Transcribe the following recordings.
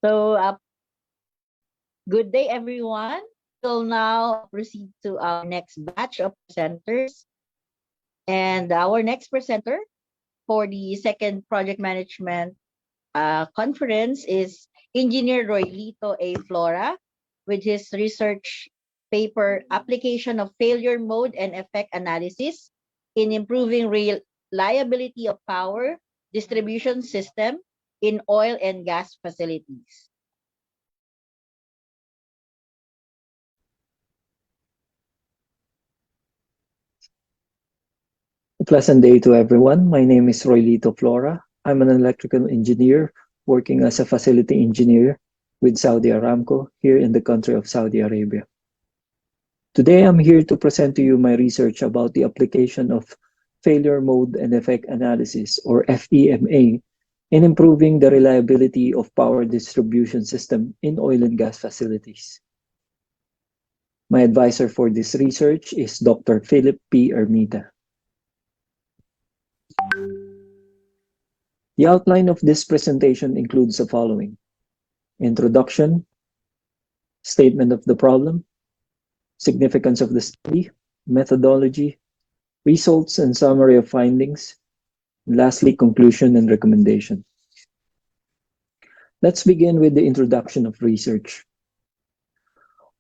So, good day, everyone. We'll now proceed to our next batch of presenters. And our next presenter for the second project management conference is Engineer Roylito A. Flora with his research paper, Application of Failure Mode and Effect Analysis in Improving Reliability of Power Distribution System in Oil and Gas Facilities. Pleasant day to everyone. My name is Roylito Flora. I'm an electrical engineer working as a facility engineer with Saudi Aramco here in the country of Saudi Arabia. Today, I'm here to present to you my research about the application of failure mode and effect analysis, or FEMA, in improving the reliability of power distribution system in oil and gas facilities. My advisor for this research is Dr. Philip P. Ermita. The outline of this presentation includes the following: introduction, statement of the problem, significance of the study, methodology, results and summary of findings, and lastly, conclusion and recommendation. Let's begin with the introduction of research.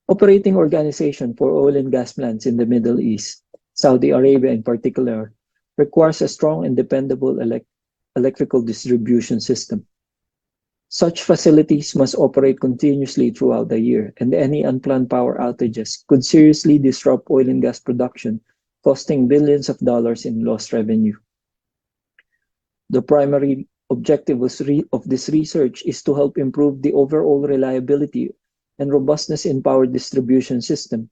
Operating organization for oil and gas plants in the Middle East, Saudi Arabia in particular, requires a strong and dependable electrical distribution system. Such facilities must operate continuously throughout the year, and any unplanned power outages could seriously disrupt oil and gas production, costing billions of dollars in lost revenue. The primary objective of this research is to help improve the overall reliability and robustness in power distribution system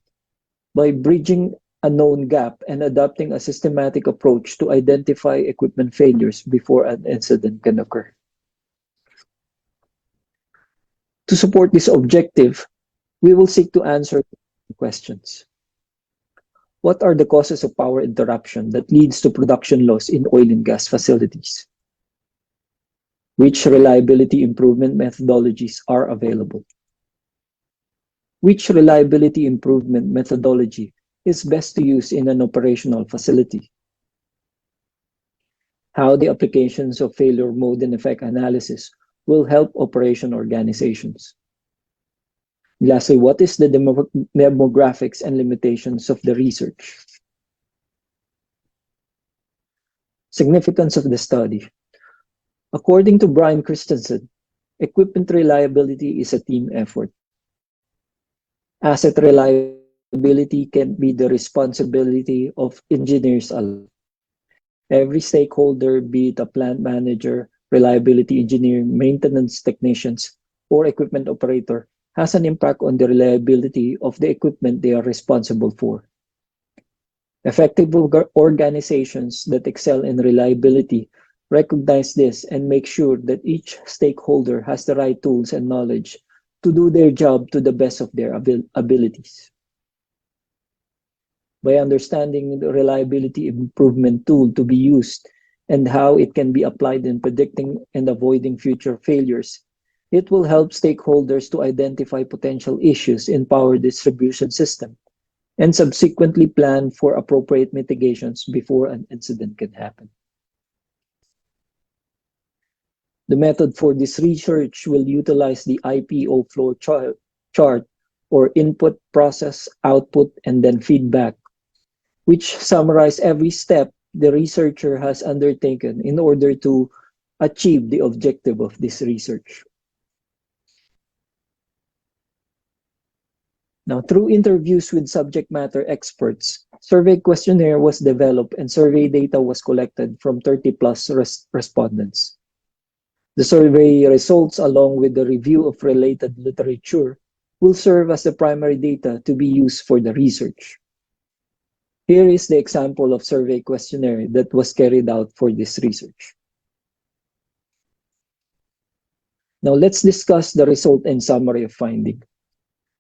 by bridging a known gap and adopting a systematic approach to identify equipment failures before an incident can occur. To support this objective, we will seek to answer questions. What are the causes of power interruption that leads to production loss in oil and gas facilities? Which reliability improvement methodologies are available? Which reliability improvement methodology is best to use in an operational facility? How the applications of failure mode and effect analysis will help operation organizations. Lastly, what is the demographics and limitations of the research? Significance of the study. According to Brian Christensen, equipment reliability is a team effort. Asset reliability can be the responsibility of engineers alone. Every stakeholder, be it a plant manager, reliability engineer, maintenance technicians, or equipment operator, has an impact on the reliability of the equipment they are responsible for. Effective organizations that excel in reliability recognize this and make sure that each stakeholder has the right tools and knowledge to do their job to the best of their abilities. By understanding the reliability improvement tool to be used and how it can be applied in predicting and avoiding future failures, it will help stakeholders to identify potential issues in power distribution system and subsequently plan for appropriate mitigations before an incident can happen. The method for this research will utilize the IPO flow chart, or input, process, output, and then feedback, which summarize every step the researcher has undertaken in order to achieve the objective of this research. Now, through interviews with subject matter experts, Survey questionnaire was developed and survey data was collected from 30 plus respondents. The survey results, along with the review of related literature, will serve as the primary data to be used for the research. Here is the example of survey questionnaire that was carried out for this research. Now let's discuss the result and summary of finding.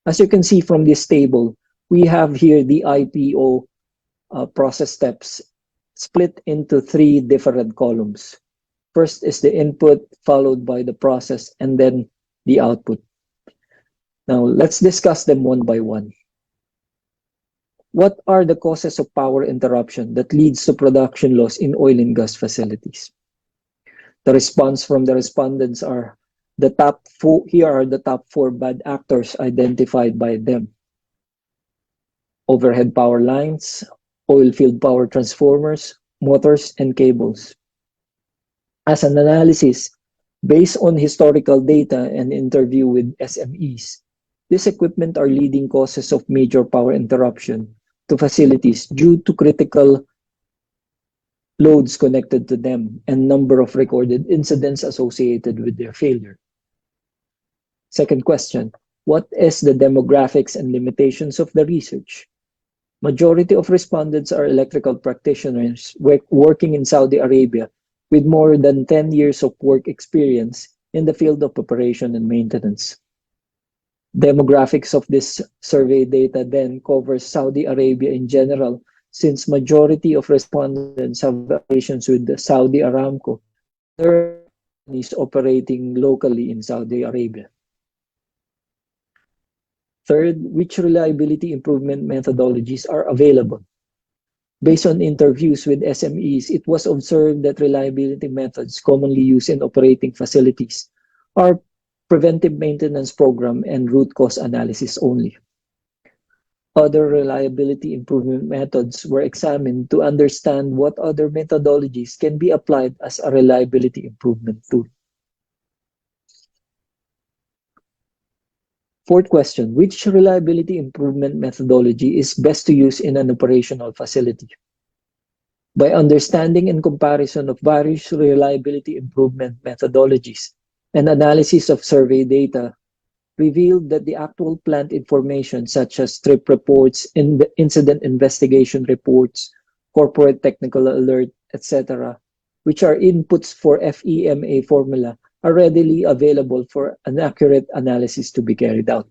As you can see from this table, we have here the IPO process steps split into 3 different columns. First is the input, followed by the process, and then the output. Now let's discuss them one by one. What are the causes of power interruption that leads to production loss in oil and gas facilities? The response from the respondents are the top 4. Here are the top 4 bad actors identified by them: overhead power lines, oil field power transformers, motors, and cables. As an analysis based on historical data and interview with SMEs, these equipment are leading causes of major power interruption to facilities due to critical loads connected to them and number of recorded incidents associated with their failure. Second question, what is the demographics and limitations of the research? Majority of respondents are electrical practitioners working in Saudi Arabia with more than 10 years of work experience in the field of operation and maintenance. Demographics of this survey data then covers Saudi Arabia in general, since majority of respondents have operations with the Saudi Aramco. There are companies operating locally in Saudi Arabia. Third, which reliability improvement methodologies are available? Based on interviews with SMEs, it was observed that reliability methods commonly used in operating facilities are preventive maintenance program and root cause analysis only. Other reliability improvement methods were examined to understand what other methodologies can be applied as a reliability improvement tool. Fourth question, which reliability improvement methodology is best to use in an operational facility? By understanding and comparison of various reliability improvement methodologies, an analysis of survey data revealed that the actual plant information such as trip reports, incident investigation reports, corporate technical alert, etc., which are inputs for FEMA formula, are readily available for an accurate analysis to be carried out.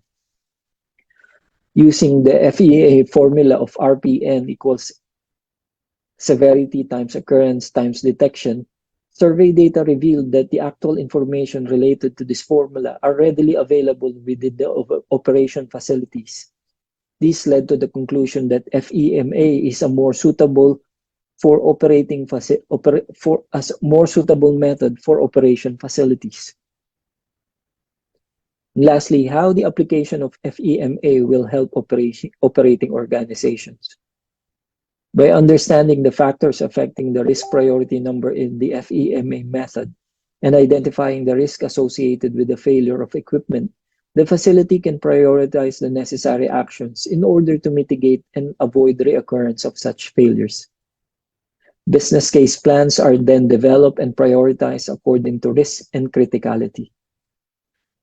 Using the FEMA formula of RPN equals severity times occurrence times detection, survey data revealed that the actual information related to this formula are readily available within the operation facilities. This led to the conclusion that FEMA is a more suitable more suitable method for operation facilities. Lastly, how the application of FEMA will help operating organizations. By understanding the factors affecting the risk priority number in the FEMA method and identifying the risk associated with the failure of equipment, the facility can prioritize the necessary actions in order to mitigate and avoid the reoccurrence of such failures. Business case plans are then developed and prioritized according to risk and criticality.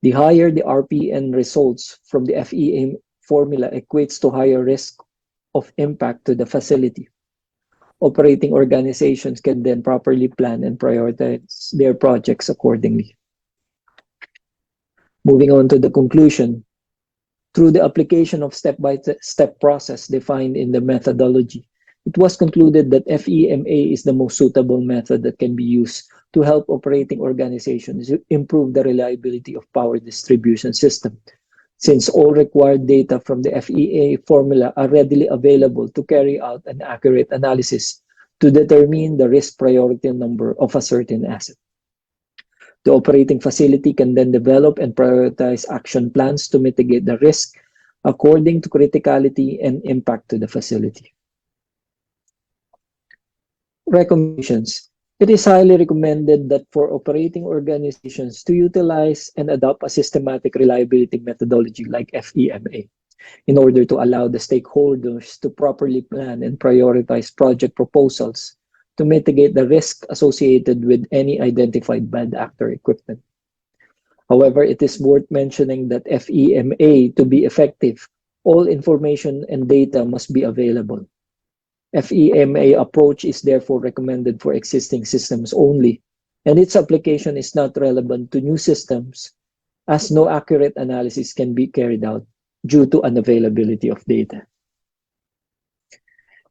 The higher the RPN results from the FEMA formula equates to higher risk of impact to the facility. Operating organizations can then properly plan and prioritize their projects accordingly. Moving on to the conclusion, through the application of step-by-step process defined in the methodology, it was concluded that FEMA is the most suitable method that can be used to help operating organizations improve the reliability of power distribution system, since all required data from the FEMA formula are readily available to carry out an accurate analysis to determine the risk priority number of a certain asset. The operating facility can then develop and prioritize action plans to mitigate the risk according to criticality and impact to the facility. Recommendations. It is highly recommended that for operating organizations to utilize and adopt a systematic reliability methodology like FEMA. in order to allow the stakeholders to properly plan and prioritize project proposals to mitigate the risk associated with any identified bad actor equipment. However, it is worth mentioning that FEMA, to be effective, all information and data must be available. FEMA approach is therefore recommended for existing systems only, and its application is not relevant to new systems, as no accurate analysis can be carried out due to unavailability of data.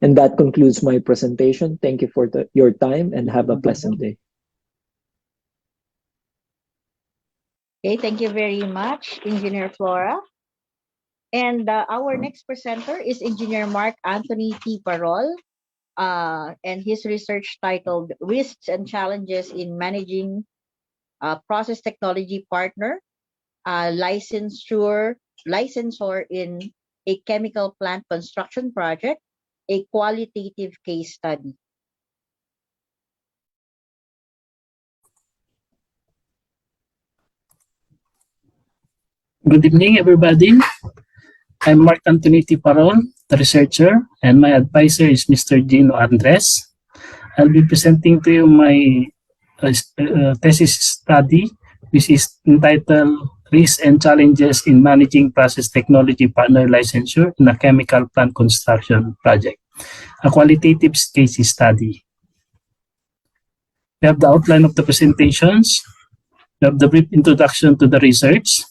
And that concludes my presentation. Thank you for your time and have a pleasant day. Okay, thank you very much, Engineer Flora. And our next presenter is Engineer Mark Anthony T. Parol, and his research titled Risks and Challenges in Managing Process Technology Partner, licensor in a chemical plant construction project, a qualitative case study. Good evening, everybody. I'm Mark Anthony T. Parol, the researcher, and my advisor is Mr. Gino Andres. I'll be presenting to you my thesis study, which is entitled Risks and Challenges in Managing Process Technology Partner Licensure in a Chemical Plant Construction Project, a qualitative case study. We have the outline of the presentations. We have the brief introduction to the research.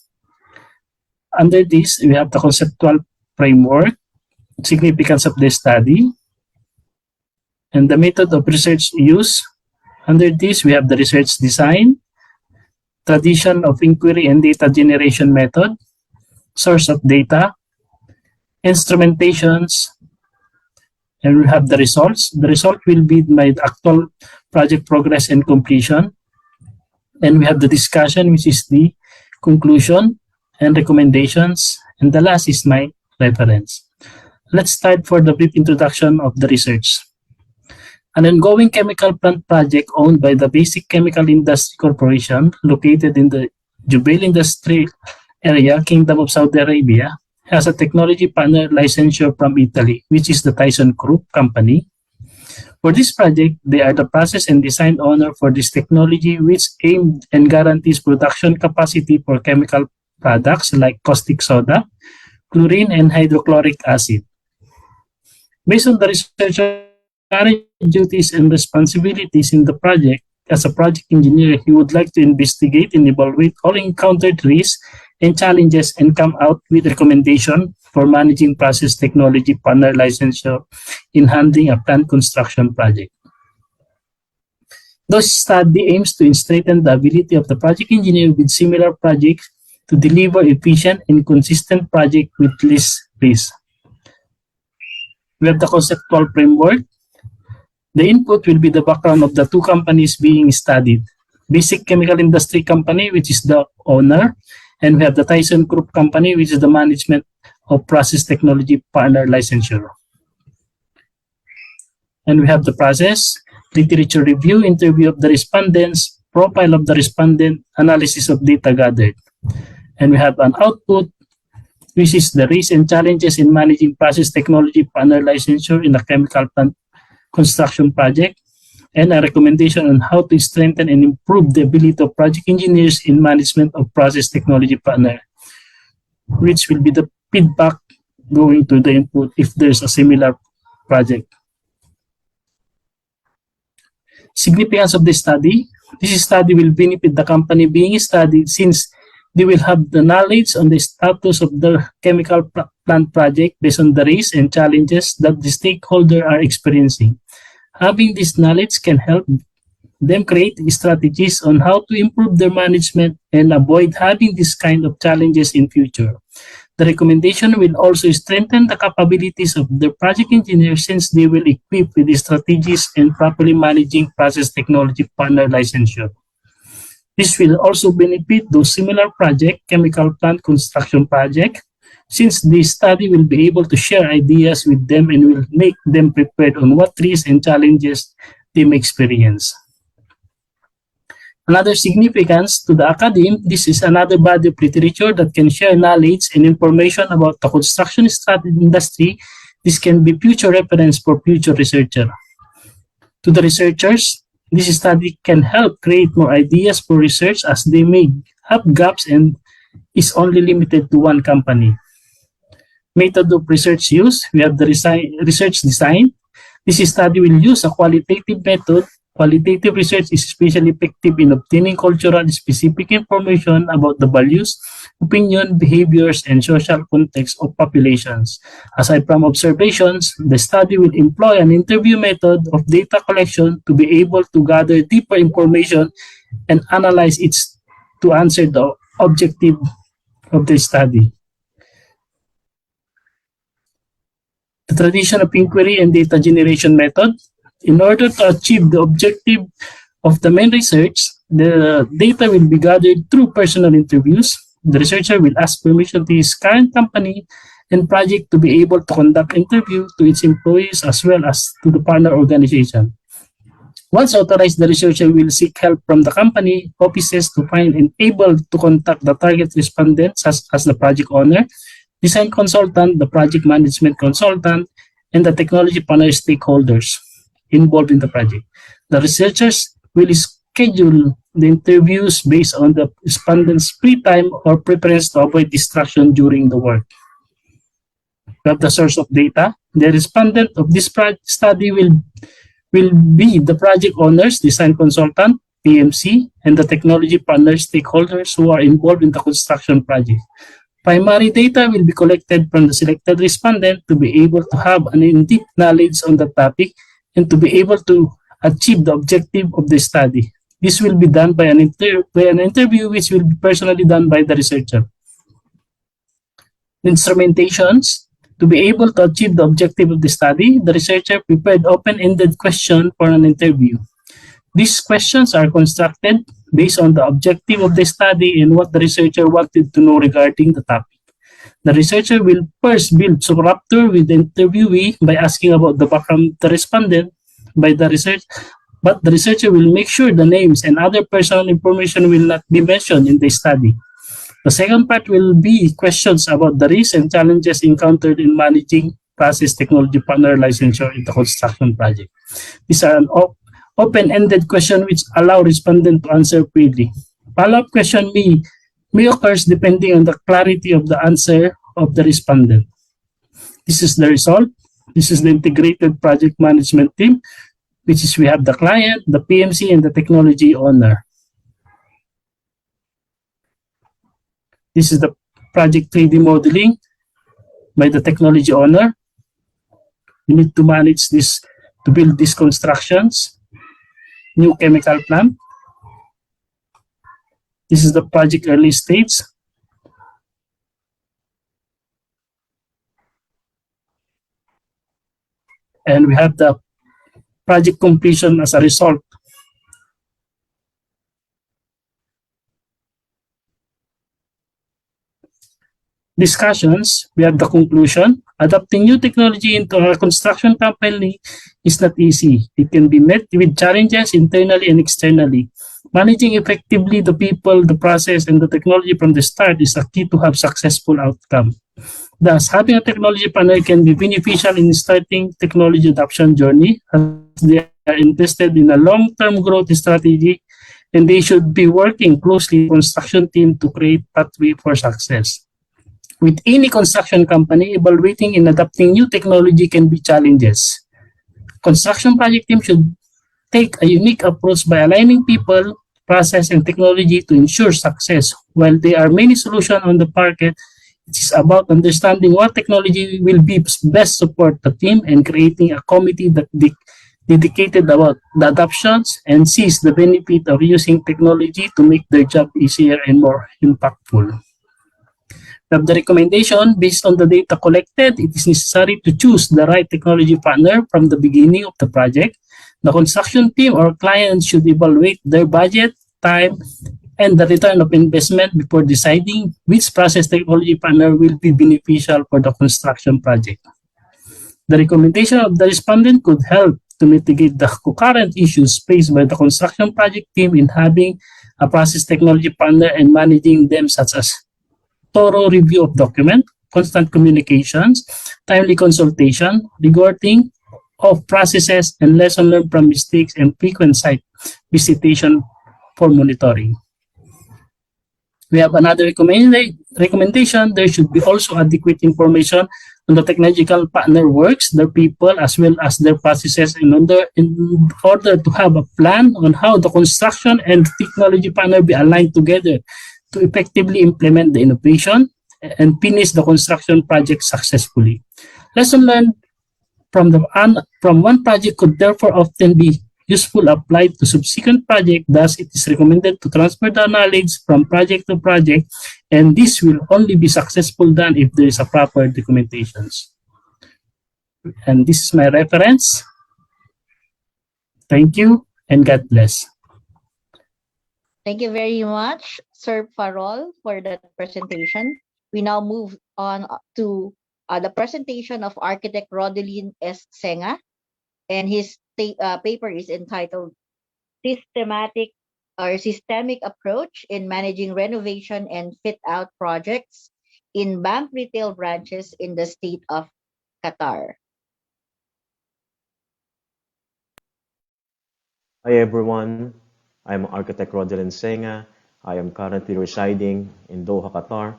Under this, we have the conceptual framework, significance of the study, and the method of research use. Under this, we have the research design, tradition of inquiry and data generation method, source of data, instrumentations, and we have the results. The result will be my actual project progress and completion. And we have the discussion, which is the conclusion and recommendations, and the last is my reference. Let's start for the brief introduction of the research. An ongoing chemical plant project owned by the Basic Chemical Industry Corporation, located in the Jubail Industry Area, Kingdom of Saudi Arabia, has a technology partner licensure from Italy, which is the ThyssenKrupp company. For this project, they are the process and design owner for this technology, which aims and guarantees production capacity for chemical products like caustic soda, chlorine, and hydrochloric acid. Based on the researcher's current duties and responsibilities in the project, as a project engineer, he would like to investigate and evaluate all encountered risks and challenges and come out with recommendation for managing process technology partner licensure in handling a plant construction project. This study aims to strengthen the ability of the project engineer with similar projects to deliver efficient and consistent project with less risk. We have the conceptual framework. The input will be the background of the two companies being studied. Basic Chemical Industry Company, which is the owner, and we have the ThyssenKrupp Company, which is the management of process technology partner licensure. And we have the process, literature review, interview of the respondents, profile of the respondent, analysis of data gathered. And we have an output, which is the risks and challenges in managing process technology partner licensure in a chemical plant construction project, and a recommendation on how to strengthen and improve the ability of project engineers in management of process technology partner, which will be the feedback going to the input if there's a similar project. Significance of the study. This study will benefit the company being studied since they will have the knowledge on the status of the chemical plant project based on the risks and challenges that the stakeholders are experiencing. Having this knowledge can help them create strategies on how to improve their management and avoid having this kind of challenges in future. The recommendation will also strengthen the capabilities of the project engineers since they will equip with the strategies and properly managing process technology partner licensure. This will also benefit those similar project, chemical plant construction project, since the study will be able to share ideas with them and will make them prepared on what risks and challenges they may experience. Another significance to the academe, this is another body of literature that can share knowledge and information about the construction industry. This can be future reference for future researcher. To the researchers, this study can help create more ideas for research as they may have gaps and is only limited to one company. Method of research use, we have the research design. This study will use a qualitative method. Qualitative research is especially effective in obtaining cultural specific information about the values, opinion, behaviors, and social context of populations. Aside from observations, the study will employ an interview method of data collection to be able to gather deeper information and analyze it to answer the objective of the study. The tradition of inquiry and data generation method. In order to achieve the objective of the main research, the data will be gathered through personal interviews. The researcher will ask permission to his current company and project to be able to conduct interview to its employees as well as to the partner organization. Once authorized, the researcher will seek help from the company offices to find and able to contact the target respondents as the project owner, design consultant, the project management consultant, and the technology partner stakeholders involved in the project. The researchers will schedule the interviews based on the respondents' free time or preference to avoid distraction during the work. We have the source of data. The respondent of this study will be the project owners, design consultant, PMC, and the technology partner stakeholders who are involved in the construction project. Primary data will be collected from the selected respondent to be able to have an in-depth knowledge on the topic and to be able to achieve the objective of the study. This will be done by an interview which will be personally done by the researcher. Instrumentations. To be able to achieve the objective of the study, the researcher prepared open-ended questions for an interview. These questions are constructed based on the objective of the study and what the researcher wanted to know regarding the topic. The researcher will first build some rapport with the interviewee by asking about the background of the respondent but the researcher will make sure the names and other personal information will not be mentioned in the study. The second part will be questions about the risks and challenges encountered in managing process technology partner licensure in the construction project. These are an open-ended question which allow respondent to answer freely. Follow-up question may occur depending on the clarity of the answer of the respondent. This is the result. This is the integrated project management team, which is we have the client, the PMC, and the technology owner. This is the project 3D modeling by the technology owner. We need to manage this, to build these constructions, new chemical plant. This is the project early stage. And we have the project completion as a result. Discussions, we have the conclusion. Adopting new technology into a construction company is not easy. It can be met with challenges internally and externally. Managing effectively the people, the process, and the technology from the start is a key to have successful outcome. Thus, having a technology partner can be beneficial in starting technology adoption journey as they are interested in a long-term growth strategy and they should be working closely with the construction team to create pathway for success. With any construction company, evaluating and adapting new technology can be challenges. Construction project team should take a unique approach by aligning people, process, and technology to ensure success. While there are many solutions on the market, it is about understanding what technology will be best support the team and creating a committee that dedicated about the adoptions and sees the benefit of using technology to make their job easier and more impactful. Of the recommendation, based on the data collected, it is necessary to choose the right technology partner from the beginning of the project. The construction team or client should evaluate their budget, time, and the return of investment before deciding which process technology partner will be beneficial for the construction project. The recommendation of the respondent could help to to mitigate the concurrent issues faced by the construction project team in having a process technology partner and managing them, such as thorough review of document, constant communications, timely consultation, recording of processes and lesson learned from mistakes, and frequent site visitation for monitoring. We have another recommendation. There should be also adequate information on the technological partner works, their people, as well as their processes in order to have a plan on how the construction and technology partner be aligned together to effectively implement the innovation and finish the construction project successfully. Lesson learned from one project could therefore often be useful applied to subsequent project. Thus, it is recommended to transfer the knowledge from project to project, and this will only be successful done if there is a proper documentations. And this is my reference. Thank you, and God bless. Thank you very much, Sir Farol, for that presentation. We now move on to the presentation of architect Rodelin S. Senga, and his paper is entitled Systemic Approach in Managing Renovation and Fit-Out Projects in Bank Retail Branches in the State of Qatar. Hi everyone, I'm architect Rodelin Senga. I am currently residing in Doha, Qatar,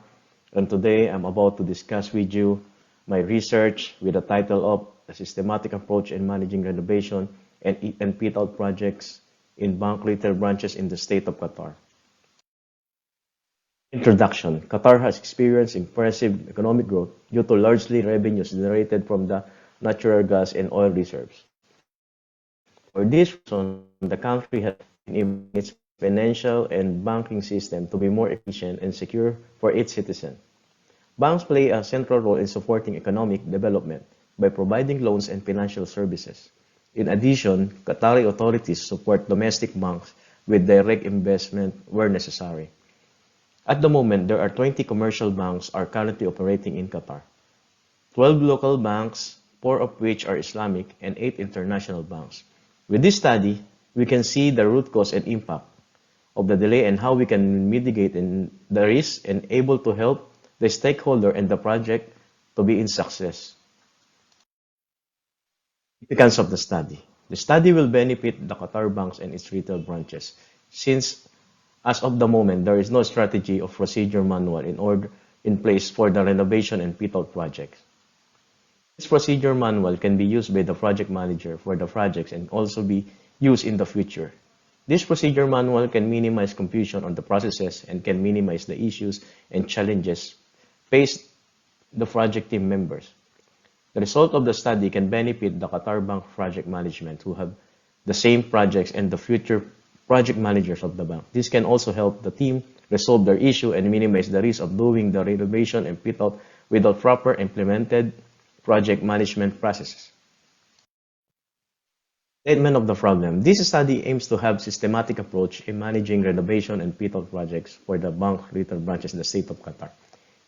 and today I'm about to discuss with you my research with the title of A Systematic Approach in Managing Renovation and Fit-Out Projects in Bank Retail Branches in the State of Qatar. Introduction. Qatar has experienced impressive economic growth due to largely revenues generated from the natural gas and oil reserves. For this reason, the country has been its financial and banking system to be more efficient and secure for its citizens. Banks play a central role in supporting economic development by providing loans and financial services. In addition, Qatari authorities support domestic banks with direct investment where necessary. At the moment, there are 20 commercial banks are currently operating in Qatar. 12 local banks, 4 of which are Islamic, and 8 international banks. With this study, we can see the root cause and impact of the delay and how we can mitigate the risk and able to help the stakeholder and the project to be in success. Significance of the study. The study will benefit the Qatar banks and its retail branches, since as of the moment, there is no strategy of procedure manual in place for the renovation and fit-out projects. This procedure manual can be used by the project manager for the projects and also be used in the future. This procedure manual can minimize confusion on the processes and can minimize the issues and challenges faced the project team members. The result of the study can benefit the Qatar Bank project management who have the same projects and the future project managers of the bank. This can also help the team resolve their issue and minimize the risk of doing the renovation and fit-out without proper implemented project management processes. Statement of the problem. This study aims to have systematic approach in managing renovation and fit-out projects for the bank retail branches in the state of Qatar.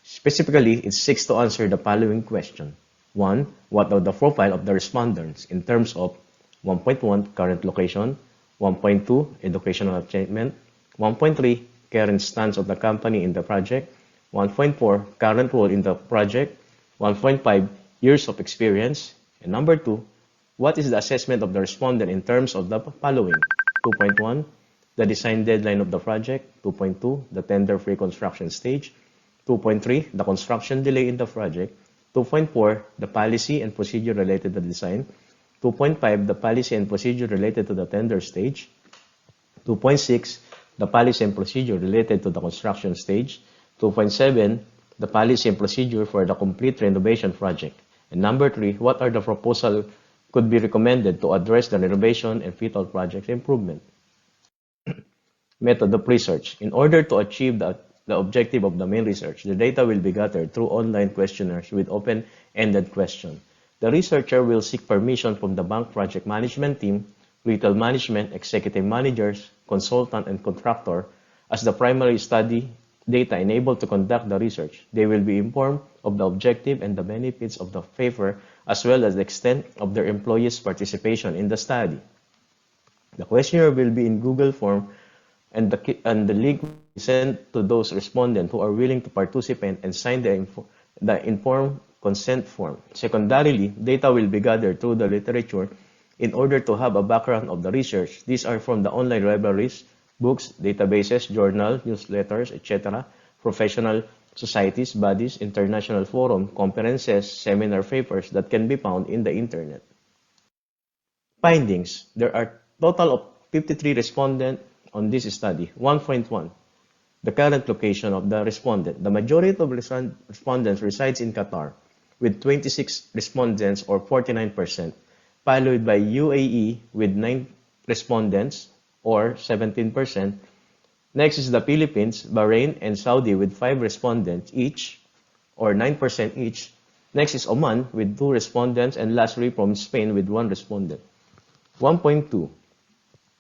Specifically, it seeks to answer the following question. 1. What are the profile of the respondents in terms of 1.1 current location, 1.2 educational achievement, 1.3 current stance of the company in the project, 1.4 current role in the project, 1.5 years of experience, and number 2, what is the assessment of the respondent in terms of the following? 2.1, the design deadline of the project, 2.2, the tender pre-construction stage, 2.3, the construction delay in the project, 2.4, the policy and procedure related to the design, 2.5, the policy and procedure related to the tender stage, 2.6, the policy and procedure related to the construction stage, 2.7, the policy and procedure for the complete renovation project, and number 3, what are the proposals could be recommended to address the renovation and fit-out project improvement. Method of research. In order to achieve the objective of the main research, the data will be gathered through online questionnaires with open-ended questions. The researcher will seek permission from the bank project management team, retail management, executive managers, consultant, and contractor as the primary study data and able to conduct the research. They will be informed of the objective and the benefits of the paper, as well as the extent of their employees' participation in the study. The questionnaire will be in Google form, and the link will be sent to those respondents who are willing to participate and sign the informed consent form. Secondarily, data will be gathered through the literature in order to have a background of the research. These are from the online libraries, books, databases, journals, newsletters, etc., professional societies, bodies, international forums, conferences, seminar papers that can be found in the internet. Findings. There are total of 53 respondents on this study. 1.1. The current location of the respondent. The majority of respondents resides in Qatar, with 26 respondents or 49%, followed by UAE with 9 respondents or 17%. Next is the Philippines, Bahrain, and Saudi with 5 respondents each or 9% each. Next is Oman with 2 respondents, and lastly from Spain with 1 respondent. 1.2.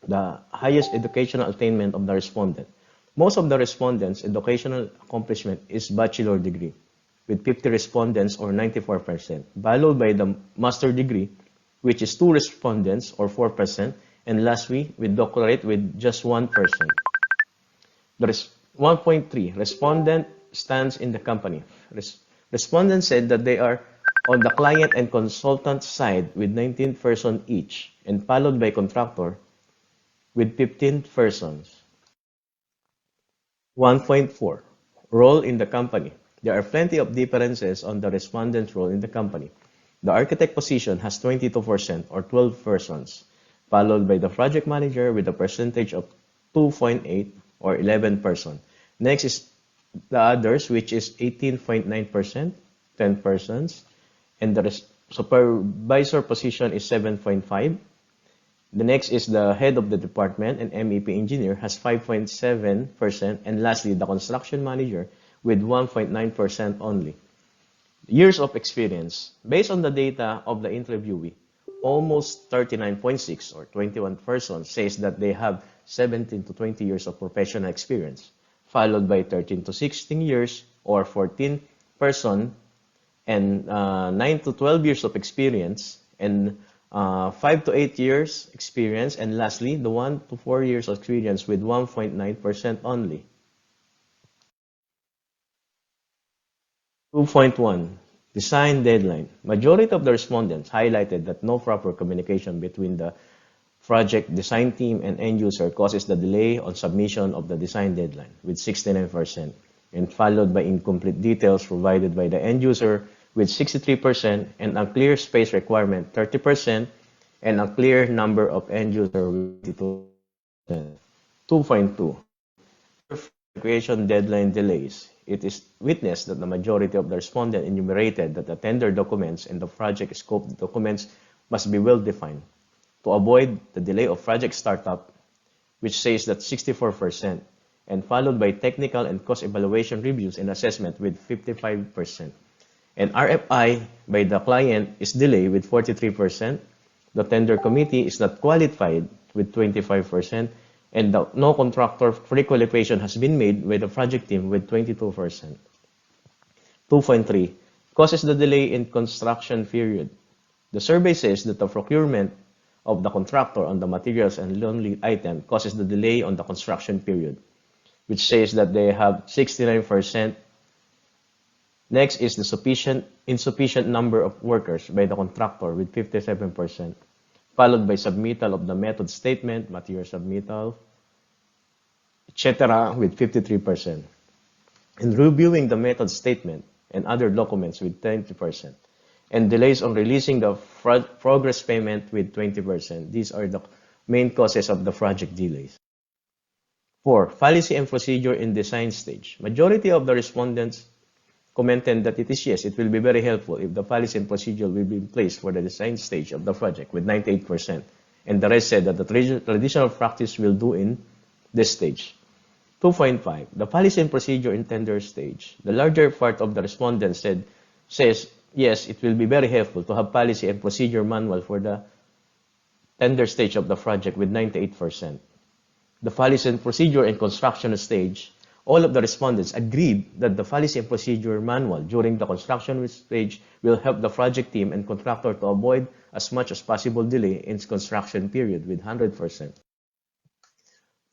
The highest educational attainment of the respondent. Most of the respondents' educational accomplishment is bachelor degree, with 50 respondents or 94%, followed by the master degree, which is 2 respondents or 4%, and lastly with doctorate with just 1%. 1.3. Respondent stands in the company. Respondents said that they are on the client and consultant side with 19 persons each, and followed by contractor with 15 persons. 1.4. Role in the company. There are plenty of differences on the respondent's role in the company. The architect position has 22% or 12 persons, followed by the project manager with a percentage of 2.8 or 11 persons. Next is the others, which is 18.9%, 10 persons, and the supervisor position is 7.5. The next is the head of the department and MEP engineer has 5.7%, and lastly the construction manager with 1.9% only. Years of experience. Based on the data of the interviewee, almost 39.6 or 21 persons says that they have 17 to 20 years of professional experience, followed by 13 to 16 years or 14 person, and 9 to 12 years of experience, and 5 to 8 years experience, and lastly the 1 to 4 years of experience with 1.9% only. 2.1. Design deadline. Majority of the respondents highlighted that no proper communication between the project design team and end user causes the delay on submission of the design deadline with 69%, and followed by incomplete details provided by the end user with 63%, and unclear space requirement 30%, and a clear number of end user with 22%. 2.2. Creation deadline delays. It is witnessed that the majority of the respondents enumerated that the tender documents and the project scope documents must be well defined to avoid the delay of project startup, which says that 64%, and followed by technical and cost evaluation reviews and assessment with 55%. And RFI by the client is delayed with 43%. The tender committee is not qualified with 25%. And no contractor pre-qualification has been made by the project team with 22%. 2.3. Causes the delay in construction period. The survey says that the procurement of the contractor on the materials and long-lead item causes the delay on the construction period, which says that they have 69%. Next is the insufficient number of workers by the contractor with 57%, followed by submittal of the method statement, material submittal, etc. with 53%, and reviewing the method statement and other documents with 20%, and delays on releasing the progress payment with 20%. These are the main causes of the project delays. 4. Policy and procedure in design stage. Majority of the respondents commented that it will be very helpful if the policy and procedure will be in place for the design stage of the project with 98%. And the rest said that the traditional practice will do in this stage. 2.5. The policy and procedure in tender stage. The larger part of the respondents says yes, it will be very helpful to have policy and procedure manual for the tender stage of the project with 98%. The policy and procedure in construction stage All of the respondents agreed that the policy and procedure manual during the construction stage will help the project team and contractor to avoid as much as possible delay in its construction period with 100%.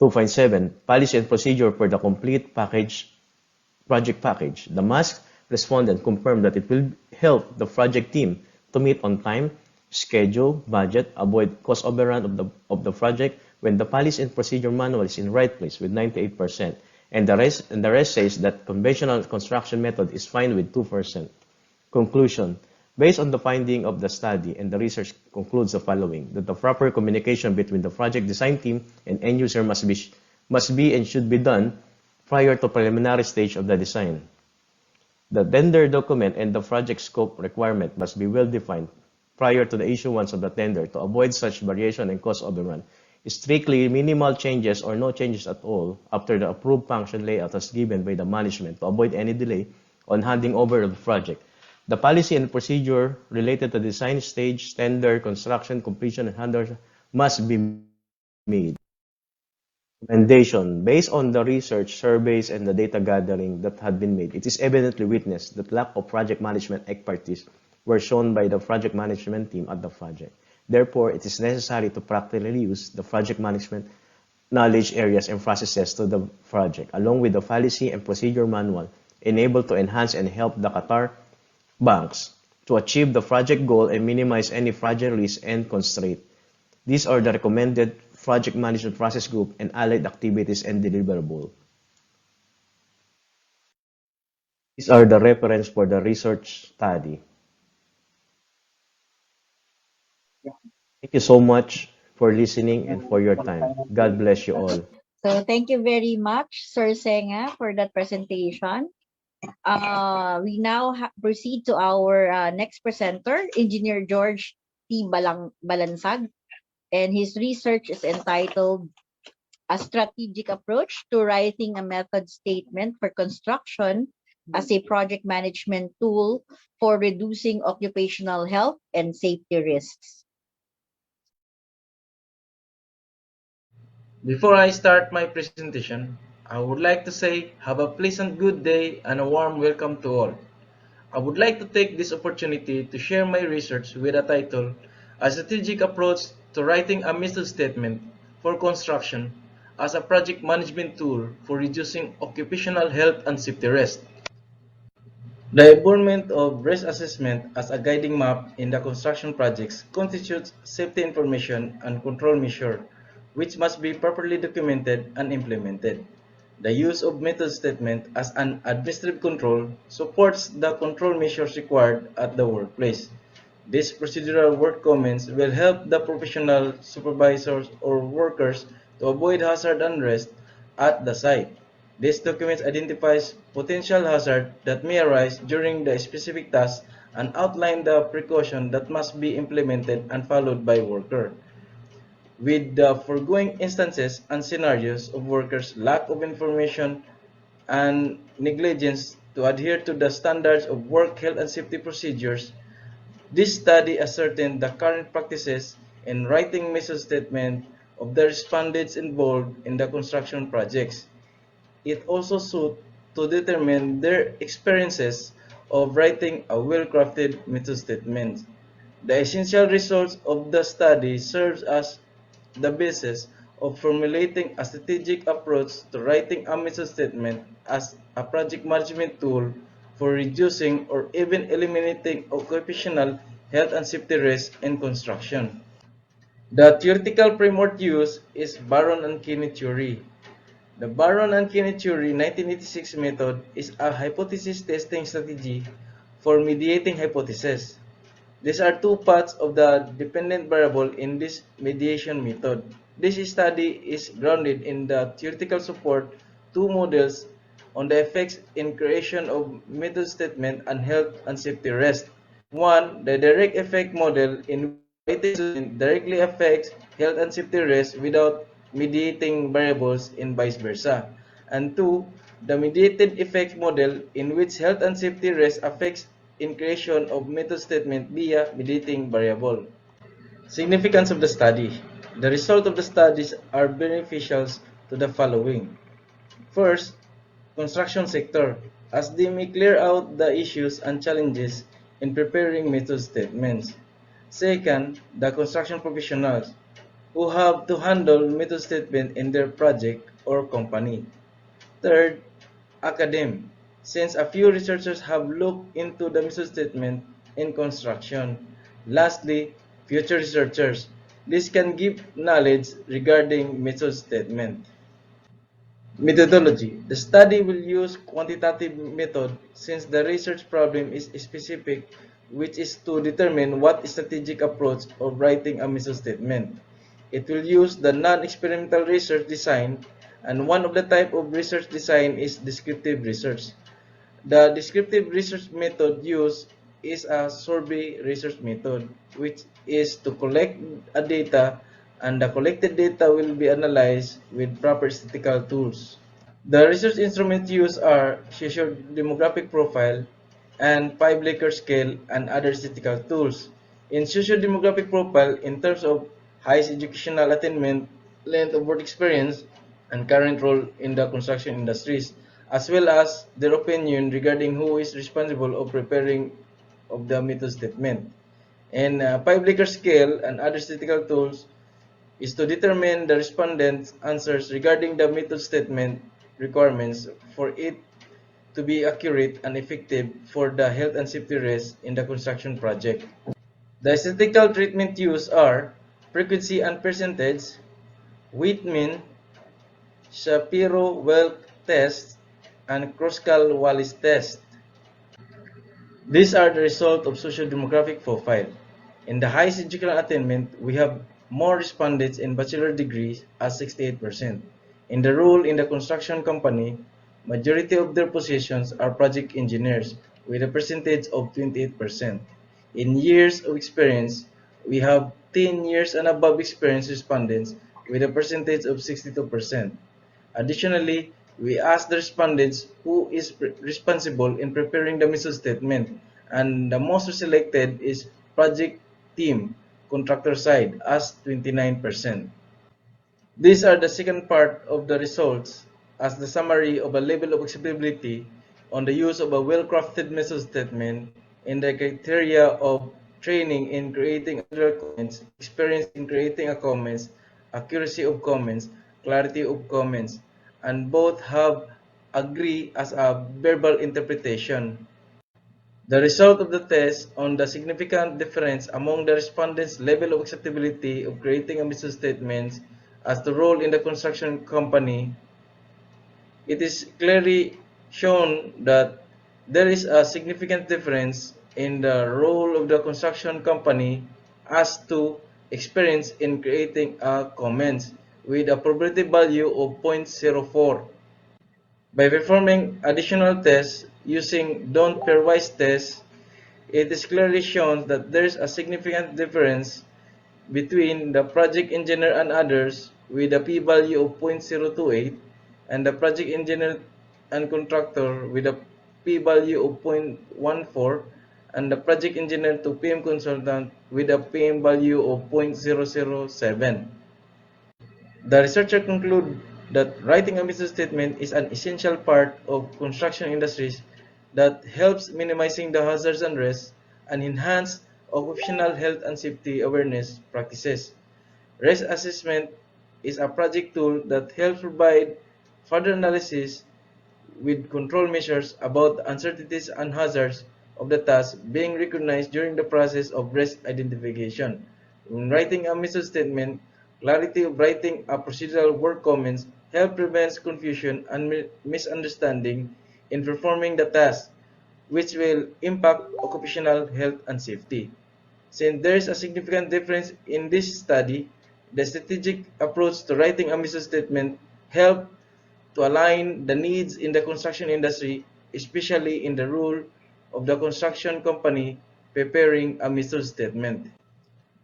2.7 Policy and procedure for the complete project package. The masked respondent confirmed that it will help the project team to meet on time, schedule, budget, avoid cost overrun of the project when the policy and procedure manual is in right place with 98%, and the rest says that conventional construction method is fine with 2%. Conclusion. Based on the finding of the study and the research concludes the following, that the proper communication between the project design team and end user must be and should be done prior to preliminary stage of the design. The tender document and the project scope requirement must be well defined prior to the issuance of the tender to avoid such variation and cost overrun. Strictly minimal changes or no changes at all after the approved function layout is given by the management to avoid any delay on handing over of the project. The policy and procedure related to design stage, tender, construction, completion, and handover must be made. Recommendation. Based on the research, surveys, and the data gathering that had been made, it is evidently witnessed that lack of project management expertise were shown by the project management team at the project. Therefore, it is necessary to practically use the project management knowledge areas and processes to the project, along with the policy and procedure manual, enabled to enhance and help the Qatar banks to achieve the project goal and minimize any project risk and constraint. These are the recommended project management process group and allied activities and deliverable. These are the reference for the research study. Thank you so much for listening and for your time. God bless you all. So thank you very much, Sir Senga, for that presentation. We now proceed to our next presenter, Engineer George T. Balansag, and his research is entitled A Strategic Approach to Writing a Method Statement for Construction as a Project Management Tool for Reducing Occupational Health and Safety Risks. Before I start my presentation, I would like to say have a pleasant good day and a warm welcome to all. I would like to take this opportunity to share my research with a title, A Strategic Approach to Writing a Method Statement for Construction as a Project Management Tool for Reducing Occupational Health and Safety Risk. The involvement of risk assessment as a guiding map in the construction projects constitutes safety information and control measure, which must be properly documented and implemented. The use of method statement as an administrative control supports the control measures required at the workplace. These procedural work comments will help the professional supervisors or workers to avoid hazard and risk at the site. This document identifies potential hazard that may arise during the specific task and outline the precaution that must be implemented and followed by worker. With the foregoing instances and scenarios of workers' lack of information and negligence to adhere to the standards of work health and safety procedures, this study ascertained the current practices in writing method statement of the respondents involved in the construction projects. It also sought to determine their experiences of writing a well-crafted method statement. The essential results of the study serves as the basis of formulating a strategic approach to writing a method statement as a project management tool for reducing or even eliminating occupational health and safety risks in construction. The theoretical framework used is Baron and Kinney theory. The Baron and Kinney theory 1986 method is a hypothesis testing strategy for mediating hypotheses. These are two paths of the dependent variable in this mediation method. This study is grounded in the theoretical support two models on the effects in creation of method statement and health and safety risk. One, the direct effect model in which writing directly affects health and safety risk without mediating variables and vice versa. And two, the mediated effect model in which health and safety risk affects in creation of method statement via mediating variable. Significance of the study. The result of the studies are beneficial to the following. First, construction sector, as they may clear out the issues and challenges in preparing method statements. Second, the construction professionals, who have to handle method statement in their project or company. Third, academe, since a few researchers have looked into the mission statement in construction. Lastly, future researchers. This can give knowledge regarding mission statement. Methodology. The study will use quantitative method since the research problem is specific, which is to determine what strategic approach of writing a mission statement. It will use the non-experimental research design, and one of the type of research design is descriptive research. The descriptive research method used is a survey research method, which is to collect a data, and the collected data will be analyzed with proper statistical tools. The research instruments used are socio-demographic profile and 5-Likert scale and other statistical tools. In socio-demographic profile, in terms of highest educational attainment, length of work experience, and current role in the construction industries, as well as their opinion regarding who is responsible of preparing of the method statement. And 5-Likert scale and other statistical tools is to determine the respondent's answers regarding the method statement requirements for it to be accurate and effective for the health and safety risks in the construction project. The statistical treatment used are frequency and percentage, Whitman, Shapiro-Wilk test, and Kruskal-Wallis test. These are the result of socio-demographic profile. In the highest educational attainment, we have more respondents in bachelor degrees at 68%. In the role in the construction company, majority of their positions are project engineers with a percentage of 28%. In years of experience, we have 10 years and above experience respondents with a percentage of 62%. Additionally, we asked the respondents who is responsible in preparing the mission statement, and the most selected is project team, contractor side, as 29%. These are the second part of the results as the summary of a level of acceptability on the use of a well-crafted mission statement in the criteria of training in creating comments, experience in creating a comments, accuracy of comments, clarity of comments, and both have agree as a verbal interpretation. The result of the test on the significant difference among the respondents' level of acceptability of creating a mission statement as the role in the construction company, it is clearly shown that there is a significant difference in the role of the construction company as to experience in creating a comments with a probability value of 0.04. By performing additional tests using don't pairwise test, it is clearly shown that there is a significant difference between the project engineer and others with a p-value of 0.028 and the project engineer and contractor with a p-value of 0.14 and the project engineer to PM consultant with a PM value of 0.007. The researcher conclude that writing a mission statement is an essential part of construction industries that helps minimizing the hazards and risks and enhance occupational health and safety awareness practices. Risk assessment is a project tool that helps provide further analysis with control measures about the uncertainties and hazards of the task being recognized during the process of risk identification. When writing a mission statement, clarity of writing a procedural work comments help prevent confusion and misunderstanding in performing the task, which will impact occupational health and safety. Since there is a significant difference in this study, the strategic approach to writing a mission statement help to align the needs in the construction industry, especially in the role of the construction company preparing a mission statement.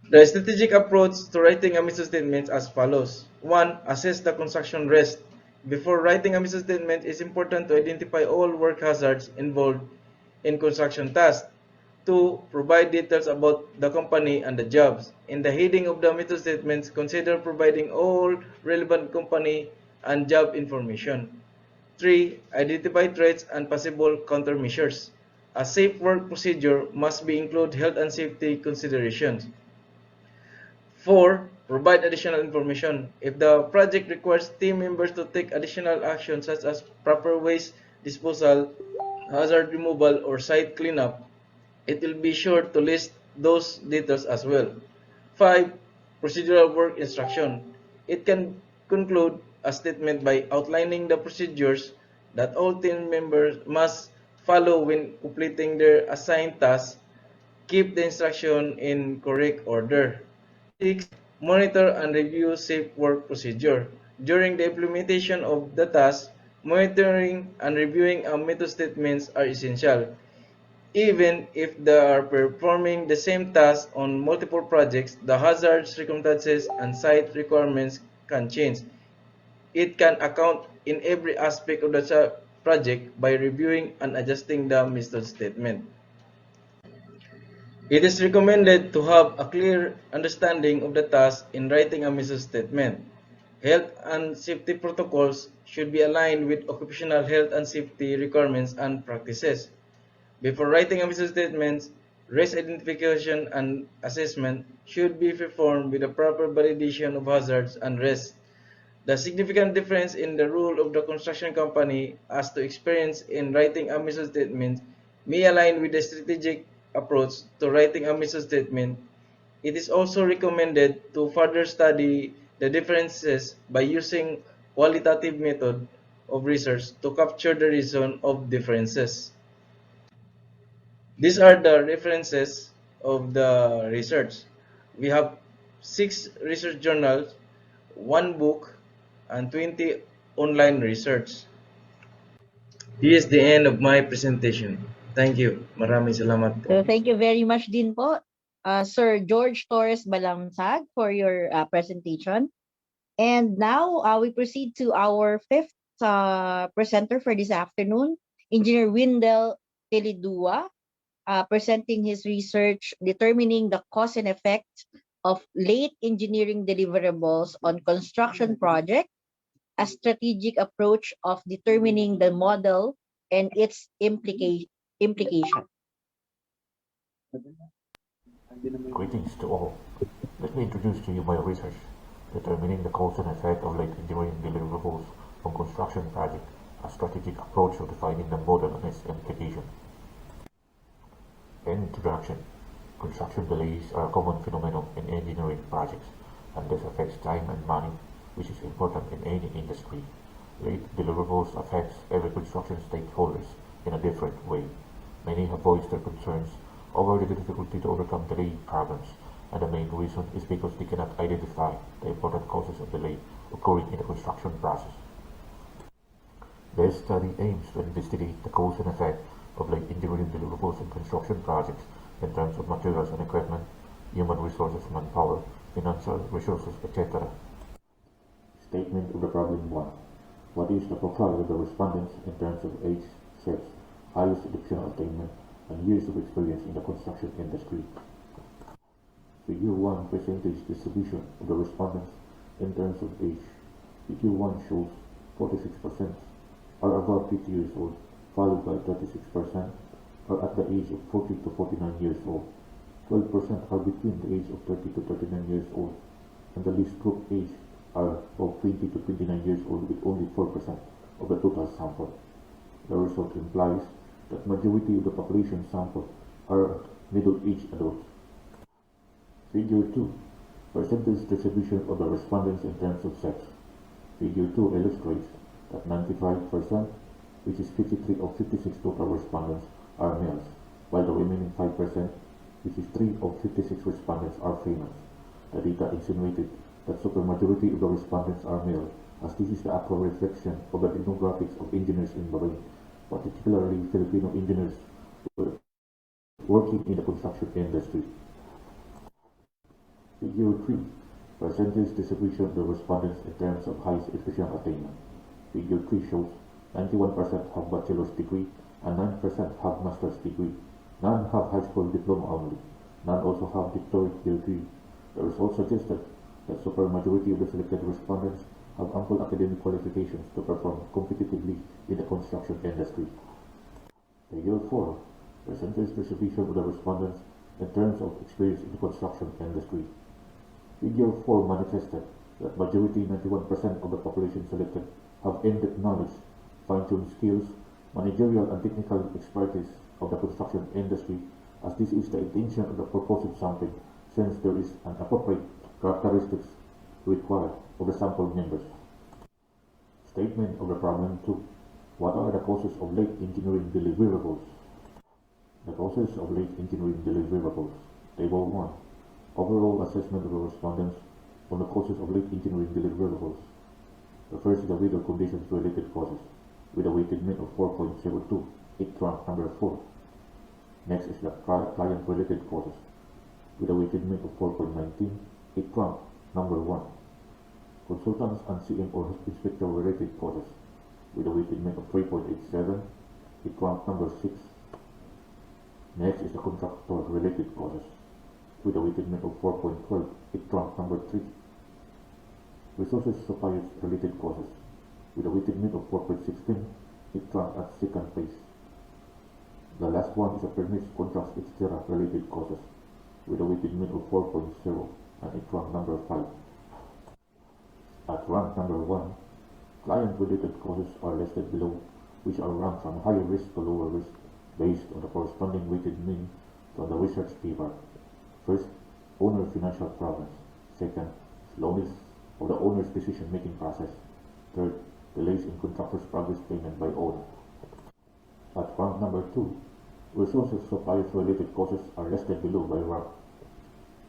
The strategic approach to writing a mission statement as follows. 1. Assess the construction risk. Before writing a mission statement, it is important to identify all work hazards involved in construction tasks. 2. Provide details about the company and the jobs. In the heading of the mission statements, consider providing all relevant company and job information. 3. Identify threats and possible countermeasures. A safe work procedure must be include health and safety considerations. 4. Provide additional information. If the project requires team members to take additional actions such as proper waste disposal, hazard removal, or site cleanup, it will be sure to list those details as well. 5. Procedural work instruction. It can conclude a statement by outlining the procedures that all team members must follow when completing their assigned tasks. Keep the instruction in correct order. 6. Monitor and review safe work procedure. During the implementation of the task, monitoring and reviewing method statements are essential. Even if they are performing the same task on multiple projects, the hazards, circumstances, and site requirements can change. It can account in every aspect of the project by reviewing and adjusting the method statement. It is recommended to have a clear understanding of the task in writing a mission statement. Health and safety protocols should be aligned with occupational health and safety requirements and practices. Before writing a mission statement, risk identification and assessment should be performed with a proper validation of hazards and risks. The significant difference in the role of the construction company as to experience in writing a mission statement may align with the strategic approach to writing a mission statement. It is also recommended to further study the differences by using qualitative method of research to capture the reason of differences. These are the references of the research. We have 6 research journals, 1 book, and 20 online research. This is the end of my presentation. Thank you. Maraming salamat po. So thank you very much din po, Sir George Torres Balangsag, for your presentation. And now we proceed to our fifth presenter for this afternoon, Engineer Wendell Telidua, presenting his research determining the cause and effect of late engineering deliverables on construction project, a strategic approach of determining the model and its implication. Greetings to all. Let me introduce to you my research, determining the cause and effect of late engineering deliverables on construction project, a strategic approach of defining the model and its implication. Introduction. Construction delays are a common phenomenon in engineering projects, and this affects time and money, which is important in any industry. Late deliverables affects every construction stakeholders in a different way. Many have voiced their concerns over the difficulty to overcome delay problems, and the main reason is because they cannot identify the important causes of delay occurring in the construction process. This study aims to investigate the cause and effect of late engineering deliverables in construction projects in terms of materials and equipment, human resources, manpower, financial resources, etc. Statement of the problem 1. What is the profile of the respondents in terms of age, sex, highest educational attainment, and years of experience in the construction industry? Figure 1 percentage distribution of the respondents in terms of age. Figure 1 shows 46% are above 50 years old, followed by 36% are at the age of 40 to 49 years old. 12% are between the age of 30 to 39 years old, and the least group age are of 20 to 29 years old with only 4% of the total sample. The result implies that majority of the population sample are middle-aged adults. Figure 2. Percentage distribution of the respondents in terms of sex. Figure 2 illustrates that 95%, which is 53 of 56 total respondents, are males, while the remaining 5%, which is 3 of 56 respondents, are females. The data insinuated that supermajority of the respondents are male, as this is the actual reflection of the demographics of engineers in Bahrain, particularly Filipino engineers working in the construction industry. Figure 3. Percentage distribution of the respondents in terms of highest educational attainment. Figure 3 shows 91% have bachelor's degree and 9% have master's degree. None have high school diploma only. None also have doctorate degree. The result suggested that supermajority of the selected respondents have ample academic qualifications to perform competitively in the construction industry. Figure 4 presents distribution of the respondents in terms of experience in the construction industry. Figure 4 manifested that majority 91% of the population selected have in-depth knowledge, fine-tuned skills, managerial and technical expertise of the construction industry, as this is the intention of the proposed sampling, since there is an appropriate characteristics required of the sample members. Statement of the problem 2. What are the causes of late engineering deliverables? The causes of late engineering deliverables. Table 1. Overall assessment of the respondents on the causes of late engineering deliverables. The first is the weather conditions related causes, with a weighted mean of 4.72, it ranked number 4. Next is the client related causes, with a weighted mean of 4.19, it ranked number 1. Consultants and CM or inspector related causes, with a weighted mean of 3.87, it ranked number 6. Next is the contractor related causes, with a weighted mean of 4.12, it ranked number 3. Resources suppliers related causes, with a weighted mean of 4.16, it ranked at second place. The last one is a permits, contracts, etc. related causes, with a weighted mean of 4.0, and it ranked number 5. At rank number 1, client related causes are listed below, which are ranked from higher risk to lower risk based on the corresponding weighted mean from the research paper. First, owner financial problems. Second, slowness of the owner's decision-making process. Third, delays in contractor's progress payment by owner. At rank number 2, resources suppliers related causes are listed below by rank.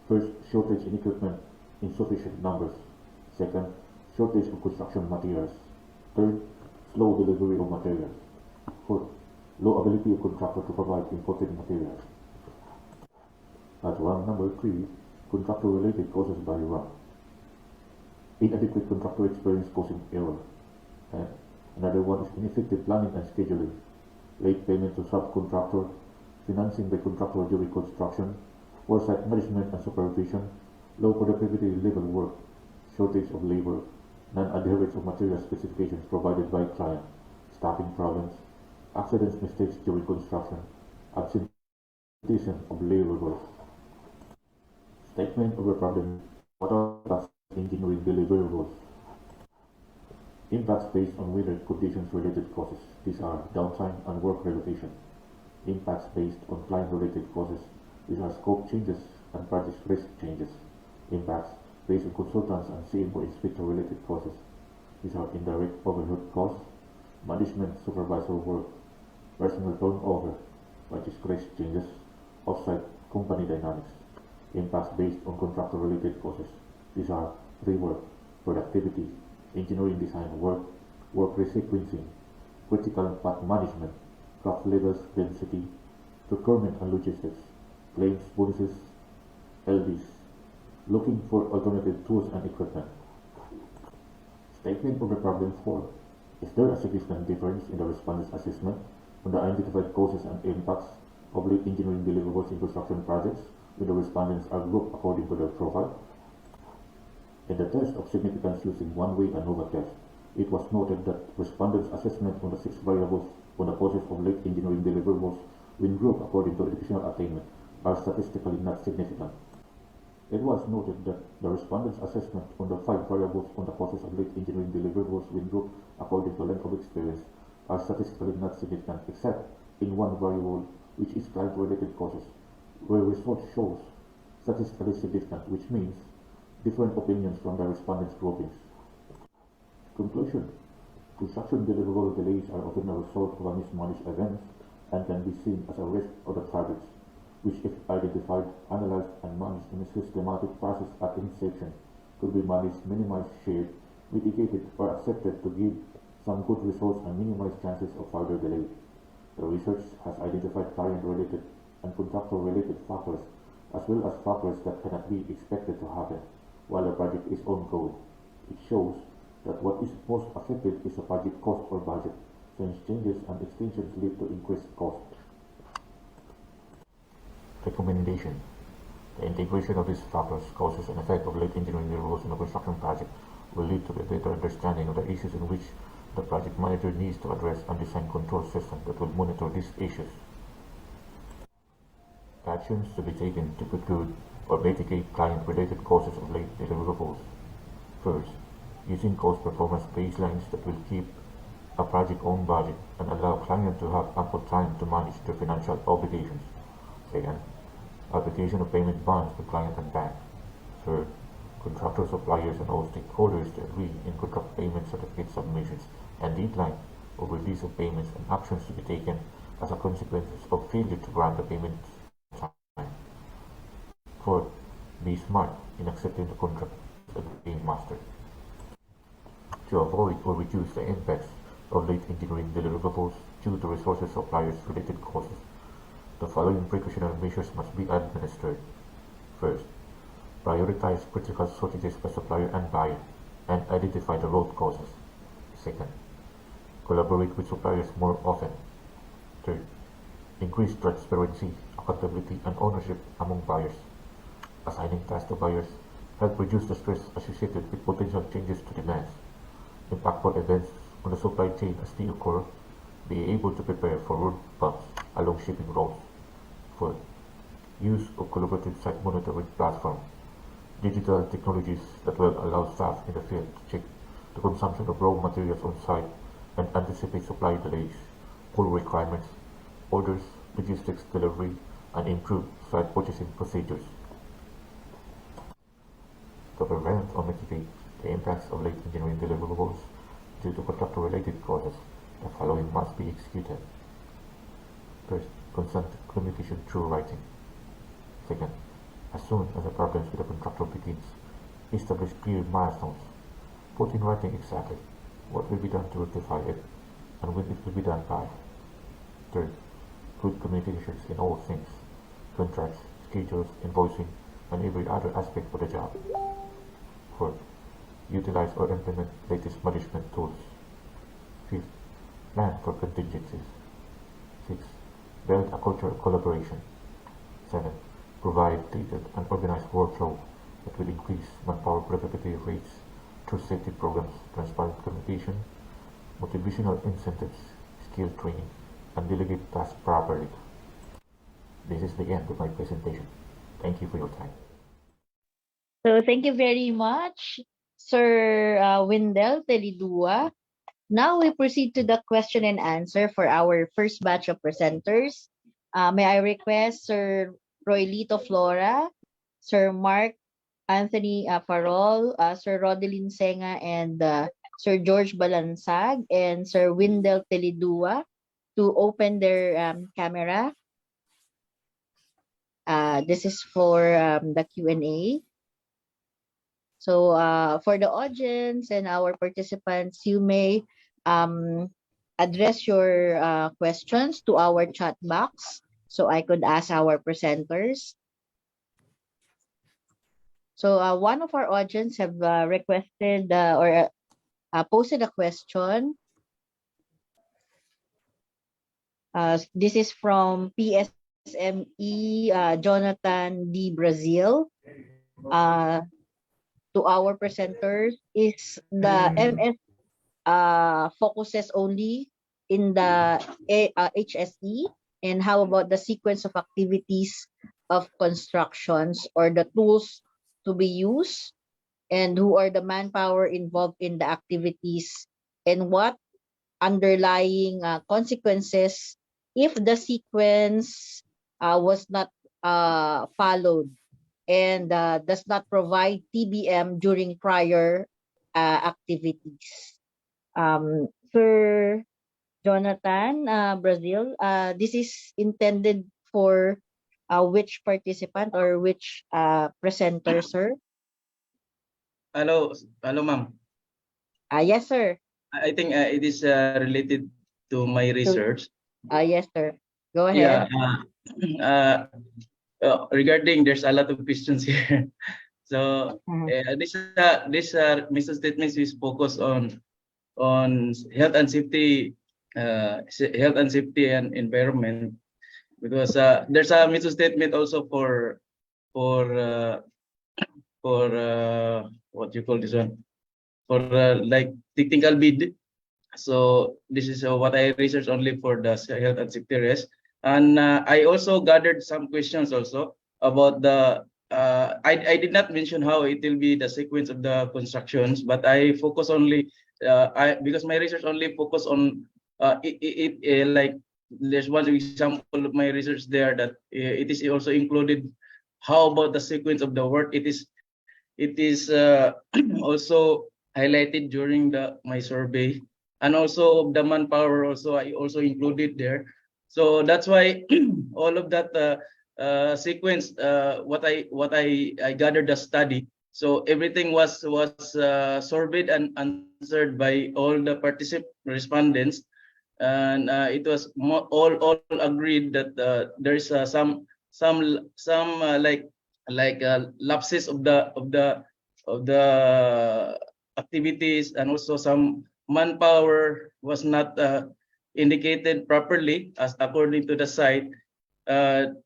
First, shortage in equipment, insufficient numbers. Second, shortage of construction materials. Third, slow delivery of materials. Fourth, low ability of contractor to provide imported materials. At rank number 3, contractor related causes by rank. Inadequate contractor experience causing error. And another one is ineffective planning and scheduling, late payment to subcontractor, financing by contractor during construction, poor site management and supervision, low productivity level work, shortage of labor, non-adherence of material specifications provided by client, staffing problems, accidents, mistakes during construction, absenteeism of laborers. Statement of the problem. What are engineering deliverables? Impacts based on weather conditions related causes. These are downtime and work relocation. Impacts based on client related causes. These are scope changes and project risk changes. Impacts based on consultants and CM or inspector related causes. These are indirect overhead costs, management supervisor work, personal turnover, project risk changes, offsite company dynamics. Impacts based on contractor related causes. These are rework, productivity, engineering design work, work resequencing, critical path management, craft levels density, procurement and logistics, claims, bonuses, LDs, looking for alternative tools and equipment. Statement of the problem 4. Is there a significant difference in the respondent's assessment on the identified causes and impacts of late engineering deliverables in construction projects when the respondents are grouped according to their profile? In the test of significance using one-way ANOVA test, it was noted that respondents' assessment on the 6 variables on the causes of late engineering deliverables when grouped according to educational attainment are statistically not significant. It was noted that the respondents' assessment on the 5 variables on the causes of late engineering deliverables when grouped according to length of experience are statistically not significant except in one variable, which is client-related causes, where result shows statistically significant, which means different opinions from the respondents' groupings. Conclusion. Construction deliverable delays are often a result of a mismanaged event and can be seen as a risk of the projects, which if identified, analyzed, and managed in a systematic process at inception, could be managed, minimized, shared, mitigated, or accepted to give some good results and minimize chances of further delay. The research has identified client-related and contractor-related factors, as well as factors that cannot be expected to happen while the project is ongoing. It shows that what is most affected is the project cost or budget, since changes and extensions lead to increased cost. Recommendation. The integration of these factors causes an effect of late engineering deliverables in a construction project will lead to a better understanding of the issues in which the project manager needs to address and design control systems that will monitor these issues. Actions to be taken to preclude or mitigate client-related causes of late deliverables. First, using cost performance baselines that will keep a project on budget and allow clients to have ample time to manage their financial obligations. Second, application of payment bonds to client and bank. Third, contractor suppliers and all stakeholders to agree in contract payment certificate submissions and deadline or release of payments and actions to be taken as a consequence of failure to grant the payments on time. Fourth, be smart in accepting the contract as a paymaster. To avoid or reduce the impacts of late engineering deliverables due to resources suppliers related causes, the following precautionary measures must be administered. First, prioritize critical shortages by supplier and buyer and identify the root causes. Second, collaborate with suppliers more often. Third, increase transparency, accountability, and ownership among buyers. Assigning tasks to buyers help reduce the stress associated with potential changes to demands. Impactful events on the supply chain as they occur, be able to prepare for road bumps along shipping routes. Fourth, use of collaborative site monitoring platform, digital technologies that will allow staff in the field to check the consumption of raw materials on site and anticipate supply delays, pull requirements, orders, logistics delivery, and improve site purchasing procedures. To prevent or mitigate the impacts of late engineering deliverables due to contractor-related causes, the following must be executed. First, consent communication through writing. Second, as soon as the problems with the contractor begins, establish clear milestones. Put in writing exactly what will be done to rectify it and when it will be done by. Third, good communications in all things, contracts, schedules, invoicing, and every other aspect of the job. Fourth, utilize or implement latest management tools. Fifth, plan for contingencies. Sixth, build a culture of collaboration. 7. Provide detailed and organized workflow that will increase manpower productivity rates through safety programs, transparent communication, motivational incentives, skill training, and delegate tasks properly. This is the end of my presentation. Thank you for your time. So thank you very much, Sir Wendell Telidua. Now we proceed to the question and answer for our first batch of presenters. May I request Sir Roylito Flora, Sir Mark Anthony Farol, Sir Rodelin Senga, and Sir George Balansag, and Sir Wendell Telidua to open their camera. This is for the Q&A. So for the audience and our participants, you may address your questions to our chat box so I could ask our presenters. So one of our audience have requested or posted a question. This is from PSME Jonathan D. Brazil. To our presenters, is the MS focuses only in the HSE, and how about the sequence of activities of constructions or the tools to be used, and who are the manpower involved in the activities, and what underlying consequences if the sequence was not followed and does not provide TBM during prior activities. Sir Jonathan Brazil, this is intended for which participant or which presenter, sir? Hello, ma'am. Yes, sir. I think it is related to my research. Yes, sir. Go ahead. Yeah. Regarding, there's a lot of questions here. So this mission statement is focused on health and safety, and environment, because there's a mission statement also for what you call this one, like technical bid. So this is what I researched only for the health and safety risk. And I also gathered some questions also about the I did not mention how it will be the sequence of the constructions, but I focus only because my research only focus on like there's one example of my research there that it is also included. How about the sequence of the work? It is also highlighted during my survey, and also the manpower also I also included there. So that's why all of that sequence, what I gathered the study. So everything was surveyed and answered by all the respondents, and it was all agreed that there is some lapses of the activities, and also some manpower was not indicated properly as according to the site. And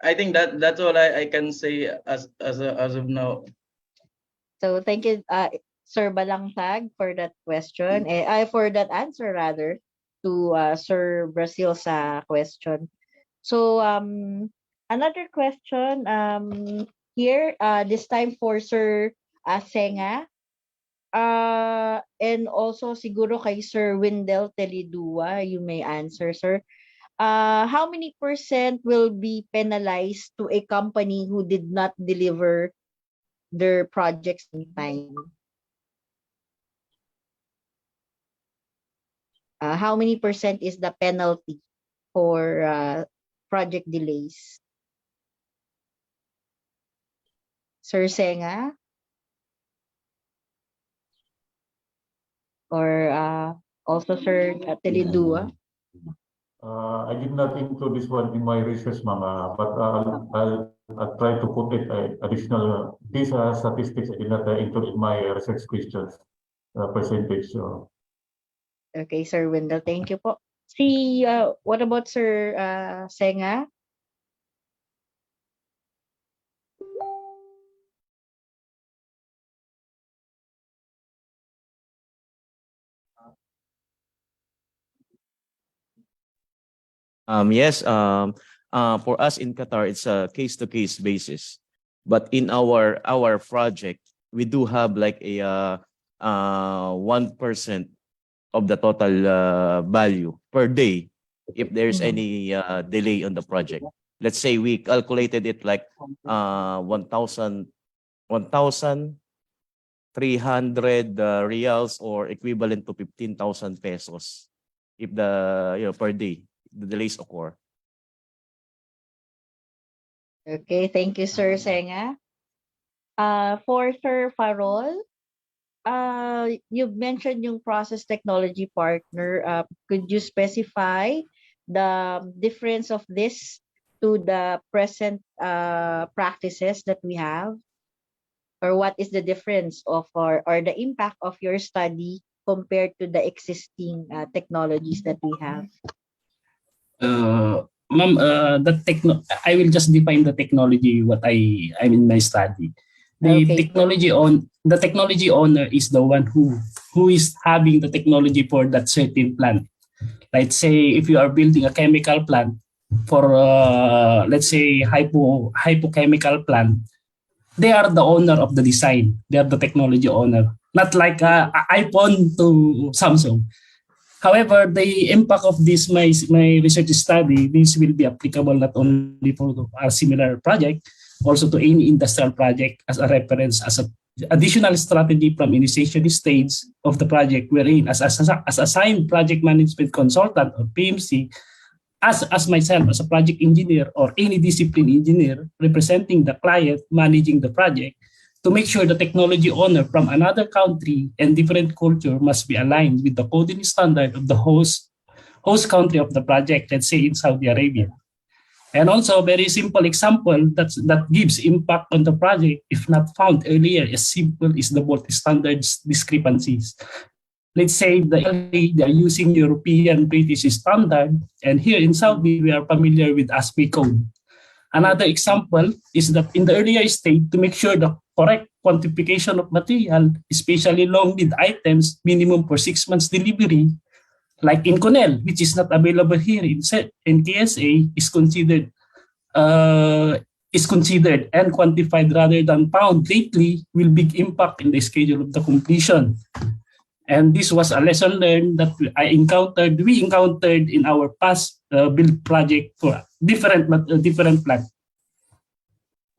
I think that's all I can say as of now. So thank you, Sir Balangtag, for that question. For that answer rather to Sir Brazil's question. So another question here, this time for Sir Senga, and also siguro kay Sir Wendell Telidua, you may answer, sir. How many % will be penalized to a company who did not deliver their projects in time? How many % is the penalty for project delays? Sir Senga? Or also Sir Telidua? I did not include this one in my research, Mama, but I'll try to put it additional. These statistics I did not include in my research questions percentage. So. Okay, Sir Wendell, thank you po. What about Sir Senga? Yes, for us in Qatar, it's a case-to-case basis. But in our project, we do have like a 1% of the total value per day if there's any delay on the project. Let's say we calculated it like 1,300 reals, or equivalent to 15,000 pesos if per day the delays occur. Okay, thank you, Sir Senga. For Sir Farol, you've mentioned yung process technology partner. Could you specify the difference of this to the present practices that we have? Or what is the difference of or the impact of your study compared to the existing technologies that we have? Ma'am, I will just define the technology what I'm in my study. The technology owner is the one who is having the technology for that certain plant. Let's say if you are building a chemical plant for let's say hypochemical plant, they are the owner of the design. They are the technology owner, not like iPhone to Samsung. However, the impact of this my research study, this will be applicable not only for a similar project, also to any industrial project as a reference, as an additional strategy from initiation stage of the project, wherein as assigned project management consultant or PMC, as myself as a project engineer or any discipline engineer representing the client managing the project, to make sure the technology owner from another country and different culture must be aligned with the coding standard of the host country of the project, let's say in Saudi Arabia. And also a very simple example that gives impact on the project if not found earlier, as simple as the both standards discrepancies. Let's say they are using European British standard, and here in Saudi we are familiar with ASPE code. Another example is that in the earlier stage, to make sure the correct quantification of material, especially long lead items, minimum for 6 months delivery, like in Cornell, which is not available here in KSA, is considered and quantified rather than found lately, will big impact in the schedule of the completion. And this was a lesson learned that we encountered in our past build project for different plant.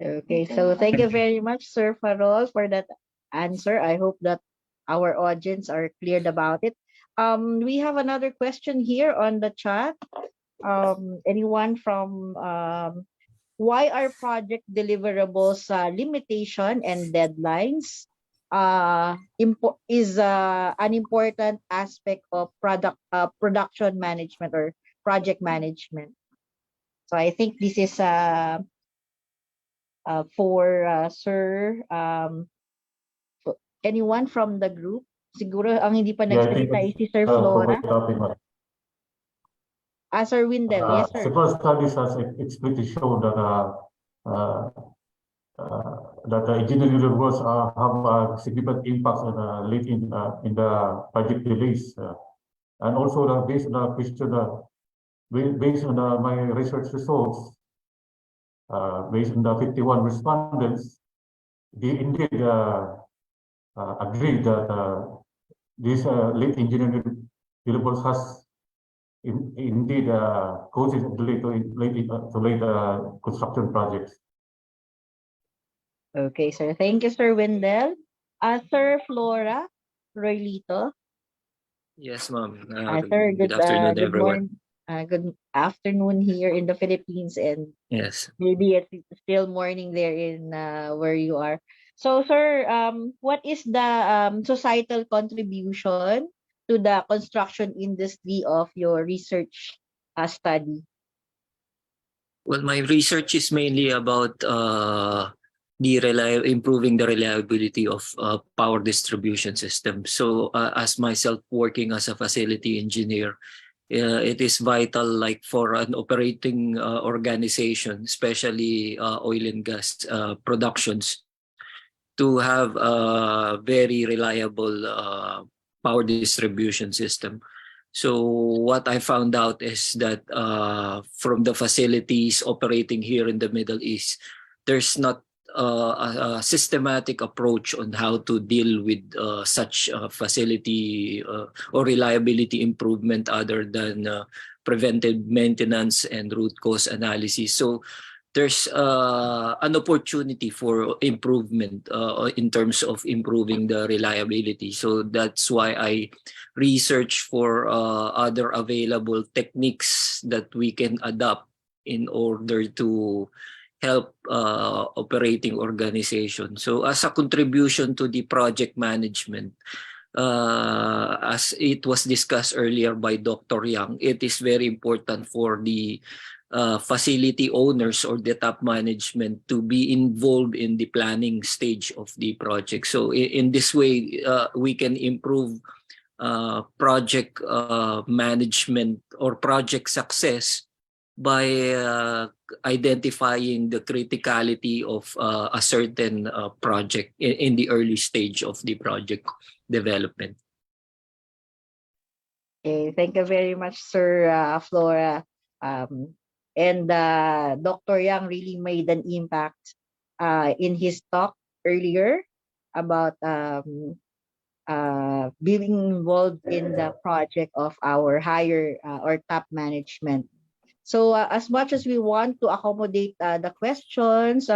Okay, so thank you very much, Sir Farol, for that answer. I hope that our audience are cleared about it. We have another question here on the chat. Anyone from why are project deliverables limitation and deadlines is an important aspect of production management or project management? So I think this is for Sir, anyone from the group? Siguro ang hindi pa nagsalita ay si Sir Flora. Sir Windel, yes sir. Several studies has explicitly shown that the engineering deliverables have a significant impact on late in the project delays, and also based on the question, based on my research results, based on the 51 respondents, they indeed agreed that this late engineering deliverables has indeed causes delay to late construction projects. Okay, sir. Thank you, Sir Wendell. Sir Flora Roylito. Yes, ma'am. Sir, good afternoon, good everyone. good afternoon here in the Philippines, and Yes. maybe it's still morning there in where you are. So, sir, what is the societal contribution to the construction industry of your research study? Well, my research is mainly about improving the reliability of power distribution system. So, as myself working as a facility engineer, it is vital, like for an operating organization, especially oil and gas productions, to have a very reliable power distribution system. So what I found out is that from the facilities operating here in the Middle East, there's not a systematic approach on how to deal with such facility or reliability improvement other than preventive maintenance and root cause analysis. So there's an opportunity for improvement in terms of improving the reliability. So that's why I research for other available techniques that we can adopt in order to help operating organizations. So as a contribution to the project management, as it was discussed earlier by Dr. Yang, it is very important for the facility owners or the top management to be involved in the planning stage of the project. So in this way, we can improve project management or project success by identifying the criticality of a certain project in the early stage of the project development. Okay, thank you very much, Sir Flora. And Dr. Yang really made an impact in his talk earlier about being involved in the project of our higher or top management. So as much as we want to accommodate the questions,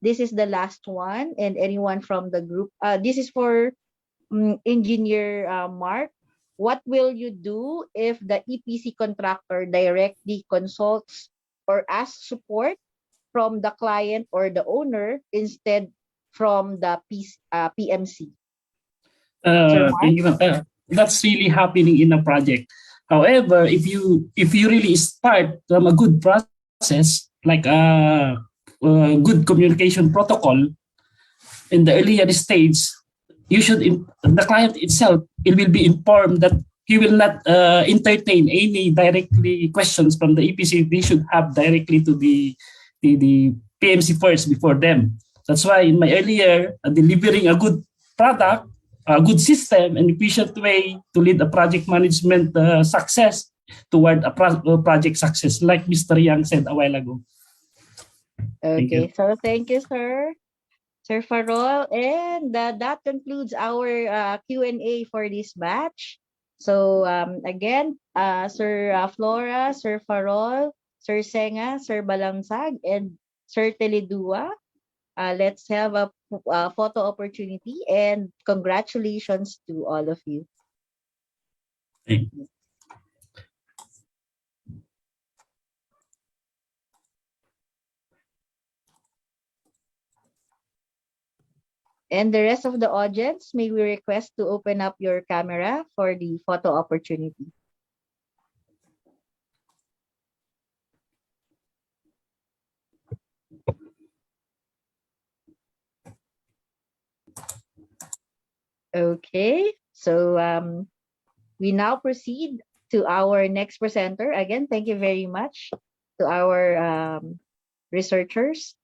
this is the last one, and anyone from the group, this is for Engineer Mark. What will you do if the EPC contractor directly consults or asks support from the client or the owner instead from the PMC? That's really happening in a project. However, if you really start from a good process, like a good communication protocol in the earlier stage, the client itself, it will be informed that he will not entertain any directly questions from the EPC. They should have directly to the PMC first before them. That's why in my earlier delivering a good product, a good system, and efficient way to lead a project management success toward a project success, like Mr. Yang said a while ago. Thank you. Okay, so thank you, sir. Sir Farol, and that concludes our Q&A for this batch. So again, Sir Flora, Sir Farol, Sir Senga, Sir Balangsag, and Sir Teledua, let's have a photo opportunity, and congratulations to all of you. Thank you. And the rest of the audience, may we request to open up your camera for the photo opportunity. Okay, so we now proceed to our next presenter. Again, thank you very much to our researchers.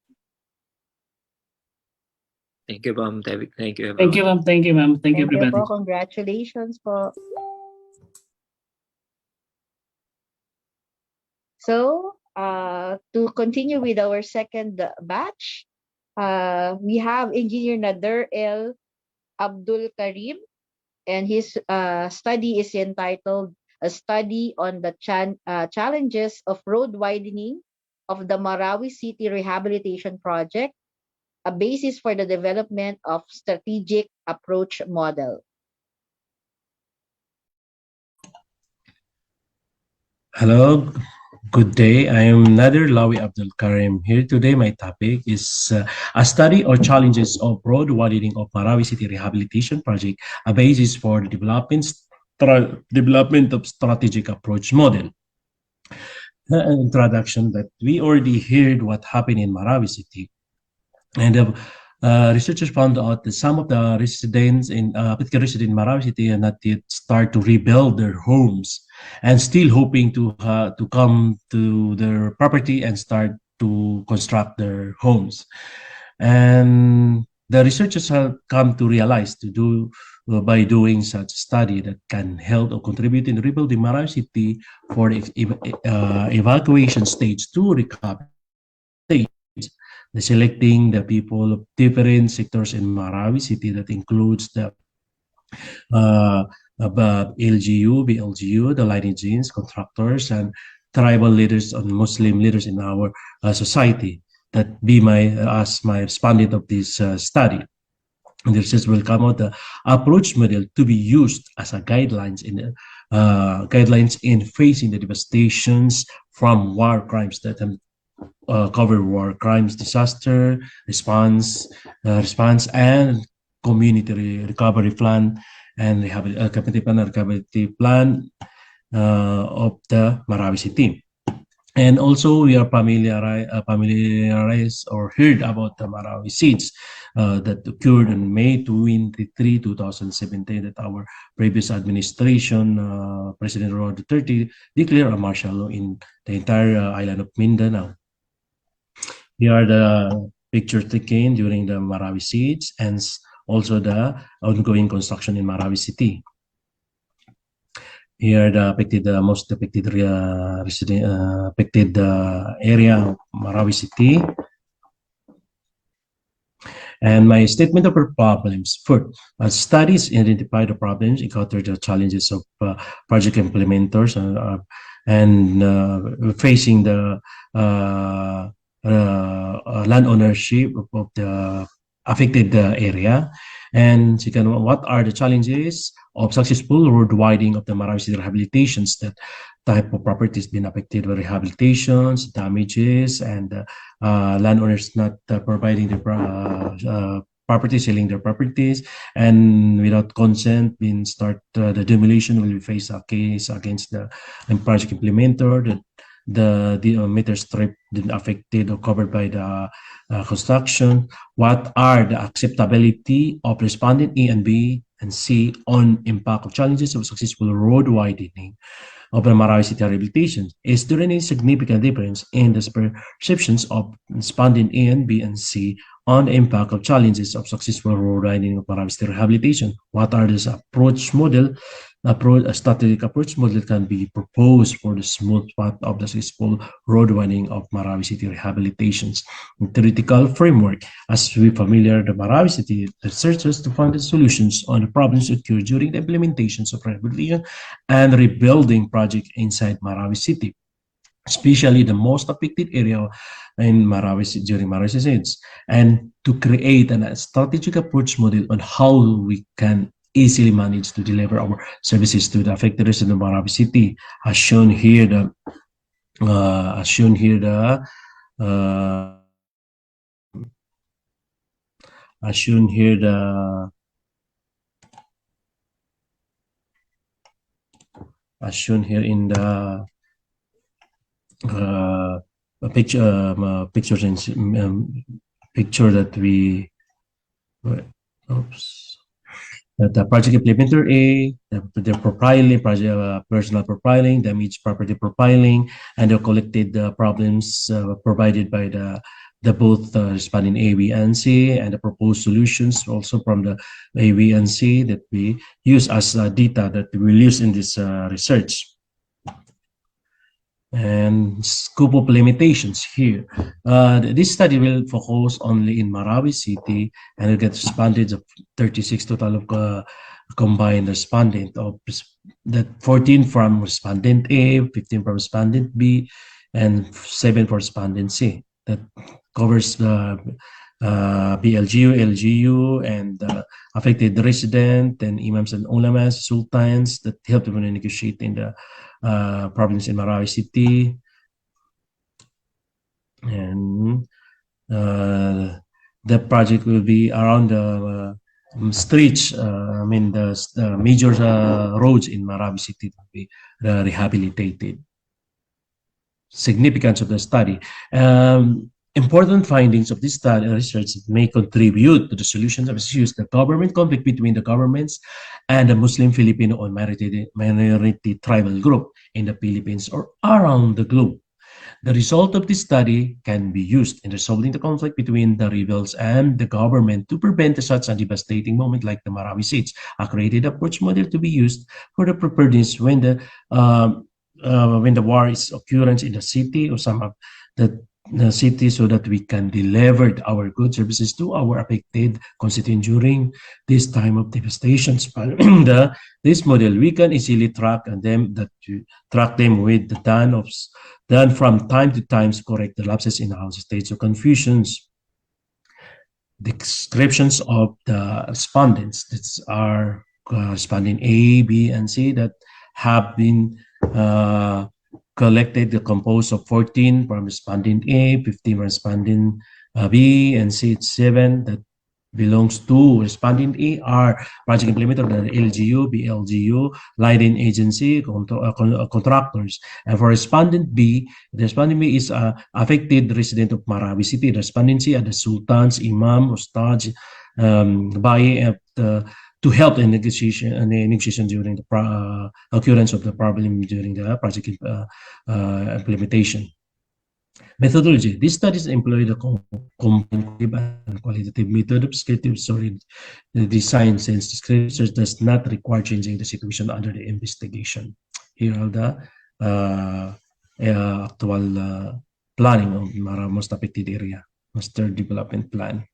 Thank you, ma'am. Thank you, everyone. Thank you, ma'am. Thank you, ma'am. Thank you, everybody. Po. Congratulations po. So, to continue with our second batch, we have Engineer Nader El Abdul Karim, and his study is entitled "A Study on the Challenges of Road Widening of the Marawi City Rehabilitation Project, a basis for the development of strategic approach model." Hello, good day. I am Nader Lawi Abdul Karim. Here today, my topic is a study or challenges of road widening of Marawi City Rehabilitation Project, a basis for the development of strategic approach model. Introduction that we already heard what happened in Marawi City, and researchers found out that some of the residents in Marawi City are not yet start to rebuild their homes, and still hoping to come to their property and start to construct their homes. And the researchers have come to realize to do by doing such a study that can help or contribute in rebuilding Marawi City for the evacuation stage to recovery stage. Selecting the people of different sectors in Marawi City, that includes the LGU, BLGU, the lineages, contractors, and tribal leaders and Muslim leaders in our society that be as my respondent of this study. And the research will come out the approach model to be used as a guidelines in facing the devastations from war crimes that cover war crimes, disaster response, and community recovery plan and recovery plan of the Marawi City. And also, we are familiarized or heard about the Marawi siege that occurred on May 23, 2017, that our previous administration, President Rodrigo Duterte, declared a martial law in the entire island of Mindanao. Here are the pictures taken during the Marawi siege and also the ongoing construction in Marawi City. Here the most affected area of Marawi City. And my statement of problems. First, studies identify the problems, encounter the challenges of project implementers, and facing the land ownership of the affected area. And second, what are the challenges of successful road widening of the Marawi City rehabilitations? That type of properties been affected by rehabilitations, damages, and landowners not providing the property, selling their properties, and without consent, being start the demolition will face a case against the project implementer. The meter strip been affected or covered by the construction. What are the acceptability of respondent A and B and C on impact of challenges of successful road widening of the Marawi City rehabilitation? Is there any significant difference in the perceptions of respondent A and B and C on the impact of challenges of successful road widening of Marawi City rehabilitation. What are this approach model? A strategic approach model can be proposed for the smooth path of the successful road widening of Marawi City rehabilitations. In theoretical framework, as we familiar the Marawi City researchers to find the solutions on the problems occurred during the implementations of rehabilitation and rebuilding project inside Marawi City, especially the most affected area in Marawi during Marawi Cities, and to create a strategic approach model on how we can easily manage to deliver our services to the affected residents of Marawi City, as shown here the as shown here the as shown here in the picture that we the project implementer A, the profiling, personal profiling, damage property profiling, and the collected problems provided by the both responding A, B, and C, and the proposed solutions also from the A, B, and C that we use as data that we will use in this research. And scope of limitations here. This study will focus only in Marawi City, and it gets respondents of 36 total of combined respondent of that 14 from respondent A, 15 from respondent B, and 7 for respondent C. That covers the BLGU, LGU, and affected resident, and imams and ulamas, sultans that help them negotiate in the problems in Marawi City. And the project will be around the streets, the major roads in Marawi City will be rehabilitated. Significance of the study. Important findings of this study research may contribute to the solutions of issues, the government conflict between the governments and the Muslim Filipino or minority tribal group in the Philippines or around the globe. The result of this study can be used in resolving the conflict between the rebels and the government to prevent such a devastating moment like the Marawi siege, a created approach model to be used for the preparedness when the war is occurrence in the city or some of the city, so that we can deliver our goods services to our affected constituents during this time of devastations. This model we can easily track them with the done from time to time to correct the lapses in our states of confusions. Descriptions of the respondents that are responding A, B, and C that have been collected, composed of 14 from respondent A, 15 from respondent B, and C, it's 7 that belongs to respondent A are project implementer, the LGU, BLGU, lighting agency, contractors. And for respondent B, the respondent B is affected resident of Marawi City. The respondent C are the sultans, imam, ustads, to help in negotiation during the occurrence of the problem during the project implementation. Methodology. These studies employ the quantitative and qualitative method of descriptive story. The design since description does not require changing the situation under the investigation. Here are the actual planning of most affected area, master development plan.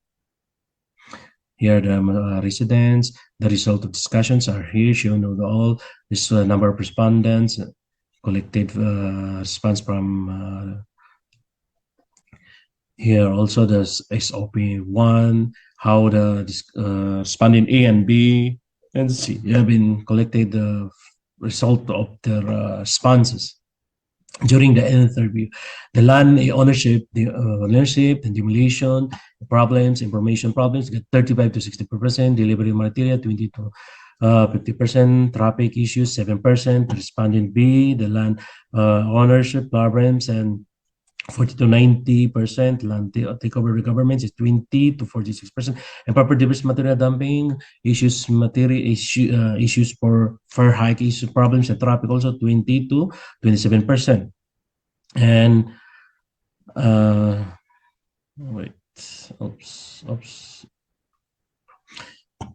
Here are the residents. The result of discussions are here shown of all. This number of respondents, collected response from here. Also the SOP1, how the respondent A and B and C have been collected the result of their responses during the interview. The land ownership, and demolition problems, information problems, get 35 to 60%, delivery material 20 to 50%, traffic issues 7%, respondent B, the land ownership problems, and 40 to 90%, land takeover by governments is 20 to 46%, and property based material dumping issues, issues for fare hike issues, problems, and traffic also 20 to 27%. And oops.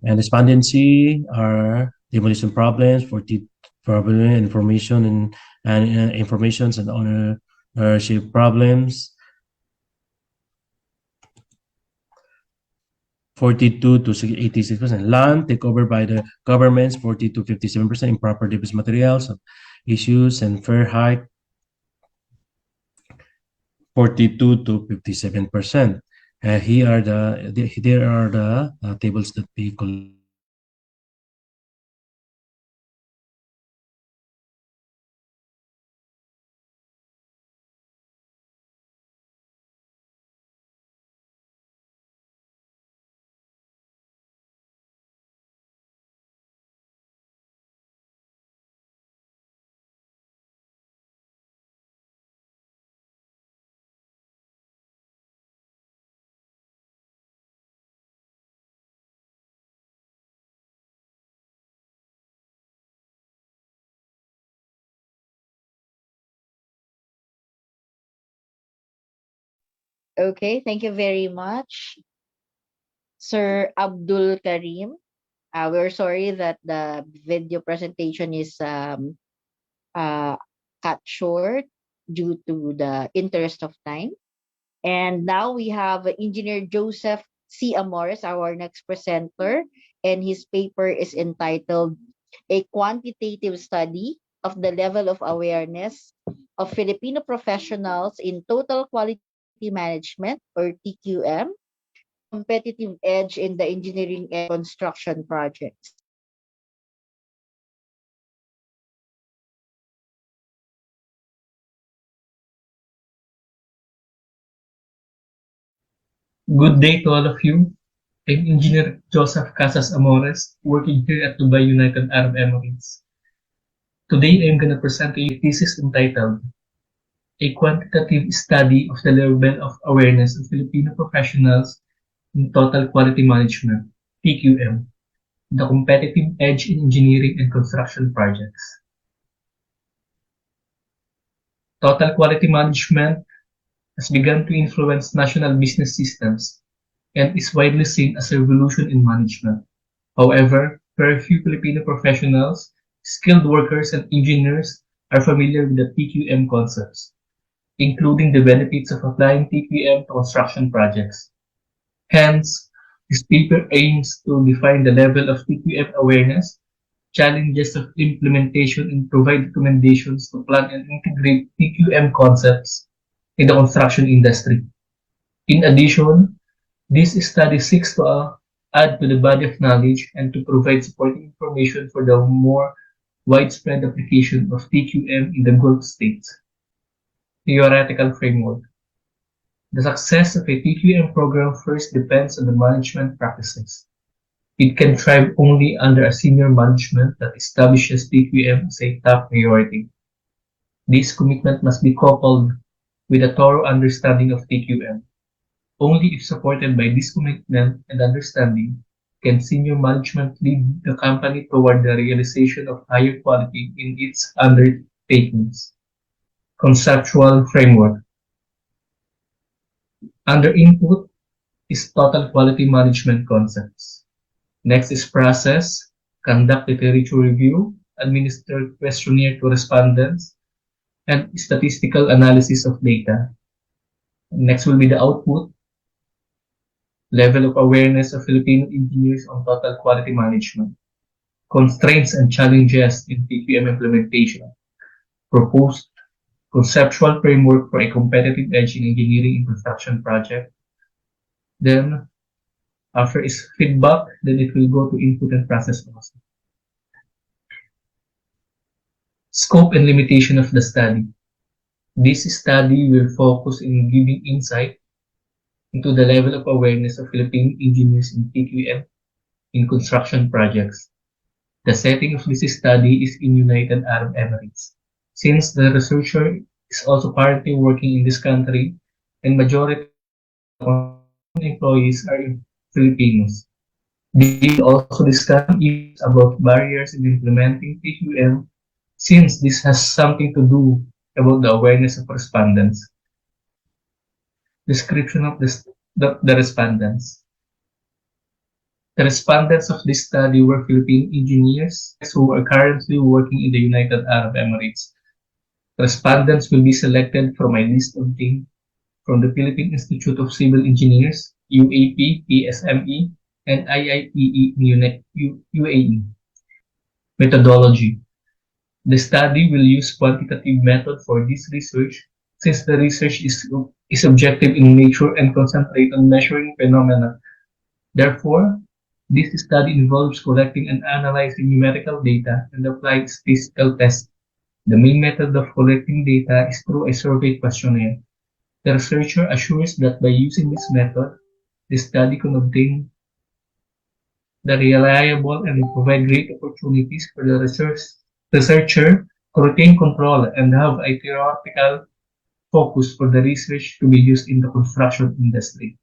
And respondency are demolition problems, 40 problem information and informations and ownership problems. 42 to 86%. Land takeover by the governments, 40 to 57%. Improper debris materials issues and fair hike, 42 to 57%. Here are the tables that we collect. Okay, thank you very much, Sir Abdul Karim. We're sorry that the video presentation is uh, cut short due to the interest of time. And now we have Engineer Joseph C. Amores, our next presenter, and his paper is entitled A Quantitative Study of the Level of Awareness of Filipino Professionals in Total Quality Management, or TQM, Competitive Edge in the Engineering and Construction Projects. Good day to all of you. I'm Engineer Joseph Casas Amores, working here at Dubai, United Arab Emirates. Today, I'm going to present to you a thesis entitled A Quantitative Study of the Level of Awareness of Filipino Professionals in Total Quality Management, TQM, the Competitive Edge in Engineering and Construction Projects. Total Quality Management has begun to influence national business systems and is widely seen as a revolution in management. However, very few Filipino professionals, skilled workers, and engineers are familiar with the TQM concepts, including the benefits of applying TQM to construction projects. Hence, this paper aims to define the level of TQM awareness, challenges of implementation, and provide recommendations to plan and integrate TQM concepts in the construction industry. In addition, this study seeks to add to the body of knowledge and to provide supporting information for the more widespread application of TQM in the Gulf states. Theoretical framework. The success of a TQM program first depends on the management practices. It can thrive only under a senior management that establishes TQM as a top priority. This commitment must be coupled with a thorough understanding of TQM. Only if supported by this commitment and understanding can senior management lead the company toward the realization of higher quality in its undertakings. Conceptual framework. Under input is total quality management concepts. Next is process, conduct literature review, administer questionnaire to respondents, and statistical analysis of data. Next will be the output, level of awareness of Filipino engineers on total quality management, constraints and challenges in TQM implementation, proposed conceptual framework for a competitive edge in engineering and construction project. Then, after is feedback, then it will go to input and process also. Scope and limitation of the study. This study will focus in giving insight into the level of awareness of Filipino engineers in TQM in construction projects. The setting of this study is in United Arab Emirates. Since the researcher is also currently working in this country and majority of employees are Filipinos. They also discuss issues about barriers in implementing TQM, since this has something to do about the awareness of respondents. Description of the the respondents. The respondents of this study were Philippine engineers who are currently working in the United Arab Emirates. Respondents will be selected from a list obtained from the Philippine Institute of Civil Engineers, UAP, PSME, and IIPE in UAE. Methodology. The study will use quantitative method for this research since the research is objective in nature and concentrate on measuring phenomena. Therefore, this study involves collecting and analyzing numerical data and applying statistical tests. The main method of collecting data is through a survey questionnaire. The researcher assures that by using this method, the study can obtain the reliable and provide great opportunities for the researcher to retain control and have a theoretical focus for the research to be used in the construction industry.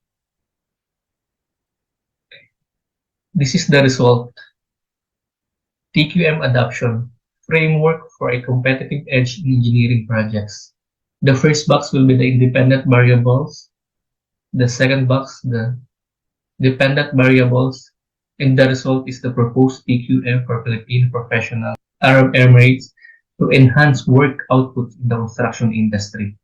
This is the result. TQM adoption, framework for a competitive edge in engineering projects. The first box will be the independent variables. The second box, the dependent variables. And the result is the proposed TQM for Philippine professional Arab Emirates to enhance work output in the construction industry.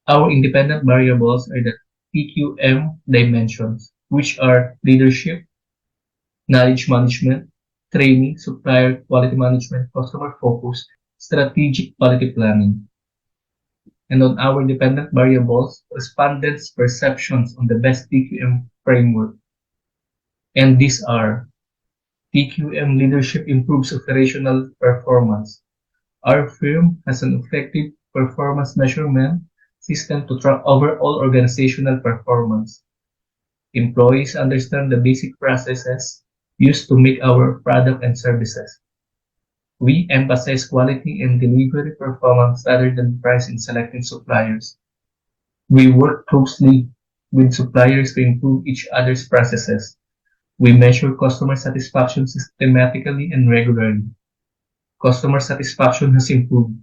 Our independent variables are the TQM dimensions, which are leadership, knowledge management, training, supplier quality management, customer focus, strategic quality planning. And on our dependent variables, respondents' perceptions on the best TQM framework. And these are TQM leadership improves operational performance. Our firm has an effective performance measurement system to track overall organizational performance. Employees understand the basic processes used to make our product and services. We emphasize quality and delivery performance rather than price in selecting suppliers. We work closely with suppliers to improve each other's processes. We measure customer satisfaction systematically and regularly. Customer satisfaction has improved.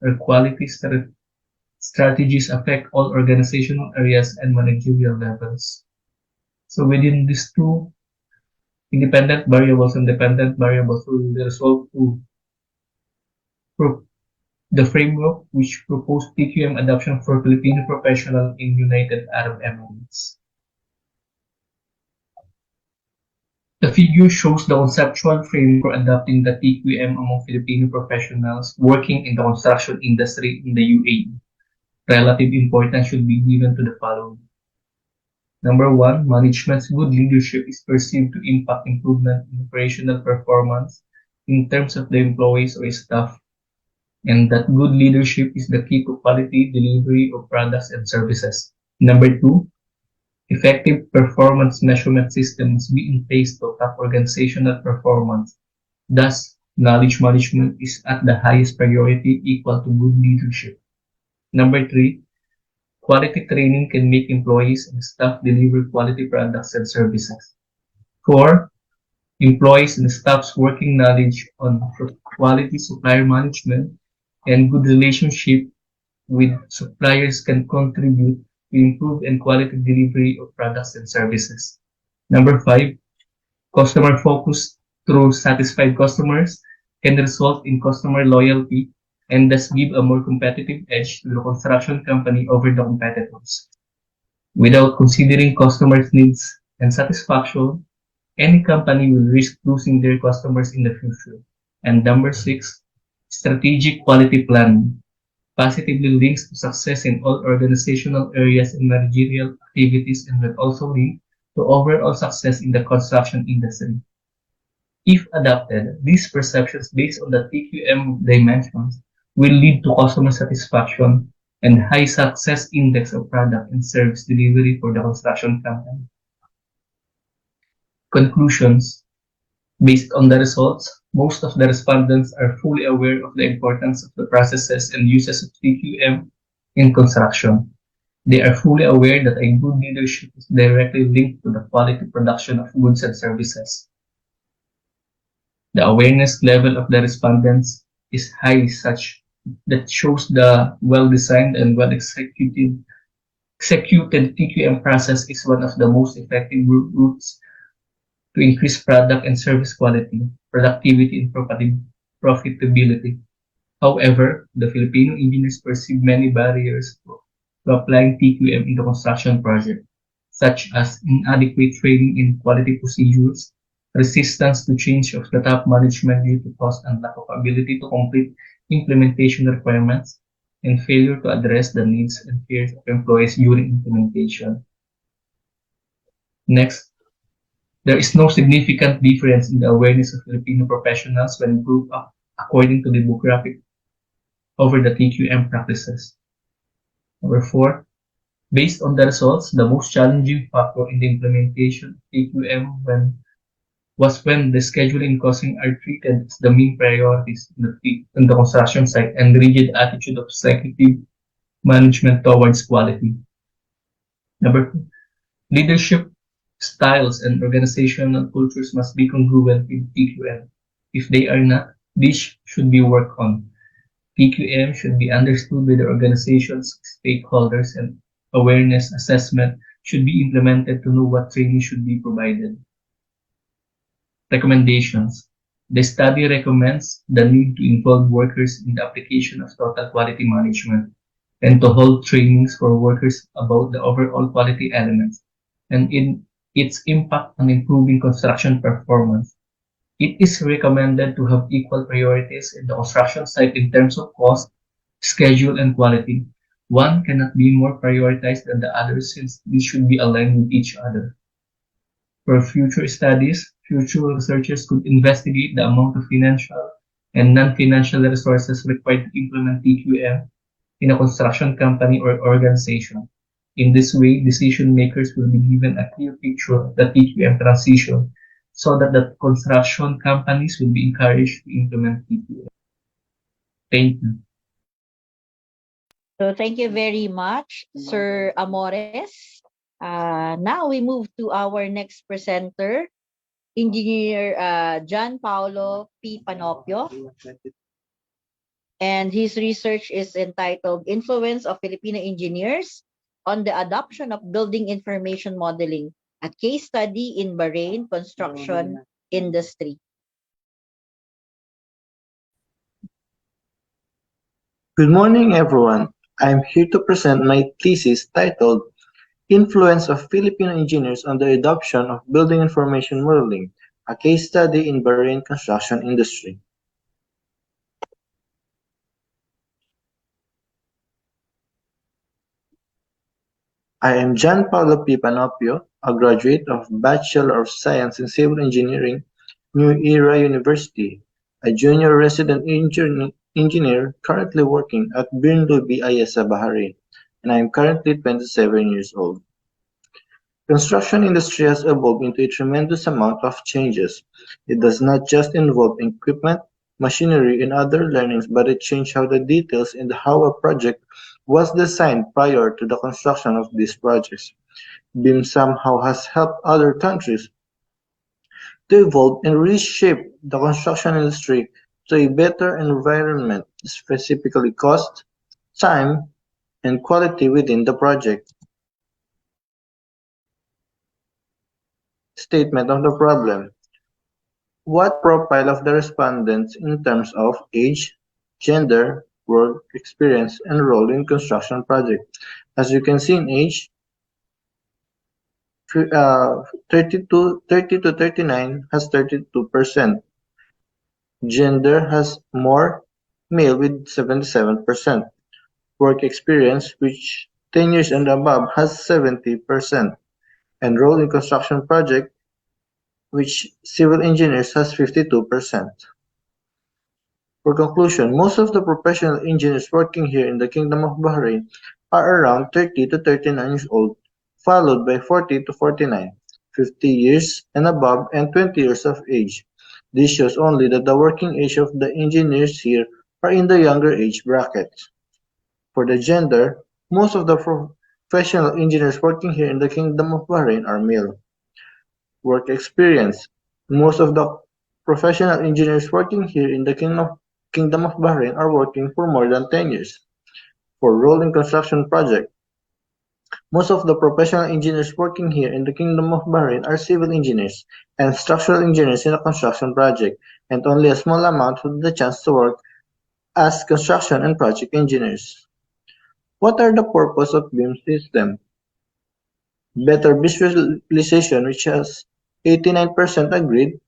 Our quality strategies affect all organizational areas and managerial levels. So within these two independent variables and dependent variables will resolve to the framework which proposed TQM adoption for Filipino professionals in United Arab Emirates. The figure shows the conceptual framework for adopting the TQM among Filipino professionals working in the construction industry in the UAE. Relative importance should be given to the following. Number one, management's good leadership is perceived to impact improvement in operational performance in terms of the employees or staff, and that good leadership is the key to quality delivery of products and services. Number two, effective performance measurement systems be in place to track organizational performance. Thus, knowledge management is at the highest priority equal to good leadership. Number three, quality training can make employees and staff deliver quality products and services. Four, employees and staff's working knowledge on quality supplier management and good relationship with suppliers can contribute to improved and quality delivery of products and services. Number five, customer focus through satisfied customers can result in customer loyalty and thus give a more competitive edge to the construction company over the competitors. Without considering customers' needs and satisfaction, any company will risk losing their customers in the future. And number six, strategic quality planning positively links to success in all organizational areas and managerial activities and will also link to overall success in the construction industry. If adopted, these perceptions based on the TQM dimensions will lead to customer satisfaction and high success index of product and service delivery for the construction company. Conclusions. Based on the results, most of the respondents are fully aware of the importance of the processes and uses of TQM in construction. They are fully aware that a good leadership is directly linked to the quality production of goods and services. The awareness level of the respondents is high, such that shows the well-designed and well-executed executed TQM process is one of the most effective routes to increase product and service quality, productivity, and profitability. However, the Filipino engineers perceive many barriers to applying TQM in the construction project, such as inadequate training in quality procedures, resistance to change of the top management due to cost and lack of ability to complete implementation requirements, and failure to address the needs and fears of employees during implementation. Next, there is no significant difference in the awareness of Filipino professionals when grouped up according to the demographic over the TQM practices. Number 4, based on the results, the most challenging factor in the implementation of TQM was when the scheduling and costing are treated as the main priorities in the construction site and the rigid attitude of executive management towards quality. Number 2, leadership styles and organizational cultures must be congruent with TQM. If they are not, this should be worked on. TQM should be understood by the organization's stakeholders, and awareness assessment should be implemented to know what training should be provided. Recommendations. The study recommends the need to involve workers in the application of total quality management and to hold trainings for workers about the overall quality elements and in its impact on improving construction performance. It is recommended to have equal priorities in the construction site in terms of cost, schedule, and quality. One cannot be more prioritized than the other since these should be aligned with each other. For future studies, future researchers could investigate the amount of financial and non-financial resources required to implement TQM in a construction company or organization. In this way, decision makers will be given a clear picture of the TQM transition so that the construction companies will be encouraged to implement TQM. Thank you. So thank you very much, Sir Amores. Now we move to our next presenter, Engineer John Paulo P. Panopio. And his research is entitled Influence of Filipino Engineers on the Adoption of Building Information Modeling, a Case Study in Bahrain Construction Industry. Good morning, everyone. I'm here to present my thesis titled Influence of Filipino Engineers on the Adoption of Building Information Modeling, a Case Study in Bahrain Construction Industry. I am John Paulo P. Panopio, a graduate of Bachelor of Science in Civil Engineering, New Era University, a junior resident engineer currently working at 𝒐𝐍𝐃 Bahrain, and I am currently 27 years old. Construction industry has evolved into a tremendous amount of changes. It does not just involve equipment, machinery, and other learnings, but it changed how the details in how a project was designed prior to the construction of these projects. BIM somehow has helped other countries to evolve and reshape the construction industry to a better environment, specifically cost, time, and quality within the project. Statement of the problem. What profile of the respondents in terms of age, gender, work experience, and role in construction project? As you can see in age, 30 to 39 has 32%. Gender has more, male with 77%. Work experience, which 10 years and above, has 70%. And role in construction project, which civil engineers has 52%. For conclusion, most of the professional engineers working here in the Kingdom of Bahrain are around 30 to 39 years old, followed by 40 to 49, 50 years and above, and 20 years of age. This shows only that the working age of the engineers here are in the younger age bracket. For the gender, most of the professional engineers working here in the Kingdom of Bahrain are male. Work experience. Most of the professional engineers working here in the Kingdom of Bahrain are working for more than 10 years. For role in construction project, Most of the professional engineers working here in the Kingdom of Bahrain are civil engineers and structural engineers in a construction project, and only a small amount have the chance to work as construction and project engineers. What are the purpose of BIM system? Better visualization, which has 89% agreed,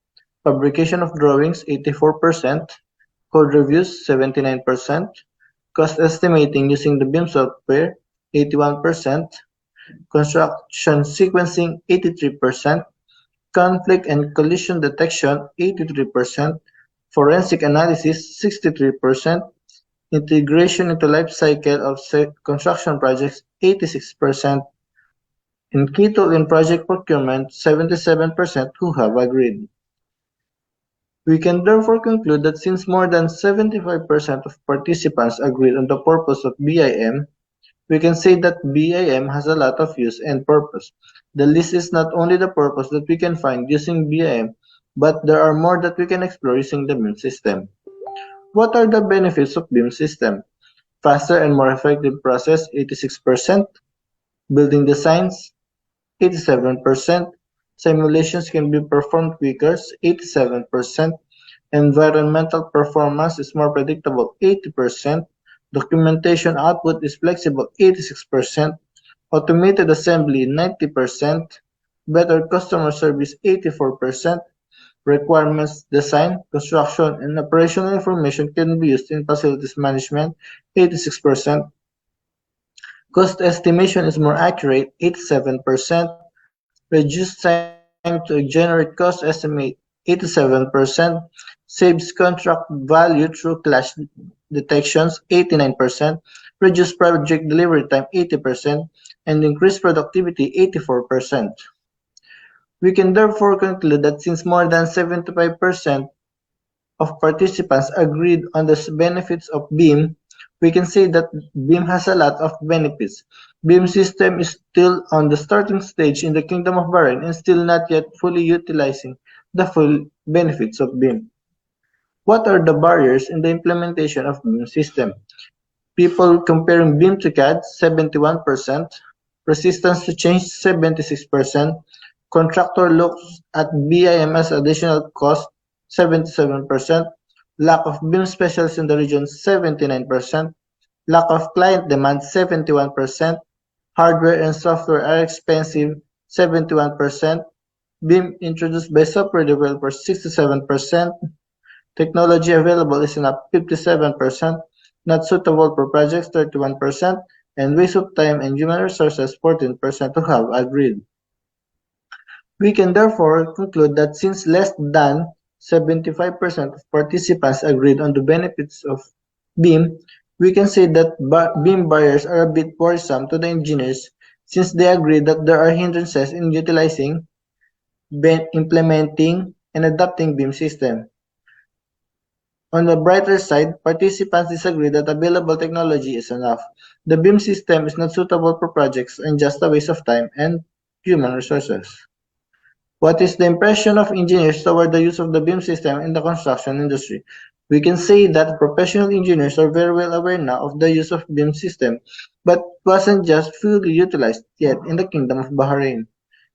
fabrication of drawings 84%, code reviews 79%, cost estimating using the BIM software 81%, construction sequencing 83%, conflict and collision detection 83%, forensic analysis 63%, integration into life cycle of construction projects 86%, and key tool in project procurement 77% who have agreed. We can therefore conclude that since more than 75% of participants agreed on the purpose of BIM, we can say that BIM has a lot of use and purpose. The list is not only the purpose that we can find using BIM, but there are more that we can explore using the BIM system. What are the benefits of BIM system? Faster and more effective process, 86%. Building designs, 87%. Simulations can be performed quicker, 87%. Environmental performance is more predictable, 80%. Documentation output is flexible, 86%. Automated assembly, 90%. Better customer service, 84%. Requirements, design, construction, and operational information can be used in facilities management, 86%. Cost estimation is more accurate, 87%. Reduce time to generate cost estimate, 87%. Saves contract value through clash detections, 89%. Reduce project delivery time, 80%. And increase productivity, 84%. We can therefore conclude that since more than 75% of participants agreed on the benefits of BIM, we can say that BIM has a lot of benefits. BIM system is still on the starting stage in the Kingdom of Bahrain and still not yet fully utilizing the full benefits of BIM. What are the barriers in the implementation of BIM system? People comparing BIM to CAD, 71%. Resistance to change, 76%. Contractor looks at BIM as additional cost, 77%. Lack of BIM specialists in the region, 79%. Lack of client demand, 71%. Hardware and software are expensive, 71%. BIM introduced by software developers, 67%. Technology available is enough, 57%. Not suitable for projects, 31%. And waste of time and human resources, 14% who have agreed. We can therefore conclude that since less than 75% of participants agreed on the benefits of BIM, we can say that BIM barriers are a bit worrisome to the engineers since they agree that there are hindrances in utilizing, implementing, and adopting BIM system. On the brighter side, participants disagree that available technology is enough. The BIM system is not suitable for projects and just a waste of time and human resources. What is the impression of engineers toward the use of the BIM system in the construction industry? We can say that professional engineers are very well aware now of the use of BIM system, but wasn't just fully utilized yet in the Kingdom of Bahrain.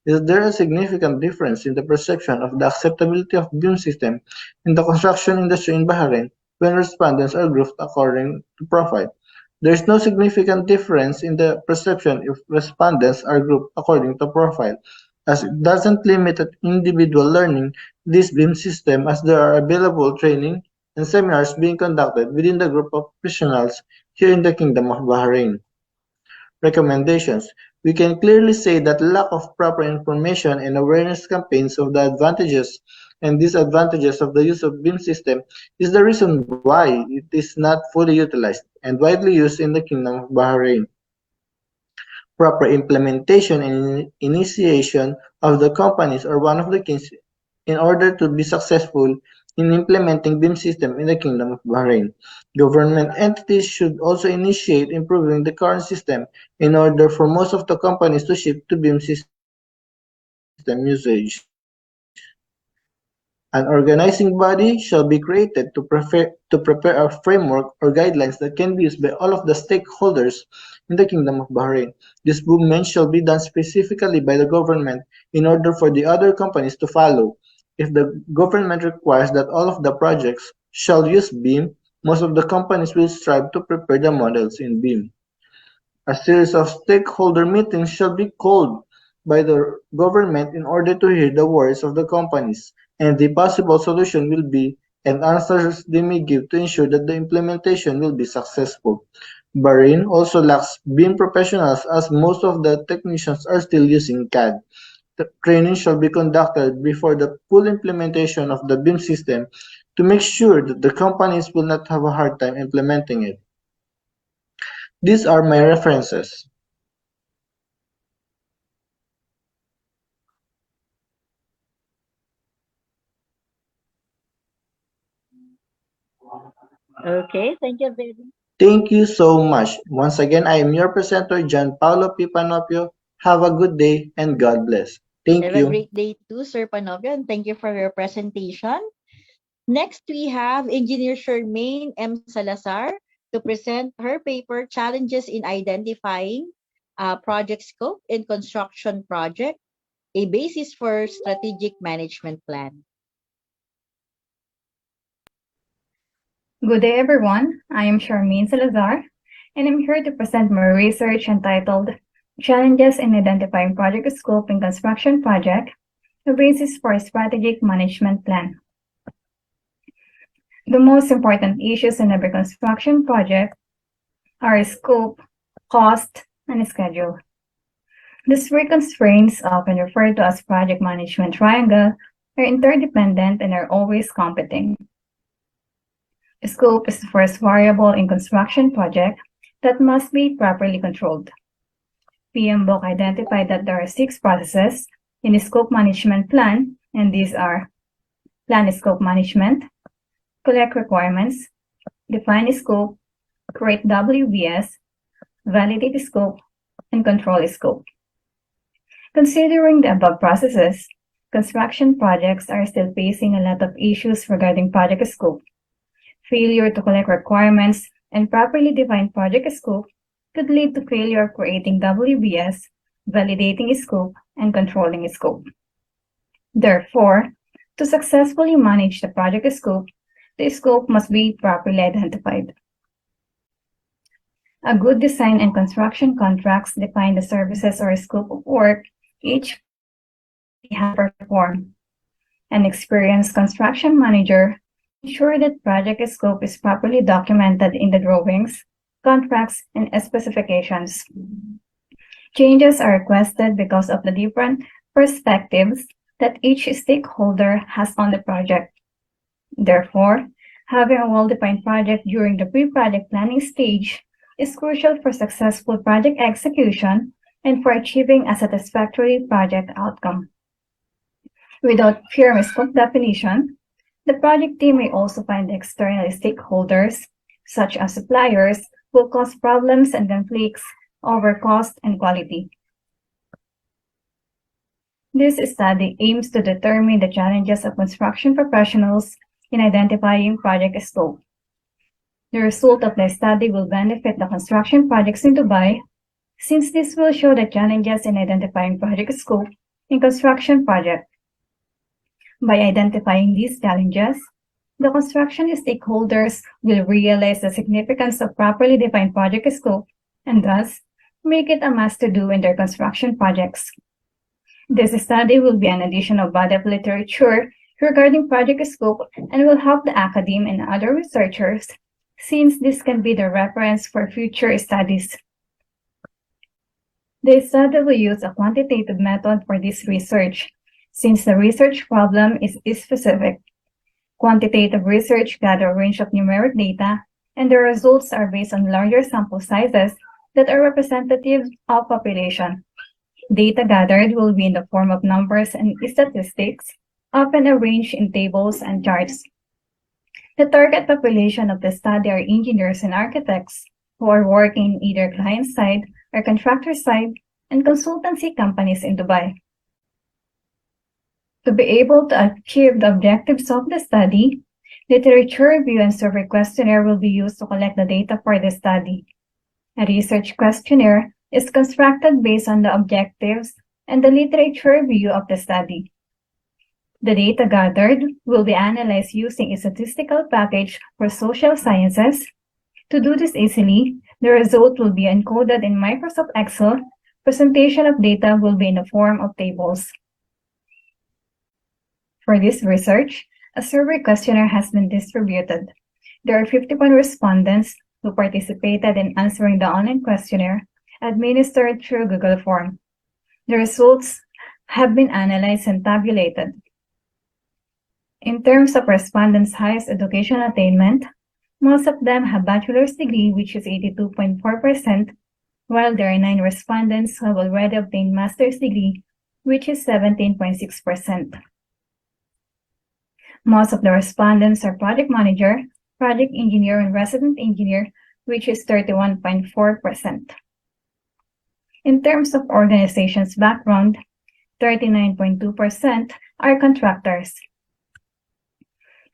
Is there a significant difference in the perception of the acceptability of BIM system in the construction industry in Bahrain when respondents are grouped according to profile? There is no significant difference in the perception if respondents are grouped according to profile, as it doesn't limit individual learning this BIM system as there are available training and seminars being conducted within the group of professionals here in the Kingdom of Bahrain. Recommendations. We can clearly say that lack of proper information and awareness campaigns of the advantages and disadvantages of the use of BIM system is the reason why it is not fully utilized and widely used in the Kingdom of Bahrain. Proper implementation and initiation of the companies are one of the keys in order to be successful in implementing BIM system in the Kingdom of Bahrain. Government entities should also initiate improving the current system in order for most of the companies to shift to BIM system usage. I hope this answers your question. An organizing body shall be created to prepare a framework or guidelines that can be used by all of the stakeholders in the Kingdom of Bahrain. This movement shall be done specifically by the government in order for the other companies to follow. If the government requires that all of the projects shall use BEAM, most of the companies will strive to prepare the models in BEAM. A series of stakeholder meetings shall be called by the government in order to hear the worries of the companies and the possible solution will be and answers they may give to ensure that the implementation will be successful. Bahrain also lacks BIM professionals as most of the technicians are still using CAD. The training shall be conducted before the full implementation of the BIM system to make sure that the companies will not have a hard time implementing it. These are my references. Okay, thank you very much. Thank you so much. Once again, I am your presenter, John Paulo P. Panopio. Have a good day and God bless. Thank Have a you. great day too, Sir Panovio, and thank you for your presentation. Next, we have Engineer Shermaine M. Salazar to present her paper, Challenges in Identifying Project Scope in Construction Project, a Basis for Strategic Management Plan. Good day, everyone. I am Charmaine Salazar, and I'm here to present my research entitled Challenges in Identifying Project Scope in Construction Project, a Basis for a Strategic Management Plan. The most important issues in every construction project are scope, cost, and schedule. These three constraints, often referred to as project management triangle, are interdependent and are always competing. Scope is the first variable in construction project that must be properly controlled. PM book identified that there are 6 processes in the scope management plan, and these are plan scope management, collect requirements, define scope, create WBS, validate scope, and control scope. Considering the above processes, construction projects are still facing a lot of issues regarding project scope. Failure to collect requirements and properly define project scope could lead to failure of creating WBS, validating scope, and controlling scope. Therefore, to successfully manage the project scope, the scope must be properly identified. A good design and construction contracts define the services or scope of work each has to perform. An experienced construction manager ensure that project scope is properly documented in the drawings, contracts, and specifications. Changes are requested because of the different perspectives that each stakeholder has on the project. Therefore, having a well-defined project during the pre-project planning stage is crucial for successful project execution and for achieving a satisfactory project outcome. Without firm scope definition, the project team may also find external stakeholders, such as suppliers, will cause problems and conflicts over cost and quality. This study aims to determine the challenges of construction professionals in identifying project scope. The result of the study will benefit the construction projects in Dubai, since this will show the challenges in identifying project scope in construction project. By identifying these challenges, the construction stakeholders will realize the significance of properly defined project scope and thus make it a must-do in their construction projects. This study will be an additional body of literature regarding project scope and will help the academe and other researchers, since this can be the reference for future studies. The study will use a quantitative method for this research, since the research problem is specific. Quantitative research gather a range of numeric data, and the results are based on larger sample sizes that are representative of population. Data gathered will be in the form of numbers and statistics, often arranged in tables and charts. The target population of the study are engineers and architects who are working either client side or contractor side and consultancy companies in Dubai. To be able to achieve the objectives of the study, literature review and survey questionnaire will be used to collect the data for the study. A research questionnaire is constructed based on the objectives and the literature review of the study. The data gathered will be analyzed using a statistical package for social sciences. To do this easily, the result will be encoded in Microsoft Excel. Presentation of data will be in the form of tables. For this research, a survey questionnaire has been distributed. There are 51 respondents who participated in answering the online questionnaire administered through Google Form. The results have been analyzed and tabulated. In terms of respondents' highest educational attainment, most of them have bachelor's degree, which is 82.4%, while there are 9 respondents who have already obtained master's degree, which is 17.6%. Most of the respondents are project manager, project engineer, and resident engineer, which is 31.4%. In terms of organization's background, 39.2% are contractors.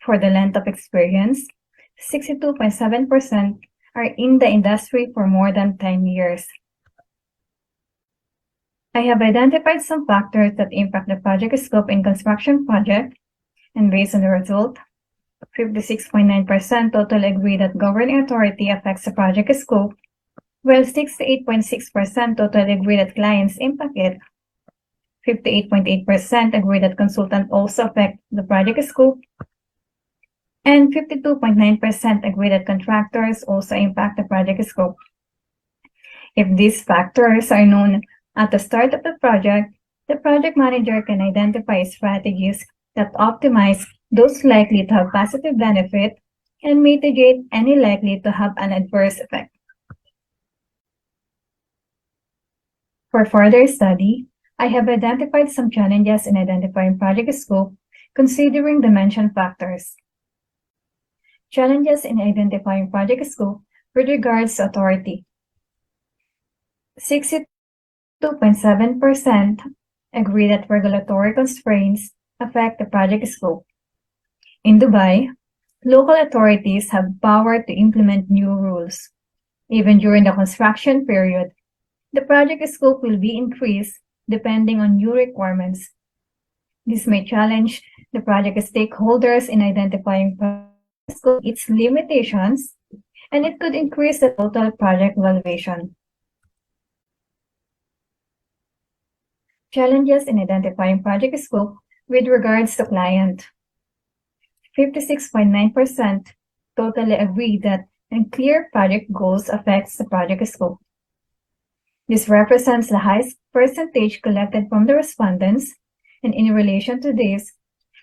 For the length of experience, 62.7% are in the industry for more than 10 years. I have identified some factors that impact the project scope in construction project, and based on the result, 56.9% totally agree that governing authority affects the project scope, while 68.6% totally agree that clients impact it. 58.8% agree that consultant also affect the project scope, and 52.9% agree that contractors also impact the project scope. If these factors are known at the start of the project manager can identify strategies that optimize those likely to have positive benefit and mitigate any likely to have an adverse effect. For further study, I have identified some challenges in identifying project scope considering the mentioned factors. Challenges in identifying project scope with regards to authority. 62.7% agree that regulatory constraints affect the project scope. In Dubai, local authorities have power to implement new rules. Even during the construction period, the project scope will be increased depending on new requirements. This may challenge the project stakeholders in identifying its limitations, and it could increase the total project valuation. Challenges in identifying project scope with regards to client. 56.9% totally agree that unclear project goals affects the project scope. This represents the highest percentage collected from the respondents, and in relation to this,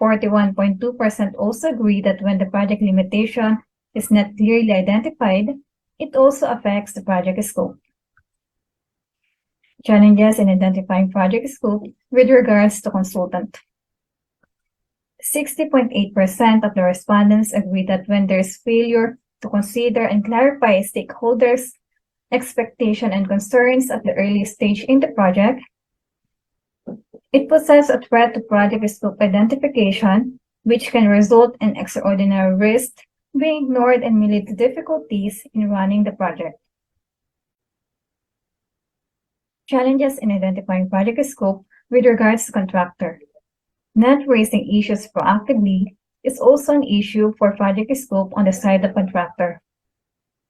41.2% also agree that when the project limitation is not clearly identified, it also affects the project scope. Challenges in identifying project scope with regards to consultant. 60.8% of the respondents agree that when there is failure to consider and clarify stakeholders' expectation and concerns at the early stage in the project, it poses a threat to project scope identification, which can result in extraordinary risks being ignored and may lead to difficulties in running the project. Challenges in identifying project scope with regards to contractor. Not raising issues proactively is also an issue for project scope on the side of contractor,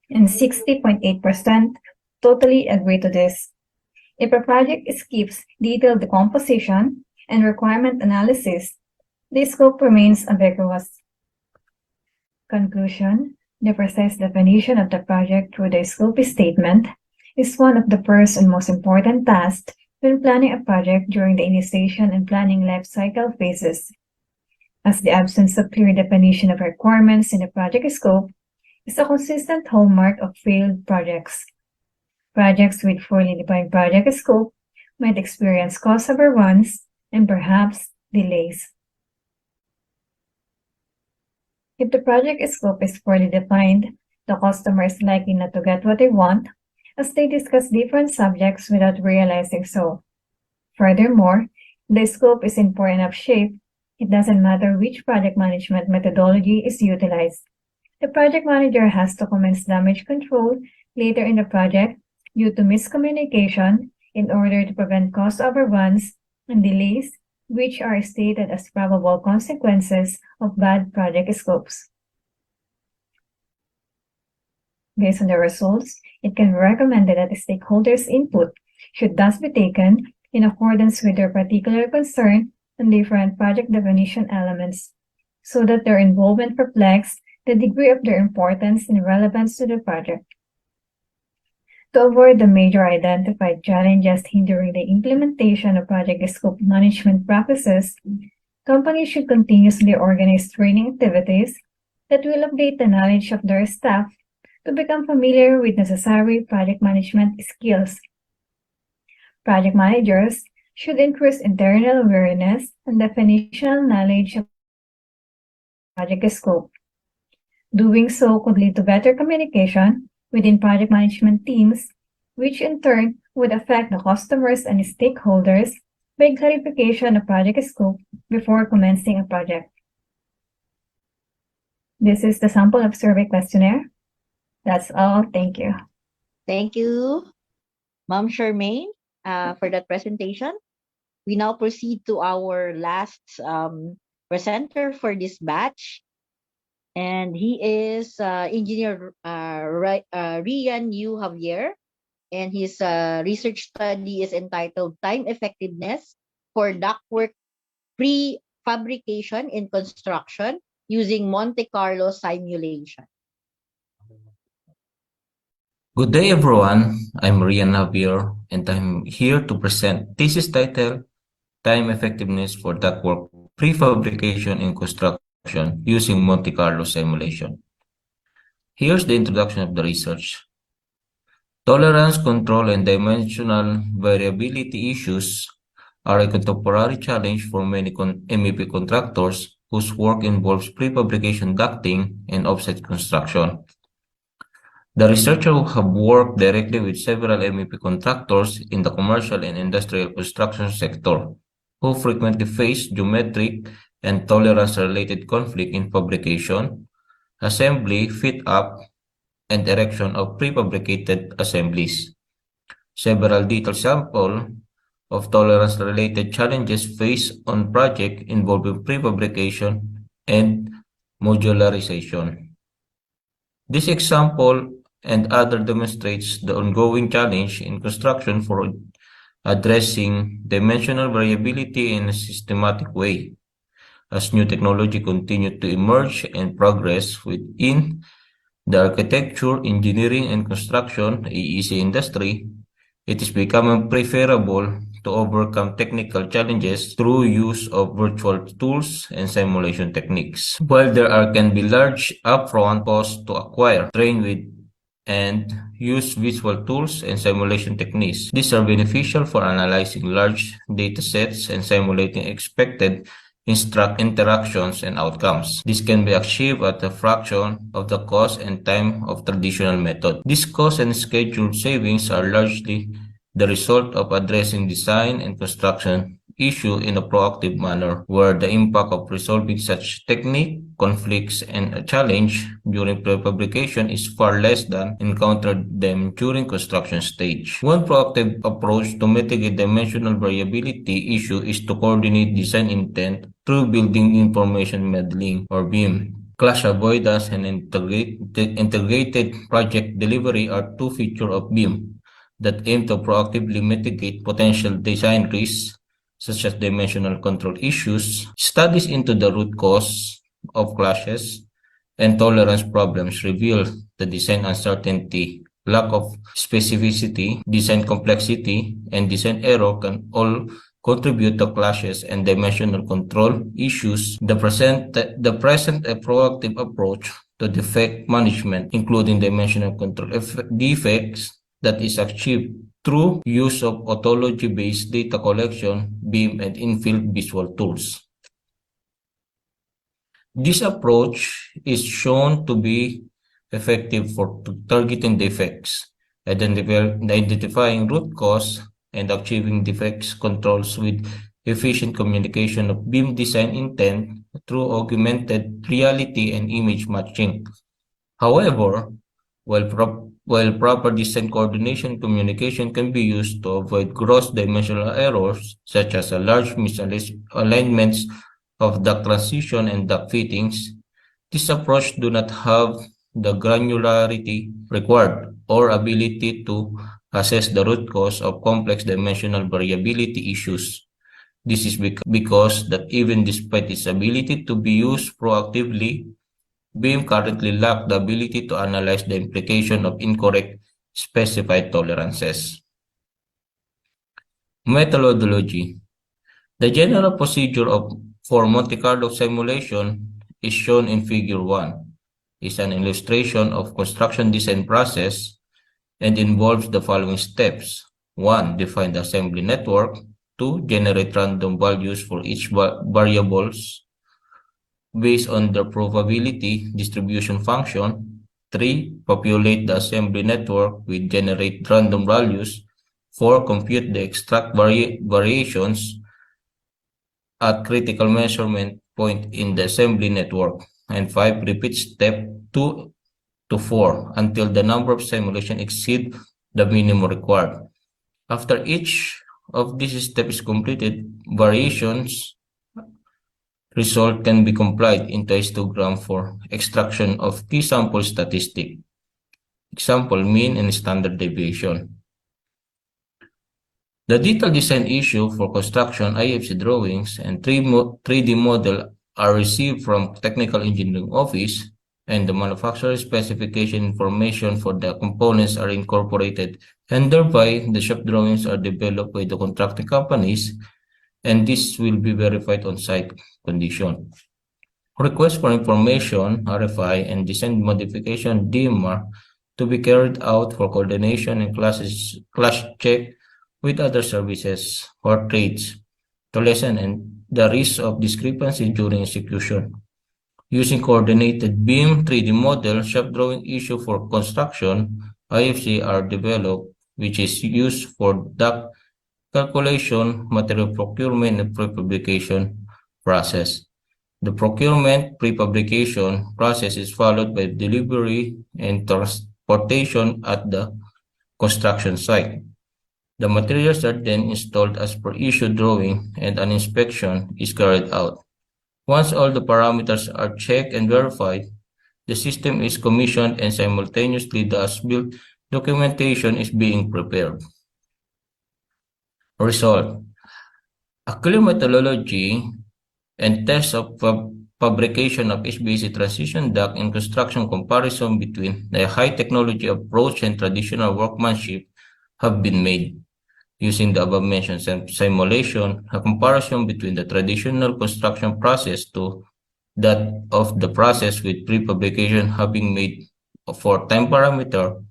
and 60.8% totally agree to this. If a project skips detailed decomposition and requirement analysis, the scope remains ambiguous. Conclusion: the precise definition of the project through the scope statement is one of the first and most important tasks when planning a project during the initiation and planning life cycle phases, as the absence of clear definition of requirements in the project scope is a consistent hallmark of failed projects. Projects with poorly defined project scope might experience cost overruns and perhaps delays. If the project scope is poorly defined, the customer is likely not to get what they want, as they discuss different subjects without realizing so. Furthermore, the scope is in poor enough shape It doesn't matter which project management methodology is utilized. The project manager has to commence damage control later in the project due to miscommunication in order to prevent cost overruns and delays, which are stated as probable consequences of bad project scopes. Based on the results, it can be recommended that the stakeholders' input should thus be taken in accordance with their particular concern and different project definition elements, so that their involvement reflects the degree of their importance and relevance to the project. To avoid the major identified challenges hindering the implementation of project scope management practices, companies should continuously organize training activities that will update the knowledge of their staff to become familiar with necessary project management skills. Project managers should increase internal awareness and definitional knowledge of project scope. Doing so could lead to better communication within project management teams, which in turn would affect the customers and stakeholders by clarification of project scope before commencing a project. This is the sample of survey questionnaire. That's all. Thank you. Thank you, Ma'am Charmaine, for that presentation. We now proceed to our last presenter for this batch. And he is Engineer Rian Yu Javier. And his research study is entitled Time Effectiveness for Ductwork Prefabrication in Construction using Monte Carlo Simulation. Good day, everyone. I'm Rian Javier, and I'm here to present thesis title Time Effectiveness for Ductwork Prefabrication in Construction using Monte Carlo Simulation. Here's the introduction of the research. Tolerance, control, and dimensional variability issues are a contemporary challenge for many MEP contractors whose work involves prefabrication ducting and offsite construction. The researchers have worked directly with several MEP contractors in the commercial and industrial construction sector, who frequently face geometric and tolerance-related conflict in fabrication, assembly, fit-up, and erection of prefabricated assemblies. Several detailed samples of tolerance-related challenges faced on projects involving prefabrication and modularization. This example and other demonstrates the ongoing challenge in construction for addressing dimensional variability in a systematic way. As new technology continues to emerge and progress within the architecture, engineering, and construction (AEC) industry, it is becoming preferable to overcome technical challenges through use of virtual tools and simulation techniques. While there can be large upfront costs to acquire, train with, and use visual tools and simulation techniques, these are beneficial for analyzing large data sets and simulating expected interactions and outcomes. This can be achieved at a fraction of the cost and time of traditional method. These cost and schedule savings are largely the result of addressing design and construction issue in a proactive manner, where the impact of resolving such technique, conflicts, and a challenge during prefabrication is far less than encountered them during construction stage. One proactive approach to mitigate dimensional variability issue is to coordinate design intent through building information modeling or BIM. Clash avoidance and integrated project delivery are two features of BIM that aim to proactively mitigate potential design risks such as dimensional control issues. Studies into the root cause of clashes and tolerance problems reveal the design uncertainty, lack of specificity, design complexity, and design error can all contribute to clashes and dimensional control issues. The present a proactive approach to defect management, including dimensional control defects, that is achieved through use of ontology-based data collection, BIM, and in-field visual tools. This approach is shown to be effective for targeting defects, identifying root cause, and achieving defects controls with efficient communication of beam design intent through augmented reality and image matching. However, while proper design coordination communication can be used to avoid gross dimensional errors, such as a large misalignments of duct transition and duct fittings, this approach do not have the granularity required or ability to assess the root cause of complex dimensional variability issues. This is because that even despite its ability to be used proactively, BIM currently lack the ability to analyze the implication of incorrect specified tolerances. Methodology. The general procedure for Monte Carlo simulation is shown in Figure 1. Is an illustration of construction design process and involves the following steps. 1. Define the assembly network. 2. Generate random values for each variables based on the probability distribution function. 3. Populate the assembly network with generate random values. 4. Compute the extract variations at critical measurement point in the assembly network. And 5. Repeat step 2 to 4 until the number of simulations exceed the minimum required. After each of these steps is completed, variations result can be complied into a histogram for extraction of key sample statistic. Example, mean and standard deviation. The detailed design issue for construction IFC drawings and 3D model are received from Technical Engineering Office, and the manufacturer specification information for the components are incorporated, and thereby the shop drawings are developed by the contracting companies, and this will be verified on site condition. Request for information, RFI, and design modification, DMR, to be carried out for coordination and clash check with other services or trades to lessen the risk of discrepancy during execution. Using coordinated beam 3D model, shop drawing issue for construction, IFC are developed, which is used for duct calculation, material procurement, and prefabrication process. The procurement prefabrication process is followed by delivery and transportation at the construction site. The materials are then installed as per issue drawing, and an inspection is carried out. Once all the parameters are checked and verified, the system is commissioned, and simultaneously the as-built documentation is being prepared. Result. A clear methodology and test of fabrication of HVAC transition duct and construction comparison between the high technology approach and traditional workmanship have been made. Using the above-mentioned simulation, a comparison between the traditional construction process to that of the process with prefabrication have been made for time parameter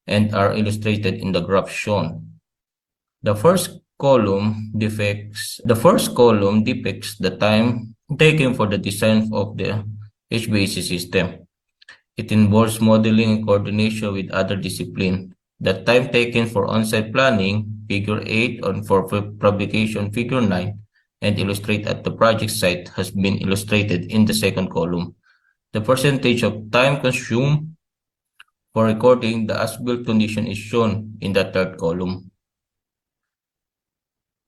and are illustrated in the graph shown. The first column depicts the time taken for the design of the HVAC system. It involves modeling and coordination with other disciplines. The time taken for on-site planning, Figure 8, and for fabrication, Figure 9, and illustrate at the project site has been illustrated in the second column. The percentage of time consumed for recording the as-built condition is shown in the third column.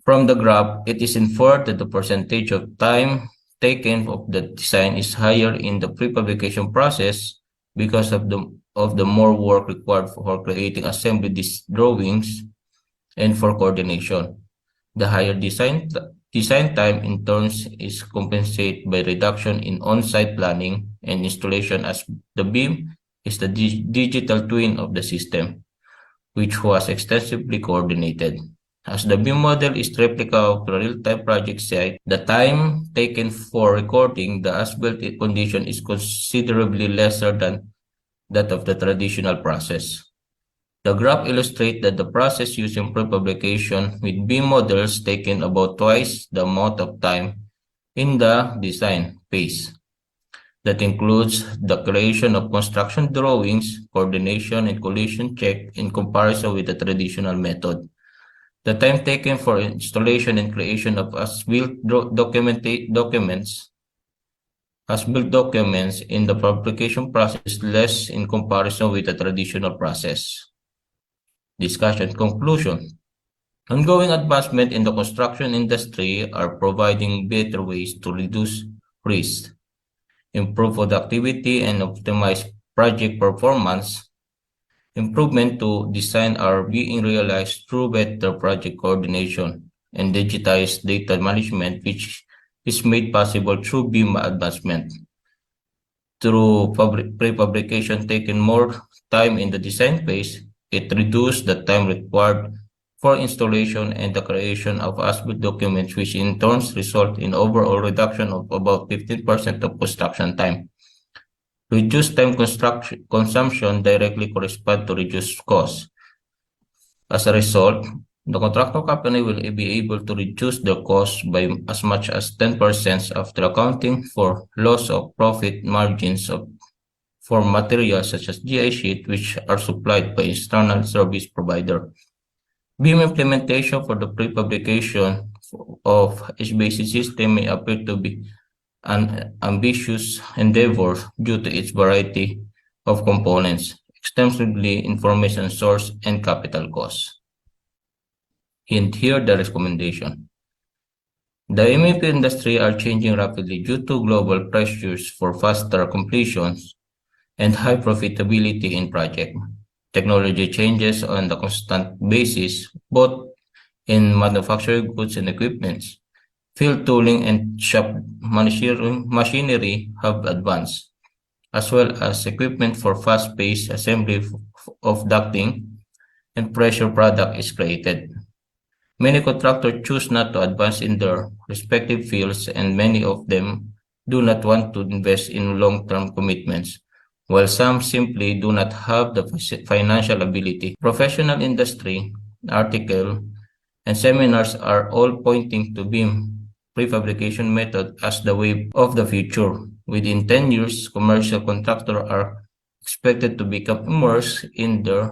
From the graph, it is inferred that the percentage of time taken of the design is higher in the prefabrication process because of the more work required for creating assembly drawings and for coordination. The higher design time in turns is compensated by reduction in on-site planning and installation, as the beam is the digital twin of the system, which was extensively coordinated. As the beam model is replica of the real-time project site, the time taken for recording the as-built condition is considerably lesser than that of the traditional process. The graph illustrates that the process using prefabrication with beam models taken about twice the amount of time in the design phase. That includes the creation of construction drawings, coordination, and collision check in comparison with the traditional method. The time taken for installation and creation of as-built documents in the fabrication process is less in comparison with the traditional process. Discussion conclusion. Ongoing advancement in the construction industry are providing better ways to reduce risk, improve productivity, and optimize project performance. Improvement to design are being realized through better project coordination and digitized data management, which is made possible through BIM advancement. Through prefabrication taking more time in the design phase, it reduced the time required for installation and the creation of as-built documents, which in turn result in overall reduction of about 15% of construction time. Reduced time consumption directly corresponds to reduced costs. As a result, the contractor company will be able to reduce the cost by as much as 10% after accounting for loss of profit margins for materials such as GI sheet, which are supplied by external service provider. BIM implementation for the prefabrication of HVAC system may appear to be an ambitious endeavor due to its variety of components, extensively information source, and capital costs. And here the recommendation. The MEP industry are changing rapidly due to global pressures for faster completions and high profitability in project. Technology changes on a constant basis, both in manufacturing goods and equipment. Field tooling and shop machinery have advanced, as well as equipment for fast-paced assembly of ducting and pressure product is created. Many contractors choose not to advance in their respective fields, and many of them do not want to invest in long-term commitments, while some simply do not have the financial ability. Professional industry, article, and seminars are all pointing to BIM prefabrication method as the way of the future. Within 10 years, commercial contractors are expected to become immersed in their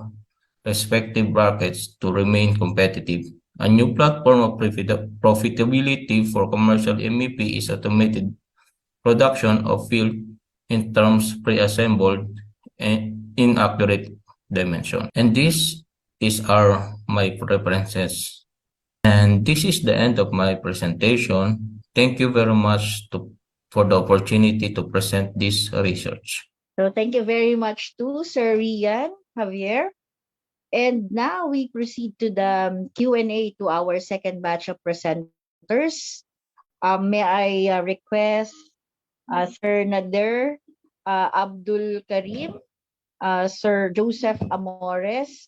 respective markets to remain competitive. A new platform of profitability for commercial MEP is automated production of field in terms pre-assembled and in accurate dimension. And this is my references. And this is the end of my presentation. Thank you very much for the opportunity to present this research. So thank you very much to Sir Rian Javier. And now we proceed to the Q&A to our second batch of presenters. May I request Sir Nader Abdul Karim, Sir Joseph Amores,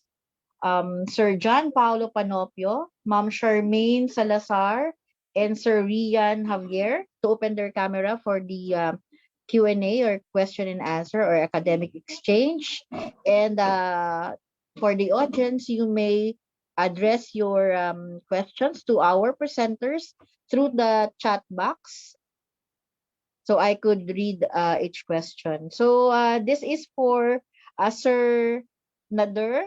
Sir John Paulo Panopio, Ma'am Charmaine Salazar, and Sir Rian Javier to open their camera for the Q&A or question and answer or academic exchange. And for the audience, you may address your questions to our presenters through the chat box, so I could read each question. So this is for Sir Nader.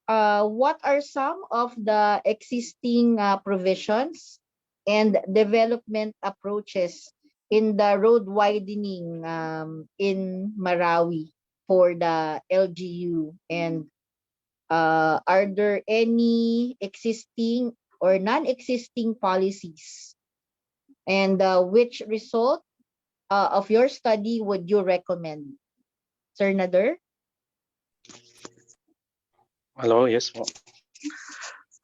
What are some of the existing provisions and development approaches in the road widening in Marawi for the LGU? And are there any existing or non-existing policies? And which result of your study would you recommend? Sir Nader? Hello, yes po.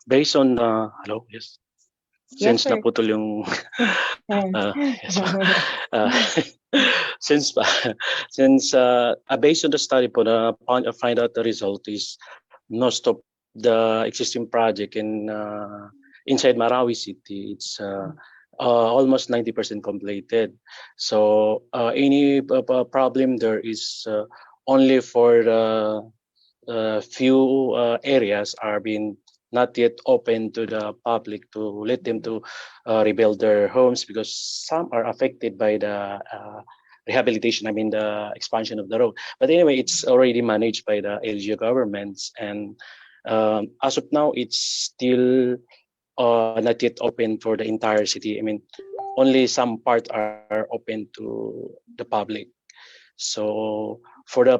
Based on, hello, yes. Yes, Since sir. naputol yung, yes po. Since based on the study po, find out the result is most of the existing project in inside Marawi City, it's almost 90% completed. So any problem there is only for the few areas are being not yet open to the public to let them to rebuild their homes, because some are affected by the rehabilitation, I mean the expansion of the road. But anyway, it's already managed by the LGU governments, and As of now, it's still not yet open for the entire city. I mean, only some parts are open to the public. So for the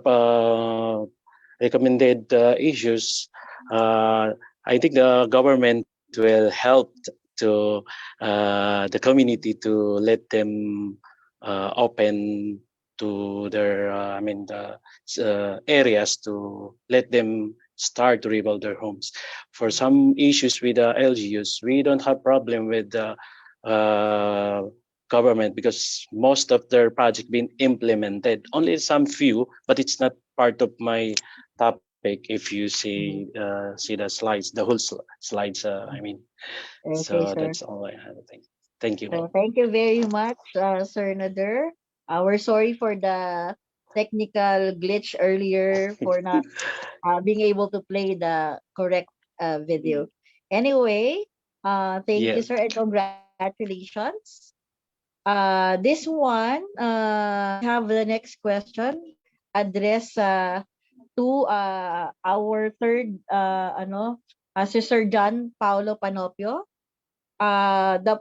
recommended issues, I think the government will help to the community to let them open to their the areas to let them start to rebuild their homes. For some issues with the LGUs, we don't have problem with the government because most of their project been implemented. Only some few, but it's not part of my topic. If you see the slides, the whole slides. Okay, So sir. that's all I have. Thank you. So thank you very much, Sir Nader. We're sorry for the technical glitch earlier for not being able to play the correct video. Anyway, thank you, Yeah. sir, and congratulations. This one, we have the next question addressed to our third, si Sir John Paulo Panopio. The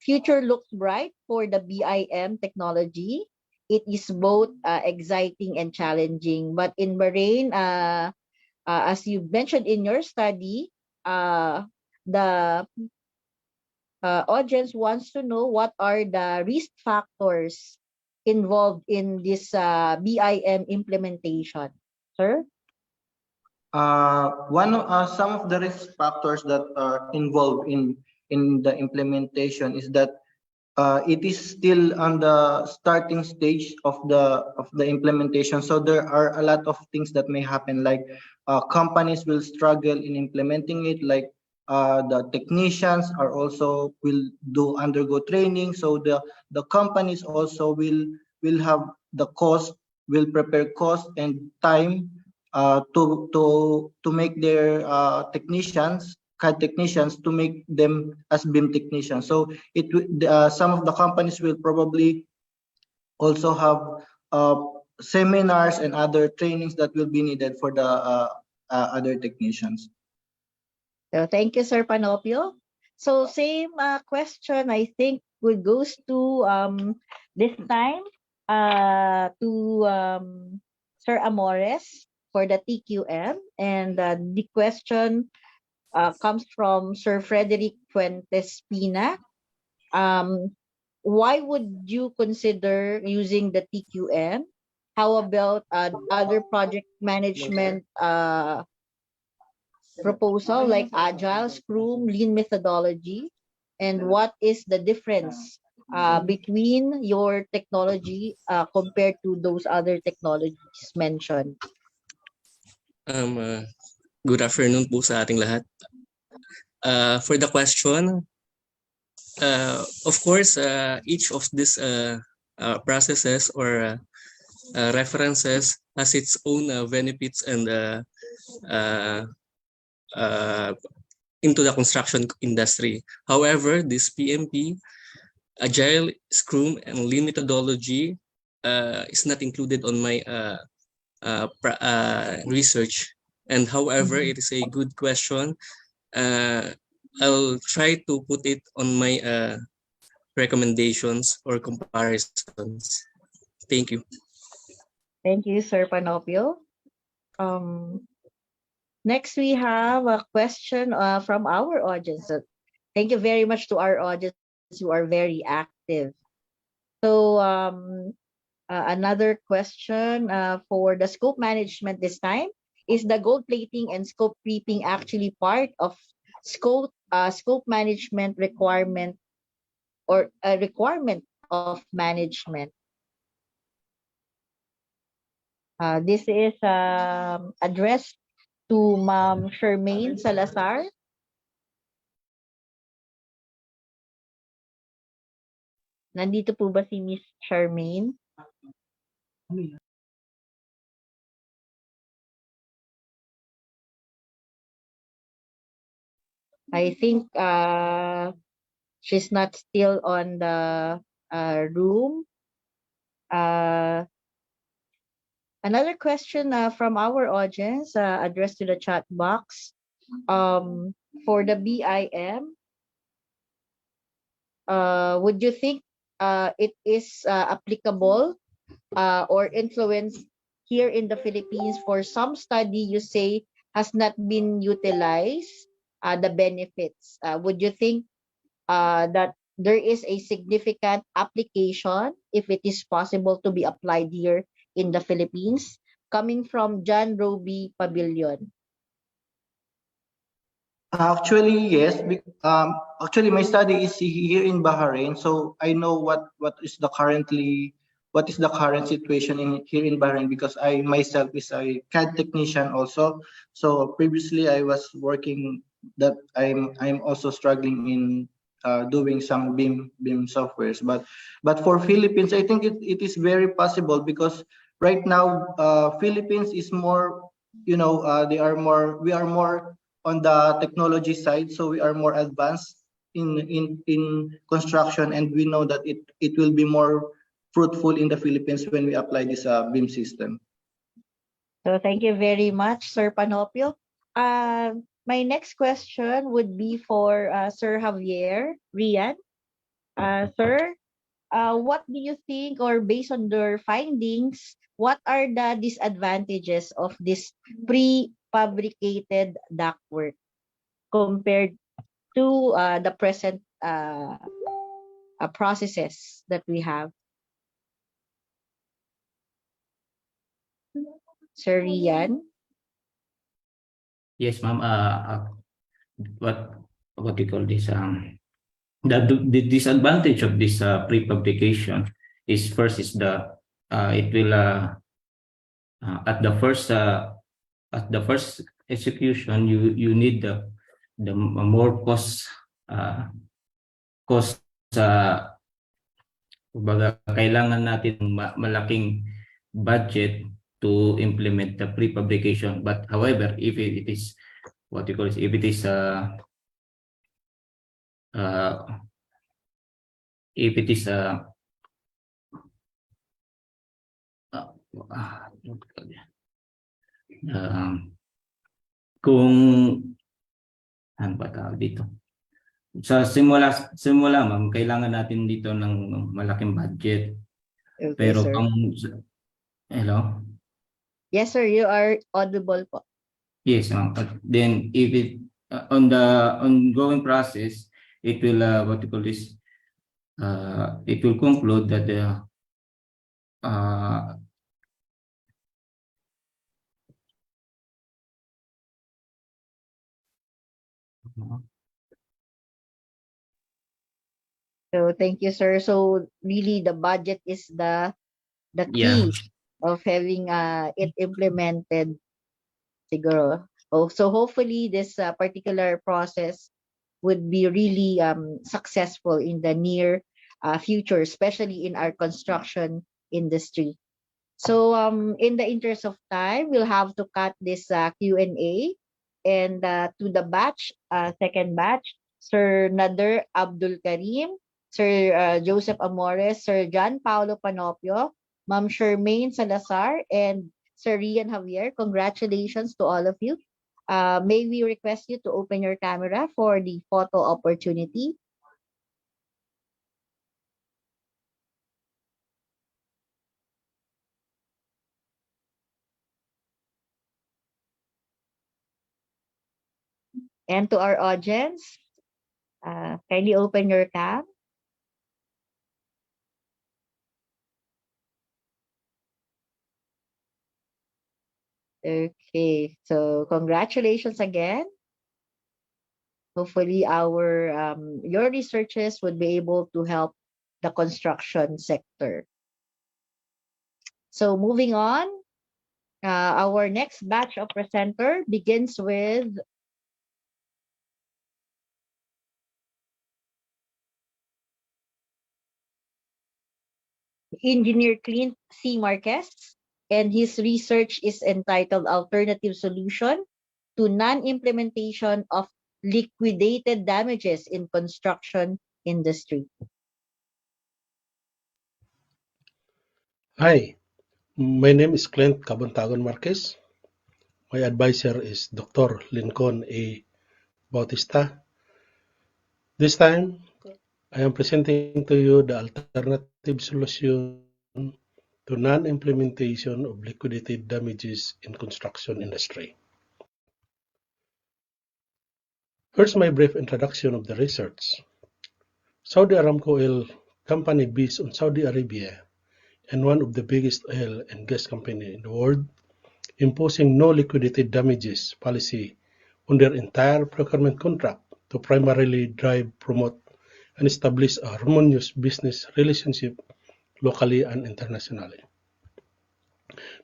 future looks bright for the BIM technology. It is both exciting and challenging. But in Bahrain, as you mentioned in your study, the audience wants to know what are the risk factors involved in this BIM implementation. Sir? Some of the risk factors that are involved in the implementation is that it is still on the starting stage of the implementation. So there are a lot of things that may happen, like companies will struggle in implementing it, like the technicians are also will undergo training. So the companies also will have the cost, will prepare cost and time to make their technicians, CAD technicians, to make them as BIM technicians. So some of the companies will probably also have seminars and other trainings that will be needed for the other technicians. So thank you, Sir Panopio. So same question, I think, would goes to this time to Sir Amores for the TQM, and the question comes from Sir Frederick Fuentes Pina. Why would you consider using the TQM? How about other project management proposal like Agile, Scrum, Lean methodology? And what is the difference between your technology compared to those other technologies mentioned? Good afternoon po sa ating lahat. For the question, of course, each of these processes or references has its own benefits and into the construction industry. However, this PMP, Agile, Scrum, and Lean methodology is not included on my research. And however, it is a good question. I'll try to put it on my recommendations or comparisons. Thank you. Thank you, Sir Panopio. Next, we have a question from our audience. Thank you very much to our audience who are very active. So another question for the scope management this time. Is the gold plating and scope creeping actually part of scope management requirement or a requirement of management? This is addressed to Ma'am Charmaine Salazar. Nandito po ba si Miss Charmaine? I think she's not still on the room. Another question from our audience addressed to the chat box. For the BIM, would you think it is applicable or influenced here in the Philippines? For some study you say has not been utilized, the benefits. Would you think that there is a significant application if it is possible to be applied here in the Philippines? Coming from John Roby Pavilion. Actually, yes. Actually, my study is here in Bahrain, so I know what is the current situation in here in Bahrain because I myself is a CAD technician also. So previously, I was working that I'm also struggling in doing some BIM softwares, but for Philippines, I think it is very possible because right now Philippines is more, we are more on the technology side, so we are more advanced in construction, and we know that it will be more fruitful in the Philippines when we apply this BIM system. So thank you very much, Sir Panopio. My next question would be for Sir Javier Rian. Sir, what do you think, or based on your findings, what are the disadvantages of this prefabricated ductwork compared to the present processes that we have? Sir Rian? Yes, ma'am. What do you call this? The disadvantage of this prefabrication is first is it will at the first execution you need the more cost kumbaga, kailangan natin malaking budget to implement the prefabrication. But however, if it is what you call it, if it is kung ano ba tawag dito? Sa simula ma'am, kailangan natin dito ng malaking budget. Okay, pero sir. Hello? Yes, sir, you are audible po. Yes, ma'am. Then if it on the ongoing process, it will what you call this? It will conclude that the So thank you, sir. So really the budget is the key of having it implemented, siguro. So hopefully this particular process would be really successful in the near future, especially in our construction industry. So in the interest of time, we'll have to cut this Q&A, and to the second batch, Sir Nader Abdul Karim, Sir Joseph Amores, Sir John Paulo Panopio, Ma'am Shermaine Salazar, and Sir Rian Javier. Congratulations to all of you. May we request you to open your camera for the photo opportunity. And to our audience, kindly open your cam. Okay, so congratulations again. Hopefully your researches would be able to help the construction sector. So moving on, our next batch of presenter begins with Engineer Clint C. Marquez, and his research is entitled Alternative Solution to Non-Implementation of Liquidated Damages in Construction Industry. Hi, my name is Clint Cabantagon Marquez. My advisor is Dr. Lincoln A. Bautista. This time, I am presenting to you the alternative solution to non-implementation of liquidated damages in construction industry. First, my brief introduction of the research. Saudi Aramco Oil Company, based on Saudi Arabia and one of the biggest oil and gas company in the world, imposing no liquidated damages policy on their entire procurement contract to primarily drive, promote, and establish a harmonious business relationship locally and internationally.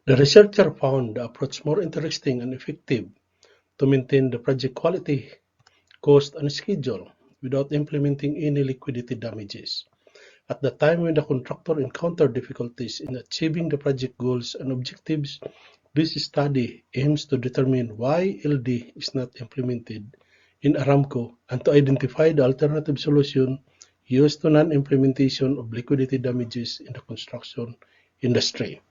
The researcher found the approach more interesting and effective to maintain the project quality, cost, and schedule without implementing any liquidity damages. At the time when the contractor encountered difficulties in achieving the project goals and objectives, this study aims to determine why LD is not implemented in Aramco and to identify the alternative solution used to non-implementation of liquidity damages in the construction industry.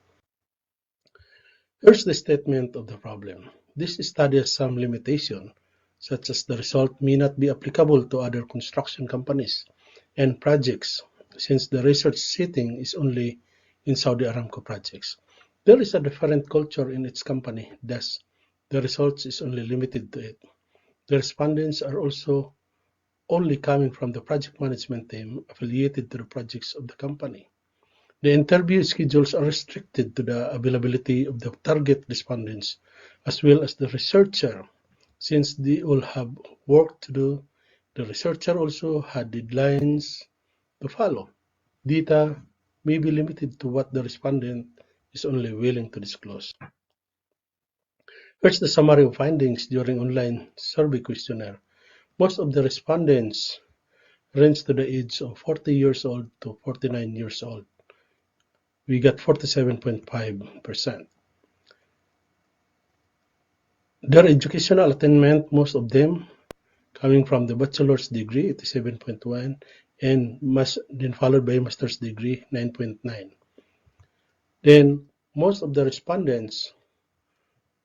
Here's the statement of the problem. This study has some limitation, such as the result may not be applicable to other construction companies and projects, since the research setting is only in Saudi Aramco projects. There is a different culture in its company, thus the results is only limited to it. The respondents are also only coming from the project management team affiliated to the projects of the company. The interview schedules are restricted to the availability of the target respondents as well as the researcher. Since they all have work to do, the researcher also had deadlines to follow. Data may be limited to what the respondent is only willing to disclose. Here's the summary of findings during online survey questionnaire. Most of the respondents range to the age of 40 years old to 49 years old. We got 47.5%. Their educational attainment, most of them coming from the bachelor's degree, 87.1, and then followed by master's degree, 9.9. Then most of the respondents,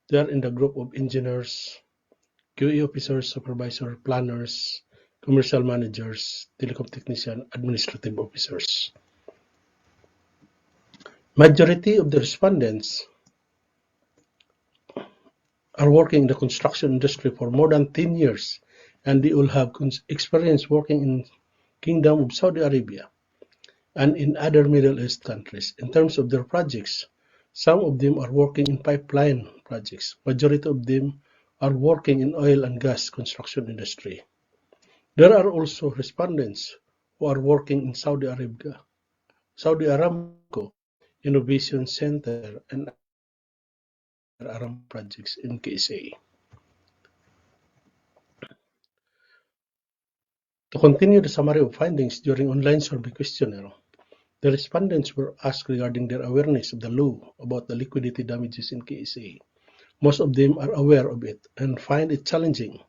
they are in the group of engineers, QE officers, supervisor, planners, commercial managers, telecom technician, administrative officers. Majority of the respondents are working in the construction industry for more than 10 years, and they all have experience working in Kingdom of Saudi Arabia and in other Middle East countries. In terms of their projects, some of them are working in pipeline projects. Majority of them are working in oil and gas construction industry. There are also respondents who are working in Saudi Aramco Innovation Center and Aram projects in KSA. To continue the summary of findings during online survey questionnaire, the respondents were asked regarding their awareness of the law about the liquidity damages in KSA. Most of them are aware of it and find it challenging.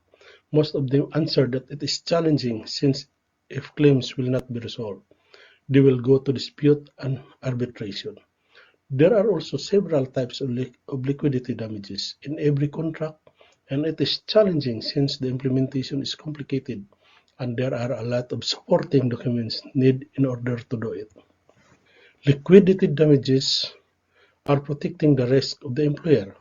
Most of them answered that it is challenging since if claims will not be resolved, they will go to dispute and arbitration. There are also several types of liquidity damages in every contract, and it is challenging since the implementation is complicated and there are a lot of supporting documents needed in order to do it. Liquidity damages are protecting the risk of the employer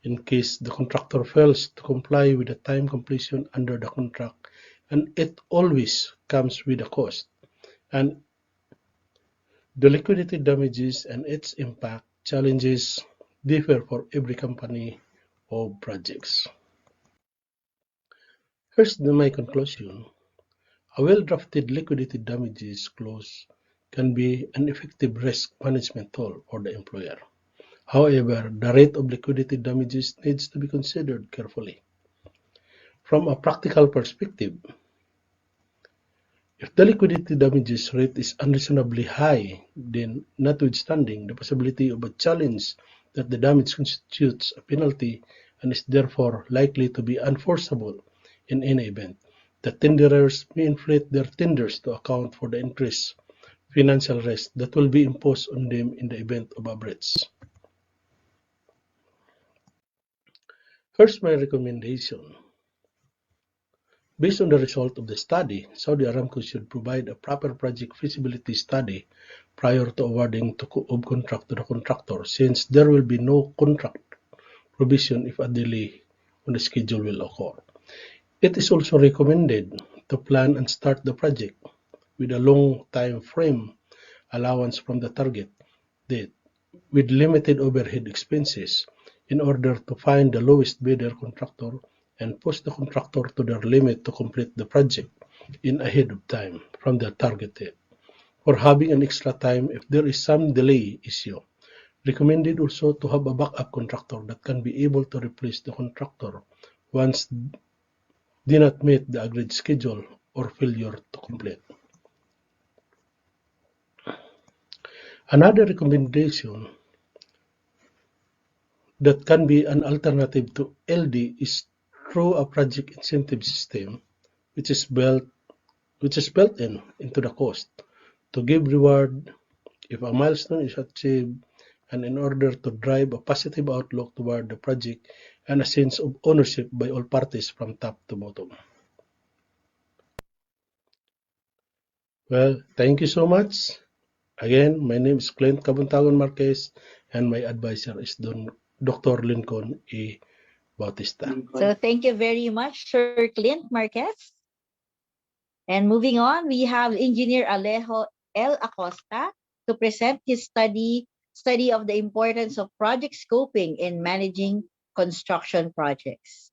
in case the contractor fails to comply with the time completion under the contract, and it always comes with a cost. And the liquidity damages and its impact challenges differ for every company or projects. Here's my conclusion. A well-drafted liquidity damages clause can be an effective risk management tool for the employer. However, the rate of liquidity damages needs to be considered carefully. From a practical perspective, if the liquidity damages rate is unreasonably high, then notwithstanding the possibility of a challenge that the damage constitutes a penalty and is therefore likely to be unenforceable in any event, the tenderers may inflate their tenders to account for the increased financial risk that will be imposed on them in the event of a breach. Here's my recommendation. Based on the result of the study, Saudi Aramco should provide a proper project feasibility study prior to awarding of contract to the contractor, since there will be no contract provision if a delay on the schedule will occur. It is also recommended to plan and start the project with a long time frame allowance from the target date with limited overhead expenses in order to find the lowest bidder contractor and push the contractor to their limit to complete the project in ahead of time from the target date, or having an extra time if there is some delay issue. Recommended also to have a backup contractor that can be able to replace the contractor once did not meet the agreed schedule or failure to complete. Another recommendation that can be an alternative to LD is through a project incentive system which is built in into the cost to give reward if a milestone is achieved, and in order to drive a positive outlook toward the project and a sense of ownership by all parties from top to bottom. Well, thank you so much. Again, my name is Clint Cabuntagon Marquez, and my advisor is Dr. Lincoln A. Bautista. So thank you very much, Sir Clint Marquez. And moving on, we have Engineer Alejo L. Acosta to present his study of the importance of project scoping in managing construction projects.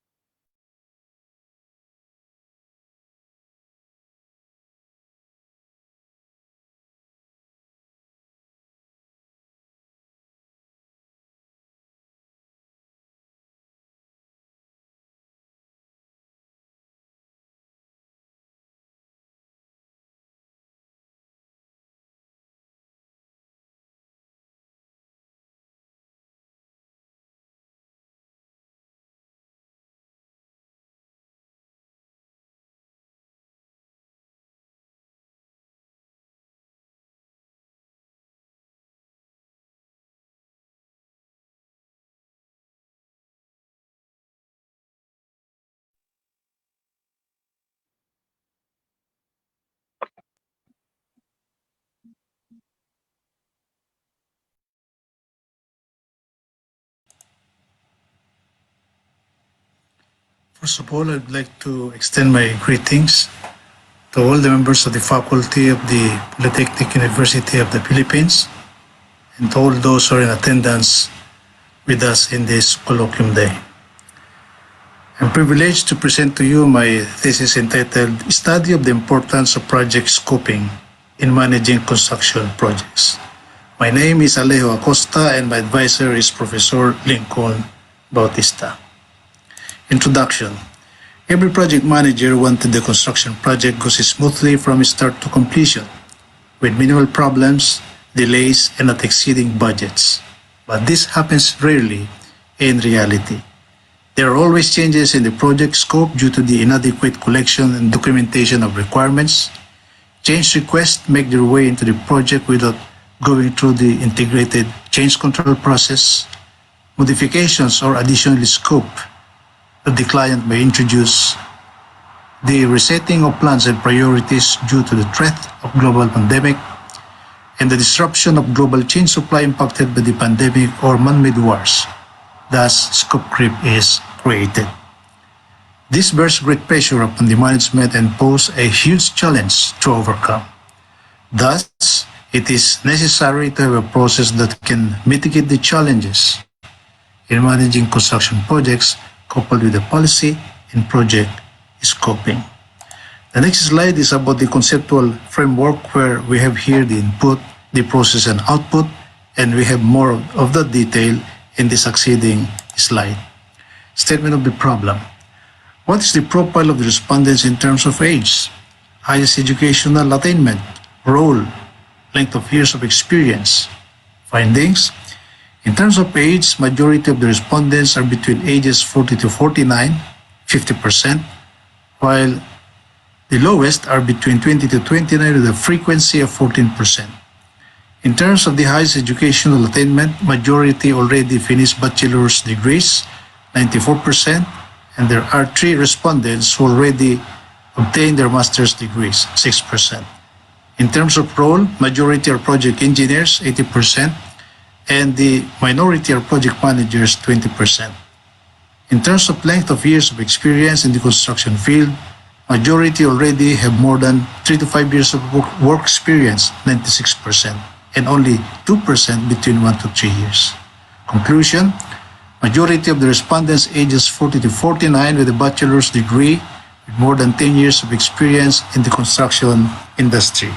First of all, I'd like to extend my greetings to all the members of the faculty of the Polytechnic University of the Philippines and to all those who are in attendance with us in this colloquium day. I'm privileged to present to you my thesis entitled Study of the Importance of Project Scoping in Managing Construction Projects. My name is Alejo Acosta and my advisor is Professor Lincoln Bautista. Introduction. Every project manager wanted the construction project goes smoothly from start to completion, with minimal problems, delays, and not exceeding budgets. But this happens rarely in reality. There are always changes in the project scope due to the inadequate collection and documentation of requirements. Change requests make their way into the project without going through the integrated change control process. Modifications or additional scope that the client may introduce. The resetting of plans and priorities due to the threat of global pandemic, and the disruption of global chain supply impacted by the pandemic or man-made wars. Thus, scope creep is created. This bears great pressure upon the management and pose a huge challenge to overcome. Thus, it is necessary to have a process that can mitigate the challenges in managing construction projects coupled with the policy and project scoping. The next slide is about the conceptual framework where we have here the input, the process and output, and we have more of that detail in the succeeding slide. Statement of the problem. What is the profile of the respondents in terms of age, highest educational attainment, role, length of years of experience? Findings. In terms of age, majority of the respondents are between ages 40 to 49, 50%, while the lowest are between 20 to 29 with a frequency of 14%. In terms of the highest educational attainment, majority already finished bachelor's degrees, 94%, and there are 3 respondents who already obtained their master's degrees, 6%. In terms of role, majority are project engineers, 80%, and the minority are project managers, 20%. In terms of length of years of experience in the construction field, majority already have more than 3 to 5 years of work experience, 96%, and only 2% between 1 to 3 years. Conclusion, majority of the respondents ages 40 to 49 with a bachelor's degree with more than 10 years of experience in the construction industry.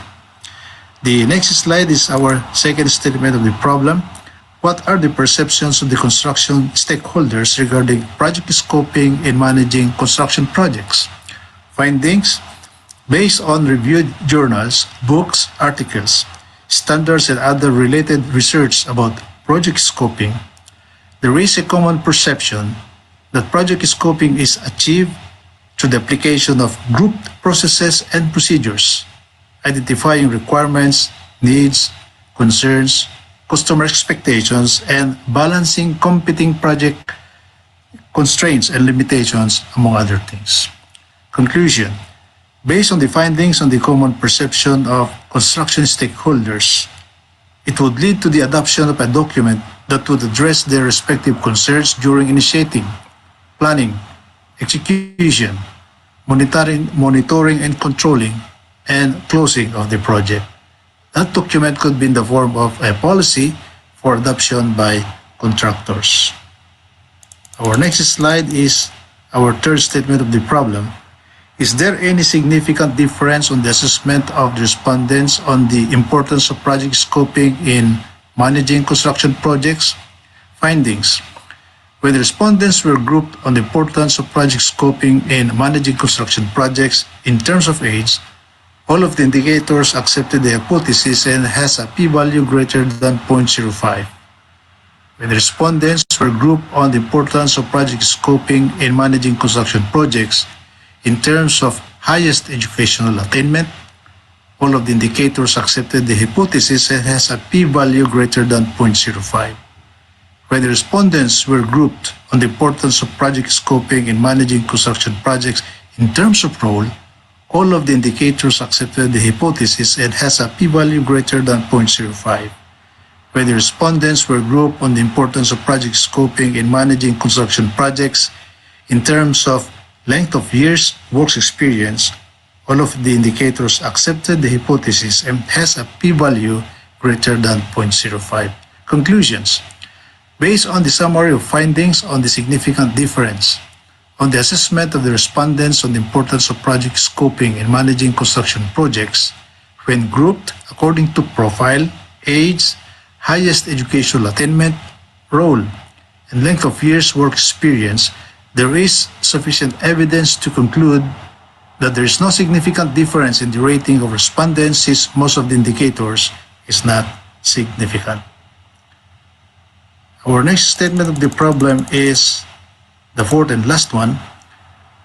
The next slide is our second statement of the problem. What are the perceptions of the construction stakeholders regarding project scoping and managing construction projects? Findings, based on reviewed journals, books, articles, standards, and other related research about project scoping, there is a common perception that project scoping is achieved through the application of grouped processes and procedures, identifying requirements, needs, concerns, customer expectations, and balancing competing project constraints and limitations, among other things. Conclusion, based on the findings on the common perception of construction stakeholders, it would lead to the adoption of a document that would address their respective concerns during initiating, planning, execution, monitoring and controlling, and closing of the project. That document could be in the form of a policy for adoption by contractors. Our next slide is our third statement of the problem. Is there any significant difference on the assessment of the respondents on the importance of project scoping in managing construction projects? Findings. When the respondents were grouped on the importance of project scoping in managing construction projects in terms of age, all of the indicators accepted the hypothesis and has a p-value greater than 0.05. When the respondents were grouped on the importance of project scoping in managing construction projects in terms of highest educational attainment, all of the indicators accepted the hypothesis and has a p-value greater than 0.05. When the respondents were grouped on the importance of project scoping in managing construction projects in terms of role, all of the indicators accepted the hypothesis and has a p-value greater than 0.05. When the respondents were grouped on the importance of project scoping in managing construction projects in terms of length of years, work experience, all of the indicators accepted the hypothesis and has a p-value greater than 0.05. Conclusions. Based on the summary of findings on the significant difference on the assessment of the respondents on the importance of project scoping in managing construction projects, when grouped according to profile, age, highest educational attainment, role, and length of years work experience, there is sufficient evidence to conclude that there is no significant difference in the rating of respondents since most of the indicators is not significant. Our next statement of the problem is the fourth and last one.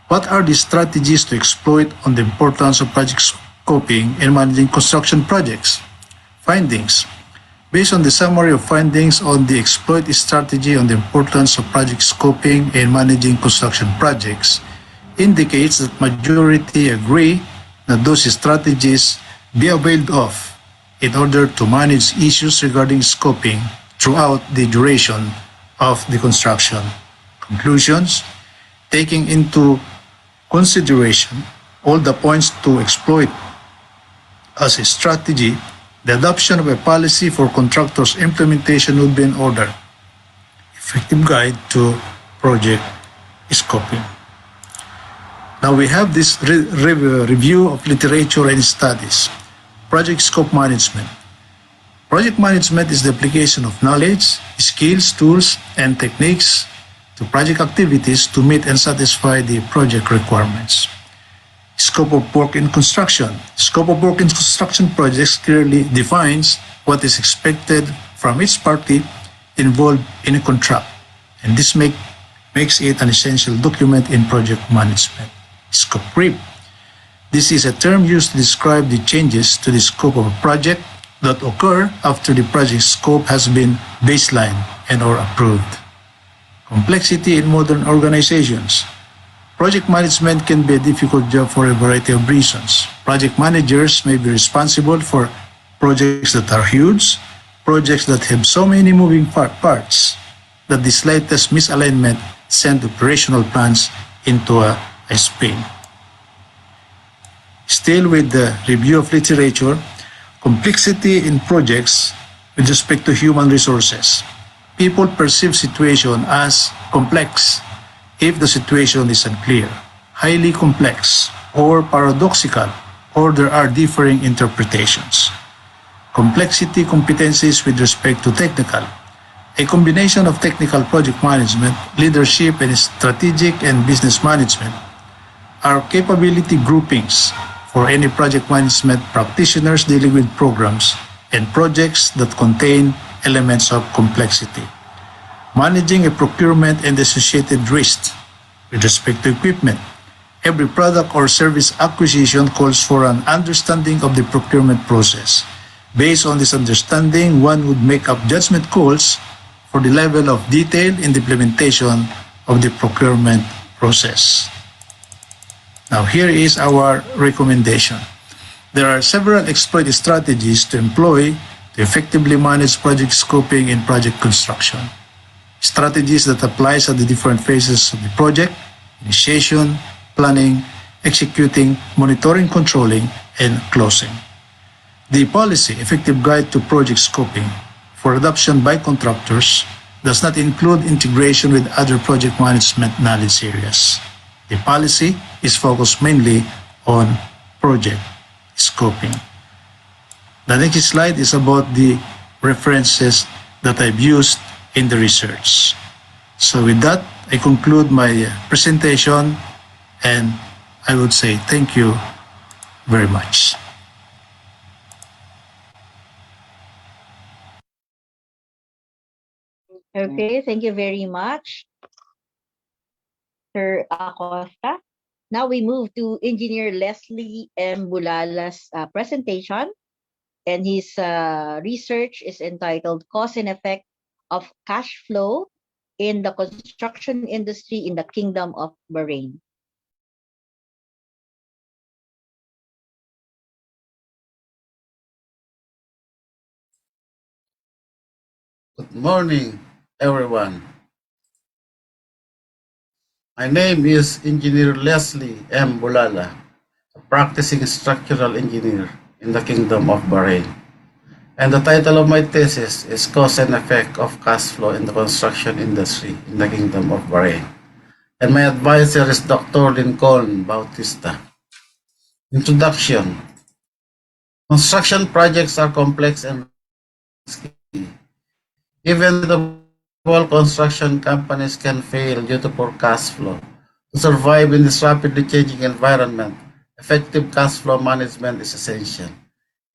What are the strategies to exploit on the importance of project scoping in managing construction projects? Findings. Based on the summary of findings on the exploit strategy on the importance of project scoping in managing construction projects, indicates that majority agree that those strategies be availed of in order to manage issues regarding scoping throughout the duration of the construction. Conclusions, taking into consideration all the points to exploit as a strategy, the adoption of a policy for contractors' implementation would be in order. Effective guide to project scoping. Now we have this review of literature and studies. Project scope management. Project management is the application of knowledge, skills, tools, and techniques to project activities to meet and satisfy the project requirements. Scope of work in construction. Scope of work in construction projects clearly defines what is expected from each party involved in a contract, and this makes it an essential document in project management. Scope creep. This is a term used to describe the changes to the scope of a project that occur after the project scope has been baselined and or approved. Complexity in modern organizations. Project management can be a difficult job for a variety of reasons. Project managers may be responsible for projects that are huge, projects that have so many moving parts that the slightest misalignment send operational plans into a spin. Still with the review of literature, complexity in projects with respect to human resources. People perceive situation as complex if the situation is unclear, highly complex, or paradoxical, or there are differing interpretations. Complexity competencies with respect to technical. A combination of technical project management, leadership, and strategic and business management are capability groupings for any project management practitioners dealing with programs and projects that contain elements of complexity. Managing a procurement and associated risks with respect to equipment. Every product or service acquisition calls for an understanding of the procurement process. Based on this understanding, one would make up judgment calls for the level of detail in the implementation of the procurement process. Now, here is our recommendation. There are several exploit strategies to employ to effectively manage project scoping and project construction. Strategies that applies at the different phases of the project: initiation, planning, executing, monitoring, controlling, and closing. The policy effective guide to project scoping for adoption by contractors does not include integration with other project management knowledge areas. The policy is focused mainly on project scoping. The next slide is about the references that I've used in the research. So with that, I conclude my presentation, and I would say thank you very much. Okay, thank you very much, Sir Acosta. Now we move to Engineer Leslie M. Bulala's presentation, and his research is entitled Cause and Effect of Cash Flow in the Construction Industry in the Kingdom of Bahrain. Good morning, everyone. My name is Engineer Leslie M. Bulala, a practicing structural engineer in the Kingdom of Bahrain. And the title of my thesis is Cause and Effect of Cash Flow in the Construction Industry in the Kingdom of Bahrain. And my advisor is Dr. Lincoln Bautista. Introduction. Construction projects are complex and risky. Even the construction companies can fail due to poor cash flow. To survive in this rapidly changing environment, effective cash flow management is essential.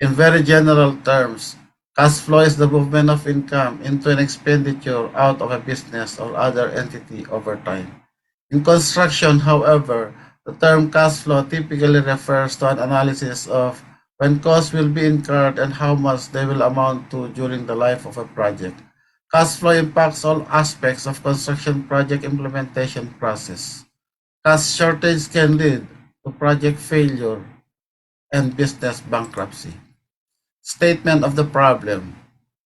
In very general terms, cash flow is the movement of income into an expenditure out of a business or other entity over time. In construction, however, the term cash flow typically refers to an analysis of when costs will be incurred and how much they will amount to during the life of a project. Cash flow impacts all aspects of construction project implementation process. Cash shortage can lead to project failure and business bankruptcy. Statement of the problem.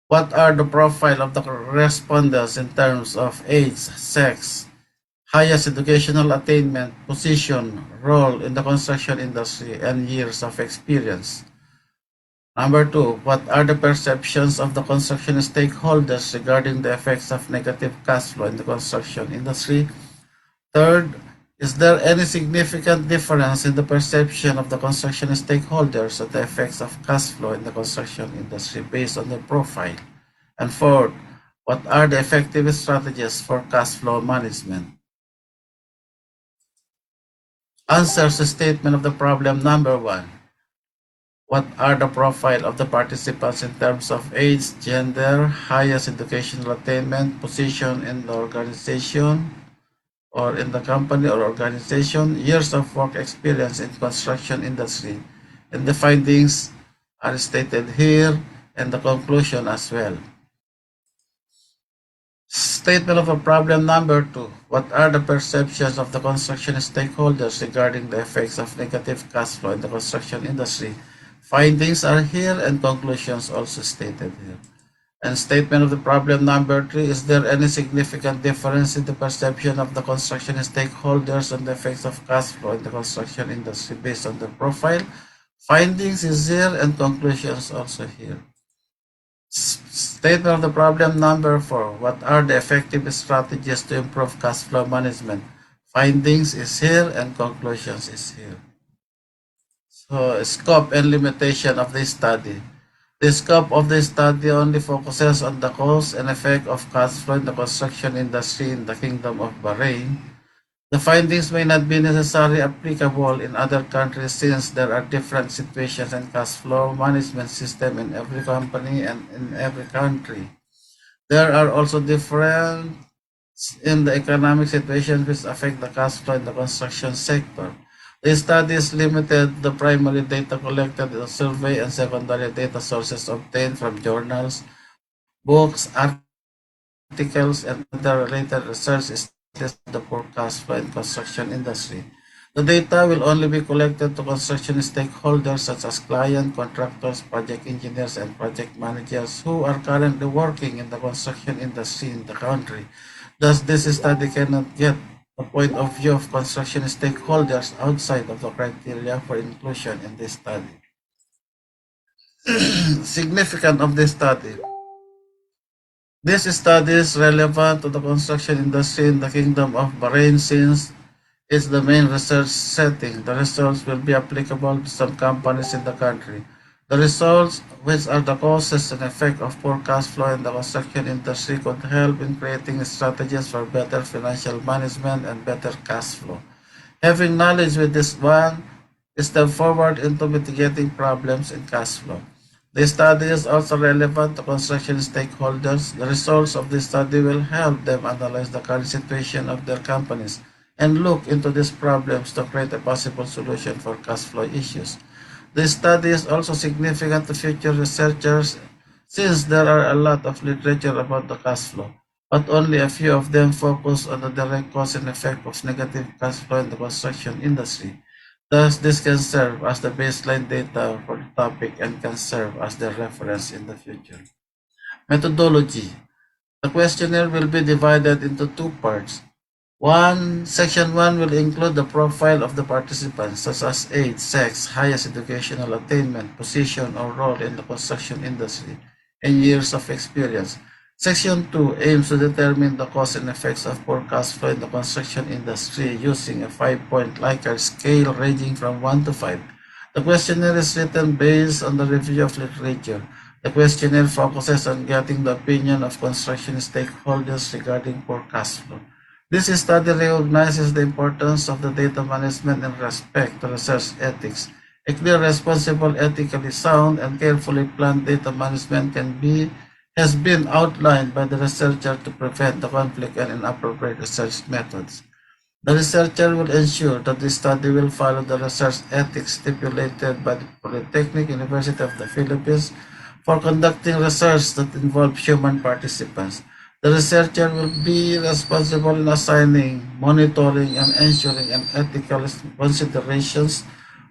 What are the profile of the respondents in terms of age, sex, highest educational attainment, position, role in the construction industry, and years of experience? Number 2, what are the perceptions of the construction stakeholders regarding the effects of negative cash flow in the construction industry? Third, is there any significant difference in the perception of the construction stakeholders of the effects of cash flow in the construction industry based on their profile? And fourth, what are the effective strategies for cash flow management? Answers the statement of the problem. Number 1. What are the profile of the participants in terms of age, gender, highest educational attainment, position in the organization or in the company or organization, years of work experience in construction industry? And the findings are stated here and the conclusion as well. Statement of a problem number 2. What are the perceptions of the construction stakeholders regarding the effects of negative cash flow in the construction industry? Findings are here and conclusions also stated here. And statement of the problem number 3, is there any significant difference in the perception of the construction stakeholders on the effects of cash flow in the construction industry based on the profile? Findings is here and conclusions also here. Statement of the problem number 4, what are the effective strategies to improve cash flow management? Findings is here and conclusions is here. So, scope and limitation of this study. The scope of the study only focuses on the cause and effect of cash flow in the construction industry in the Kingdom of Bahrain. The findings may not be necessarily applicable in other countries since there are different situations and cash flow management system in every company and in every country. There are also different in the economic situations which affect the cash flow in the construction sector. The study is limited to the primary data collected in the survey and secondary data sources obtained from journals, books, articles, and other related research studies of the forecast flow in construction industry. The data will only be collected to construction stakeholders such as clients, contractors, project engineers, and project managers who are currently working in the construction industry in the country. Thus, this study cannot get the point of view of construction stakeholders outside of the criteria for inclusion in this study. Significance of this study. This study is relevant to the construction industry in the Kingdom of Bahrain since it's the main research setting. The results will be applicable to some companies in the country. The results, which are the causes and effect of poor cash flow in the construction industry, could help in creating strategies for better financial management and better cash flow. Having knowledge with this one, step forward into mitigating problems in cash flow. The study is also relevant to construction stakeholders. The results of this study will help them analyze the current situation of their companies and look into these problems to create a possible solution for cash flow issues. This study is also significant to future researchers since there are a lot of literature about the cash flow, but only a few of them focus on the direct cause and effect of negative cash flow in the construction industry. Thus, this can serve as the baseline data for the topic and can serve as the reference in the future. Methodology. The questionnaire will be divided into two parts. Section 1 will include the profile of the participants, such as age, sex, highest educational attainment, position or role in the construction industry, and years of experience. Section 2 aims to determine the cause and effects of poor cash flow in the construction industry using a 5-point Likert scale ranging from 1 to 5. The questionnaire is written based on the review of literature. The questionnaire focuses on getting the opinion of construction stakeholders regarding poor cash flow. This study recognizes the importance of the data management in respect to research ethics. A clear, responsible, ethically sound, and carefully planned data management has been outlined by the researcher to prevent the conflict and inappropriate research methods. The researcher will ensure that the study will follow the research ethics stipulated by the Polytechnic University of the Philippines for conducting research that involves human participants. The researcher will be responsible in assigning, monitoring, and ensuring an ethical considerations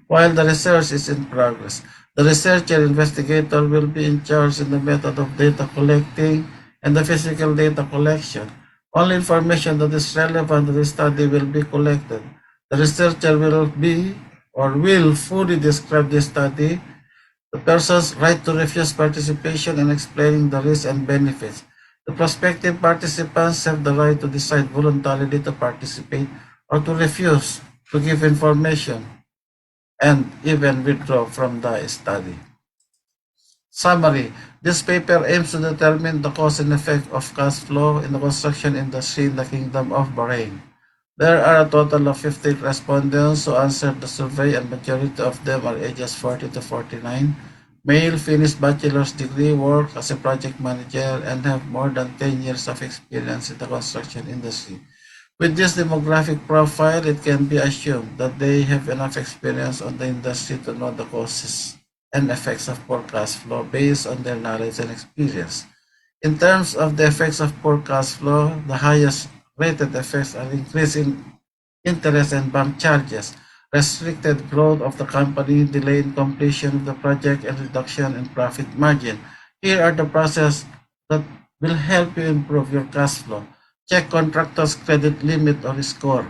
while the research is in progress. The researcher investigator will be in charge in the method of data collecting and the physical data collection. Only information that is relevant to the study will be collected. The researcher will fully describe the study, the person's right to refuse participation, and explaining the risks and benefits. The prospective participants have the right to decide voluntarily to participate or to refuse to give information and even withdraw from the study. Summary. This paper aims to determine the cause and effect of cash flow in the construction industry in the Kingdom of Bahrain. There are a total of 50 respondents who answered the survey, and majority of them are ages 40 to 49. Male, finished bachelor's degree, work as a project manager, and have more than 10 years of experience in the construction industry. With this demographic profile, it can be assumed that they have enough experience on the industry to know the causes and effects of poor cash flow based on their knowledge and experience. In terms of the effects of poor cash flow, the highest rated effects are increase in interest and bank charges, restricted growth of the company, delay in completion of the project, and reduction in profit margin. Here are the process that will help you improve your cash flow. Check contractor's credit limit or score.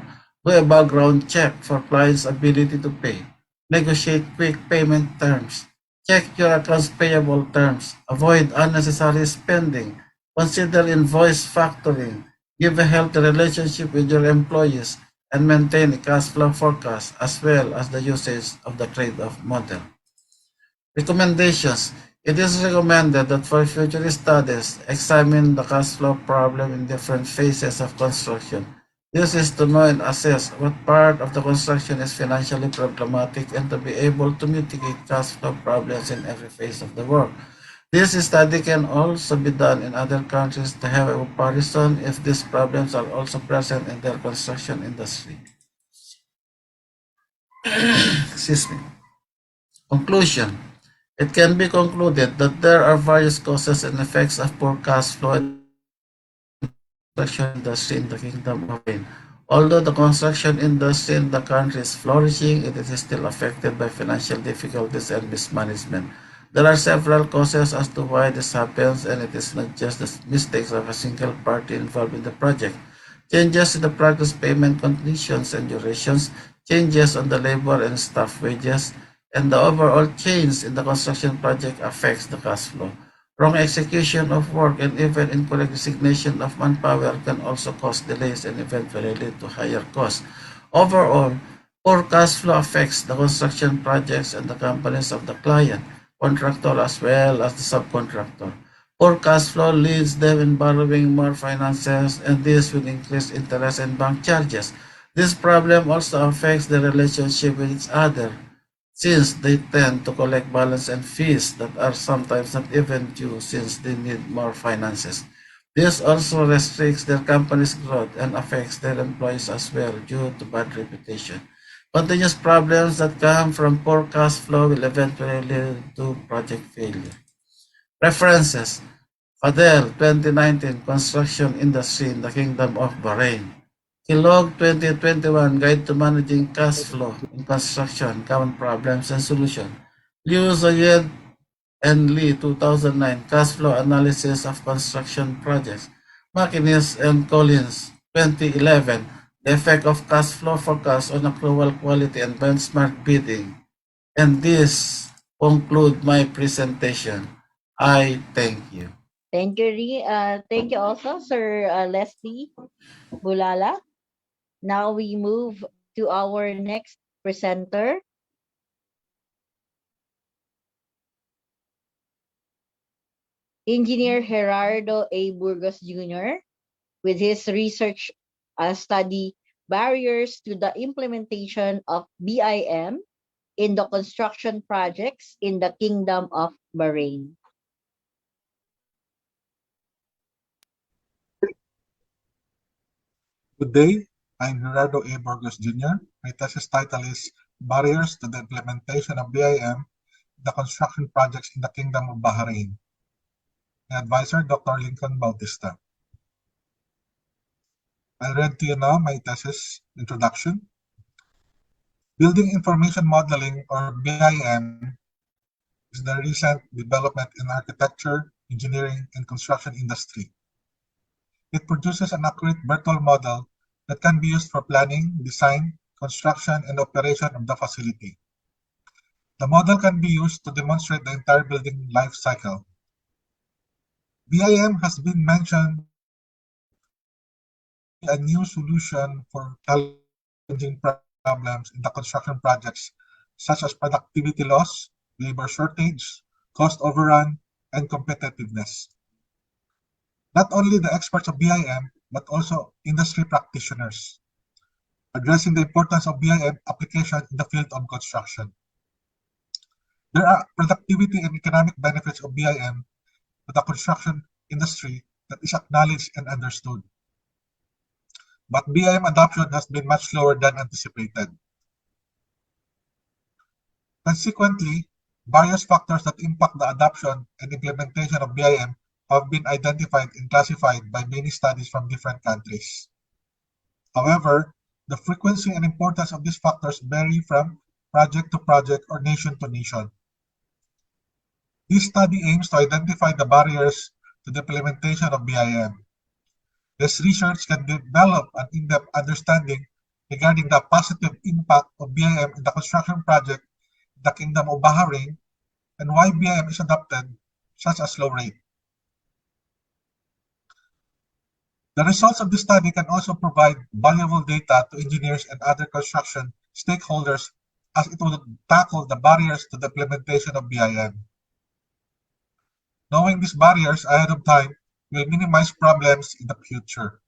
Do a background check for client's ability to pay. Negotiate quick payment terms. Check your accounts payable terms. Avoid unnecessary spending. Consider invoice factoring. Give a healthy relationship with your employees and maintain a cash flow forecast as well as the usage of the trade-off model. Recommendations. It is recommended that for future studies, examine the cash flow problem in different phases of construction. This is to know and assess what part of the construction is financially problematic and to be able to mitigate cash flow problems in every phase of the work. This study can also be done in other countries to have a comparison if these problems are also present in their construction industry. Excuse me. Conclusion. It can be concluded that there are various causes and effects of poor cash flow in the construction industry in the Kingdom of Bahrain. Although the construction industry in the country is flourishing, it is still affected by financial difficulties and mismanagement. There are several causes as to why this happens, and it is not just the mistakes of a single party involved in the project. Changes in the practice payment conditions and durations, changes on the labor and staff wages, and the overall change in the construction project affects the cash flow. Wrong execution of work and even incorrect designation of manpower can also cause delays and eventually lead to higher costs. Overall, poor cash flow affects the construction projects and the companies of the client, contractor as well as the subcontractor. Poor cash flow leads them in borrowing more finances, and this will increase interest and bank charges. This problem also affects the relationship with each other, since they tend to collect balance and fees that are sometimes not even due since they need more finances. This also restricts their company's growth and affects their employees as well due to bad reputation. Continuous problems that come from poor cash flow will eventually lead to project failure. References: Fadel, 2019, Construction Industry in the Kingdom of Bahrain. Kellogg, 2021, Guide to Managing Cash Flow in Construction, Common Problems and Solutions. Liu Zayed and Lee, 2009, Cash Flow Analysis of Construction Projects. McInnes and Collins, 2011, The Effect of Cash Flow Forecast on Accrual Quality and Benchmark Bidding. And this concludes my presentation. I thank you. Thank you, thank you also, Sir Leslie Bulala. Now we move to our next presenter. Engineer Gerardo A. Burgos Jr. with his research study Barriers to the Implementation of BIM in the Construction Projects in the Kingdom of Bahrain. Good day, I'm Gerardo A. Burgos Jr. My thesis title is Barriers to the Implementation of BIM in the Construction Projects in the Kingdom of Bahrain. My advisor, Dr. Lincoln Bautista. I'll read to you now my thesis introduction. Building Information Modeling, or BIM, is the recent development in architecture, engineering, and construction industry. It produces an accurate virtual model that can be used for planning, design, construction, and operation of the facility. The model can be used to demonstrate the entire building life cycle. BIM has been mentioned as a new solution for challenging problems in the construction projects, such as productivity loss, labor shortage, cost overrun, and competitiveness. Not only the experts of BIM, but also industry practitioners, addressing the importance of BIM application in the field of construction. There are productivity and economic benefits of BIM to the construction industry that is acknowledged and understood. But BIM adoption has been much slower than anticipated. Consequently, various factors that impact the adoption and implementation of BIM have been identified and classified by many studies from different countries. However, the frequency and importance of these factors vary from project to project or nation to nation. This study aims to identify the barriers to the implementation of BIM. This research can develop an in-depth understanding regarding the positive impact of BIM in the construction project in the Kingdom of Bahrain and why BIM is adopted such a slow rate. The results of this study can also provide valuable data to engineers and other construction stakeholders as it would tackle the barriers to the implementation of BIM. Knowing these barriers ahead of time will minimize problems in the future.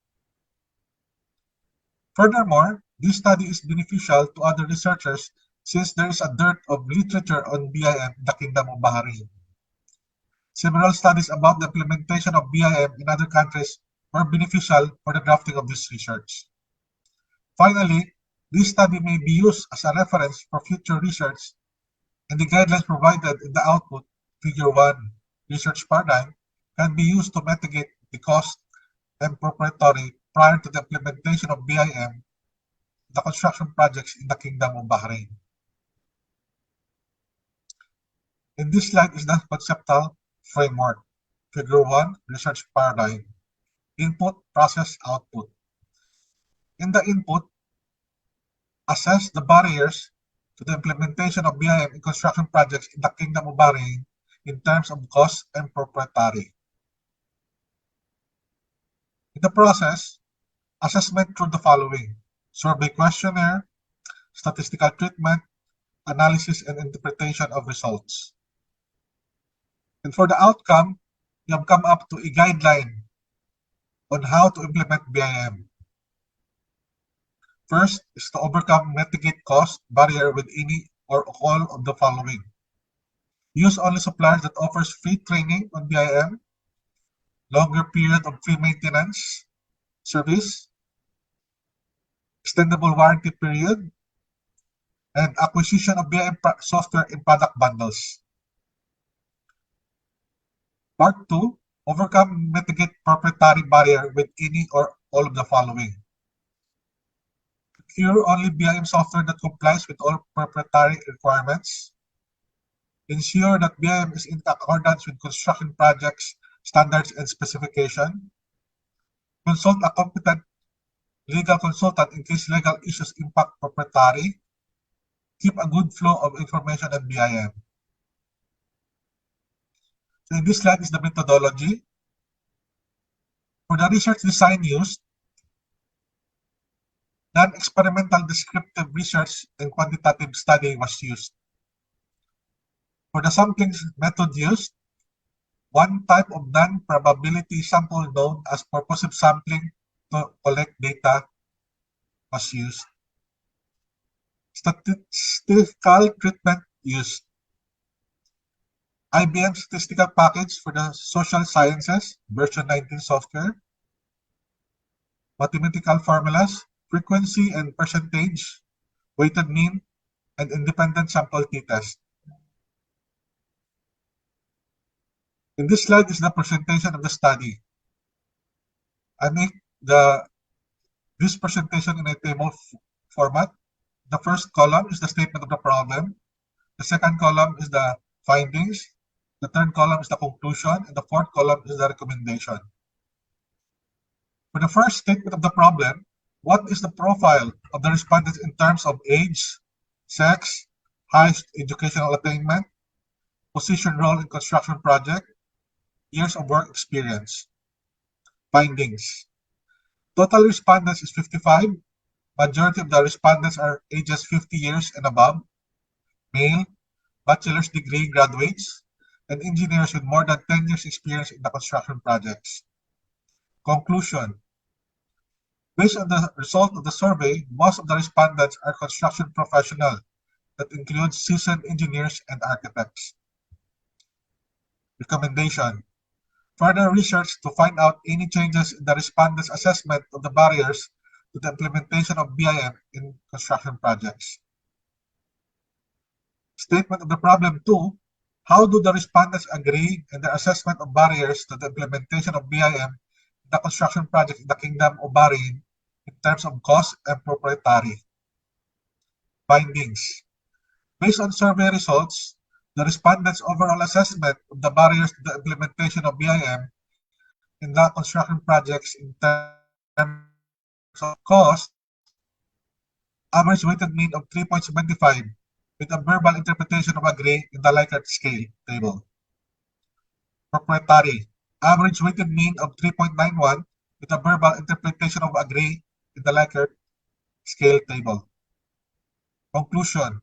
Furthermore, this study is beneficial to other researchers since there is a dearth of literature on BIM in the Kingdom of Bahrain. Several studies about the implementation of BIM in other countries were beneficial for the drafting of this research. Finally, this study may be used as a reference for future research, and the guidelines provided in the output, Figure 1, research paradigm, can be used to mitigate the cost and proprietary prior to the implementation of BIM in the construction projects in the Kingdom of Bahrain. In this slide is the conceptual framework, Figure 1, research paradigm, input, process, output. In the input, assess the barriers to the implementation of BIM in construction projects in the Kingdom of Bahrain in terms of cost and proprietary. In the process, assessment through the following: survey questionnaire, statistical treatment, analysis and interpretation of results. And for the outcome, you have come up to a guideline on how to implement BIM. First is to overcome mitigate cost barrier with any or all of the following: use only suppliers that offers free training on BIM, longer period of free maintenance service, extendable warranty period, and acquisition of BIM software in product bundles. Part 2, overcome mitigate proprietary barrier with any or all of the following: procure only BIM software that complies with all proprietary requirements, ensure that BIM is in accordance with construction projects standards and specification, consult a competent legal consultant in case legal issues impact proprietary, keep a good flow of information on BIM. So in this slide is the methodology. For the research design used, non-experimental descriptive research and quantitative study was used. For the sampling method used, one type of non-probability sample known as purposive sampling to collect data was used. Statistical treatment used. IBM statistical package for the social sciences, version 19 software. Mathematical formulas, frequency and percentage, weighted mean, and independent sample t-test. In this slide is the presentation of the study. I make this presentation in a table format. The first column is the statement of the problem. The second column is the findings. The third column is the conclusion. And the fourth column is the recommendation. For the first statement of the problem, what is the profile of the respondents in terms of age, sex, highest educational attainment, position role in construction project, years of work experience? Findings. Total respondents is 55. Majority of the respondents are ages 50 years and above, male, bachelor's degree graduates, and engineers with more than 10 years experience in the construction projects. Conclusion. Based on the result of the survey, most of the respondents are construction professionals that includes seasoned engineers and architects. Recommendation. Further research to find out any changes in the respondents' assessment of the barriers to the implementation of BIM in construction projects. Statement of the problem 2. How do the respondents agree in their assessment of barriers to the implementation of BIM in the construction project in the Kingdom of Bahrain in terms of cost and proprietary? Findings. Based on survey results, the respondents' overall assessment of the barriers to the implementation of BIM in the construction projects in terms of cost, average weighted mean of 3.75 with a verbal interpretation of agree in the Likert scale table. Proprietary, average weighted mean of 3.91 with a verbal interpretation of agree in the Likert scale table. Conclusion.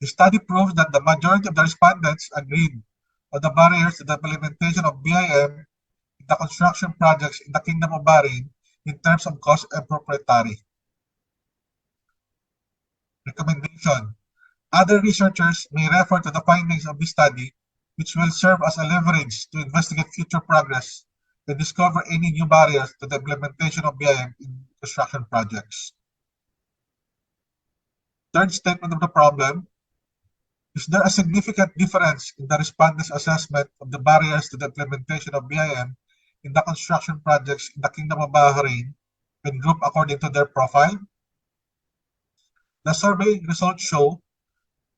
The study proves that the majority of the respondents agreed on the barriers to the implementation of BIM in the construction projects in the Kingdom of Bahrain in terms of cost and proprietary. Recommendation. Other researchers may refer to the findings of this study, which will serve as a leverage to investigate future progress and discover any new barriers to the implementation of BIM in construction projects. Third statement of the problem. Is there a significant difference in the respondents' assessment of the barriers to the implementation of BIM in the construction projects in the Kingdom of Bahrain when grouped according to their profile? The survey results show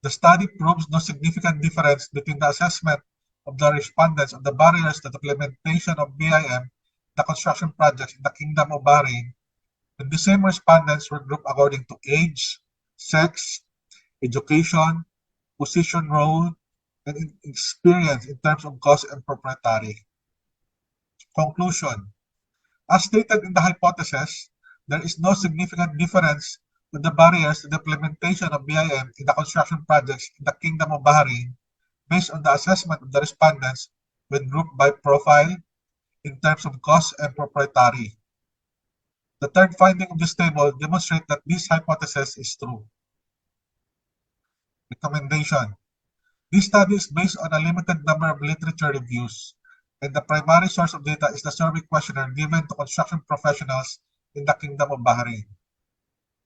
the study proves no significant difference between the assessment of the respondents of the barriers to the implementation of BIM in the construction projects in the Kingdom of Bahrain when the same respondents were grouped according to age, sex, education, position role, and experience in terms of cost and proprietary. Conclusion. As stated in the hypothesis, there is no significant difference with the barriers to the implementation of BIM in the construction projects in the Kingdom of Bahrain based on the assessment of the respondents when grouped by profile in terms of cost and proprietary. The third finding of this table demonstrates that this hypothesis is true. Recommendation. This study is based on a limited number of literature reviews, and the primary source of data is the survey questionnaire given to construction professionals in the Kingdom of Bahrain.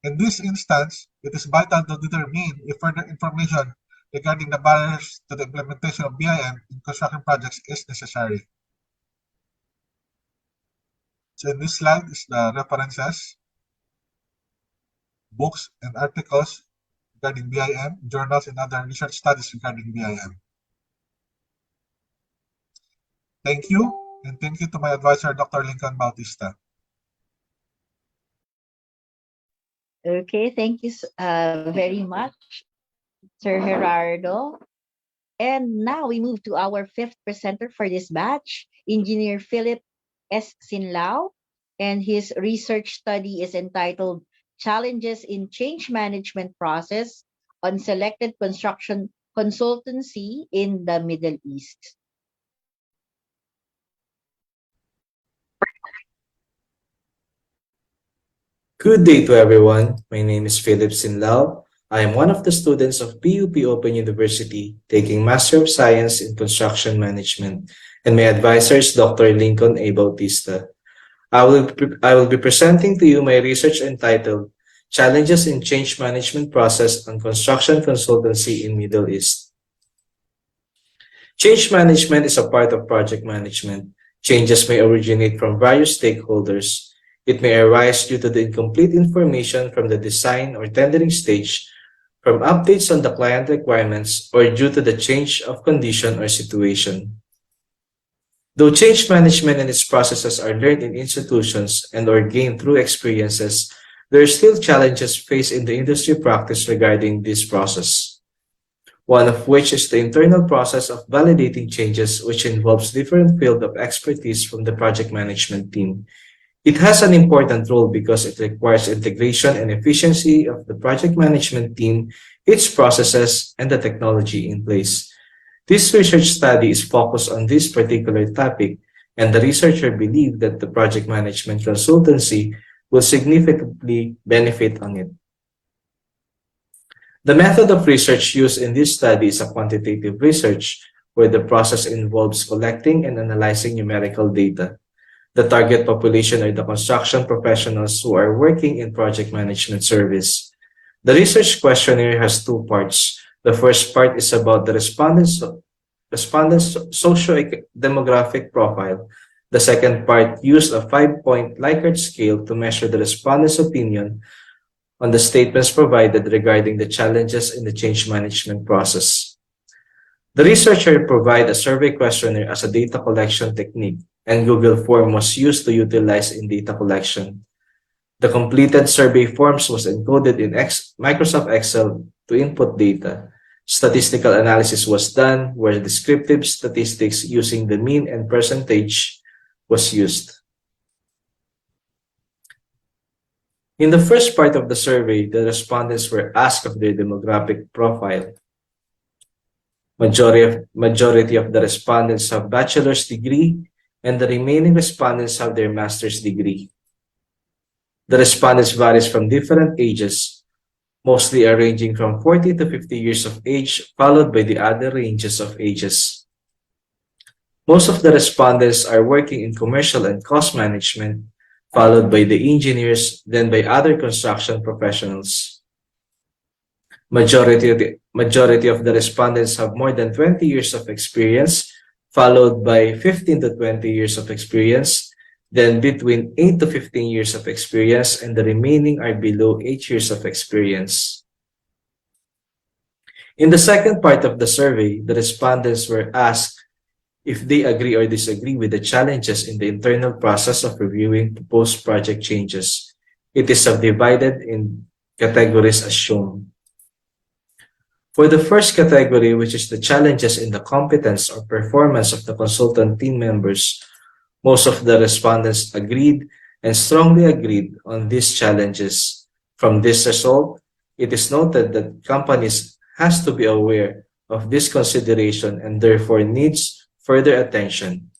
In this instance, it is vital to determine if further information regarding the barriers to the implementation of BIM in construction projects is necessary. So in this slide is the references, books and articles regarding BIM, journals and other research studies regarding BIM. Thank you, and thank you to my advisor, Dr. Lincoln Bautista. Okay, thank you very much, Sir Gerardo. And now we move to our fifth presenter for this batch, Engineer Philip S. Sinlao, and his research study is entitled Challenges in Change Management Process on Selected Construction Consultancy in the Middle East. Good day to everyone. My name is Philip Sinlao. I am one of the students of PUP Open University taking Master of Science in Construction Management, and my advisor is Dr. Lincoln A. Bautista. I will be presenting to you my research entitled Challenges in Change Management Process on Construction Consultancy in Middle East. Change management is a part of project management. Changes may originate from various stakeholders. It may arise due to the incomplete information from the design or tendering stage, from updates on the client requirements, or due to the change of condition or situation. Though change management and its processes are learned in institutions and or gained through experiences, there are still challenges faced in the industry practice regarding this process. One of which is the internal process of validating changes, which involves different fields of expertise from the project management team. It has an important role because it requires integration and efficiency of the project management team, its processes, and the technology in place. This research study is focused on this particular topic, and the researcher believes that the project management consultancy will significantly benefit on it. The method of research used in this study is a quantitative research, where the process involves collecting and analyzing numerical data. The target population are the construction professionals who are working in project management service. The research questionnaire has two parts. The first part is about the respondents' respondents' socio-demographic profile. The second part used a 5-point Likert scale to measure the respondents' opinion on the statements provided regarding the challenges in the change management process. The researcher provided a survey questionnaire as a data collection technique, and Google Form was used to utilize in data collection. The completed survey forms was encoded in Microsoft Excel to input data. Statistical analysis was done where descriptive statistics using the mean and percentage was used. In the first part of the survey, the respondents were asked of their demographic profile. Majority of the respondents have bachelor's degree, and the remaining respondents have their master's degree. The respondents varies from different ages, mostly are ranging from 40 to 50 years of age, followed by the other ranges of ages. Most of the respondents are working in commercial and cost management, followed by the engineers, then by other construction professionals. Majority of the respondents have more than 20 years of experience, followed by 15 to 20 years of experience, then between 8 to 15 years of experience, and the remaining are below 8 years of experience. In the second part of the survey, the respondents were asked if they agree or disagree with the challenges in the internal process of reviewing proposed project changes. It is subdivided in categories as shown. For the first category, which is the challenges in the competence or performance of the consultant team members, most of the respondents agreed and strongly agreed on these challenges. From this result, it is noted that companies has to be aware of this consideration and therefore needs further attention.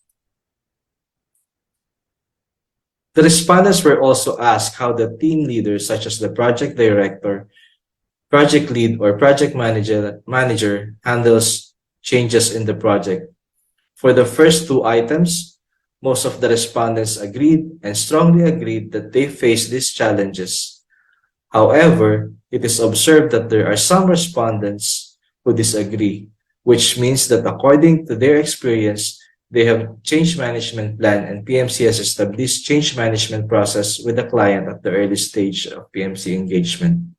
The respondents were also asked how the team leaders, such as the project director, project lead, or project manager handles changes in the project. For the first two items, most of the respondents agreed and strongly agreed that they face these challenges. However, it is observed that there are some respondents who disagree, which means that according to their experience, they have change management plan and PMC has established change management process with the client at the early stage of PMC engagement.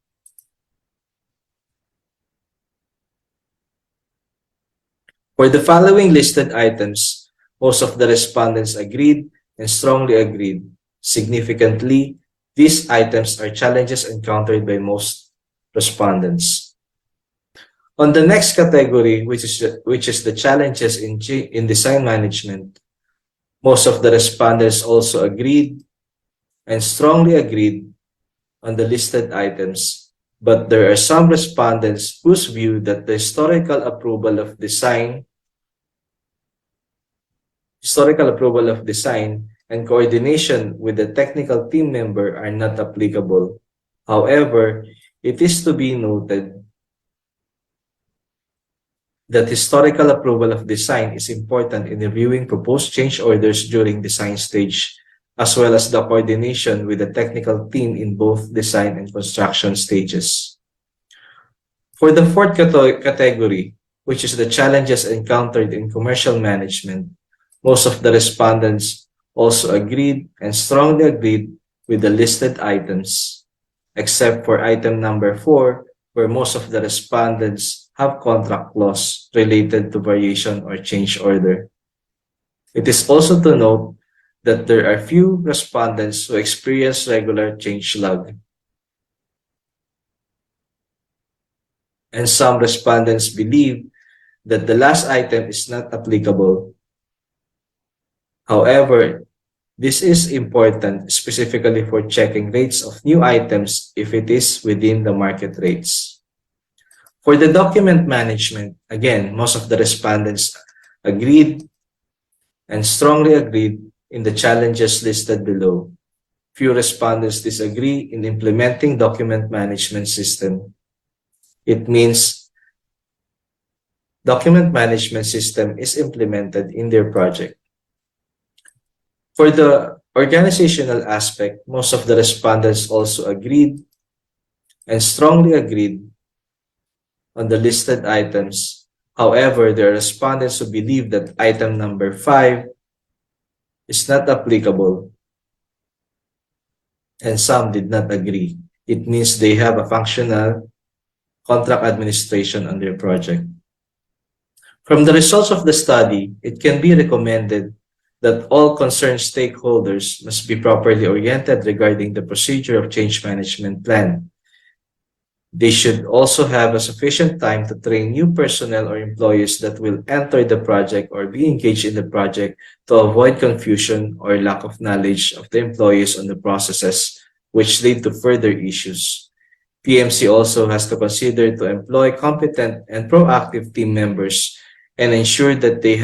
For the following listed items, most of the respondents agreed and strongly agreed. Significantly, these items are challenges encountered by most respondents. On the next category, which is the challenges in design management, most of the respondents also agreed and strongly agreed on the listed items, but there are some respondents whose view that the historical approval of design and coordination with the technical team member are not applicable. However, it is to be noted that historical approval of design is important in reviewing proposed change orders during design stage, as well as the coordination with the technical team in both design and construction stages. For the fourth category, which is the challenges encountered in commercial management, most of the respondents also agreed and strongly agreed with the listed items, except for item number 4, where most of the respondents have contract clause related to variation or change order. It is also to note that there are few respondents who experience regular change log, and some respondents believe that the last item is not applicable. However, this is important specifically for checking rates of new items if it is within the market rates. For the document management, again, most of the respondents agreed and strongly agreed in the challenges listed below. Few respondents disagree in implementing document management system. It means document management system is implemented in their project. For the organizational aspect, most of the respondents also agreed and strongly agreed on the listed items. However, there are respondents who believe that item number 5 is not applicable, and some did not agree. It means they have a functional contract administration on their project. From the results of the study, it can be recommended that all concerned stakeholders must be properly oriented regarding the procedure of change management plan. They should also have a sufficient time to train new personnel or employees that will enter the project or be engaged in the project to avoid confusion or lack of knowledge of the employees on the processes, which lead to further issues. PMC also has to consider to employ competent and proactive team members and ensure that they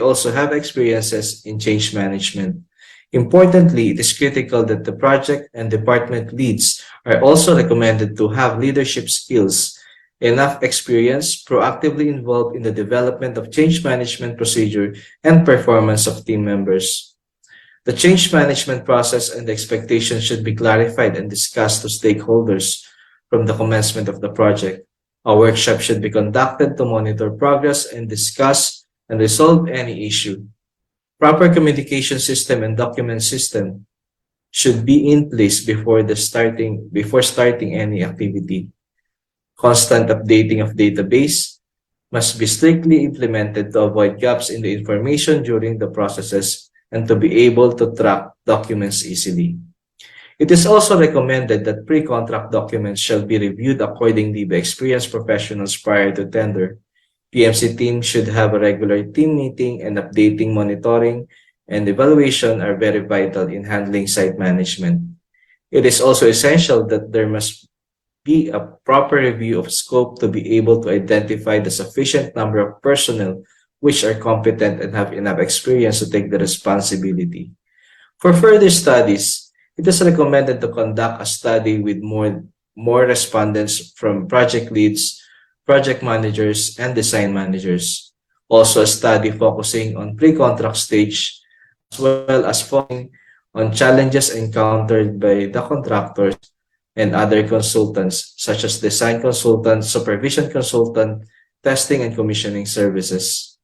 also have experiences in change management. Importantly, it is critical that the project and department leads are also recommended to have leadership skills, enough experience, proactively involved in the development of change management procedure and performance of team members. The change management process and the expectations should be clarified and discussed to stakeholders from the commencement of the project. A workshop should be conducted to monitor progress and discuss and resolve any issue. Proper communication system and document system should be in place before starting any activity. Constant updating of database must be strictly implemented to avoid gaps in the information during the processes and to be able to track documents easily. It is also recommended that pre-contract documents shall be reviewed accordingly by experienced professionals prior to tender. PMC team should have a regular team meeting, and updating, monitoring, and evaluation are very vital in handling site management. It is also essential that there must be a proper review of scope to be able to identify the sufficient number of personnel which are competent and have enough experience to take the responsibility. For further studies, it is recommended to conduct a study with more respondents from project leads, project managers, and design managers. Also, a study focusing on pre-contract stage, as well as focusing on challenges encountered by the contractors and other consultants, such as design consultant, supervision consultant, testing and commissioning services.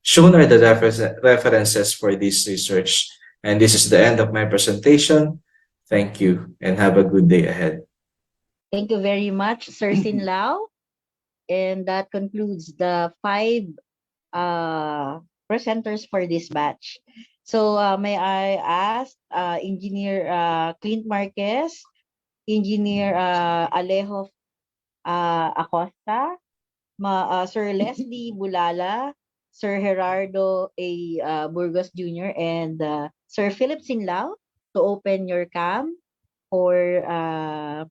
Shown are the references for this research, and this is the end of my presentation. Thank you, and have a good day ahead. Thank you very much, Sir Sin Lao. And that concludes the 5 presenters for this batch. So may I ask Engineer Clint Marquez, Engineer Alejo Acosta, Sir Leslie Bulala, Sir Gerardo A. Burgos Jr., and Sir Philip Sin Lao to open your cam for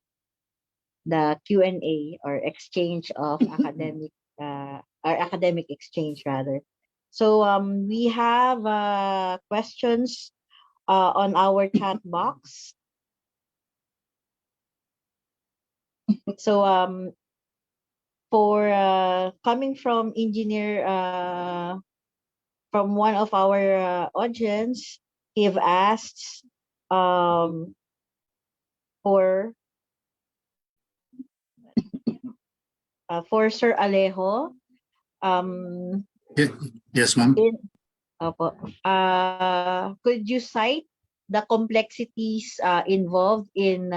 the Q&A or exchange of academic or academic exchange rather. So we have questions on our chat box. So for coming from engineer from one of our audience, he have asked for Sir Alejo. Yes, ma'am. Could you cite the complexities involved in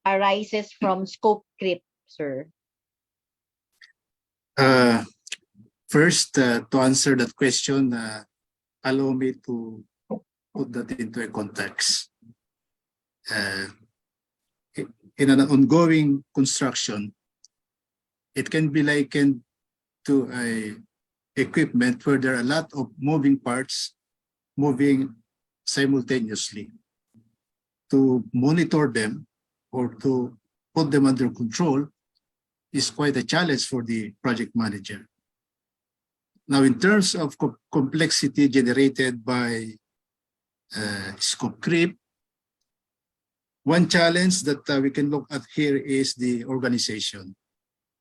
arises from scope creep, sir? First, to answer that question, allow me to put that into a context. In an ongoing construction, it can be likened to a equipment where there are a lot of moving parts moving simultaneously. To monitor them or to put them under control is quite a challenge for the project manager. Now, in terms of complexity generated by scope creep, one challenge that we can look at here is the organization.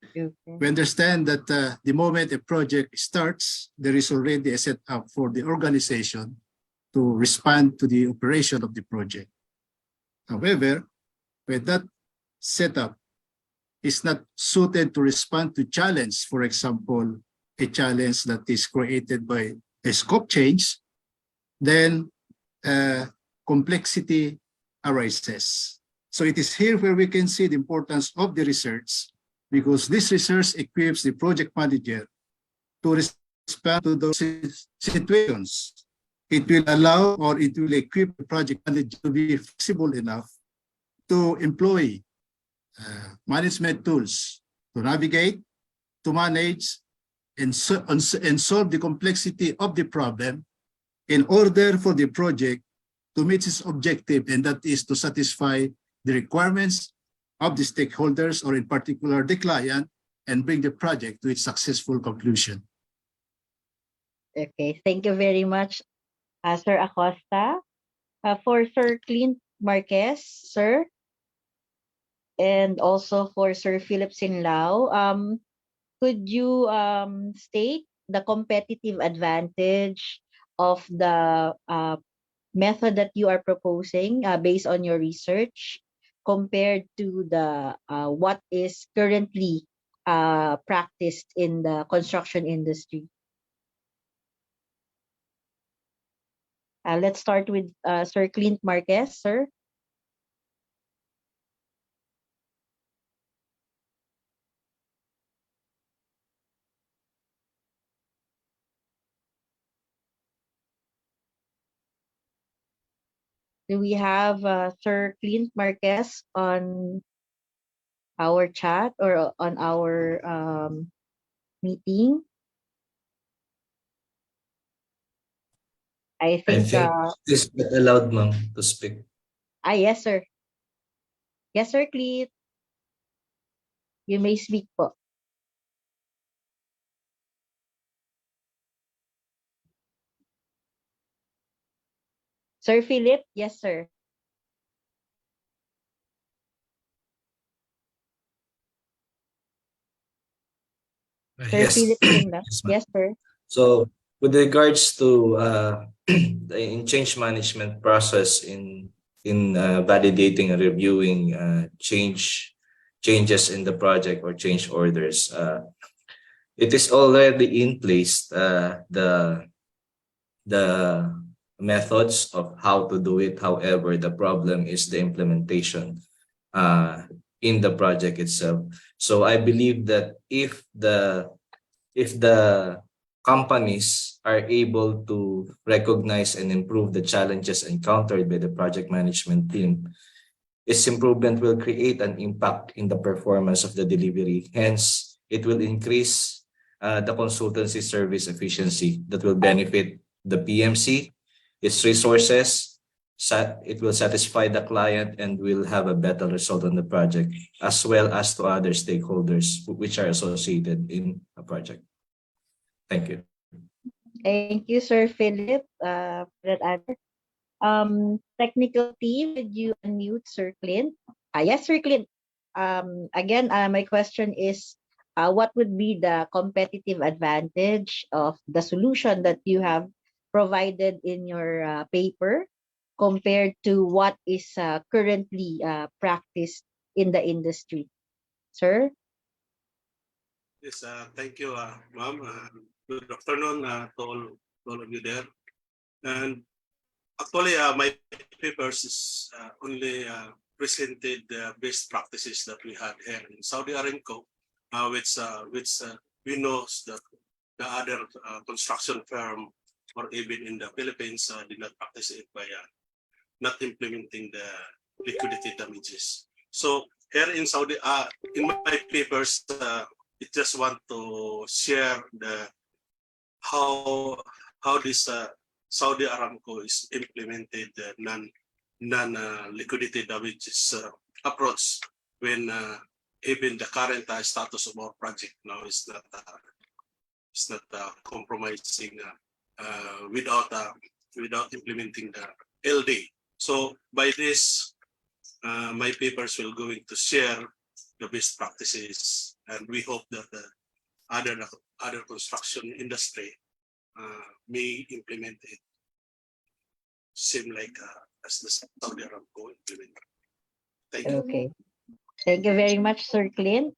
Okay. We understand that the moment a project starts, there is already a setup for the organization to respond to the operation of the project. However, when that setup is not suited to respond to challenge, for example, a challenge that is created by a scope change, then complexity arises. So it is here where we can see the importance of the research, because this research equips the project manager to respond to those situations. It will allow, or it will equip the project manager to be flexible enough to employ management tools to navigate, to manage, and solve the complexity of the problem in order for the project to meet its objective, and that is to satisfy the requirements of the stakeholders, or in particular the client, and bring the project to its successful conclusion. Okay, thank you very much, Sir Acosta. For Sir Clint Marquez, sir, and also for Sir Philip Sinlao, could you state the competitive advantage of the method that you are proposing based on your research compared to the what is currently practiced in the construction industry? Let's start with Sir Clint Marquez, sir. Do we have Sir Clint Marquez on our chat or on our meeting? I think it's not allowed, ma'am, to speak. yes, sir. Yes, Sir Clint. You may speak po. Sir Philip, yes, sir. Sir Yes. Philip Sinlao. Yes, ma'am. Yes, sir. So with regards to in change management process in validating and reviewing changes in the project or change orders, it is already in place, the methods of how to do it. However, the problem is the implementation in the project itself. So I believe that if the companies are able to recognize and improve the challenges encountered by the project management team, its improvement will create an impact in the performance of the delivery. Hence, it will increase the consultancy service efficiency that will benefit the PMC, its resources, it will satisfy the client, and will have a better result on the project, as well as to other stakeholders which are associated in a project. Thank you. Thank you, Sir Philip, for that answer. Technical team, would you unmute Sir Clint? Yes, Sir Clint. Again, my question is, what would be the competitive advantage of the solution that you have provided in your paper compared to what is currently practiced in the industry? Sir? Yes, thank you, ma'am. Good afternoon to all of you there. And actually, my papers is only presented the best practices that we had here in Saudi Aramco, which we know that the other construction firm or even in the Philippines did not practice it by not implementing the liquidity damages. So here in Saudi, in my papers, I just want to share how this Saudi Aramco is implemented the non liquidity damages approach when even the current status of our project now is not compromising without implementing the LD. So by this, my papers will going to share the best practices, and we hope that the other construction industry may implement it same like as the Saudi Aramco implemented. Thank you. Okay. Thank you very much, Sir Clint.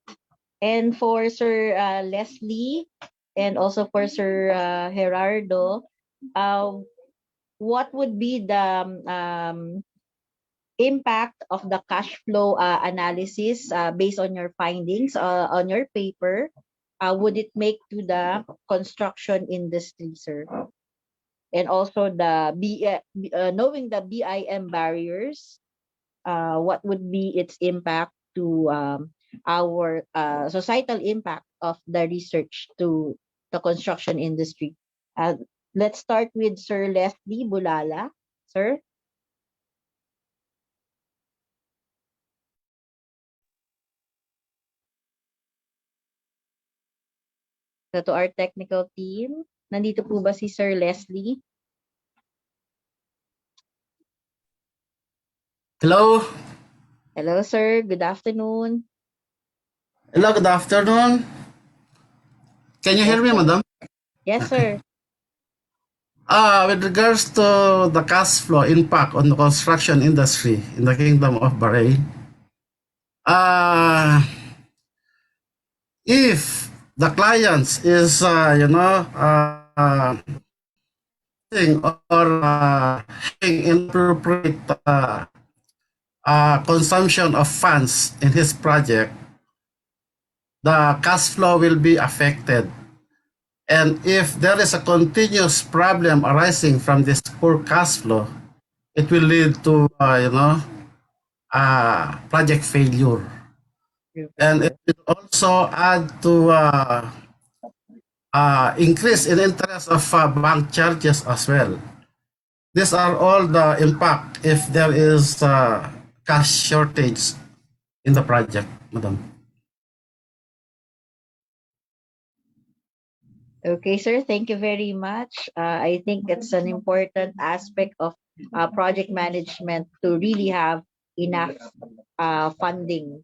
And for Sir Leslie and also for Sir Gerardo, uh, what would be the impact of the cash flow analysis based on your findings on your paper? Would it make to the construction industry, sir? And also the knowing the BIM barriers, what would be its impact to our societal impact of the research to the construction industry? Let's start with Sir Leslie Bulala, sir. So to our technical team, nandito po ba si Sir Leslie? Hello. Hello, sir. Good afternoon. Hello, good afternoon. Can you hear me, madam? Yes, sir. With regards to the cash flow impact on the construction industry in the Kingdom of Bahrain, if the clients is, or having inappropriate consumption of funds in his project, the cash flow will be affected. And if there is a continuous problem arising from this poor cash flow, it will lead to, project failure. And it will also add to increase in interest of bank charges as well. These are all the impact if there is cash shortage in the project, madam. Okay, sir. Thank you very much. I think it's an important aspect of project management to really have enough funding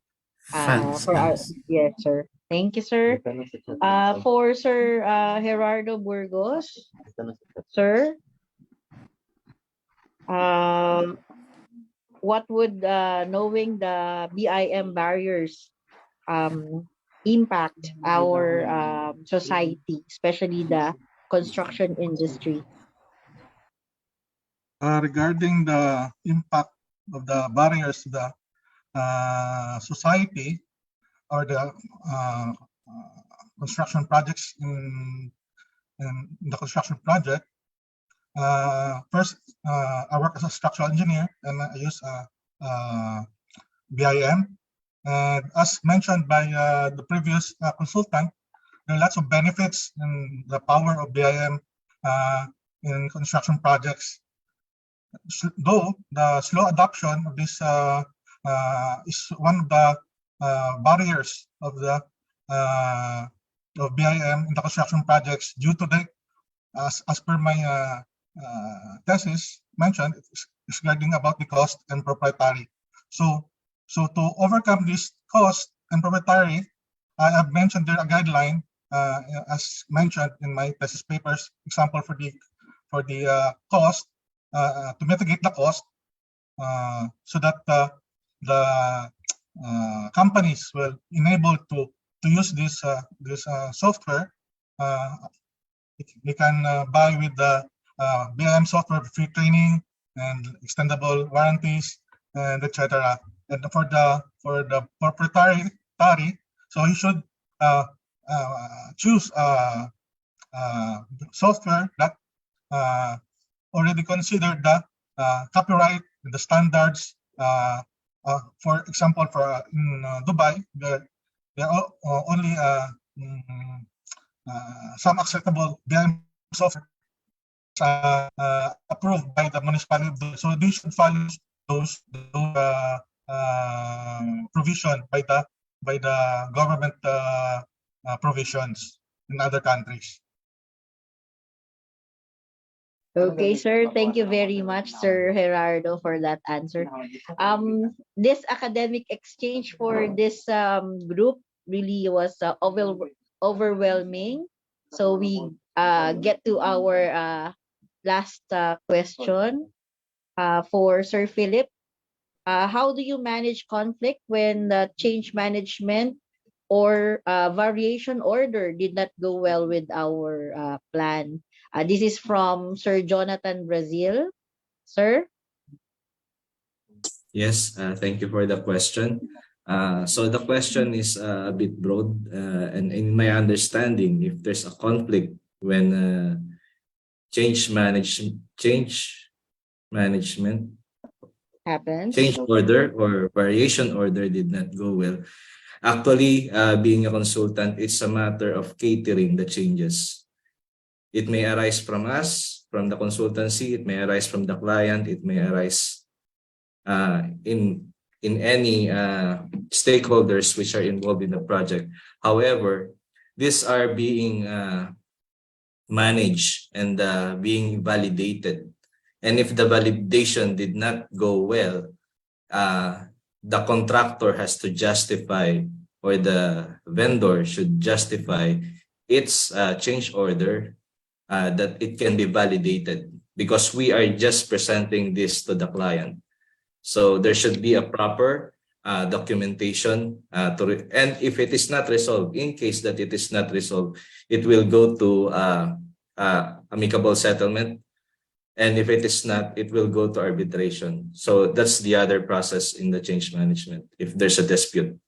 Funds, for our. yes. Yes, sir. Thank you, sir. For Sir Gerardo Burgos, sir, what would knowing the BIM barriers impact our society, especially the construction industry? Regarding the impact of the barriers to the society or the construction projects in the construction project, first, I work as a structural engineer and I use BIM. And as mentioned by the previous consultant, there are lots of benefits in the power of BIM in construction projects. Though the slow adoption of this is one of the barriers of the of BIM in the construction projects due to the as per my thesis mentioned, it's regarding about the cost and proprietary. So to overcome this cost and proprietary, I have mentioned there a guideline as mentioned in my thesis papers. Example for the cost to mitigate the cost, so that the companies will enable to use this software. They can buy with the BIM software free training and extendable warranties and etc. And for the proprietary, so you should choose software that already considered the copyright, the standards. For example, for in Dubai, there are only some acceptable BIM software approved by the municipality of Dubai. So they should follow those provision by the government provisions in other countries. Okay, sir. Thank you very much, Sir Gerardo, for that answer. This academic exchange for this group really was overwhelming. So we get to our last question for Sir Philip. how do you manage conflict when the change management or variation order did not go well with our plan? This is from Sir Jonathan Brazil. Sir? Yes, thank you for the question. So the question is a bit broad, and in my understanding, if there's a conflict when change management Happens. change order or variation order did not go well. Actually, being a consultant, it's a matter of catering the changes. It may arise from us, from the consultancy, it may arise from the client, it may arise in any stakeholders which are involved in the project. However, these are being managed and being validated. And if the validation did not go well, the contractor has to justify, or the vendor should justify its change order that it can be validated, because we are just presenting this to the client. So there should be a proper documentation and if it is not resolved, in case that it is not resolved, it will go to amicable settlement. And if it is not, it will go to arbitration. So that's the other process in the change management. If there's a dispute,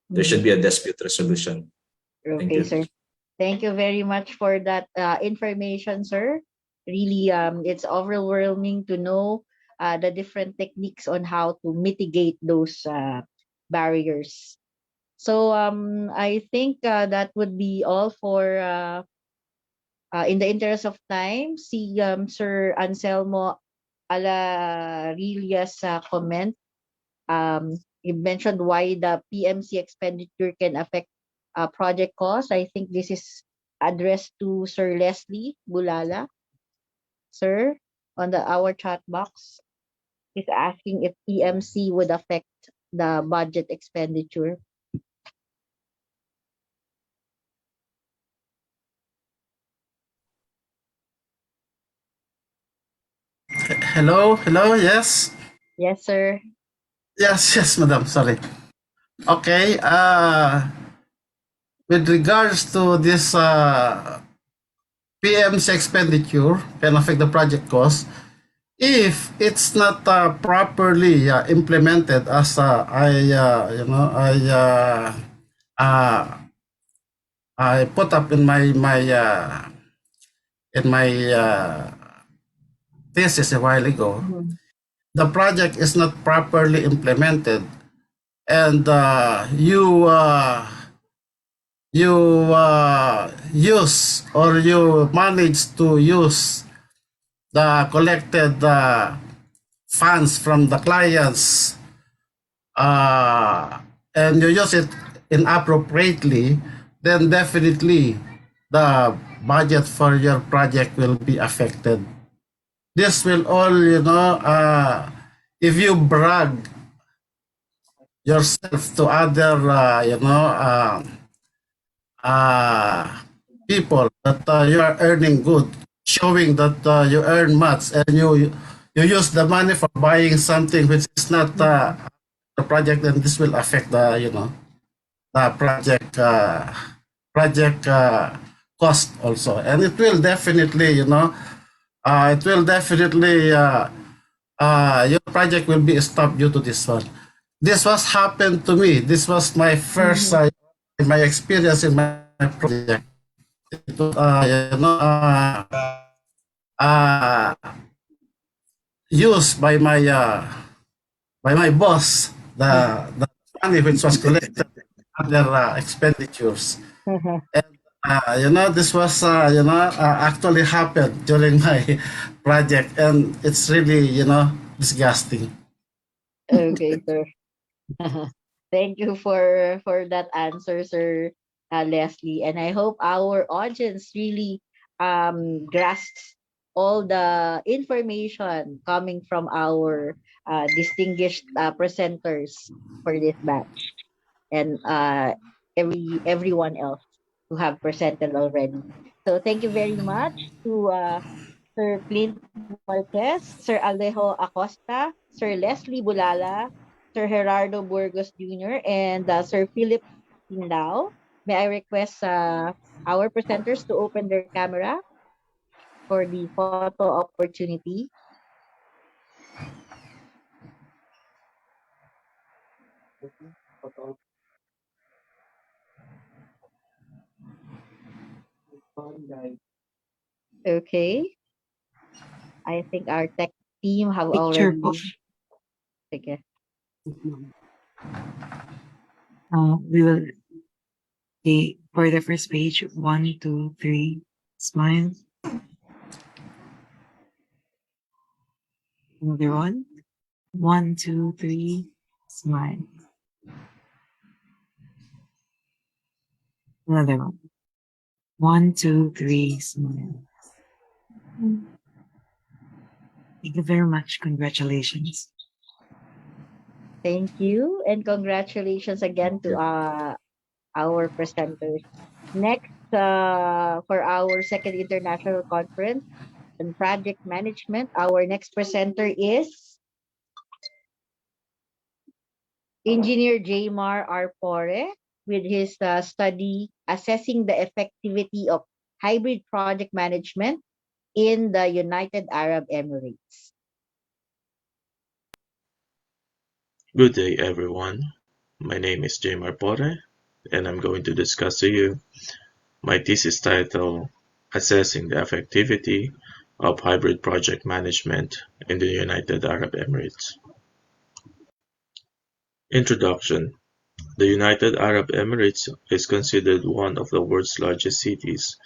there should be a dispute resolution. Thank Okay, you. sir. Thank you very much for that information, sir. Really, it's overwhelming to know the different techniques on how to mitigate those barriers. So I think that would be all for in the interest of time. See Sir Anselmo Alarilla's comment. You mentioned why the PMC expenditure can affect project costs. I think this is addressed to Sir Leslie Bulala. Sir, on our chat box, is asking if PMC would affect the budget expenditure. Hello, yes. Yes, sir. Yes, madam. Sorry. Okay. With regards to this PMC expenditure can affect the project cost if it's not properly implemented, as I put up in my thesis a while ago. The project is not properly implemented, and you use, or you manage to use the collected funds from the clients, and you use it inappropriately, then definitely the budget for your project will be affected. This will all, if you brag yourself to other, people that you are earning good, showing that you earn much, and you use the money for buying something which is not the project, then this will affect the the project cost also, and it will definitely your project will be stopped due to this one. This was happened to me. This was my first my experience in my project. It was, used by my boss, the money which was collected under expenditures. This was actually happened during my project, and it's really disgusting. Okay, sir. Thank you for that answer, Sir Leslie, and I hope our audience really grasps all the information coming from our distinguished presenters for this batch, and everyone else who have presented already. So thank you very much to Sir Clint Marquez, Sir Alejo Acosta, Sir Leslie Bulala, Mr. Gerardo Burgos Jr. and Sir Philip Tindao. May I request our presenters to open their camera for the photo opportunity. Okay. I think our tech team have Picture already. po. Sige. We will okay, for the first page, 1, 2, 3, smile. Another one. 1, 2, 3, smile. Another one. 1, 2, 3, smile. Thank you very much. Congratulations. Thank you, and congratulations again to our presenters. Next, for our second international conference on project management, our next presenter is Engineer J.M.R. Arpore with his study assessing the effectivity of hybrid project management in the United Arab Emirates. Good day, everyone. My name is J.M.R. Arpore, and I'm going to discuss to you my thesis title, Assessing the Effectivity of Hybrid Project Management in the United Arab Emirates. Introduction. The United Arab Emirates is considered one of the world's largest cities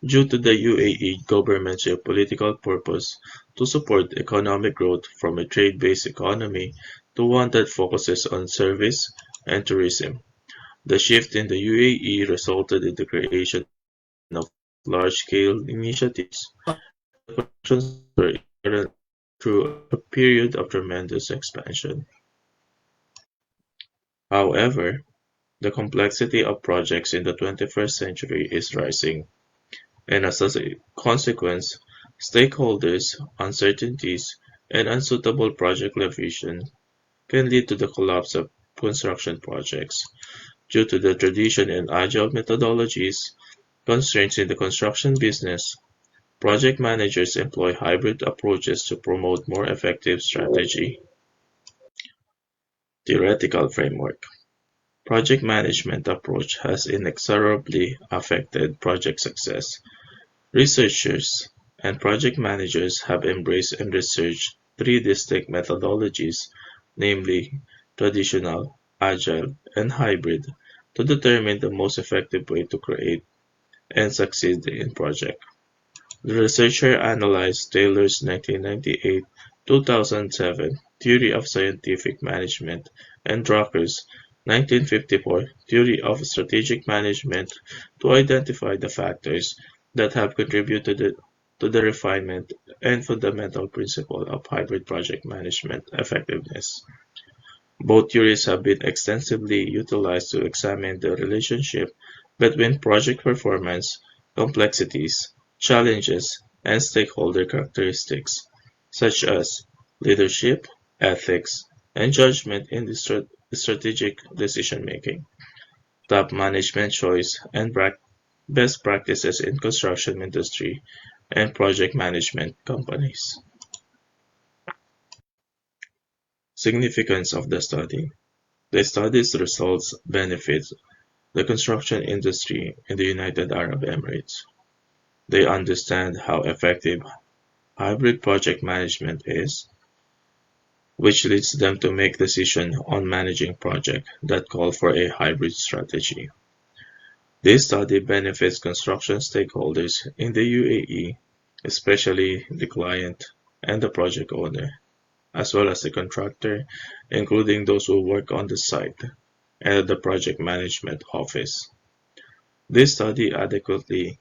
due to the UAE government's geopolitical purpose to support economic growth from a trade-based economy to one that focuses on service and tourism. The shift in the UAE resulted in the creation of large-scale initiatives that were through a period of tremendous expansion. However, the complexity of projects in the 21st century is rising, and as a consequence, stakeholders, uncertainties, and unsuitable project vision can lead to the collapse of construction projects. Due to the tradition in agile methodologies, constraints in the construction business, project managers employ hybrid approaches to promote more effective strategy. Theoretical framework. Project management approach has inexorably affected project success. Researchers and project managers have embraced and researched three distinct methodologies, namely traditional, agile, and hybrid, to determine the most effective way to create and succeed in project. The researcher analyzed Taylor's 1998-2007 Theory of Scientific Management and Drucker's 1954 Theory of Strategic Management to identify the factors that have contributed to the refinement and fundamental principle of hybrid project management effectiveness. Both theories have been extensively utilized to examine the relationship between project performance, complexities, challenges, and stakeholder characteristics, such as leadership, ethics, and judgment in the strategic decision-making, top management choice, and best practices in construction industry and project management companies. Significance of the study. The study's results benefit the construction industry in the United Arab Emirates. They understand how effective hybrid project management is, which leads them to make decisions on managing projects that call for a hybrid strategy. This study benefits construction stakeholders in the UAE, especially the client and the project owner, as well as the contractor, including those who work on the site and the project management office. This study adequately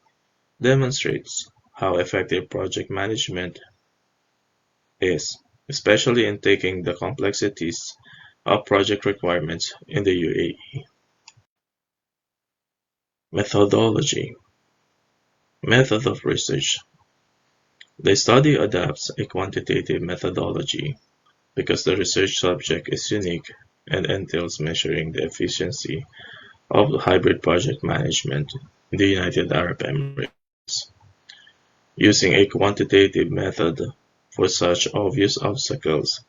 demonstrates how effective project management is, especially in taking the complexities of project requirements in the UAE. Methodology. Method of research. The study adopts a quantitative methodology because the research subject is unique and entails measuring the efficiency of hybrid project management in the United Arab Emirates. Using a quantitative method for such obvious obstacles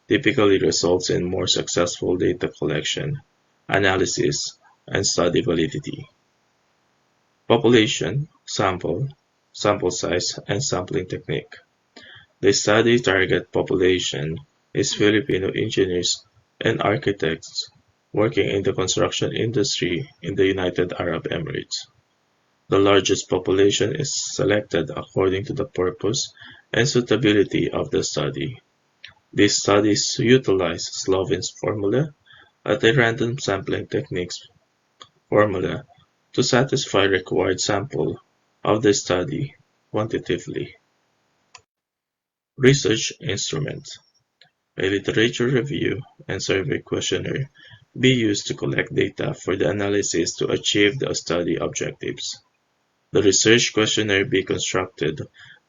typically results in more successful data collection, analysis, and study validity. Population, sample size, and sampling technique. The study target population is Filipino engineers and architects working in the construction industry in the United Arab Emirates. The largest population is selected according to the purpose and suitability of the study. These studies utilize Slovin's formula at a random sampling techniques formula to satisfy required sample of the study quantitatively. Research instruments. A literature review and survey questionnaire be used to collect data for the analysis to achieve the study objectives. The research questionnaire be constructed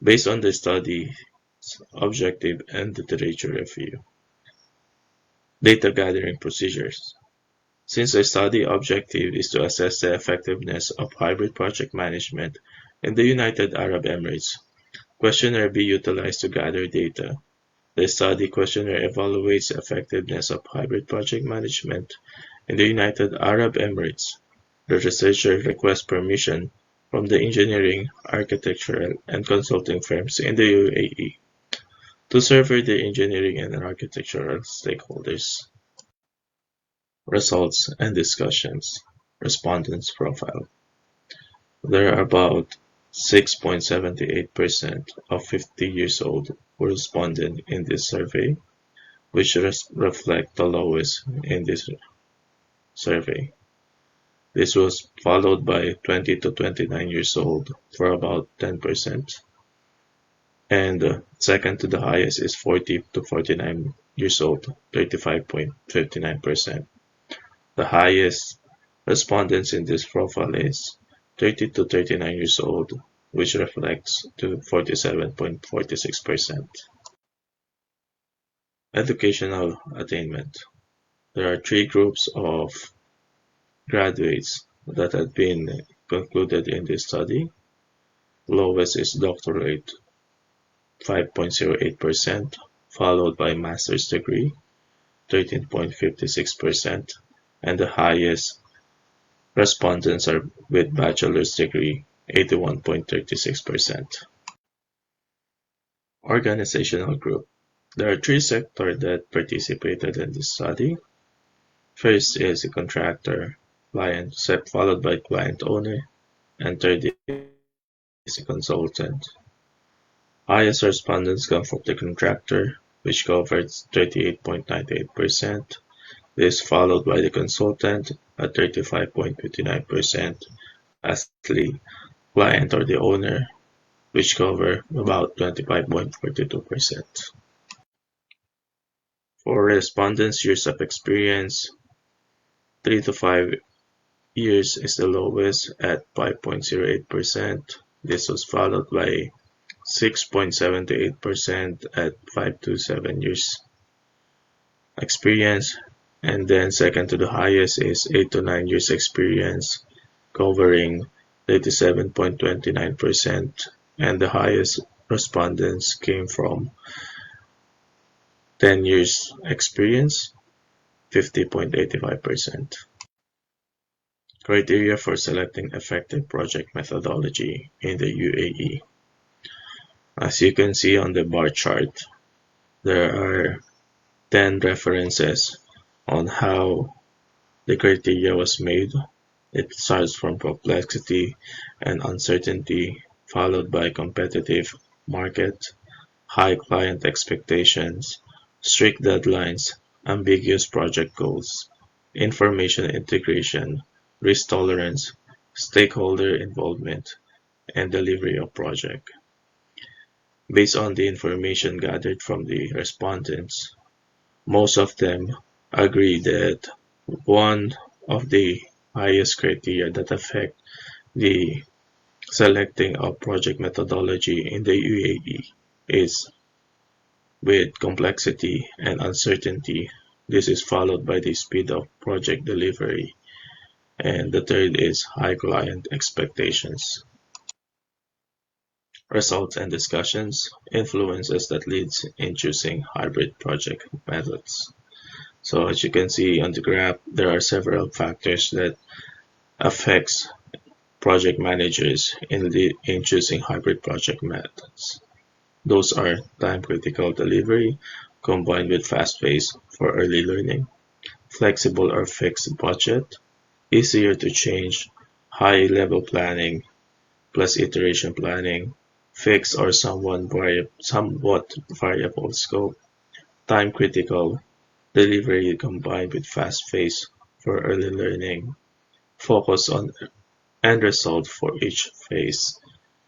based on the study's objective and literature review. Data gathering procedures. Since the study objective is to assess the effectiveness of hybrid project management in the United Arab Emirates, questionnaire be utilized to gather data. The study questionnaire evaluates the effectiveness of hybrid project management in the United Arab Emirates. The researcher requests permission from the engineering, architectural, and consulting firms in the UAE to survey the engineering and architectural stakeholders. Results and discussions. Respondents' profile. There are about 6.78% of 50 years old who responded in this survey, which reflect the lowest in this survey. This was followed by 20 to 29 years old for about 10%, and second to the highest is 40 to 49 years old, 35.59%. The highest respondents in this profile is 30 to 39 years old, which reflects to 47.46%. Educational attainment. There are three groups of graduates that have been concluded in this study. Lowest is doctorate, 5.08%, followed by master's degree, 13.56%, and the highest respondents are with bachelor's degree, 81.36%. Organizational group. There are three sectors that participated in this study. First is a contractor, client, followed by client owner, and third is a consultant. Highest respondents come from the contractor, which covers 38.98%. This is followed by the consultant at 35.59%. Lastly, client or the owner, which cover about 25.42%. For respondents' years of experience, 3 to 5 years is the lowest at 5.08%. This was followed by 6.78% at 5 to 7 years experience, and then second to the highest is 8 to 9 years experience, covering 37.29%, and the highest respondents came from 10 years experience, 50.85%. Criteria for selecting effective project methodology in the UAE. As you can see on the bar chart, there are 10 references on how the criteria was made. It starts from complexity and uncertainty, followed by competitive market, high client expectations, strict deadlines, ambiguous project goals, information integration, risk tolerance, stakeholder involvement, and delivery of project. Based on the information gathered from the respondents, most of them agree that one of the highest criteria that affect the selecting of project methodology in the UAE is with complexity and uncertainty This is followed by the speed of project delivery. And the third is high client expectations. Results and discussions, influences that leads in choosing hybrid project methods. So as you can see on the graph, there are several factors that affects project managers in choosing hybrid project methods. Those are time-critical delivery combined with fast pace for early learning, flexible or fixed budget, easier to change, high-level planning, plus iteration planning, fixed or somewhat variable scope, time-critical delivery combined with fast pace for early learning, focus on end result for each phase,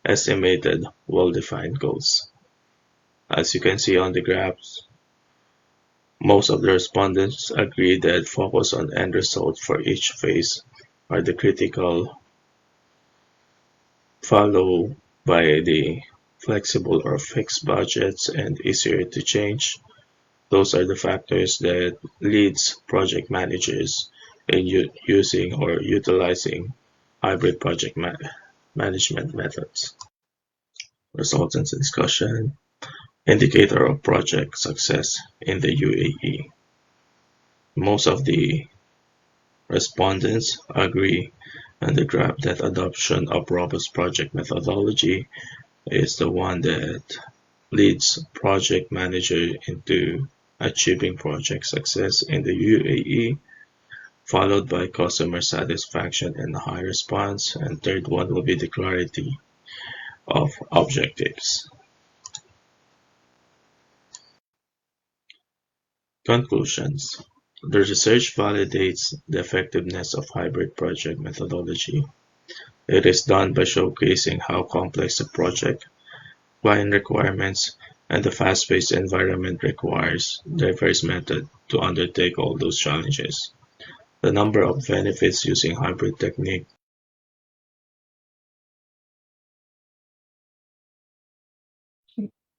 estimated well-defined goals. As you can see on the graphs, most of the respondents agree that focus on end result for each phase are the critical, followed by the flexible or fixed budgets and easier to change. Those are the factors that leads project managers in using or utilizing hybrid project management methods. Results and discussion. Indicator of project success in the UAE. Most of the respondents agree on the graph that adoption of robust project methodology is the one that leads project manager into achieving project success in the UAE, followed by customer satisfaction and high response, and third one will be the clarity of objectives. Conclusions. The research validates the effectiveness of hybrid project methodology. It is done by showcasing how complex the project, client requirements, and the fast-paced environment requires diverse methods to undertake all those challenges. The number of benefits using hybrid technique.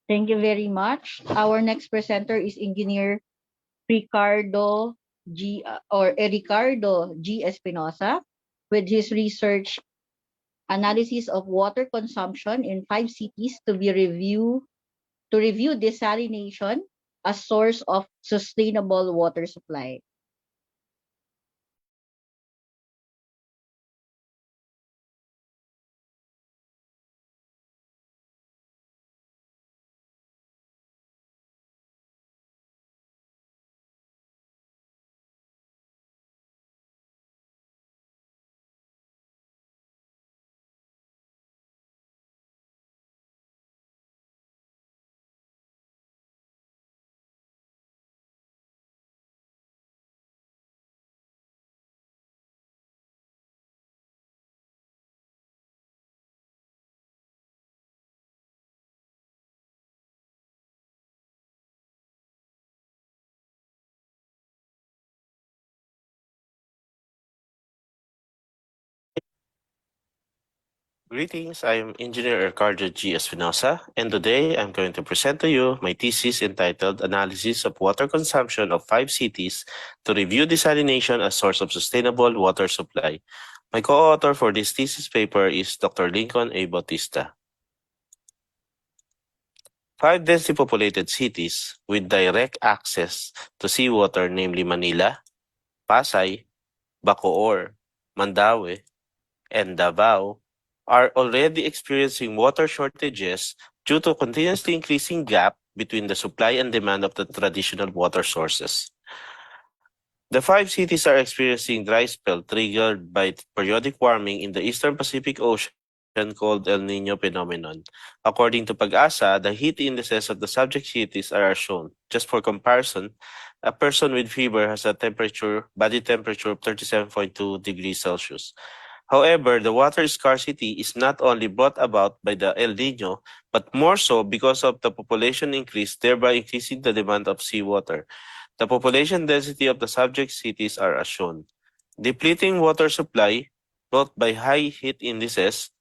Thank you very much. Our next presenter is Engineer Ricardo G. Espinosa with his research analysis of water consumption in 5 cities to review desalination as source of sustainable water supply. Greetings, I'm Engineer Ricardo G. Espinosa, and today I'm going to present to you my thesis entitled Analysis of Water Consumption of 5 Cities to Review Desalination as Source of Sustainable Water Supply. My co-author for this thesis paper is Dr. Lincoln A. Bautista. 5 densely populated cities with direct access to seawater, namely Manila, Pasay, Bacoor, Mandaue, and Davao, are already experiencing water shortages due to continuously increasing gap between the supply and demand of the traditional water sources. The 5 cities are experiencing dry spell triggered by periodic warming in the Eastern Pacific Ocean called El Nino phenomenon. According to PAG-ASA, the heat indices of the subject cities are shown. Just for comparison, a person with fever has a body temperature of 37.2 degrees Celsius. However, the water scarcity is not only brought about by the El Nino, but more so because of the population increase, thereby increasing the demand of seawater. The population density of the subject cities are as shown. Depleting water supply brought by high heat indices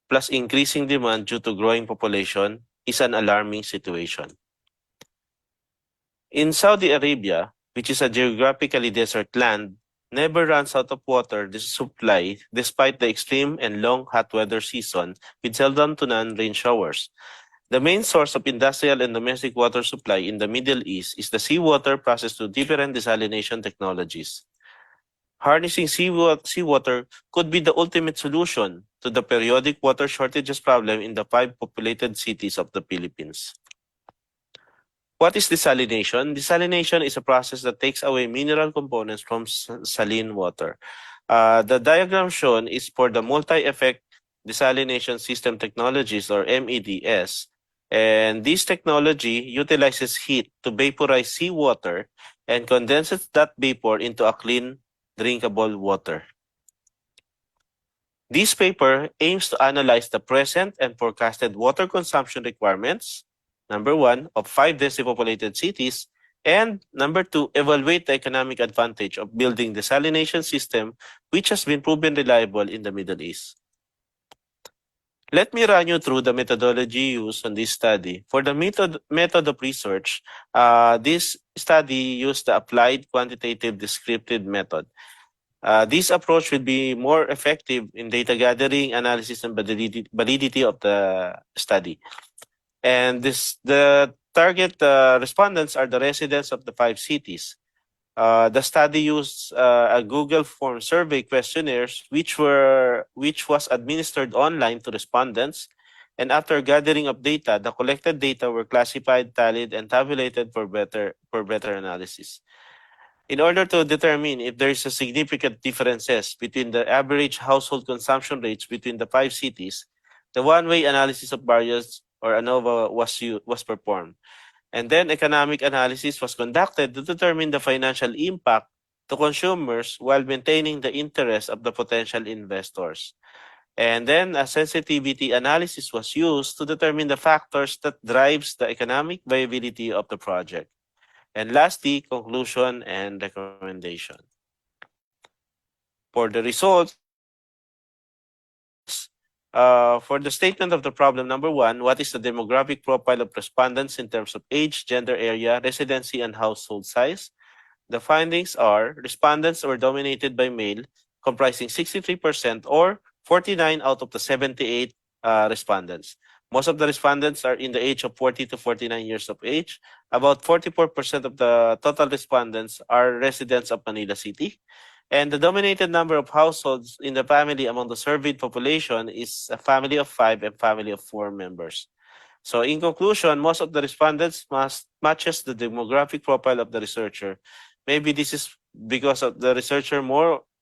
plus increasing demand due to growing population is an alarming situation. In Saudi Arabia, which is a geographically desert land, never runs out of water supply despite the extreme and long hot weather season with seldom to none rain showers. The main source of industrial and domestic water supply in the Middle East is the seawater processed through different desalination technologies. Harnessing seawater could be the ultimate solution to the periodic water shortages problem in the 5 populated cities of the Philippines. What is desalination? Desalination is a process that takes away mineral components from saline water. The diagram shown is for the multi-effect desalination system technologies, or MEDS. And this technology utilizes heat to vaporize seawater and condenses that vapor into a clean, drinkable water. This paper aims to analyze the present and forecasted water consumption requirements, number 1, of 5 densely populated cities, and number 2, evaluate the economic advantage of building desalination system which has been proven reliable in the Middle East. Let me run you through the methodology used on this study. For the method of research, this study used the applied quantitative descriptive method. This approach will be more effective in data gathering, analysis, and validity of the study. And the target respondents are the residents of the 5 cities. The study used a Google form survey questionnaires which was administered online to respondents, and after gathering of data, the collected data were classified, tallied, and tabulated for better analysis. In order to determine if there is a significant differences between the average household consumption rates between the 5 cities, the one-way analysis of variance, or ANOVA, was performed. And then economic analysis was conducted to determine the financial impact to consumers while maintaining the interest of the potential investors. And then a sensitivity analysis was used to determine the factors that drives the economic viability of the project. And lastly, conclusion and recommendation. For the results, for the statement of the problem, number 1, what is the demographic profile of respondents in terms of age, gender, area, residency, and household size? The findings are respondents were dominated by male, comprising 63% or 49 out of the 78 respondents. Most of the respondents are in the age of 40 to 49 years of age. About 44% of the total respondents are residents of Manila City. And the dominated number of households in the family among the surveyed population is a family of 5 and family of 4 members. So in conclusion, most of the respondents matches the demographic profile of the researcher. Maybe this is because of the researcher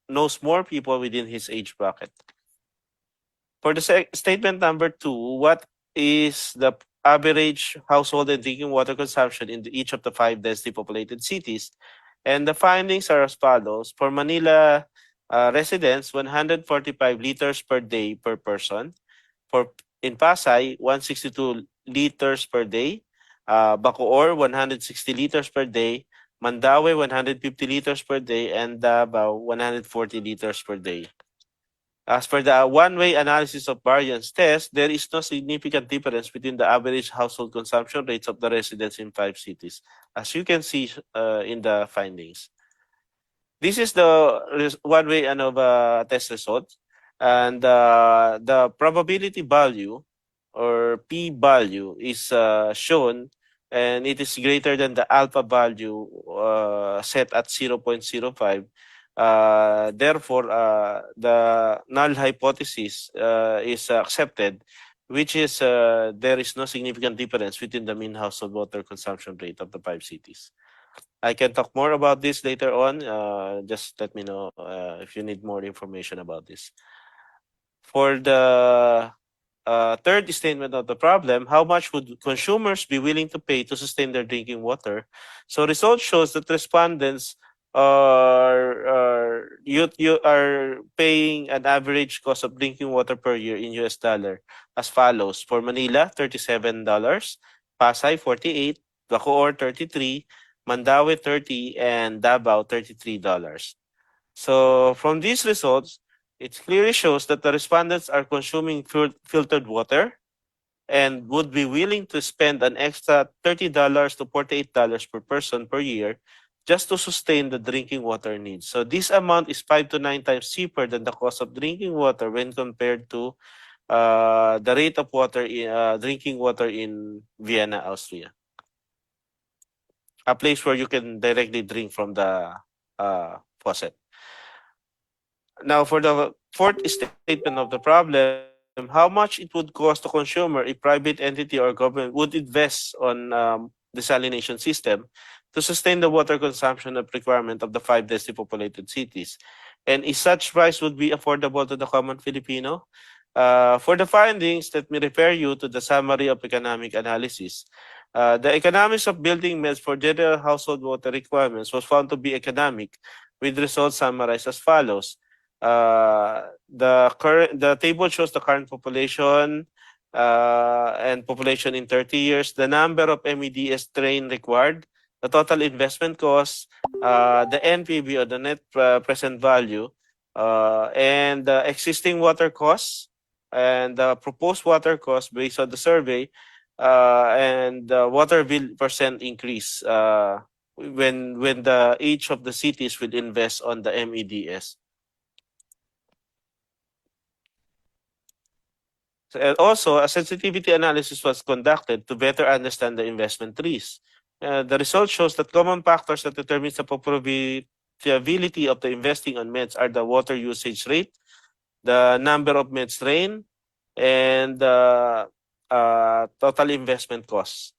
knows more people within his age bracket. For the statement number 2, what is the average household and drinking water consumption in each of the 5 densely populated cities? And the findings are as follows. For Manila residents, 145 liters per day per person. In Pasay, 162 liters per day. Bacoor, 160 liters per day. Mandaue, 150 liters per day. And Davao, 140 liters per day. As for the one-way analysis of variance test, there is no significant difference between the average household consumption rates of the residents in 5 cities, as you can see in the findings. This is the one-way ANOVA test result, and the probability value, or p-value, is shown, and it is greater than the alpha value set at 0.05. Therefore, the null hypothesis is accepted, which is there is no significant difference between the mean household water consumption rate of the 5 cities. I can talk more about this later on. Just let me know if you need more information about this. For the third statement of the problem, how much would consumers be willing to pay to sustain their drinking water? So results shows that respondents you are paying an average cost of drinking water per year in US dollar as follows. For Manila, $37, Pasay, 48, Bacoor, 33, Mandaue, 30, and Davao, $33. So from these results, it clearly shows that the respondents are consuming filtered water and would be willing to spend an extra $30 to $48 per person per year just to sustain the drinking water needs. So this amount is 5 to 9 times cheaper than the cost of drinking water when compared to the rate of drinking water in Vienna, Austria, a place where you can directly drink from the faucet. Now, for the fourth statement of the problem, how much it would cost to consumer if private entity or government would invest on desalination system to sustain the water consumption of requirement of the 5 densely populated cities, and if such price would be affordable to the common Filipino? For the findings, let me refer you to the summary of economic analysis. The economics of building MEDs for general household water requirements was found to be economic, with results summarized as follows. The table shows the current population and population in 30 years, the number of MEDS train required, the total investment cost, the NPV or the net present value, and the existing water costs, and the proposed water cost based on the survey, and the water bill percent increase when each of the cities will invest on the MEDS. And also, a sensitivity analysis was conducted to better understand the investment risk. The result shows that common factors that determine the profitability of the investing on MEDS are the water usage rate, the number of MEDS trained, and the total investment costs.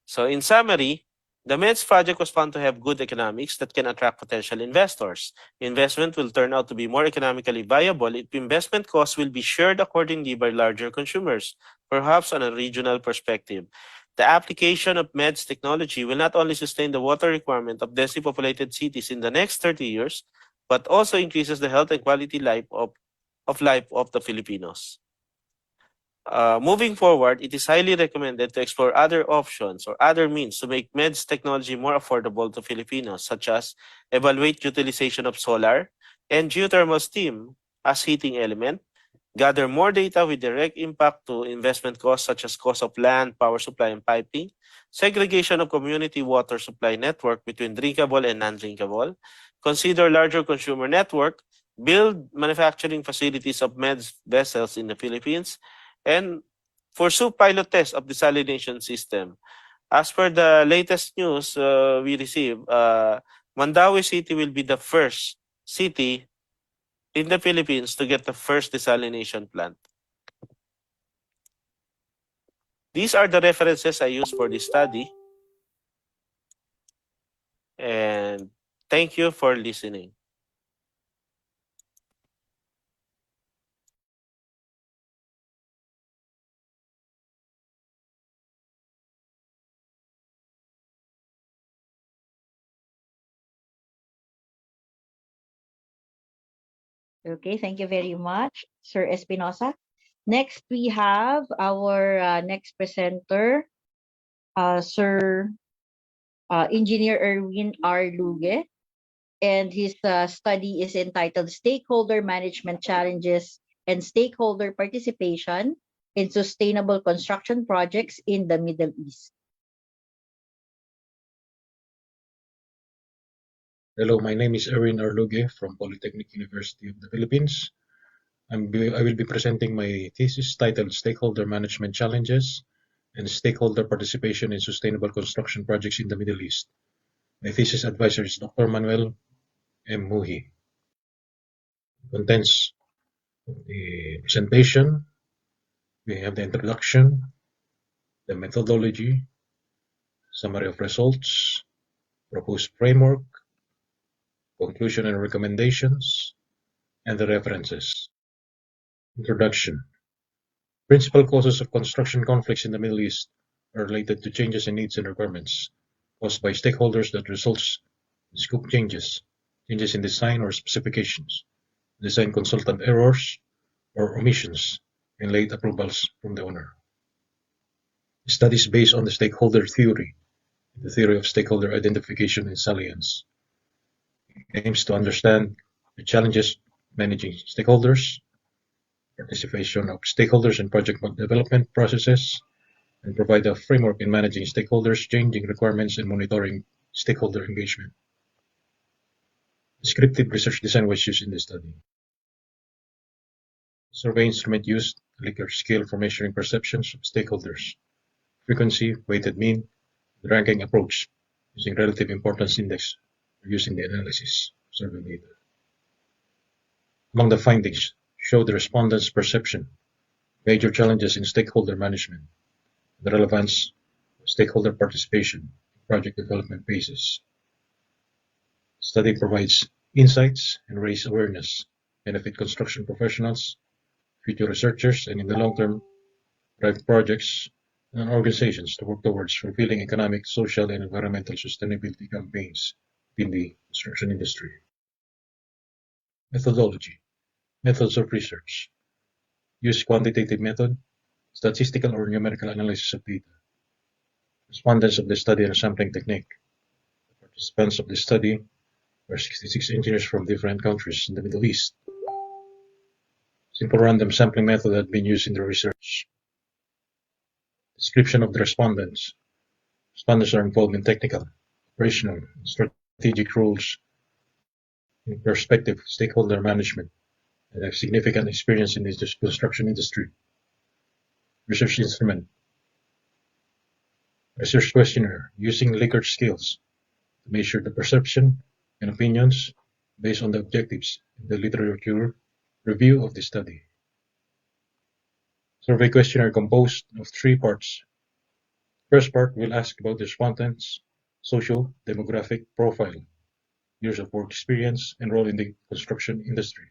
So in summary, the MEDS project was found to have good economics that can attract potential investors. Investment will turn out to be more economically viable if investment costs will be shared accordingly by larger consumers, perhaps on a regional perspective. The application of MEDS technology will not only sustain the water requirement of densely populated cities in the next 30 years, but also increases the health and quality of life of the Filipinos. Moving forward, it is highly recommended to explore other options or other means to make MEDS technology more affordable to Filipinos, such as evaluate utilization of solar and geothermal steam as heating element, gather more data with direct impact to investment costs such as cost of land, power supply, and piping, segregation of community water supply network between drinkable and non-drinkable, consider larger consumer network, build manufacturing facilities of MEDS vessels in the Philippines, and pursue pilot tests of desalination system. As per the latest news we received, Mandaue City will be the first city in the Philippines to get the first desalination plant. These are the references I used for this study. And thank you for listening. Okay, thank you very much, Sir Espinosa. Next, we have our next presenter, Sir Engineer Erwin R. Luge, and his study is entitled Stakeholder Management Challenges and Stakeholder Participation in Sustainable Construction Projects in the Middle East. Hello, my name is Erwin R. Luge from Polytechnic University of the Philippines. I will be presenting my thesis titled Stakeholder Management Challenges and Stakeholder Participation in Sustainable Construction Projects in the Middle East. My thesis advisor is Dr. Manuel M. Muhi. Contents of the presentation: we have the introduction, the methodology, summary of results, proposed framework, conclusion and recommendations, and the references. Introduction. Principal causes of construction conflicts in the Middle East are related to changes in needs and requirements caused by stakeholders that results in scope changes, changes in design or specifications, design consultant errors or omissions, and late approvals from the owner. The study is based on the stakeholder theory, the theory of stakeholder identification and salience. It aims to understand the challenges managing stakeholders, participation of stakeholders in project development processes, and provide a framework in managing stakeholders, changing requirements, and monitoring stakeholder engagement. Descriptive research design was used in the study. Survey instrument used a Likert scale for measuring perceptions of stakeholders, frequency, weighted mean, the ranking approach using relative importance index for using the analysis of survey data. Among the findings, show the respondents' perception, major challenges in stakeholder management, the relevance of stakeholder participation in project development phases. The study provides insights and raise awareness, benefit construction professionals, future researchers, and in the long term, drive projects and organizations to work towards fulfilling economic, social, and environmental sustainability campaigns in the construction industry. Methodology. Methods of research. Use quantitative method, statistical or numerical analysis of data. Respondents of the study and a sampling technique. The participants of the study were 66 engineers from different countries in the Middle East. Simple random sampling method had been used in the research. Description of the respondents. Respondents are involved in technical, operational, and strategic roles in perspective stakeholder management and have significant experience in the construction industry. Research instrument. Research questionnaire using Likert scales to measure the perception and opinions based on the objectives in the literature review of the study. Survey questionnaire composed of 3 parts. First part will ask about the respondents' socio-demographic profile, years of work experience, and role in the construction industry.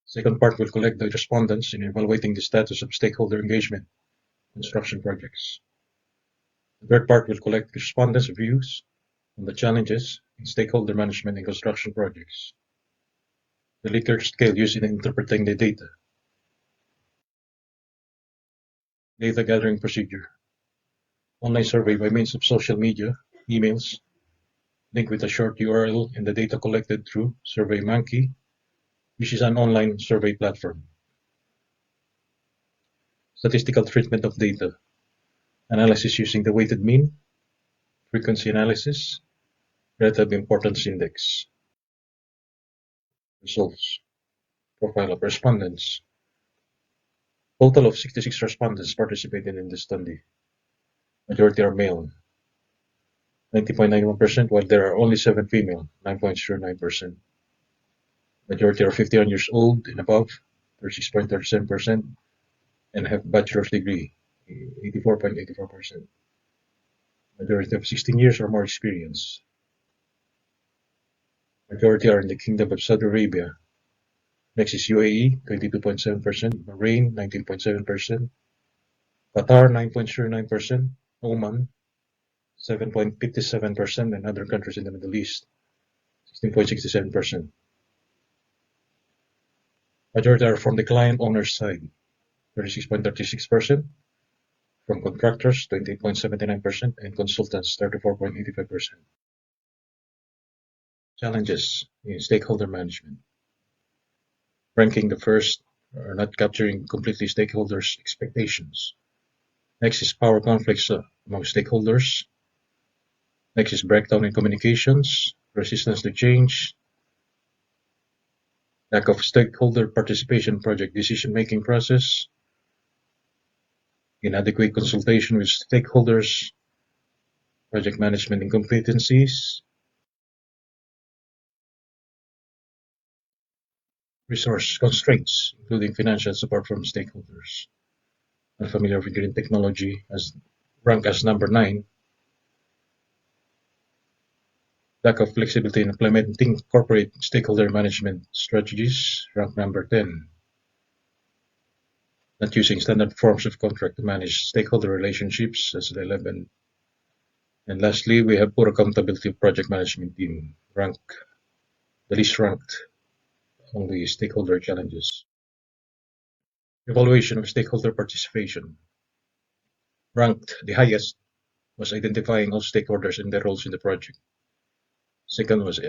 Second part will collect the respondents in evaluating the status of stakeholder engagement in construction projects. The third part will collect respondents' views on the challenges in stakeholder management in construction projects. The Likert scale used in interpreting the data. Data gathering procedure. Online survey by means of social media, emails, link with a short URL and the data collected through SurveyMonkey, which is an online survey platform. Statistical treatment of data. Analysis using the weighted mean, frequency analysis, relative importance index. Results. Profile of respondents. Total of 66 respondents participated in the study. Majority are male, 90.91%, while there are only 7 female, 9.09%. Majority are 51 years old and above, 36.37%, and have bachelor's degree, 84.84%. Majority have 16 years or more experience. Majority are in the Kingdom of Saudi Arabia. Next is UAE, 22.7%, Bahrain, 19.7%, Qatar, 9.09%, Oman, 7.57%, and other countries in the Middle East, 16.67%. Majority are from the client owner's side, 36.36%, from contractors, 28.79%, and consultants, 34.85%. Challenges in stakeholder management. Ranking the first or not capturing completely stakeholders' expectations. Next is power conflicts among stakeholders. Next is breakdown in communications, resistance to change, lack of stakeholder participation in project decision-making process, inadequate consultation with stakeholders, project management incompetencies, resource constraints, including financial support from stakeholders. Unfamiliar with green technology as ranked as number 9. Lack of flexibility in implementing corporate stakeholder management strategies, ranked number 10. Not using standard forms of contract to manage stakeholder relationships, as 11. And lastly, we have poor accountability of project management team, the least ranked, only stakeholder challenges. Evaluation of stakeholder participation. Ranked the highest was identifying all stakeholders and their roles in the project. Second was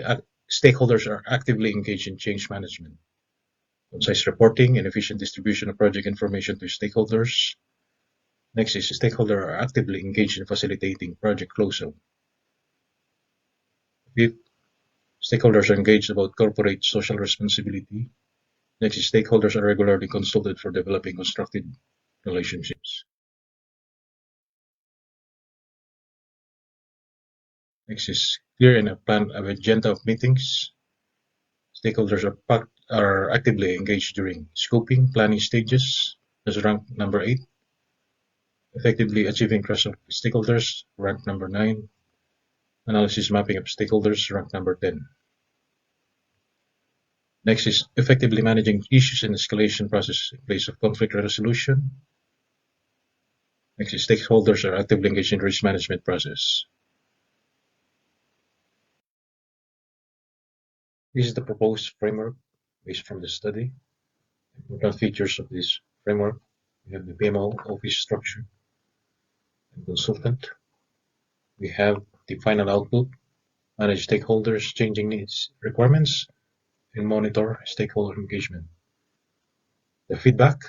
stakeholders are actively engaged in change management. Concise reporting and efficient distribution of project information to stakeholders. Next is stakeholders are actively engaged in facilitating project closeout. Fifth, stakeholders are engaged about corporate social responsibility. Next is stakeholders are regularly consulted for developing constructive relationships. Next is clear and a planned agenda of meetings. Stakeholders are actively engaged during scoping, planning stages, as ranked number 8. Effectively achieving trust of stakeholders, ranked number 9. Analysis mapping of stakeholders, ranked number 10. Next is effectively managing issues and escalation process in place of conflict resolution. Next is stakeholders are actively engaged in risk management process. This is the proposed framework based from the study. Important features of this framework: we have the PMO office structure and consultant. We have the final output, manage stakeholders' changing needs, requirements, and monitor stakeholder engagement. The feedback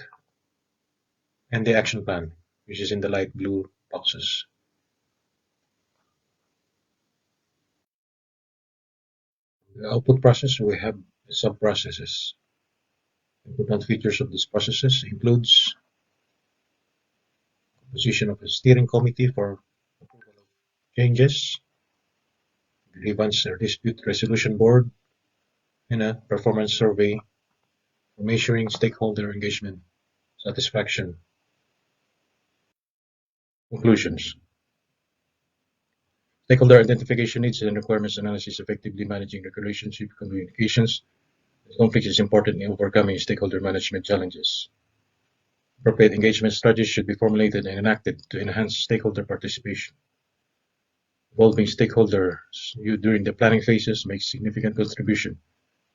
and the action plan, which is in the light blue boxes. The output process, we have the sub-processes. Important features of these processes includes composition of a steering committee for approval of changes, grievance or dispute resolution board, and a performance survey for measuring stakeholder engagement satisfaction. Conclusions. Stakeholder identification needs and requirements analysis, effectively managing the relationship communications. Conflict is important in overcoming stakeholder management challenges. Appropriate engagement strategies should be formulated and enacted to enhance stakeholder participation. Involving stakeholders during the planning phases makes significant contribution,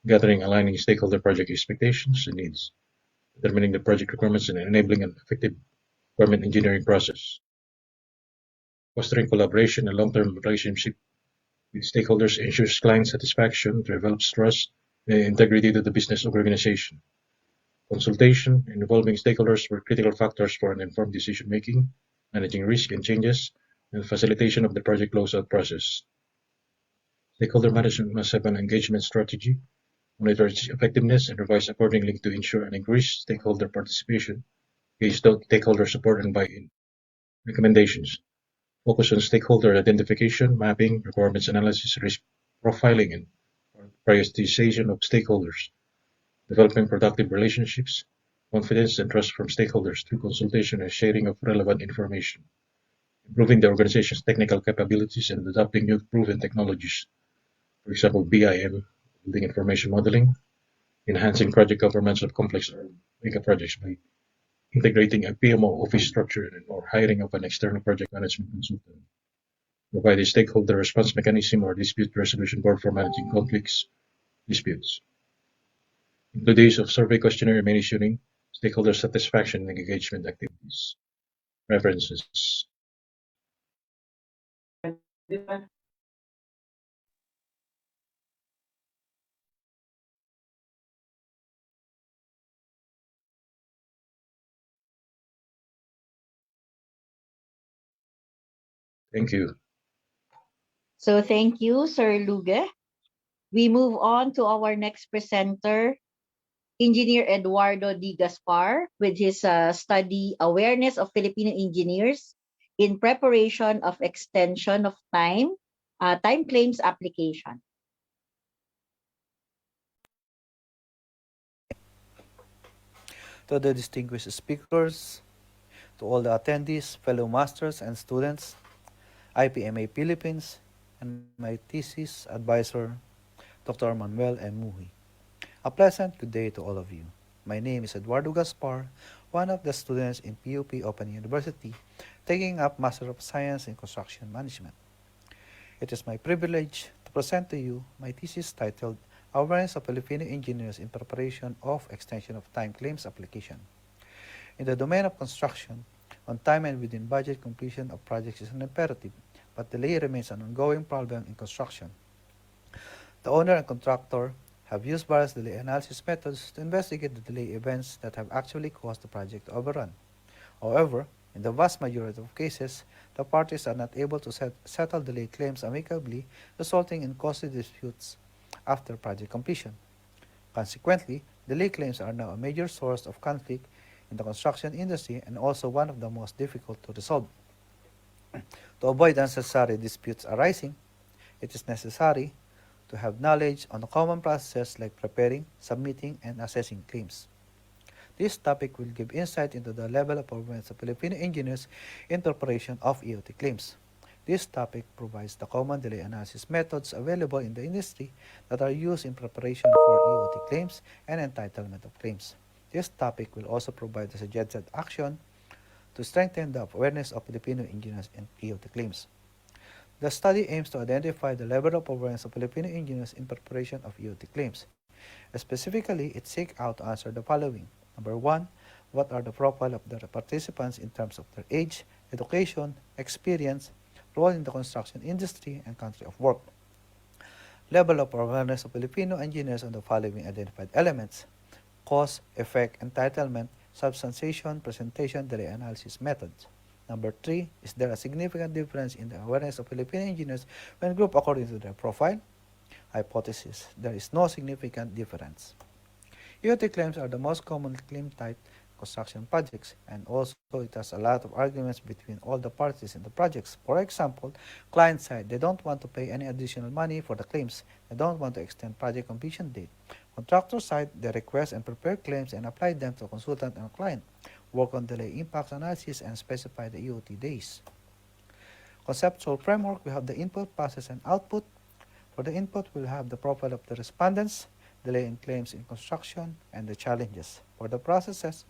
gathering, aligning stakeholder project expectations and needs, determining the project requirements, and enabling an effective requirement engineering process. Fostering collaboration and long-term relationship with stakeholders ensures client satisfaction, develops trust, and integrity to the business organization. Consultation and involving stakeholders were critical factors for an informed decision-making, managing risk and changes, and facilitation of the project closeout process. Stakeholder management must have an engagement strategy, monitor its effectiveness, and revise accordingly to ensure an increased stakeholder participation, gauge stakeholder support, and buy-in. Recommendations. Focus on stakeholder identification, mapping, requirements analysis, risk profiling, and prioritization of stakeholders. Developing productive relationships, confidence, and trust from stakeholders through consultation and sharing of relevant information. Improving the organization's technical capabilities and adopting new proven technologies. For example, BIM, building information modeling, enhancing project governance of complex or mega projects by integrating a PMO office structure or hiring of an external project management consultant. Provide a stakeholder response mechanism or dispute resolution board for managing conflicts, disputes. In the days of survey questionnaire measuring stakeholder satisfaction and engagement activities. References. Thank you. So thank you, Sir Luge. We move on to our next presenter, Engineer Eduardo D. Gaspar, with his study Awareness of Filipino Engineers in Preparation of Extension of Time Claims Application. To the distinguished speakers, to all the attendees, fellow masters and students, IPMA Philippines, and my thesis advisor, Dr. Manuel M. Muhi. A pleasant good day to all of you. My name is Eduardo Gaspar, one of the students in PUP Open University, taking up Master of Science in Construction Management. It is my privilege to present to you my thesis titled Awareness of Filipino Engineers in Preparation of Extension of Time Claims Application. In the domain of construction, on time and within budget completion of projects is an imperative, but delay remains an ongoing problem in construction. The owner and contractor have used various delay analysis methods to investigate the delay events that have actually caused the project to overrun. However, In the vast majority of cases, the parties are not able to settle delay claims amicably, resulting in costly disputes after project completion. Consequently, delay claims are now a major source of conflict in the construction industry and also one of the most difficult to resolve. To avoid unnecessary disputes arising, it is necessary to have knowledge on the common processes like preparing, submitting, and assessing claims. This topic will give insight into the level of performance of Filipino engineers in preparation of EOT claims. This topic provides the common delay analysis methods available in the industry that are used in preparation for EOT claims and entitlement of claims. This topic will also provide the suggested action to strengthen the awareness of Filipino engineers in EOT claims. The study aims to identify the level of awareness of Filipino engineers in preparation of EOT claims. Specifically, it seeks out to answer the following. Number 1, what are the profile of the participants in terms of their age, education, experience, role in the construction industry, and country of work? Level of awareness of Filipino engineers on the following identified elements: cause, effect, entitlement, substantiation, presentation, delay analysis methods. Number 3, is there a significant difference in the awareness of Filipino engineers when grouped according to their profile? Hypothesis: there is no significant difference. EOT claims are the most common claim type construction projects, and also it has a lot of arguments between all the parties in the projects. For example, client side, they don't want to pay any additional money for the claims. They don't want to extend project completion date. Contractor side, they request and prepare claims and apply them to consultant and client, work on delay impacts analysis, and specify the EOT days. Conceptual framework, we have the input, process, and output. For the input, we'll have the profile of the respondents, delay in claims in construction, and the challenges. For the processes,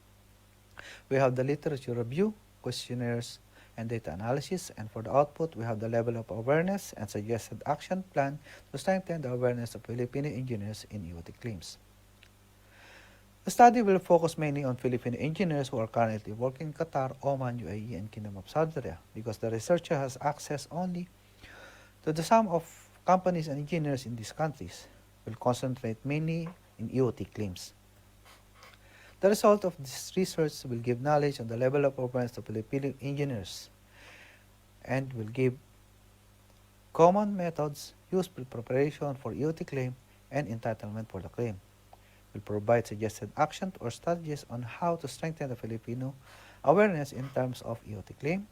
we have the literature review, questionnaires, and data analysis. And for the output, we have the level of awareness and suggested action plan to strengthen the awareness of Filipino engineers in EOT claims. The study will focus mainly on Filipino engineers who are currently working in Qatar, Oman, UAE, and Kingdom of Saudi Arabia, because the researcher has access only to the sum of companies and engineers in these countries. Will concentrate mainly in EOT claims. The result of this research will give knowledge on the level of awareness of Filipino engineers and will give common methods used for preparation for EOT claim and entitlement for the claim. Will provide suggested action or strategies on how to strengthen the Filipino awareness in terms of EOT claim.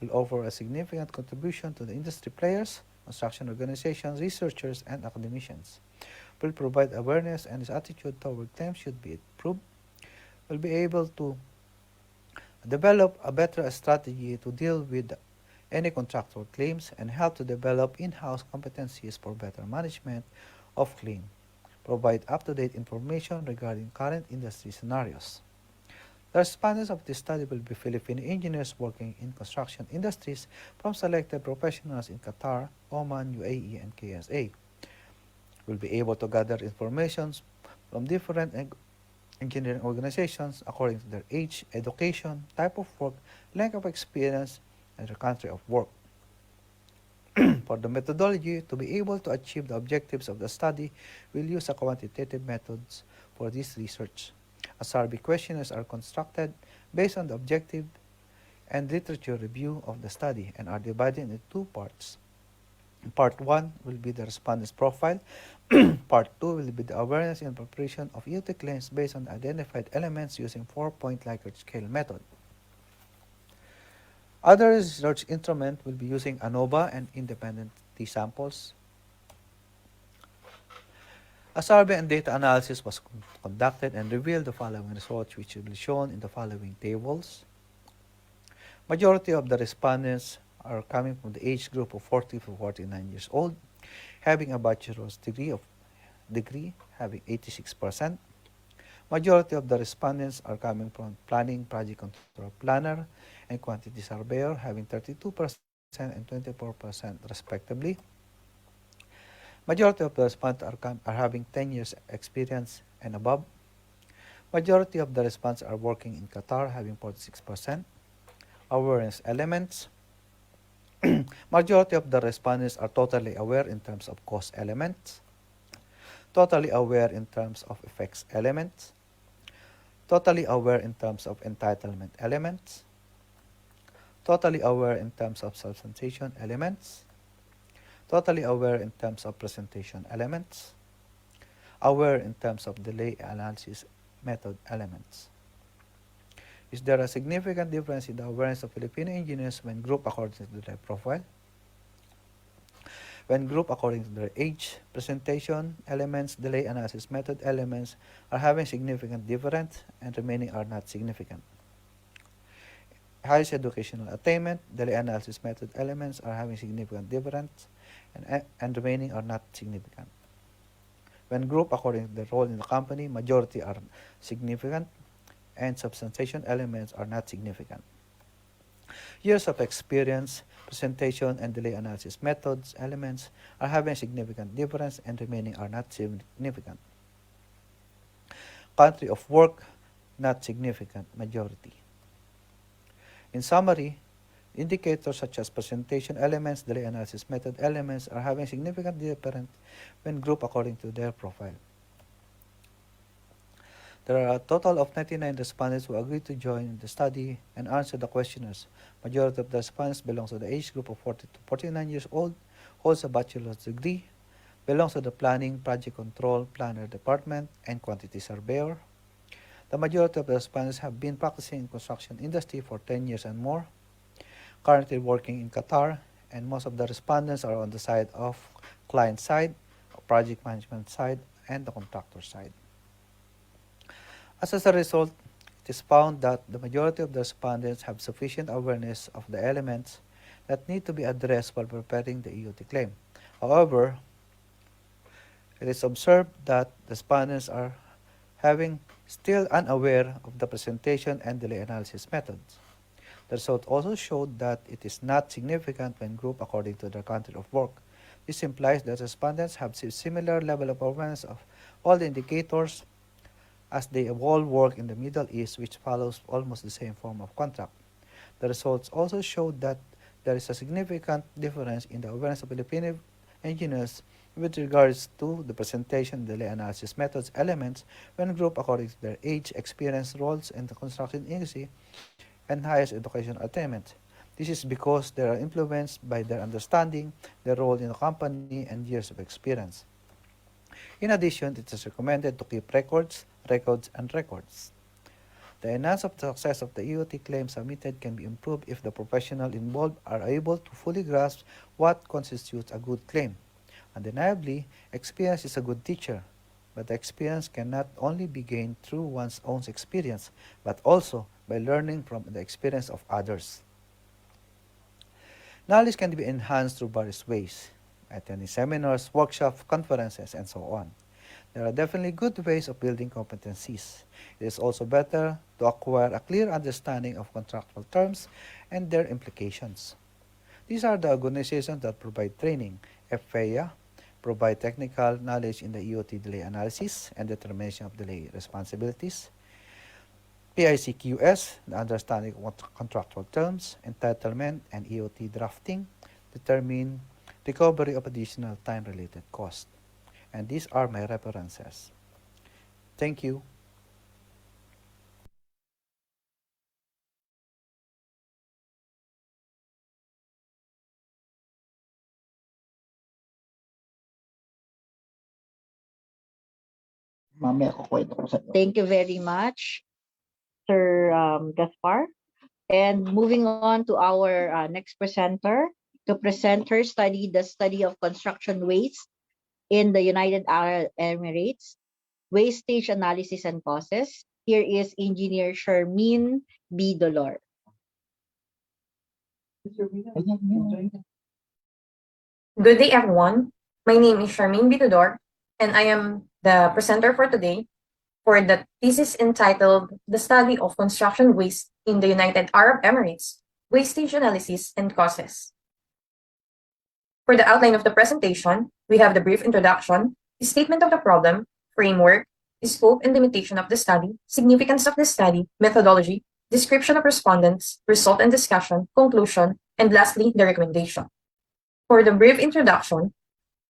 Will offer a significant contribution to the industry players, construction organizations, researchers, and academicians. Will provide awareness and his attitude toward claims should be improved. Will be able to develop a better strategy to deal with any contractual claims and help to develop in-house competencies for better management of claim. Provide up-to-date information regarding current industry scenarios. The respondents of this study will be Filipino engineers working in construction industries from selected professionals in Qatar, Oman, UAE, and KSA. Will be able to gather information from different engineering organizations according to their age, education, type of work, length of experience, and their country of work. For the methodology, to be able to achieve the objectives of the study, we'll use a quantitative methods for this research. A survey questionnaires are constructed based on the objective and literature review of the study and are divided into two parts. Part 1 will be the respondent's profile. Part 2 will be the awareness and preparation of EOT claims based on identified elements using 4-point Likert scale method. Other research instrument will be using ANOVA and independent T-samples. A survey and data analysis was conducted and revealed the following results, which will be shown in the following tables. Majority of the respondents are coming from the age group of 40 to 49 years old, having a bachelor's degree, having 86%. Majority of the respondents are coming from planning, project control planner, and quantity surveyor, having 32% and 24% respectively. Majority of the respondents are having 10 years experience and above. Majority of the respondents are working in Qatar, having 46%. Awareness elements. Majority of the respondents are totally aware in terms of cost elements, totally aware in terms of effects elements, totally aware in terms of entitlement elements, totally aware in terms of substantiation elements, totally aware in terms of presentation elements, aware in terms of delay analysis method elements. Is there a significant difference in the awareness of Filipino engineers when grouped according to their profile? When grouped according to their age, presentation elements, delay analysis method elements are having significant difference and remaining are not significant. Highest educational attainment, delay analysis method elements are having significant difference and remaining are not significant. When grouped according to their role in the company, majority are significant and substantiation elements are not significant. Years of experience, presentation, and delay analysis methods elements are having significant difference and remaining are not significant. Country of work, not significant, majority. In summary, indicators such as presentation elements, delay analysis method elements are having significant difference when grouped according to their profile. There are a total of 99 respondents who agreed to join the study and answer the questionnaires. Majority of the respondents belongs to the age group of 40 to 49 years old, holds a bachelor's degree, belongs to the Planning, Project Control, Planner Department, and Quantity Surveyor. The majority of the respondents have been practicing in construction industry for 10 years and more, currently working in Qatar, and most of the respondents are on the side of client side, project management side, and the contractor side. As a result, it is found that the majority of the respondents have sufficient awareness of the elements that need to be addressed while preparing the EOT claim. However, it is observed that the respondents are having still unaware of the presentation and delay analysis methods. The result also showed that it is not significant when grouped according to their country of work. This implies that respondents have similar level of awareness of all the indicators as they all work in the Middle East, which follows almost the same form of contract. The results also showed that there is a significant difference in the awareness of Filipino engineers with regards to the presentation, delay analysis methods elements when grouped according to their age, experience, roles in the construction industry, and highest educational attainment. This is because they are influenced by their understanding, their role in the company, and years of experience. In addition, it is recommended to keep records. The enhance of the success of the EOT claim submitted can be improved if the professionals involved are able to fully grasp what constitutes a good claim. Undeniably, experience is a good teacher, but the experience cannot only be gained through one's own experience, but also by learning from the experience of others. Knowledge can be enhanced through various ways, attending seminars, workshops, conferences, and so on. There are definitely good ways of building competencies. It is also better to acquire a clear understanding of contractual terms and their implications. These are the organizations that provide training. FPEA provide technical knowledge in the EOT delay analysis and determination of delay responsibilities. PICQS, the understanding of contractual terms, entitlement, and EOT drafting, determine recovery of additional time-related costs. And these are my references. Thank you. Thank you very much, Sir Gaspar. And moving on to our next presenter to present her study, the study of construction waste in the United Arab Emirates, wastage analysis and causes. Here is Engineer Sharmeen B. Dolor. Good day, everyone. My name is Sharmeen B. Dolor, and I am the presenter for today for the thesis entitled The Study of Construction Waste in the United Arab Emirates, Wastage Analysis and Causes. For the outline of the presentation, we have the brief introduction, the statement of the problem, framework, the scope and limitation of the study, significance of the study, methodology, description of respondents, result and discussion, conclusion, and lastly, the recommendation. For the brief introduction,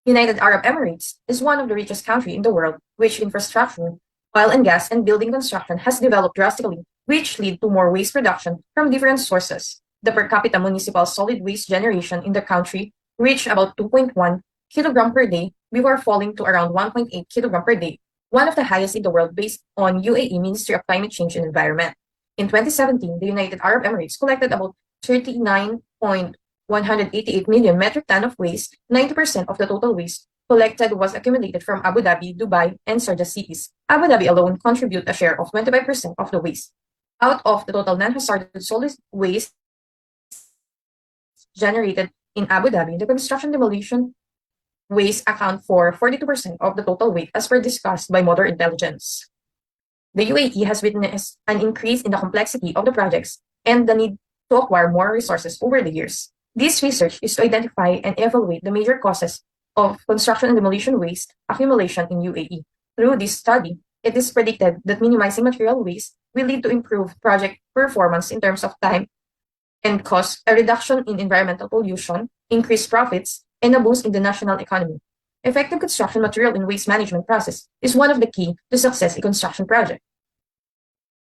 United Arab Emirates is one of the richest countries in the world, which infrastructure, oil and gas, and building construction has developed drastically, which lead to more waste production from different sources. the per capita municipal solid waste generation in the country reached about 2.1 kilogram per day before falling to around 1.8 kilogram per day, one of the highest in the world based on UAE Ministry of Climate Change and Environment. In 2017, the United Arab Emirates collected about 39.188 million metric ton of waste. 90% of the total waste collected was accumulated from Abu Dhabi, Dubai, and Sharjah cities. Abu Dhabi alone contribute a share of 25% of the waste. Out of the total non-hazardous solid waste generated in Abu Dhabi, the construction demolition waste account for 42% of the total weight as per discussed by Modern Intelligence. The UAE has witnessed an increase in the complexity of the projects and the need to acquire more resources over the years. This research is to identify and evaluate the major causes of construction and demolition waste accumulation in UAE. Through this study, it is predicted that minimizing material waste will lead to improved project performance in terms of time and cost, a reduction in environmental pollution, increased profits, and a boost in the national economy. Effective construction material and waste management process is one of the key to success in construction project.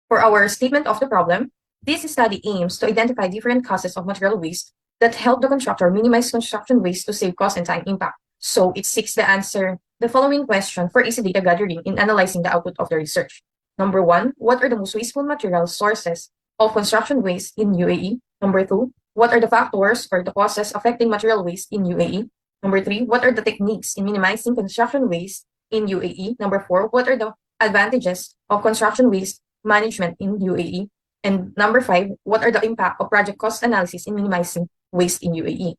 For our statement of the problem, this study aims to identify different causes of material waste that help the contractor minimize construction waste to save cost and time impact. So it seeks to answer the following question for easy data gathering in analyzing the output of the research. Number 1, what are the most wasteful material sources of construction waste in UAE? Number 2, what are the factors or the causes affecting material waste in UAE? Number 3, what are the techniques in minimizing construction waste in UAE? Number 4, what are the advantages of construction waste management in UAE? And number 5, what are the impact of project cost analysis in minimizing waste in UAE?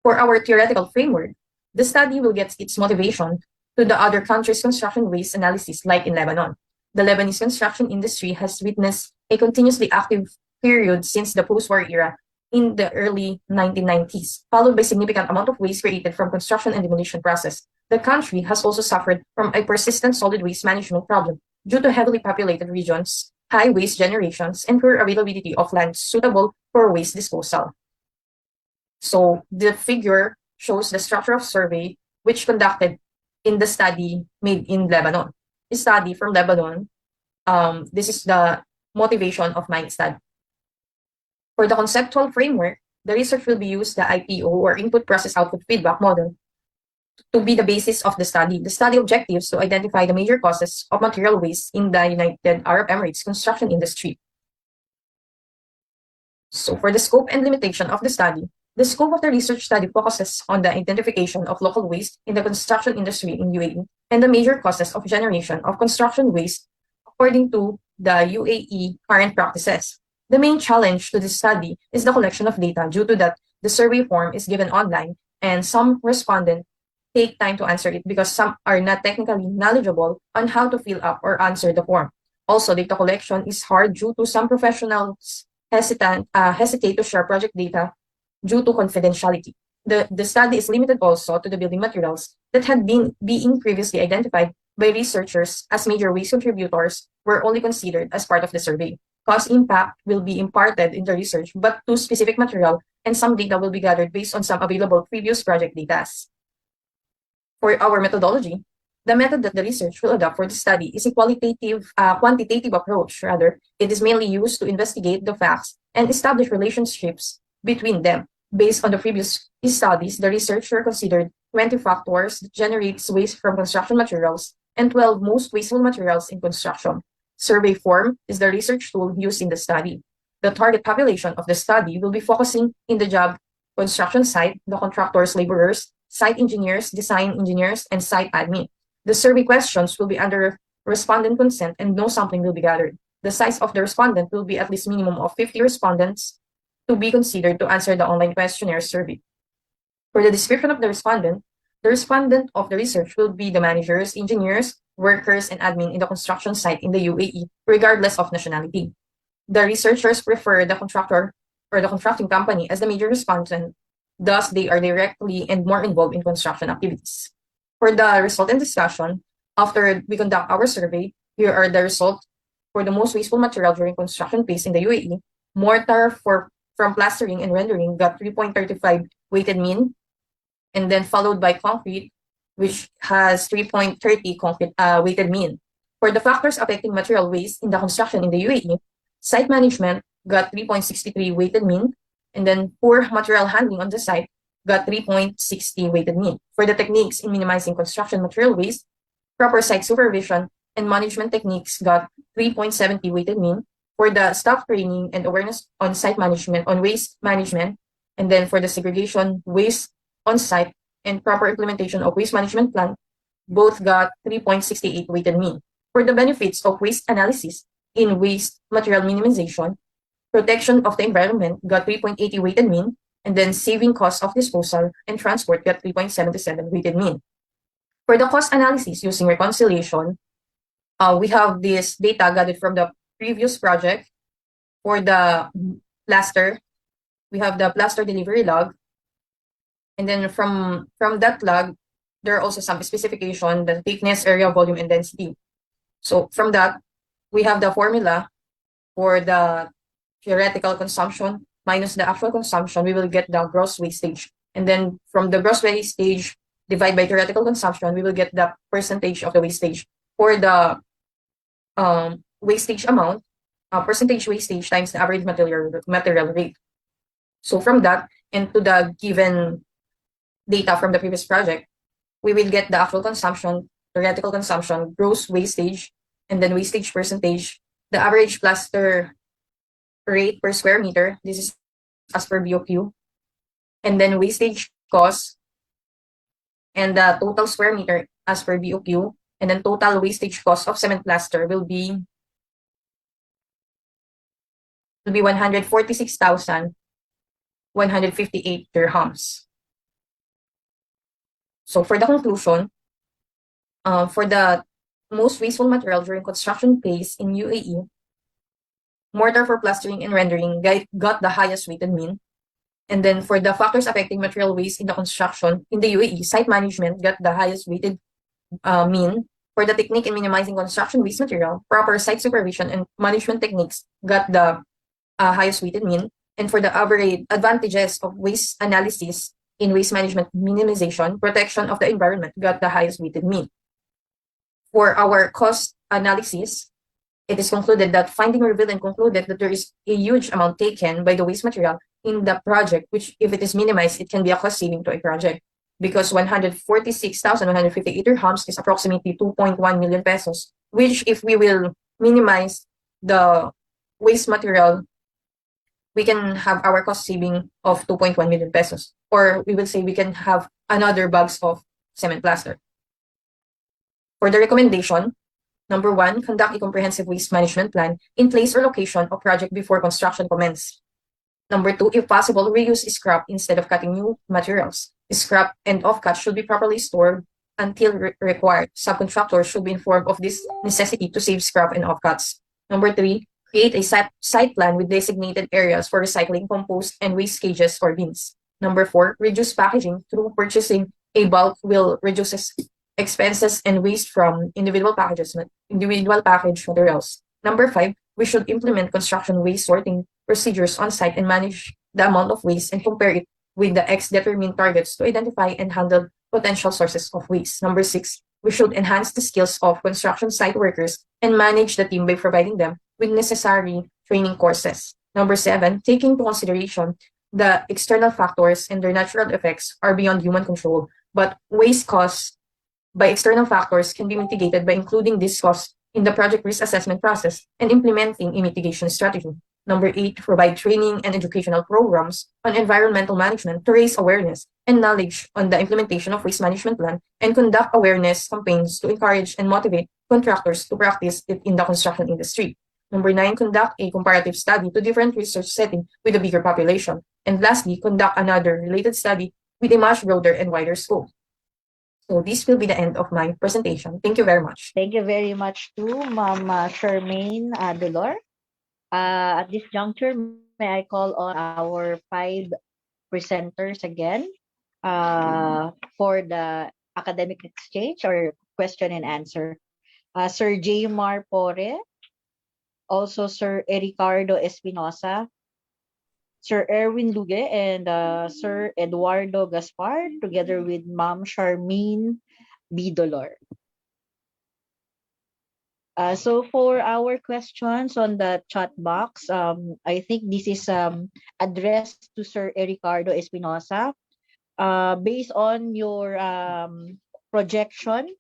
For our theoretical framework, the study will get its motivation to the other countries' construction waste analysis, like in Lebanon. The Lebanese construction industry has witnessed a continuously active period since the post-war era in the early 1990s, followed by significant amount of waste created from construction and demolition process. The country has also suffered from a persistent solid waste management problem due to heavily populated regions, high waste generations, and poor availability of land suitable for waste disposal. So the figure shows the structure of survey which conducted in the study made in Lebanon. The study from Lebanon, this is the motivation of my study. For the conceptual framework, the research will be used the IPO or input process output feedback model to be the basis of the study. The study objectives to identify the major causes of material waste in the United Arab Emirates construction industry. So for the scope and limitation of the study, the scope of the research study focuses on the identification of local waste in the construction industry in UAE and the major causes of generation of construction waste according to the UAE current practices. The main challenge to this study is the collection of data due to that the survey form is given online and some respondents take time to answer it because some are not technically knowledgeable on how to fill up or answer the form. Also, data collection is hard due to some professionals hesitate to share project data due to confidentiality. The study is limited also to the building materials that had been being previously identified by researchers as major waste contributors were only considered as part of the survey. Cost impact will be imparted in the research, but to specific material and some data will be gathered based on some available previous project data. For our methodology, the method that the research will adopt for the study is a quantitative approach. Rather, it is mainly used to investigate the facts and establish relationships between them. Based on the previous studies, the researcher considered 20 factors that generates waste from construction materials and 12 most wasteful materials in construction. Survey form is the research tool used in the study. The target population of the study will be focusing in the job construction site, the contractors, laborers, site engineers, design engineers, and site admin. The survey questions will be under respondent consent and no sampling will be gathered. The size of the respondent will be at least minimum of 50 respondents to be considered to answer the online questionnaire survey. For the description of the respondent of the research will be the managers, engineers, workers, and admin in the construction site in the UAE, regardless of nationality. The researchers prefer the contractor or the contracting company as the major respondent, thus they are directly and more involved in construction activities. For the result and discussion, after we conduct our survey, here are the results for the most wasteful material during construction phase in the UAE. Mortar from plastering and rendering got 3.35 weighted mean, and then followed by concrete, which has 3.30 concrete weighted mean. For the factors affecting material waste in the construction in the UAE, site management got 3.63 weighted mean, and then poor material handling on the site got 3.60 weighted mean. For the techniques in minimizing construction material waste, proper site supervision and management techniques got 3.70 weighted mean. For the staff training and awareness on site management, on waste management, and then for the segregation waste on site and proper implementation of waste management plan, both got 3.68 weighted mean. For the benefits of waste analysis in waste material minimization, protection of the environment got 3.80 weighted mean, and then saving costs of disposal and transport got 3.77 weighted mean. For the cost analysis using reconciliation, we have this data gathered from the previous project. For the plaster, we have the plaster delivery log, and then from that log, there are also some specification, the thickness, area, volume, and density. So from that, we have the formula for the theoretical consumption minus the actual consumption. We will get the gross wastage. And then from the gross wastage divided by theoretical consumption, we will get the percentage of the wastage. For the wastage amount, percentage wastage times the average material rate. So from that, into the given data from the previous project, we will get the actual consumption, theoretical consumption, gross wastage, and then wastage percentage, the average plaster rate per square meter. This is as per BOQ. And then wastage cost, and the total square meter as per BOQ. And then total wastage cost of cement plaster will be 146,158 dirhams. So for the conclusion, for the most wasteful material during construction phase in UAE, mortar for plastering and rendering got the highest weighted mean. And then for the factors affecting material waste in the construction in the UAE, site management got the highest weighted mean. For the technique in minimizing construction waste material, proper site supervision and management techniques got the highest weighted mean. And for the average advantages of waste analysis in waste management minimization, protection of the environment got the highest weighted mean. For our cost analysis, it is concluded that finding revealed and concluded that there is a huge amount taken by the waste material in the project, which if it is minimized, it can be a cost saving to a project, because 146,158 dirhams is approximately 2.1 million pesos, which if we will minimize the waste material, we can have our cost saving of 2.1 million pesos, or we will say we can have another bags of cement plaster. For the recommendation, number 1, conduct a comprehensive waste management plan in place or location of project before construction commences. Number 2, if possible, reuse scrap instead of cutting new materials. Scrap and offcut should be properly stored until required. Subcontractors should be informed of this necessity to save scrap and offcuts. Number 3, create a site plan with designated areas for recycling, compost, and waste cages or bins. Number 4, reduce packaging through purchasing a bulk will reduces expenses and waste from individual package materials. Number 5, we should implement construction waste sorting procedures on site and manage the amount of waste and compare it with the determined targets to identify and handle potential sources of waste. Number 6, we should enhance the skills of construction site workers and manage the team by providing them with necessary training courses. Number 7, taking into consideration the external factors and their natural effects are beyond human control, but waste caused by external factors can be mitigated by including these costs in the project risk assessment process and implementing a mitigation strategy. Number 8, provide training and educational programs on environmental management to raise awareness and knowledge on the implementation of waste management plan and conduct awareness campaigns to encourage and motivate contractors to practice it in the construction industry. Number 9, conduct a comparative study to different research settings with a bigger population. And lastly, conduct another related study with a much broader and wider scope. So this will be the end of my presentation. Thank you very much. Thank you very much to Ma'am Charmaine Dolor. At this juncture, may I call on our 5 presenters again for the academic exchange or question and answer. Sir J.M.R. Pore, also Sir Ricardo Espinosa, Sir Erwin Luge, and Sir Eduardo Gaspar, together with Ma'am Charmaine B. Dolor. So for our questions on the chat box, I think this is addressed to Sir Ricardo Espinosa. Based on your projection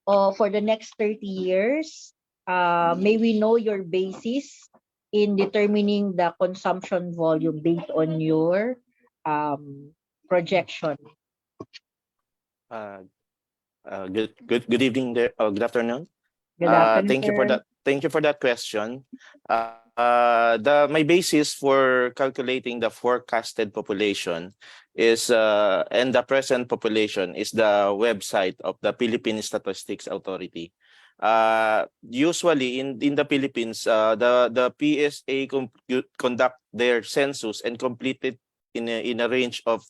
for the next 30 years, may we know your basis in determining the consumption volume based on your projection? Good evening there. Good afternoon. Good afternoon, Thank you for sir. that. Thank you for that question. My basis for calculating the forecasted population is and the present population is the website of the Philippine Statistics Authority. Usually in the Philippines, the PSA conduct their census and complete it in a range of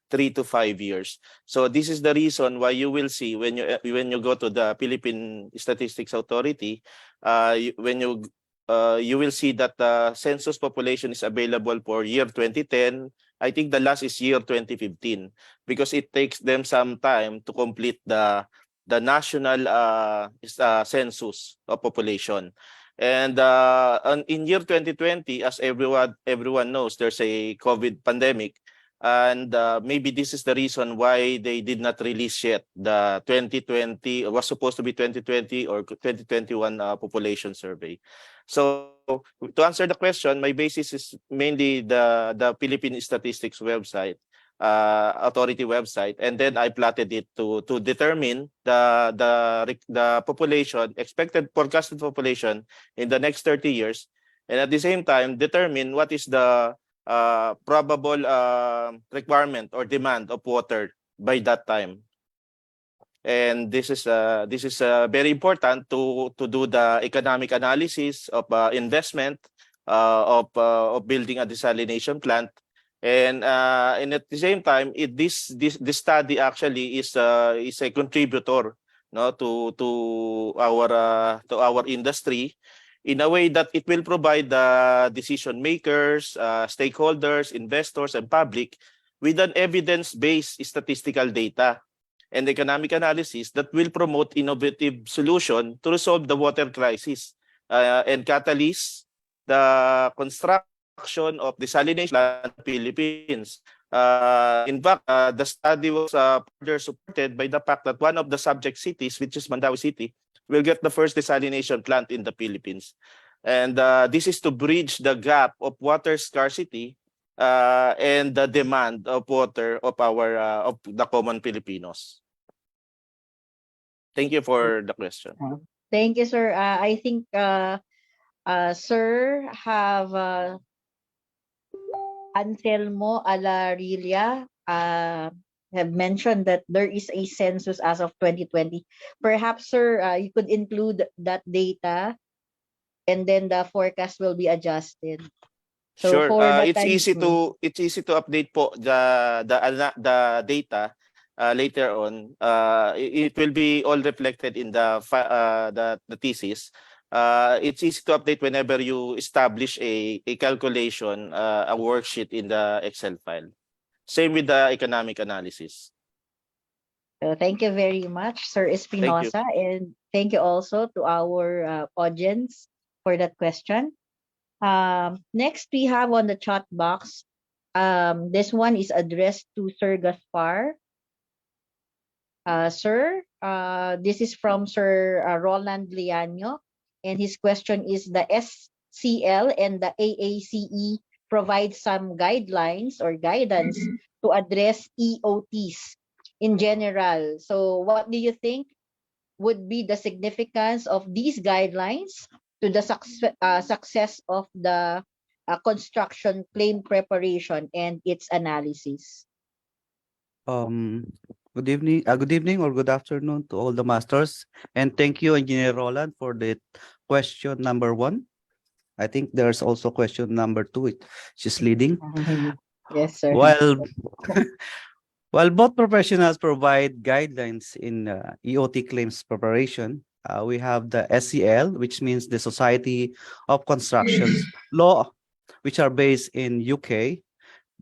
3 to 5 years. So this is the reason why you will see when you go to the Philippine Statistics Authority, you will see that the census population is available for year 2010. I think the last is year 2015 because it takes them some time to complete the national census of population. And in year 2020, as everyone knows, there's a COVID pandemic. And maybe this is the reason why they did not release yet the 2020, was supposed to be 2020 or 2021 population survey. So to answer the question, my basis is mainly the Philippine Statistics website, authority website, and then I plotted it to determine the population, expected forecasted population in the next 30 years, and at the same time determine what is the probable requirement or demand of water by that time. And this is very important to do the economic analysis of investment of building a desalination plant. And at the same time, this study actually is a contributor, no, to our industry, in a way that it will provide the decision makers, stakeholders, investors, and public with an evidence-based statistical data and economic analysis that will promote innovative solution to resolve the water crisis and catalyst the construction of desalination plant in the Philippines. In fact, the study was further supported by the fact that one of the subject cities, which is Mandaue City, will get the first desalination plant in the Philippines. And this is to bridge the gap of water scarcity and the demand of water of of the common Filipinos. Thank you for the question. Thank you, sir. I think sir have Anselmo Alarilla have mentioned that there is a census as of 2020. Perhaps, sir, you could include that data, and then the forecast will be adjusted. So Sure. for the It's easy to update po the data later on. It will be all reflected in the thesis. It's easy to update whenever you establish a calculation, a worksheet in the Excel file. Same with the economic analysis. Thank you very much, Sir Espinosa, and thank you also to our audience for that question. Next, we have on the chat box, this one is addressed to Sir Gaspar. Sir, this is from Sir Roland Liano, and his question is, the SCL and the AACE provide some guidelines or guidance to address EOTs in general. So what do you think would be the significance of these guidelines to the success of the construction claim preparation and its analysis? Good evening or good afternoon to all the masters, and thank you, Engineer Roland, for the question number 1. I think there's also question number 2, which is leading. Yes, sir. While both professionals provide guidelines in EOT claims preparation, we have the SCL, which means the Society of Constructions law, which are based in UK,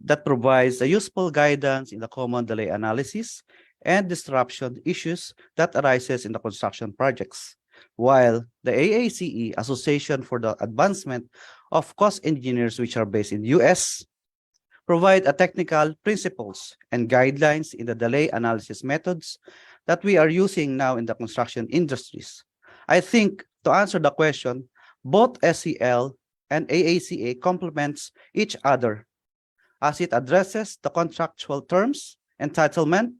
that provides a useful guidance in the common delay analysis and disruption issues that arises in the construction projects. while the AACE, Association for the Advancement of Cost Engineers, which are based in US, provide a technical principles and guidelines in the delay analysis methods that we are using now in the construction industries. I think to answer the question, both SCL and AACA complements each other as it addresses the contractual terms, entitlement,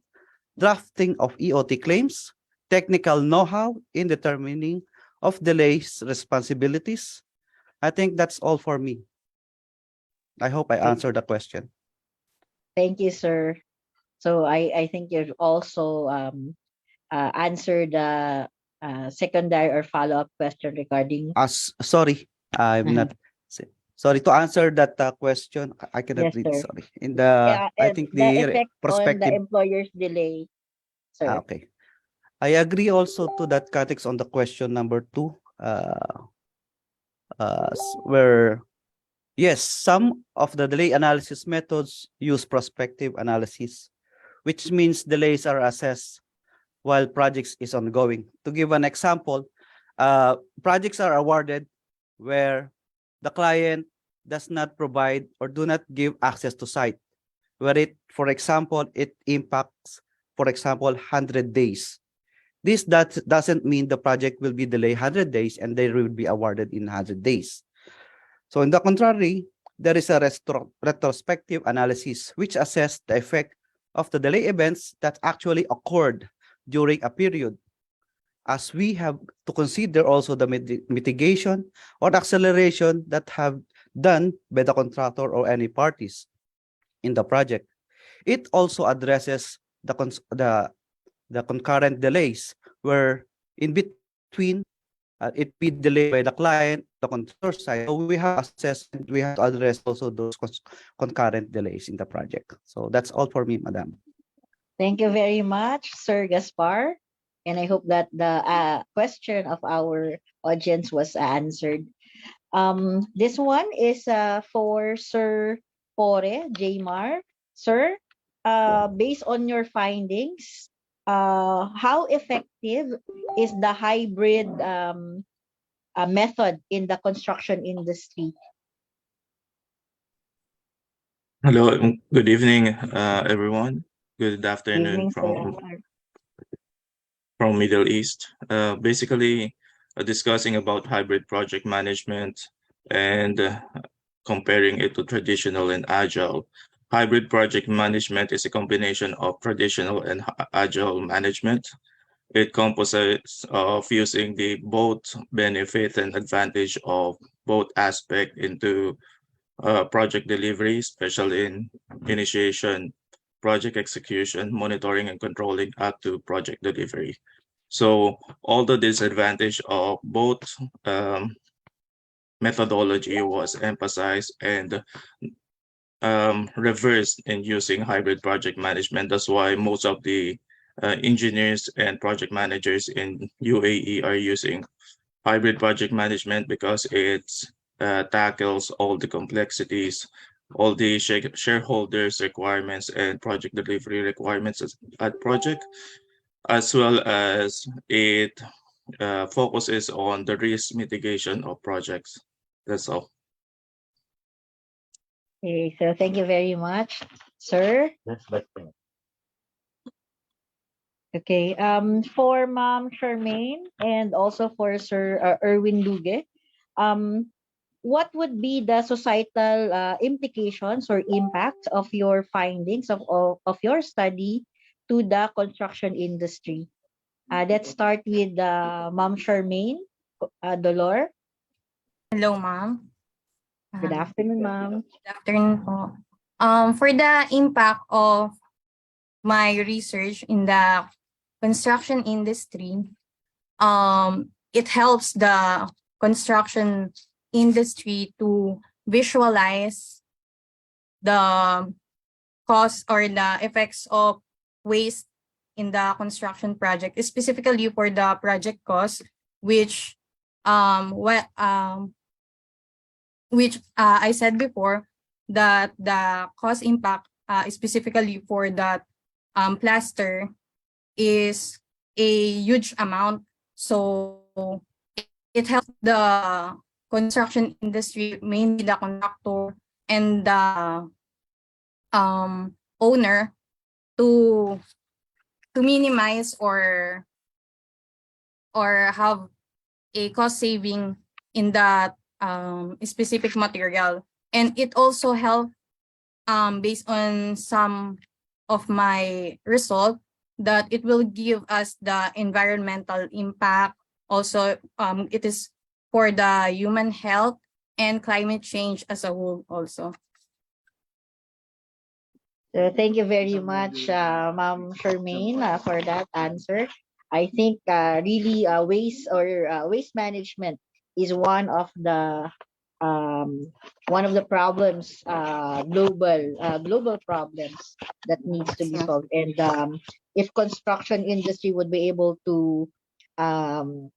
drafting of EOT claims, technical know-how in determining of delays responsibilities. I think that's all for me. I hope I answered the question. Thank you, sir. So I think you've also answered the secondary or follow-up question regarding. Sorry, I'm not. Sorry to answer that question. I cannot Yes, read. sir. Sorry. In the I think the the effect on the prospective. employer's delay, sir. Okay. I agree also to that context on the question number 2, where yes, some of the delay analysis methods use prospective analysis, which means delays are assessed while projects is ongoing. To give an example, projects are awarded where the client does not provide or do not give access to site, where it, for example, it impacts, for example, 100 days. This doesn't mean the project will be delayed 100 days and they will be awarded in 100 days. So on the contrary, there is a retrospective analysis which assesses the effect of the delay events that actually occurred during a period, as we have to consider also the mitigation or acceleration that have done by the contractor or any parties in the project. It also addresses the concurrent delays, where in between it be delayed by the client, the contractor side. So we have assessed, we have to address also those concurrent delays in the project. So that's all for me, Madam. Thank you very much, Sir Gaspar. And I hope that the question of our audience was answered. This one is for Sir Pore Jmar. Sir, based on your findings, how effective is the hybrid method in the construction industry? Hello, good evening, everyone. Good afternoon Evening, sir. from Middle East. Basically, discussing about hybrid project management and comparing it to traditional and agile. Hybrid project management is a combination of traditional and agile management. It composites of using the both benefit and advantage of both aspect into project delivery, especially in initiation, project execution, monitoring and controlling up to project delivery. So all the disadvantage of both methodology was emphasized and reversed in using hybrid project management. That's why most of the engineers and project managers in UAE are using hybrid project management because it tackles all the complexities, all the shareholders requirements and project delivery requirements at project, as well as it focuses on the risk mitigation of projects. That's all. Okay, so thank you very much, sir. Okay, for Ma'am Charmaine and also for Sir Erwin Luge, what would be the societal implications or impact of your findings of your study to the construction industry? Let's start with Ma'am Charmaine Dolor. Hello, ma'am. Good afternoon, ma'am. Good afternoon po. For the impact of my research in the construction industry, it helps the construction industry to visualize the cost or the effects of waste in the construction project, specifically for the project cost, which I said before that the cost impact specifically for that plaster is a huge amount. So it helps the construction industry, mainly the contractor and the owner, to minimize or have a cost saving in that specific material. And it also helped, based on some of my result, that it will give us the environmental impact. Also, it is for the human health and climate change as a whole also. So thank you very much, Ma'am Charmaine, for that answer. I think really waste management is one of the problems, global problems that needs to be solved. And if construction industry would be able to um,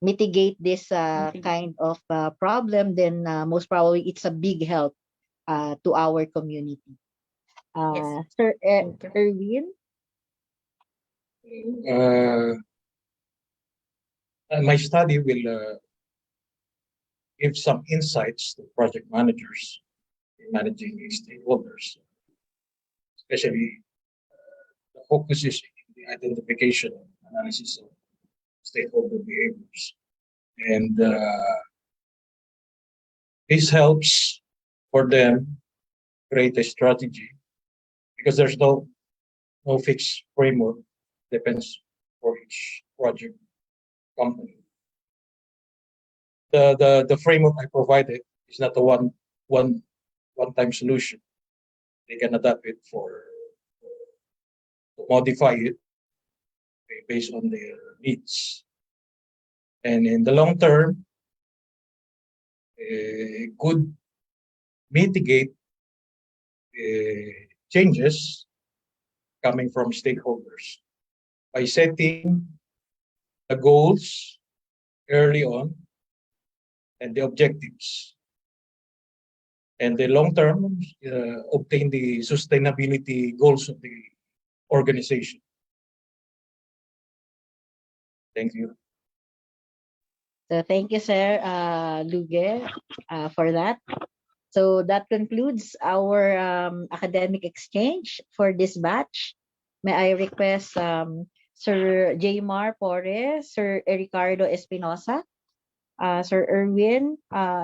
mitigate this kind of problem, then most probably it's a big help to our community. Sir Erwin? My study will give some insights to project managers in managing stakeholders, especially the focus is in the identification and analysis of stakeholder behaviors. And this helps for them create a strategy, because there's no fixed framework, depends for each project company. The framework I provided is not a one-time solution. They can adapt it to modify it based on their needs. And in the long term, could mitigate changes coming from stakeholders by setting the goals early on and the objectives. And the long term, obtain the sustainability goals of the organization. Thank you. So thank you, Sir Luge, for that. So that concludes our academic exchange for this batch. May I request Sir J.Mar Porres, Sir Ricardo Espinosa, Sir Erwin,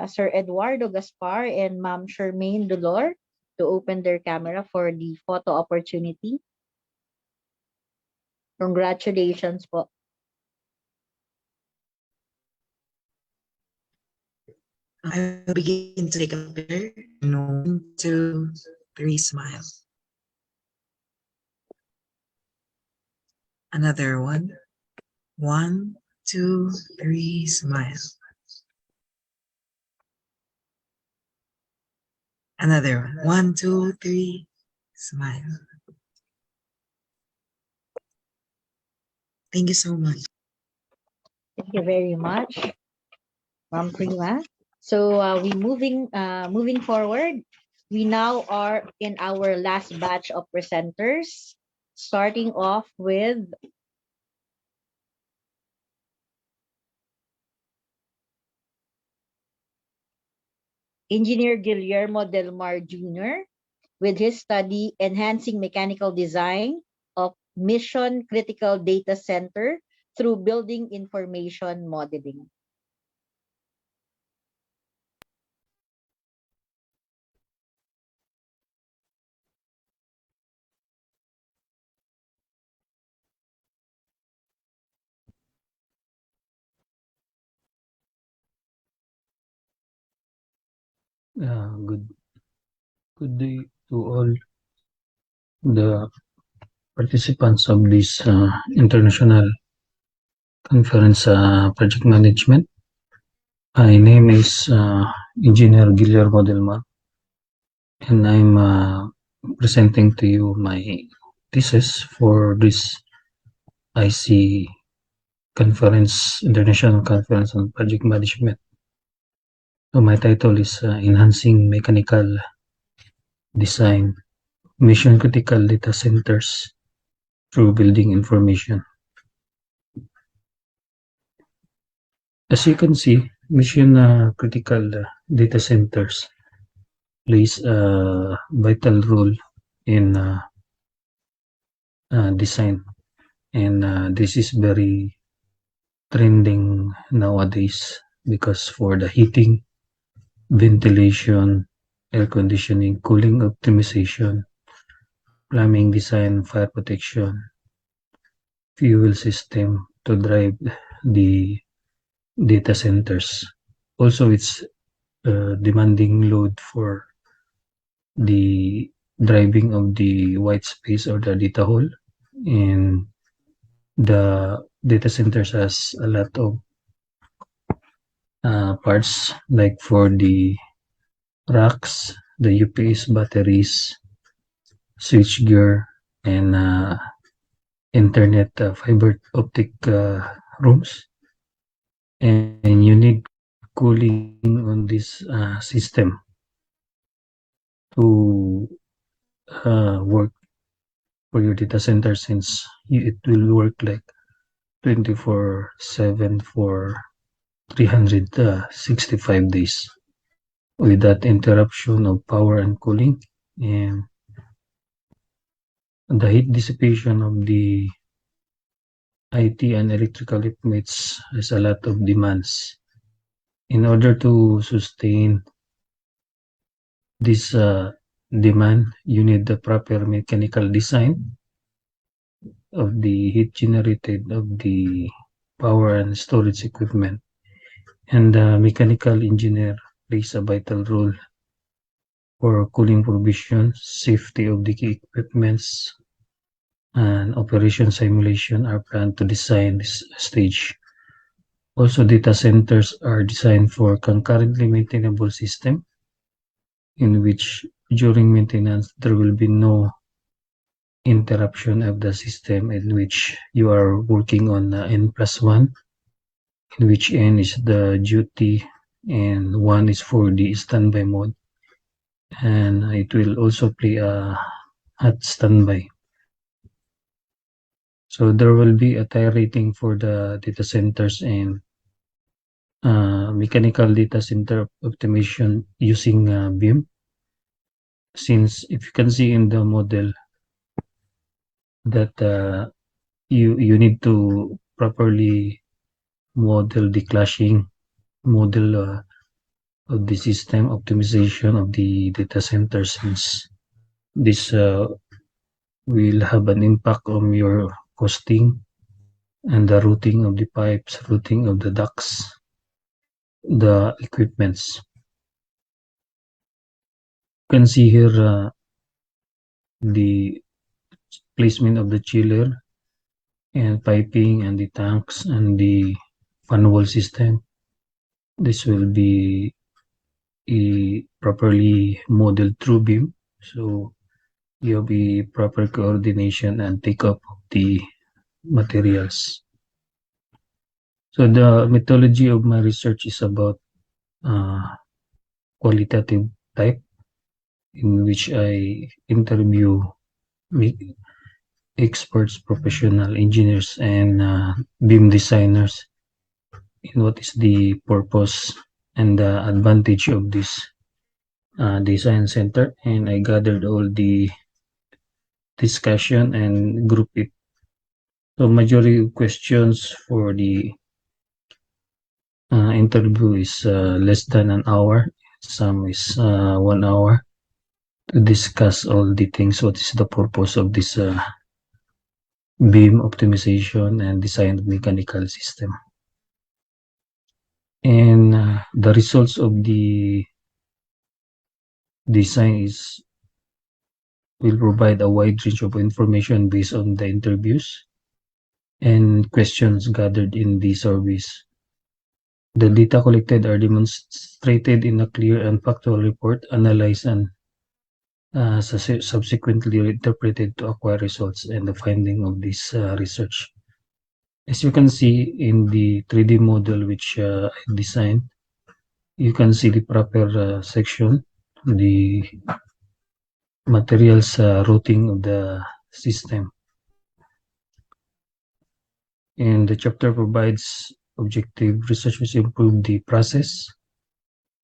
Sir Eduardo Gaspar, and Ma'am Charmaine Dolor to open their camera for the photo opportunity. Congratulations po. I will begin to take a picture. 1, 2, 3, smile. Another one. 1, 2, 3, smile. Another one. 1, 2, 3, smile. Thank you so much. Thank you very much, Ma'am Prima. So we moving forward. We now are in our last batch of presenters, starting off with Engineer Guillermo Del Mar Jr. with his study Enhancing Mechanical Design of Mission Critical Data Center through Building Information Modeling. Good day to all the participants of this international conference project management. My name is Engineer Guillermo Del Mar, and I'm presenting to you my thesis for this IC conference, international conference on project management. So my title is Enhancing Mechanical Design Mission Critical Data Centers through Building Information. As you can see, mission critical data centers plays a vital role in design, and this is very trending nowadays because for the heating, ventilation, air conditioning, cooling optimization, plumbing design, fire protection, fuel system to drive the data centers. Also, it's demanding load for the driving of the white space or the data hall, and the data centers has a lot of parts like for the racks, the UPS batteries, switchgear, and internet fiber optic rooms, and you need cooling on this system to work for your data center, since it will work like 24/7 for 365 days without interruption of power and cooling, and the heat dissipation of the IT and electrical equipment has a lot of demands. In order to sustain this demand, you need the proper mechanical design of the heat generated of the power and storage equipment, and the mechanical engineer plays a vital role for cooling provision, safety of the key equipments, and operation simulation are planned to design this stage. Also, data centers are designed for concurrently maintainable system, in which during maintenance there will be no interruption of the system, in which you are working on N+1, in which N is the duty and 1 is for the standby mode, and it will also play a hot standby. So there will be a tier rating for the data centers and mechanical data center optimization using BIM. Since if you can see in the model that you need to properly model the clashing, model of the system optimization of the data center, since this will have an impact on your costing and the routing of the pipes, routing of the ducts, the equipments. You can see here the placement of the chiller and piping and the tanks and the fan wall system. This will be properly modeled through BIM, so you'll be proper coordination and take up of the materials. So the methodology of my research is about qualitative type, in which I interview experts, professional engineers, and BIM designers in what is the purpose and the advantage of this design center, and I gathered all the discussion and group it. So majority of questions for the interview is less than an hour. Some is 1 hour to discuss all the things. What is the purpose of this BIM optimization and design of mechanical system? And the results of the design will provide a wide range of information based on the interviews and questions gathered in the surveys. The data collected are demonstrated in a clear and factual report, analyzed and subsequently interpreted to acquire results and the finding of this research. As you can see in the 3D model which I designed, you can see the proper section, the materials routing of the system. And the chapter provides objective research which improve the process,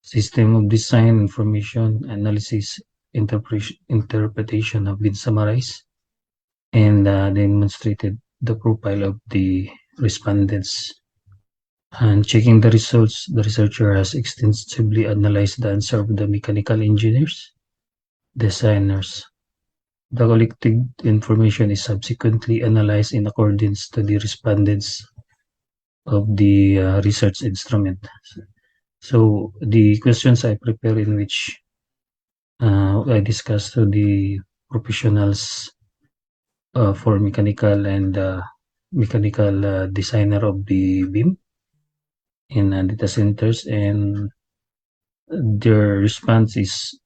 system of design, information analysis, interpretation have been summarized, and demonstrated the profile of the respondents. And checking the results, the researcher has extensively analyzed the answer of the mechanical engineers, designers. The collected information is subsequently analyzed in accordance to the respondents of the research instrument. So the questions I prepare in which I discuss to the professionals for mechanical and mechanical designer of the beam in data centers, and their response is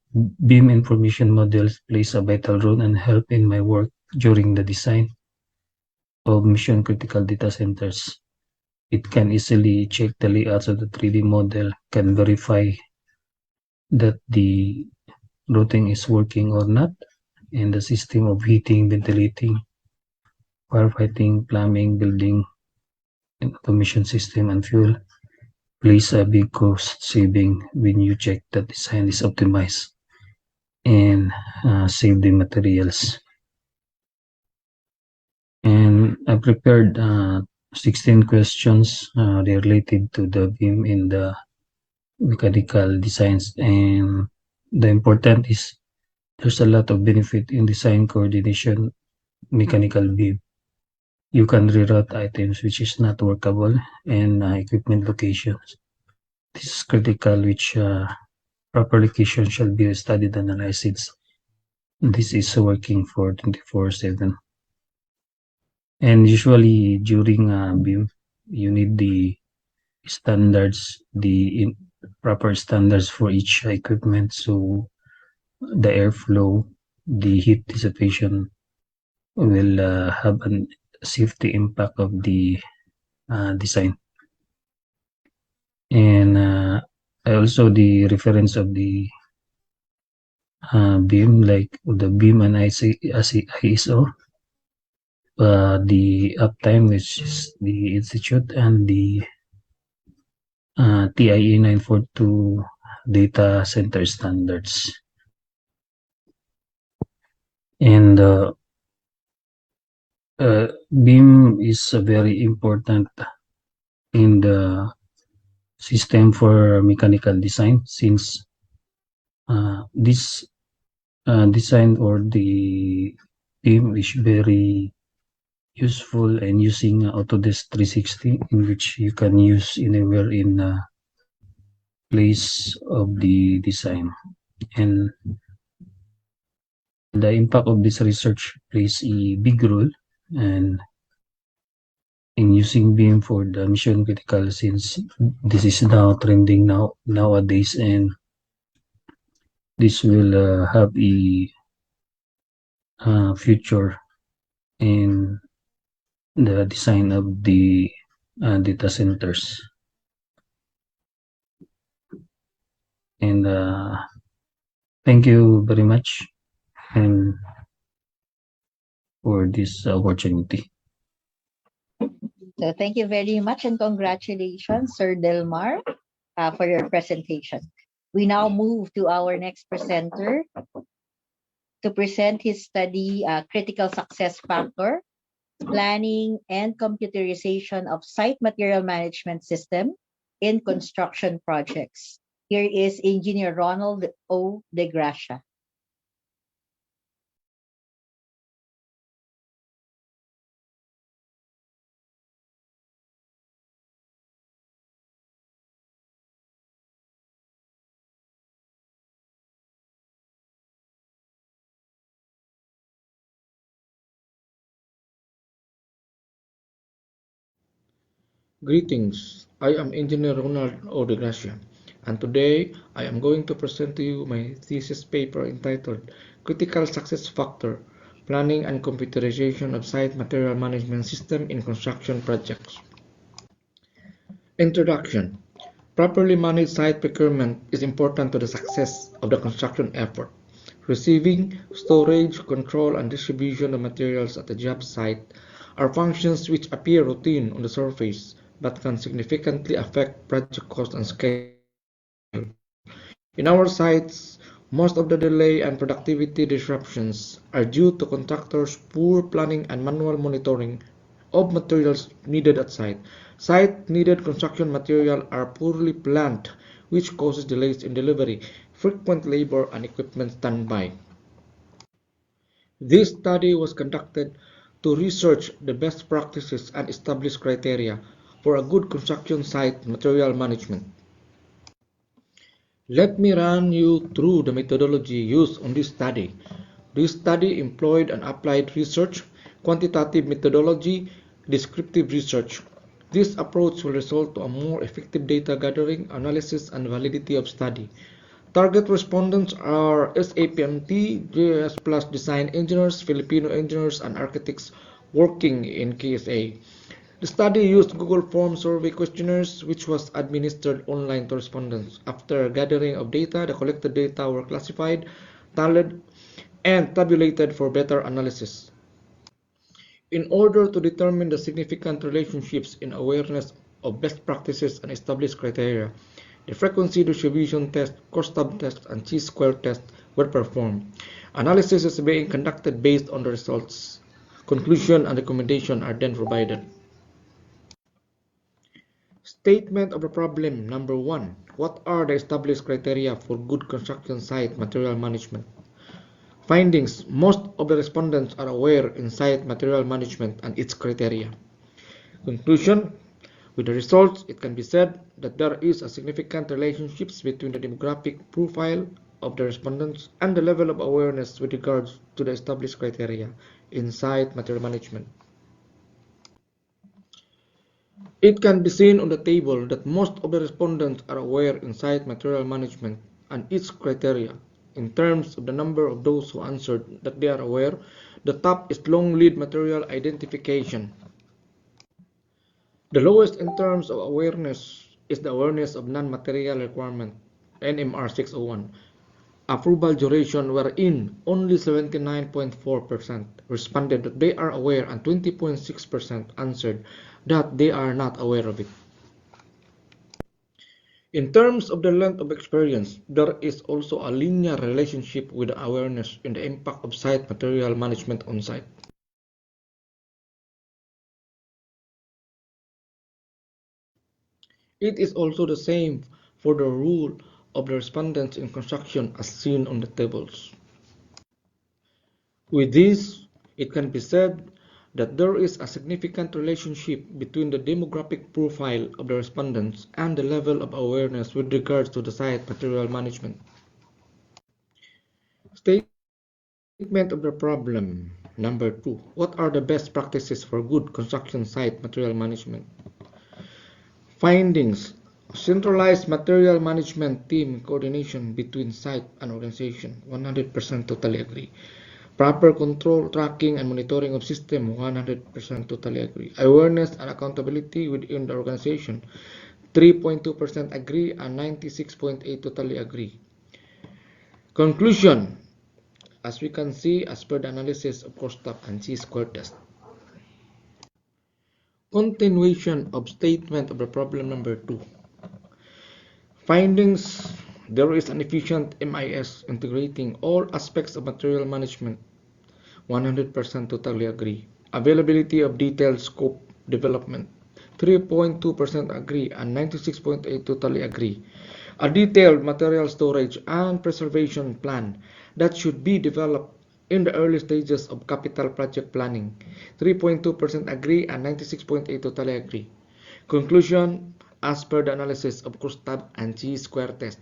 beam information models plays a vital role and help in my work during the design of mission critical data centers. It can easily check the layouts of the 3D model, can verify that the routing is working or not, and the system of heating, ventilating, firefighting, plumbing, building, and automation system and fuel plays a big cost saving when you check that design is optimized and save the materials. And I prepared 16 questions related to the beam in the mechanical designs, and the important is there's a lot of benefit in design coordination mechanical beam. You can reroute items which is not workable and equipment locations. This is critical, which proper location shall be studied and analyzed. This is working for 24/7. And usually during beam, you need the standards, the proper standards for each equipment. So the airflow, the heat dissipation will have a safety impact of the design. And also the reference of the beam, like the beam and ISO, the uptime, which is the institute, and the TIE 942 data center standards. And beam is very important in the system for mechanical design, since this design or the beam is very useful and using Autodesk 360, in which you can use anywhere in place of the design. And the impact of this research plays a big role and in using beam for the mission critical, since this is now trending nowadays, and this will have a future in the design of the data centers. And thank you very much and for this opportunity. So thank you very much and congratulations, Sir Delmar, for your presentation. We now move to our next presenter to present his study, Critical Success Factor, Planning and Computerization of Site Material Management System in Construction Projects. Here is Engineer Ronald O. De Gracia. Greetings, I am Engineer Ronald O. De Gracia, and today I am going to present to you my thesis paper entitled Critical Success Factor, Planning and Computerization of Site Material Management System in Construction Projects. Introduction. Properly managed site procurement is important to the success of the construction effort. Receiving, storage, control, and distribution of materials at the job site are functions which appear routine on the surface, but can significantly affect project cost and schedule. In our sites, most of the delay and productivity disruptions are due to contractors' poor planning and manual monitoring of materials needed at site. Site-needed construction material are poorly planned, which causes delays in delivery, frequent labor and equipment standby. This study was conducted to research the best practices and establish criteria for a good construction site material management. Let me run you through the methodology used on this study. This study employed an applied research, quantitative methodology, descriptive research. This approach will result to a more effective data gathering, analysis, and validity of study. Target respondents are SAPMT, JS Plus design engineers, Filipino engineers, and architects working in KSA. The study used Google Form survey questionnaires, which was administered online to respondents. After gathering of data, the collected data were classified, tallied, and tabulated for better analysis. In order to determine the significant relationships in awareness of best practices and established criteria, the frequency distribution test, cost-tab test, and chi-square test were performed. Analysis is being conducted based on the results. Conclusion and recommendation are then provided. Statement of the problem number 1. What are the established criteria for good construction site material management? Findings. Most of the respondents are aware in site material management and its criteria. Conclusion. With the results, it can be said that there is a significant relationship between the demographic profile of the respondents and the level of awareness with regards to the established criteria in site material management. It can be seen on the table that most of the respondents are aware in site material management and its criteria. In terms of the number of those who answered that they are aware, the top is long lead material identification. The lowest in terms of awareness is the awareness of non-material requirement, NMR 601. Approval duration wherein only 79.4% responded that they are aware and 20.6% answered that they are not aware of it. In terms of the length of experience, there is also a linear relationship with the awareness in the impact of site material management on site. It is also the same for the role of the respondents in construction as seen on the tables. With this, it can be said that there is a significant relationship between the demographic profile of the respondents and the level of awareness with regards to the site material management. Statement of the problem number 2. What are the best practices for good construction site material management? Findings. Centralized material management team coordination between site and organization, 100% totally agree. Proper control, tracking, and monitoring of system, 100% totally agree. Awareness and accountability within the organization, 3.2% agree and 96.8% totally agree. Conclusion. As we can see, as per the analysis of cost-tab and chi-square test. Continuation of statement of the problem number 2. Findings. There is an efficient MIS integrating all aspects of material management, 100% totally agree. Availability of detailed scope development, 3.2% agree and 96.8% totally agree. A detailed material storage and preservation plan that should be developed in the early stages of capital project planning, 3.2% agree and 96.8% totally agree. Conclusion, as per the analysis of cost-tab and chi-square test.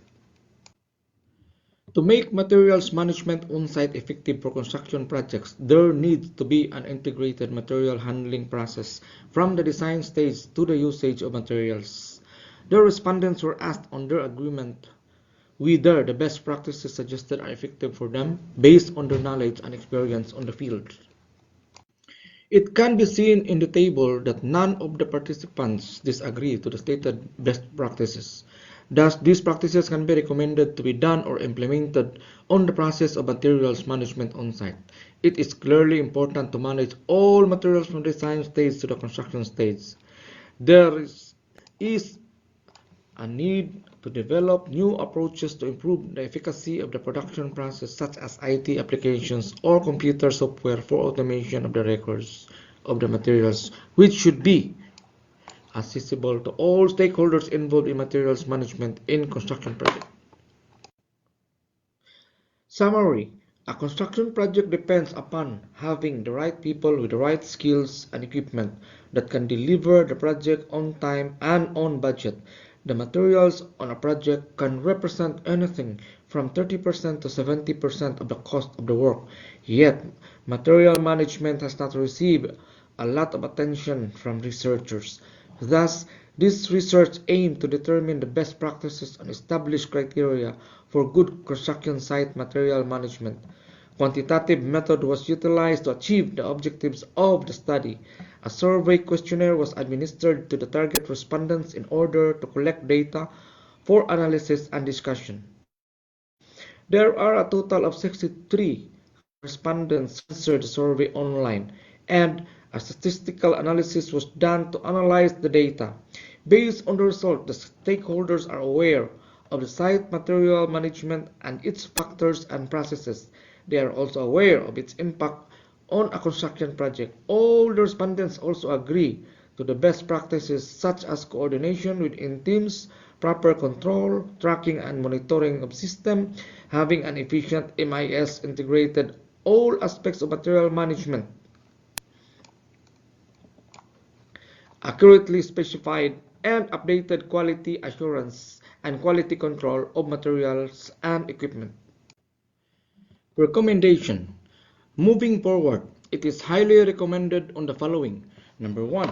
To make materials management on-site effective for construction projects, there needs to be an integrated material handling process from the design stage to the usage of materials. The respondents were asked on their agreement whether the best practices suggested are effective for them based on their knowledge and experience on the field. It can be seen in the table that none of the participants disagree to the stated best practices. Thus, these practices can be recommended to be done or implemented on the process of materials management on site. It is clearly important to manage all materials from the design stage to the construction stage. There is is a need to develop new approaches to improve the efficacy of the production process, such as IT applications or computer software for automation of the records of the materials, which should be accessible to all stakeholders involved in materials management in construction projects. Summary: a construction project depends upon having the right people with the right skills and equipment that can deliver the project on time and on budget. The materials on a project can represent anything from 30% to 70% of the cost of the work. Yet, material management has not received a lot of attention from researchers. Thus, this research aimed to determine the best practices and establish criteria for good construction site material management. Quantitative method was utilized to achieve the objectives of the study. A survey questionnaire was administered to the target respondents in order to collect data for analysis and discussion. There are a total of 63 respondents who answered the survey online, and a statistical analysis was done to analyze the data. Based on the result, the stakeholders are aware of the site material management and its factors and processes. They are also aware of its impact on a construction project. All the respondents also agree to the best practices such as coordination within teams, proper control, tracking and monitoring of system, having an efficient MIS integrated all aspects of material management, accurately specified and updated quality assurance and quality control of materials and equipment. Recommendation: moving forward, it is highly recommended on the following. Number 1.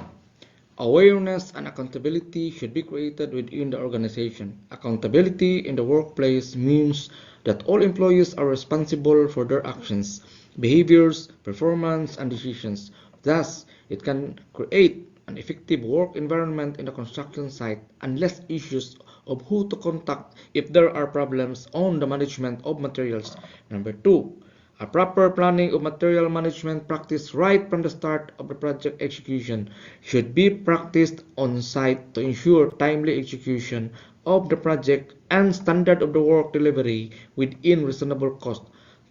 Awareness and accountability should be created within the organization. Accountability in the workplace means that all employees are responsible for their actions, behaviors, performance, and decisions. Thus, it can create an effective work environment in the construction site and less issues of who to contact if there are problems on the management of materials. Number 2. A proper planning of material management practice right from the start of the project execution should be practiced on site to ensure timely execution of the project and standard of the work delivery within reasonable cost,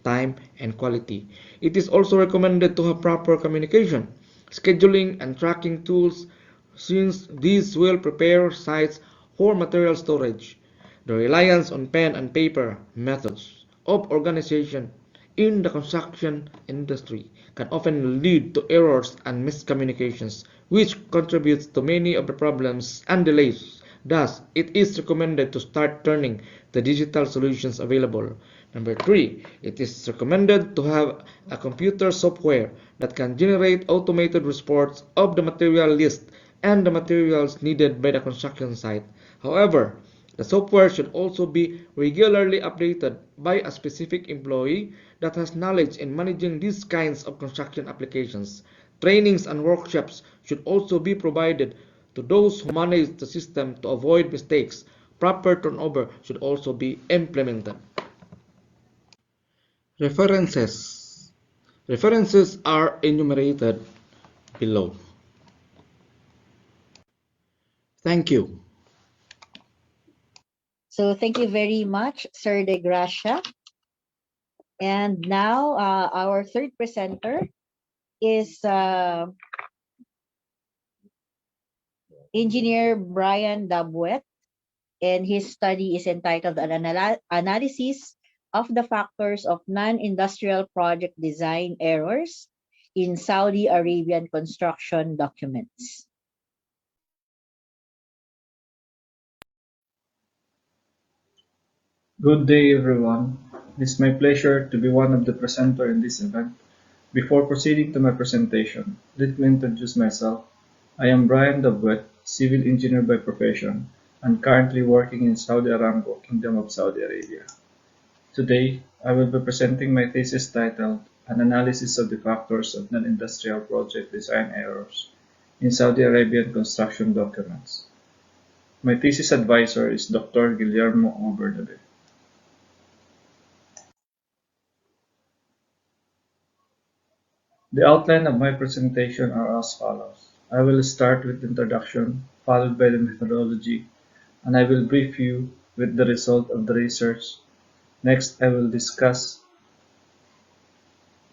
time, and quality. It is also recommended to have proper communication, scheduling, and tracking tools, since these will prepare sites for material storage. The reliance on pen and paper methods of organization in the construction industry can often lead to errors and miscommunications, which contributes to many of the problems and delays. Thus, it is recommended to start turning the digital solutions available. Number 3, it is recommended to have a computer software that can generate automated reports of the material list and the materials needed by the construction site. However, the software should also be regularly updated by a specific employee that has knowledge in managing these kinds of construction applications. Trainings and workshops should also be provided to those who manage the system to avoid mistakes. Proper turnover should also be implemented. References. References are enumerated below. Thank you. So thank you very much, Sir De Gracia. And now our third presenter is Engineer Brian Dabwet, and his study is entitled An Analysis of the Factors of Non-Industrial Project Design Errors in Saudi Arabian Construction Documents. Good day, everyone. It is my pleasure to be one of the presenters in this event. Before proceeding to my presentation, let me introduce myself. I am Brian Dabwet, civil engineer by profession, and currently working in Saudi Aramco, Kingdom of Saudi Arabia. Today, I will be presenting my thesis titled An Analysis of the Factors of Non-Industrial Project Design Errors in Saudi Arabian Construction Documents. My thesis advisor is Dr. 𝐿𝐿𝐴𝐵. The outline of my presentation are as follows. I will start with introduction, followed by the methodology, and I will brief you with the result of the research. Next, I will discuss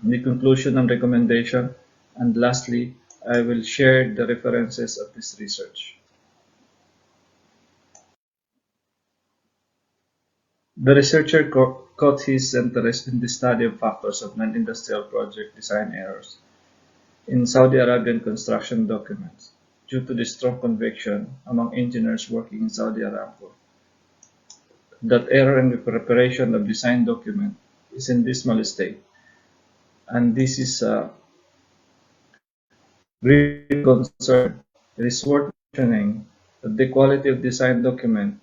the conclusion and recommendation, and lastly, I will share the references of this research. The researcher caught his interest in the study of factors of non-industrial project design errors in Saudi Arabian construction documents due to the strong conviction among engineers working in Saudi Aramco that error in the preparation of design document is in dismal state, and this is a great concern. It is worth mentioning that the quality of design document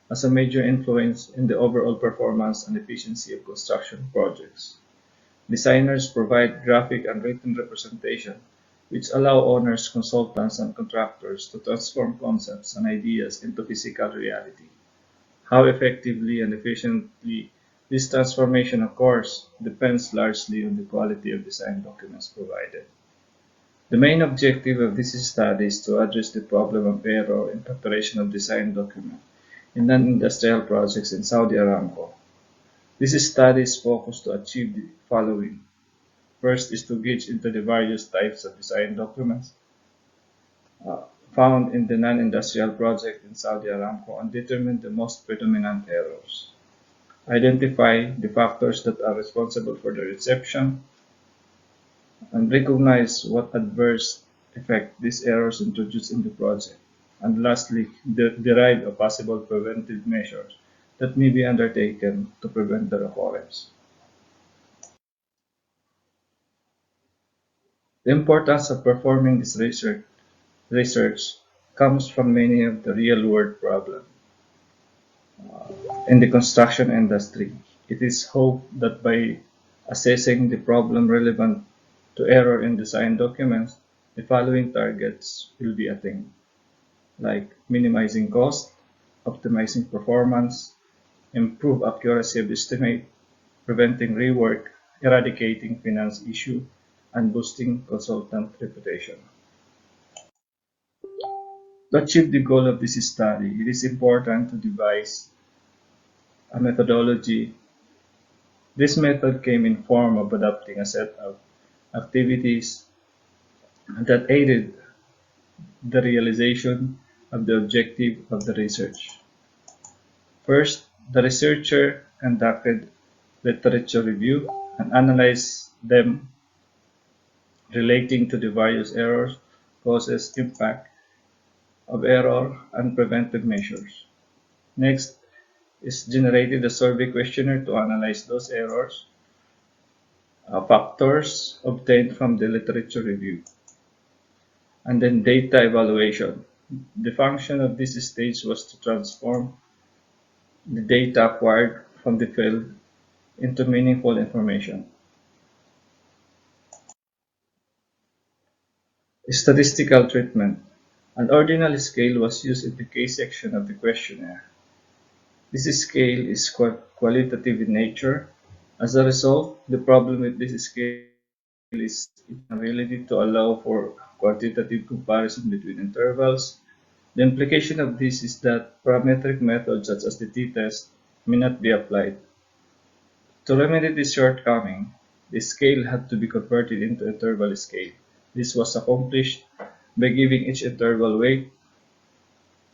has a major influence in the overall performance and efficiency of construction projects. Designers provide graphic and written representation which allow owners, consultants, and contractors to transform concepts and ideas into physical reality. How effectively and efficiently this transformation occurs depends largely on the quality of design documents provided. The main objective of this study is to address the problem of error in preparation of design documents in non-industrial projects in Saudi Aramco. This study is focused to achieve the following. First is to gauge into the various types of design documents found in the non-industrial project in Saudi Aramco and determine the most predominant errors. Identify the factors that are responsible for the reception and recognize what adverse effect these errors introduce in the project. And lastly, derive a possible preventive measures that may be undertaken to prevent their occurrence. The importance of performing this research comes from many of the real-world problems in the construction industry. It is hoped that by assessing the problem relevant to error in design documents, the following targets will be attained, like minimizing cost, optimizing performance, improve accuracy of estimate, preventing rework, eradicating finance issue, and boosting consultant reputation. To achieve the goal of this study, it is important to devise a methodology. This method came in form of adopting a set of activities that aided the realization of the objective of the research. First, the researcher conducted literature review and analyzed them relating to the various errors, causes, impact of error, and preventive measures. Next is generated a survey questionnaire to analyze those errors, factors obtained from the literature review, and then data evaluation. The function of this stage was to transform the data acquired from the field into meaningful information. Statistical treatment. An ordinal scale was used in the case section of the questionnaire. This scale is qualitative in nature. As a result, the problem with this scale is its inability to allow for quantitative comparison between intervals. The implication of this is that parametric methods such as the t-test may not be applied. To remedy this shortcoming, the scale had to be converted into interval scale. This was accomplished by giving each interval weight.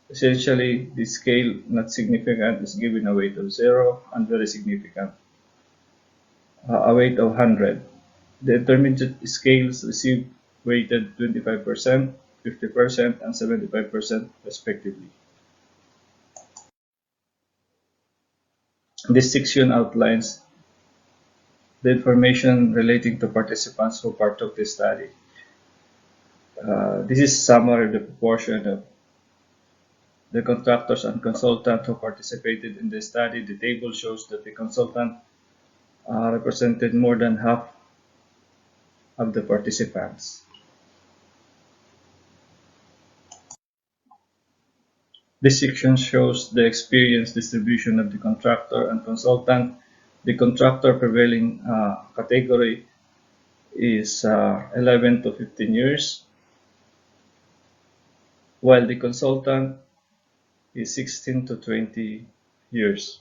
Essentially, the scale not significant is given a weight of 0 and very significant a weight of 100. The intermediate scales receive weighted 25%, 50%, and 75% respectively. This section outlines the information relating to participants who partook in the study. This is summary of the proportion of the contractors and consultants who participated in the study. The table shows that the consultant represented more than half of the participants. This section shows the experience distribution of the contractor and consultant. The contractor prevailing category is 11 to 15 years. while the consultant is 16 to 20 years.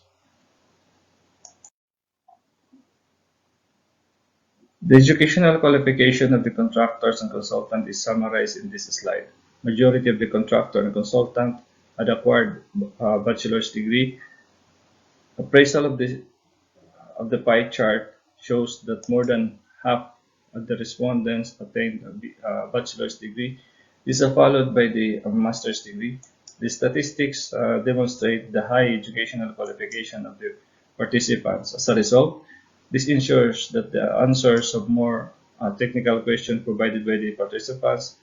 The educational qualification of the contractors and consultant is summarized in this slide. Majority of the contractor and consultant had acquired a bachelor's degree. Appraisal of the pie chart shows that more than half of the respondents attained a bachelor's degree. This is followed by the master's degree. The statistics demonstrate the high educational qualification of the participants. As a result, this ensures that the answers of more technical questions provided by the participants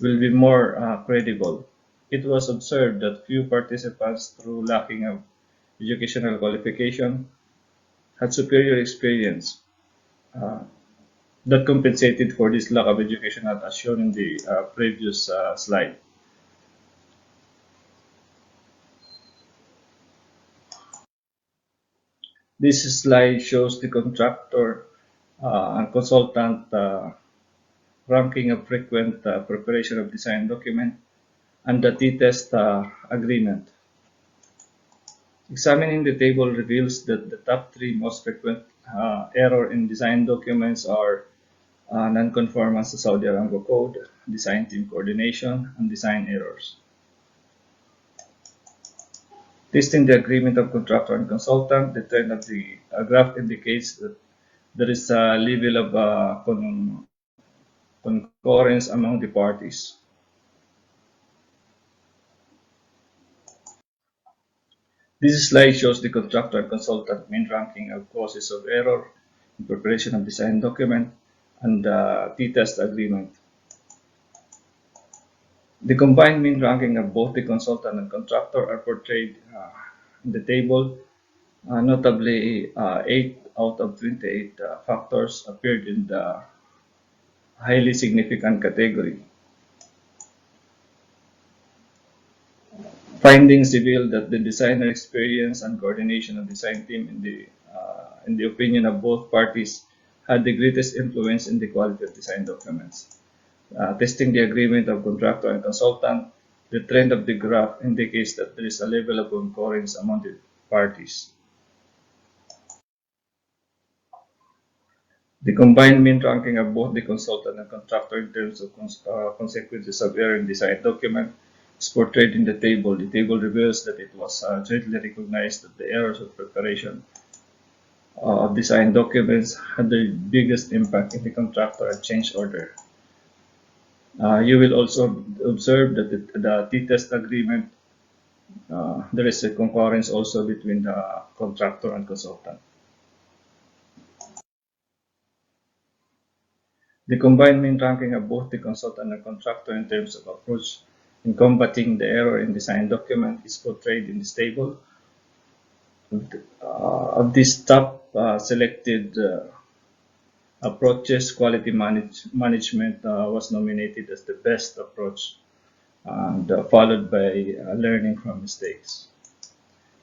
will be more credible. It was observed that few participants, through lacking of educational qualification, had superior experience that compensated for this lack of education as shown in the previous slide. This slide shows the contractor and consultant ranking of frequent preparation of design document and the T-test agreement. Examining the table reveals that the top three most frequent error in design documents are non-conformance to Saudi Aramco Code, design team coordination, and design errors. Testing the agreement of contractor and consultant, the trend of the graph indicates that there is a level of concurrence among the parties. This slide shows the contractor and consultant mean ranking of causes of error in preparation of design document and T-test agreement. The combined mean ranking of both the consultant and contractor are portrayed in the table. Notably, 8 out of 28 factors appeared in the highly significant category. Findings reveal that the designer experience and coordination of design team in the opinion of both parties had the greatest influence in the quality of design documents. Testing the agreement of contractor and consultant, the trend of the graph indicates that there is a level of concurrence among the parties. The combined mean ranking of both the consultant and contractor in terms of consequences of error in design document is portrayed in the table. The table reveals that it was jointly recognized that the errors of preparation of design documents had the biggest impact in the contractor and change order. You will also observe that the T-test agreement, there is a concurrence also between the contractor and consultant. The combined mean ranking of both the consultant and contractor in terms of approach in combating the error in design document is portrayed in this table. Of these top selected approaches, quality management was nominated as the best approach, and followed by learning from mistakes.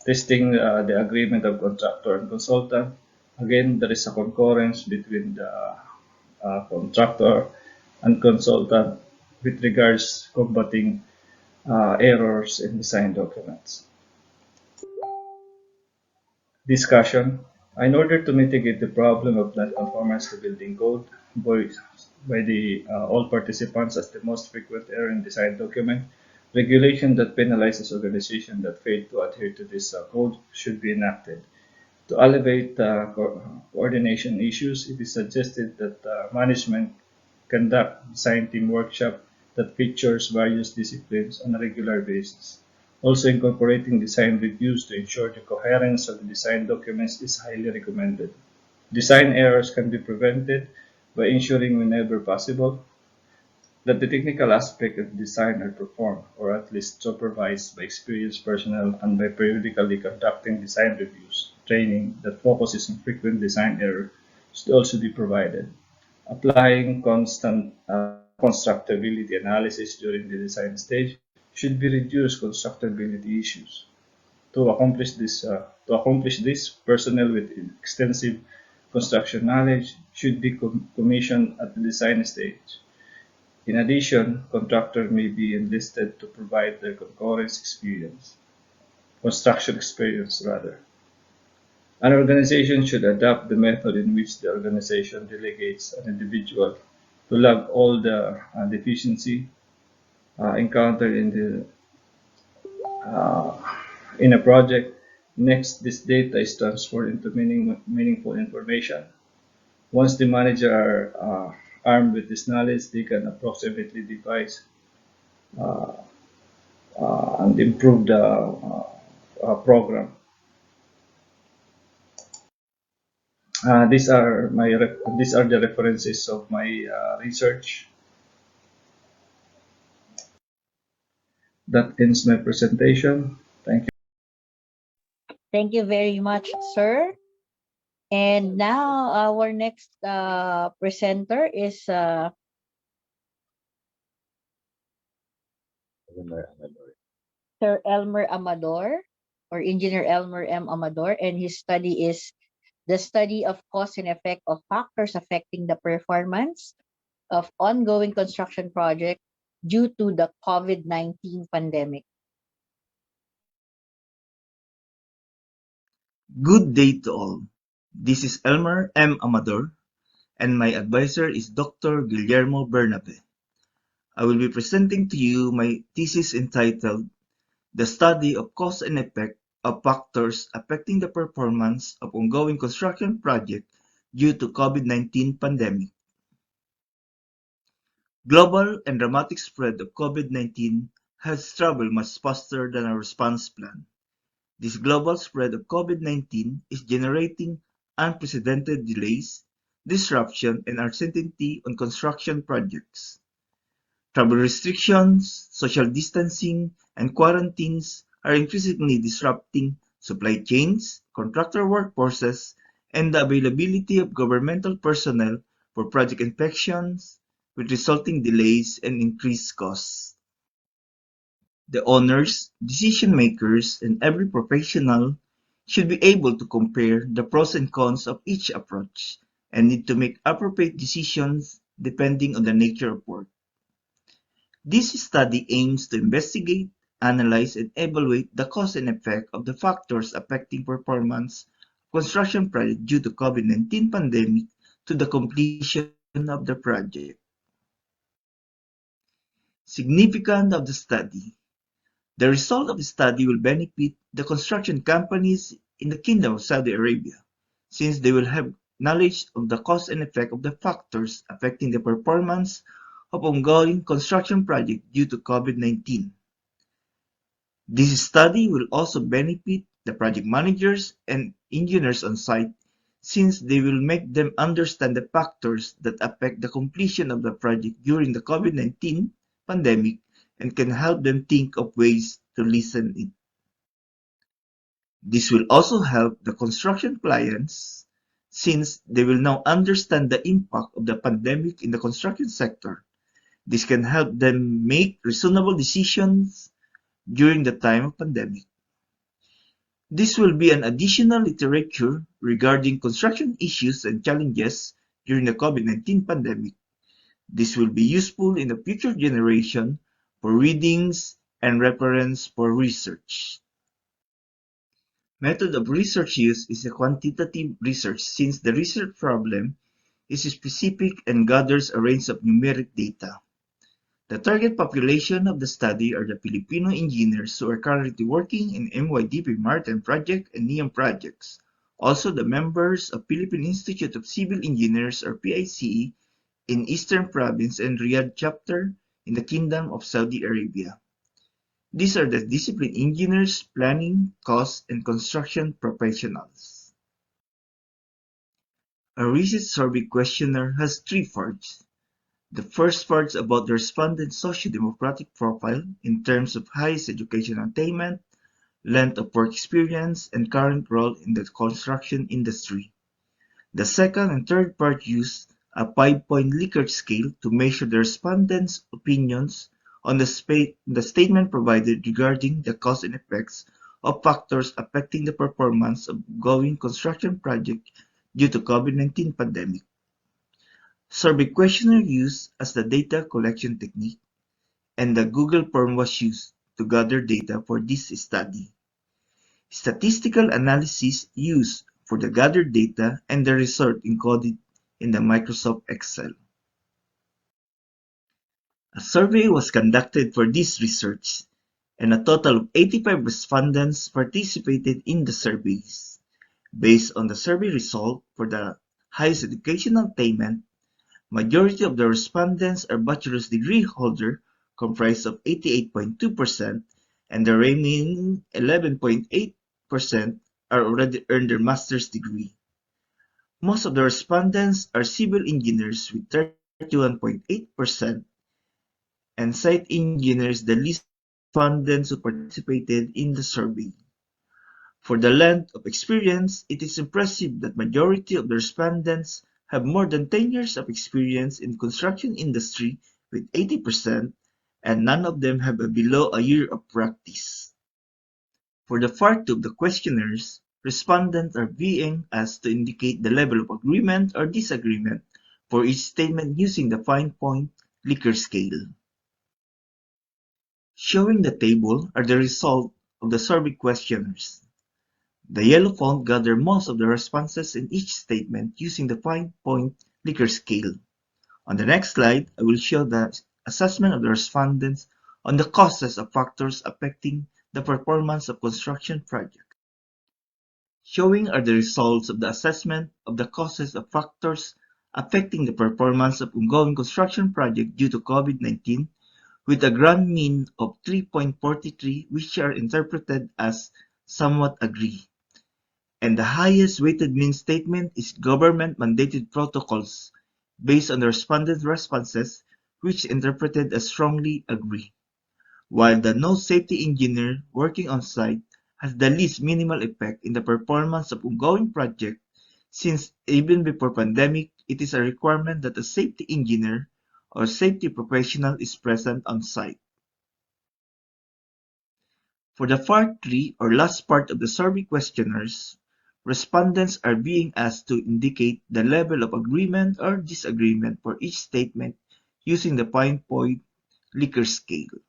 Testing the agreement of contractor and consultant, again there is a concurrence between the contractor and consultant with regards combating errors in design documents. Discussion. In order to mitigate the problem of non-conformance to building code by the all participants as the most frequent error in design document, regulation that penalizes organizations that fail to adhere to this code should be enacted. To alleviate coordination issues, it is suggested that management conduct design team workshop that features various disciplines on a regular basis. Also, incorporating design reviews to ensure the coherence of the design documents is highly recommended. Design errors can be prevented by ensuring whenever possible that the technical aspects of design are performed, or at least supervised by experienced personnel, and by periodically conducting design reviews. Training that focuses on frequent design error should also be provided. Applying constant constructability analysis during the design stage should be reduce constructability issues. To accomplish this, personnel with extensive construction knowledge should be commissioned at the design stage. In addition, contractors may be enlisted to provide their construction experience rather. An organization should adopt the method in which the organization delegates an individual to log all the deficiency encountered in a project. Next, this data is transferred into meaningful information. Once the manager are armed with this knowledge, they can approximately devise and improve the program. These are the references of my research. That ends my presentation. Thank you. Thank you very much, sir. And now our next presenter is Sir Elmer Amador, or Engineer Elmer M. Amador, and his study is the study of cause and effect of factors affecting the performance of ongoing construction project due to the COVID-19 pandemic. Good day to all. This is Elmer M. Amador, and my advisor is Dr. Guillermo Bernabe. I will be presenting to you my thesis entitled The Study of Cause and Effect of Factors Affecting the Performance of Ongoing Construction Project due to COVID-19 Pandemic. Global and dramatic spread of COVID-19 has traveled much faster than our response plan. This global spread of COVID-19 is generating unprecedented delays, disruption, and uncertainty on construction projects. Travel restrictions, social distancing, and quarantines are increasingly disrupting supply chains, contractor workforces, and the availability of governmental personnel for project inspections, with resulting delays and increased costs. The owners, decision-makers, and every professional should be able to compare the pros and cons of each approach and need to make appropriate decisions depending on the nature of work. This study aims to investigate, analyze, and evaluate the cause and effect of the factors affecting performance of construction projects due to COVID-19 pandemic to the completion of the project. Significance of the study. The result of the study will benefit the construction companies in the Kingdom of Saudi Arabia, since they will have knowledge of the cause and effect of the factors affecting the performance of ongoing construction projects due to COVID-19. This study will also benefit the project managers and engineers on site, since they will make them understand the factors that affect the completion of the project during the COVID-19 pandemic and can help them think of ways to lessen it. This will also help the construction clients, since they will now understand the impact of the pandemic in the construction sector. This can help them make reasonable decisions during the time of pandemic. This will be an additional literature regarding construction issues and challenges during the COVID-19 pandemic. This will be useful in the future generation for readings and reference for research. Method of research use is a quantitative research, since the research problem is specific and gathers a range of numeric data. The target population of the study are the Filipino engineers who are currently working in MYDP Maritime Project and NEOM projects. Also, the members of Philippine Institute of Civil Engineers, or PICE, in Eastern Province and Riyadh chapter in the Kingdom of Saudi Arabia. These are the discipline engineers, planning, cost, and construction professionals. A research survey questionnaire has 3 parts. The first part is about the respondent's socio-demographic profile in terms of highest educational attainment, length of work experience, and current role in the construction industry. The second and third part use a 5-point Likert scale to measure the respondents' opinions on the statement provided regarding the cause and effects of factors affecting the performance of ongoing construction project due to COVID-19 pandemic. survey questionnaire used as the data collection technique, and the Google form was used to gather data for this study. Statistical analysis used for the gathered data and the result encoded in the Microsoft Excel. A survey was conducted for this research, and a total of 85 respondents participated in the surveys. Based on the survey result for the highest educational attainment, majority of the respondents are bachelor's degree holder, comprised of 88.2%, and the remaining 11.8% are already earned their master's degree. Most of the respondents are civil engineers with 31.8%, and site engineers the least respondents who participated in the survey. For the length of experience, it is impressive that majority of the respondents have more than 10 years of experience in the construction industry with 80%, and none of them have below a year of practice. For the part 2 of the questionnaires, respondents are being asked to indicate the level of agreement or disagreement for each statement using the 5-point Likert scale. Showing the table are the results of the survey questionnaires. The yellow font gathered most of the responses in each statement using the 5-point Likert scale. On the next slide, I will show the assessment of the respondents on the causes of factors affecting the performance of construction projects. Showing are the results of the assessment of the causes of factors affecting the performance of ongoing construction project due to COVID-19, with a grand mean of 3.43, which are interpreted as somewhat agree. And the highest weighted mean statement is government-mandated protocols, based on the respondent responses, which interpreted as strongly agree. While the no safety engineer working on site has the least minimal effect in the performance of ongoing project, since even before pandemic, it is a requirement that a safety engineer or safety professional is present on site. For the part 3 or last part of the survey questionnaires, respondents are being asked to indicate the level of agreement or disagreement for each statement using the 5-point Likert scale.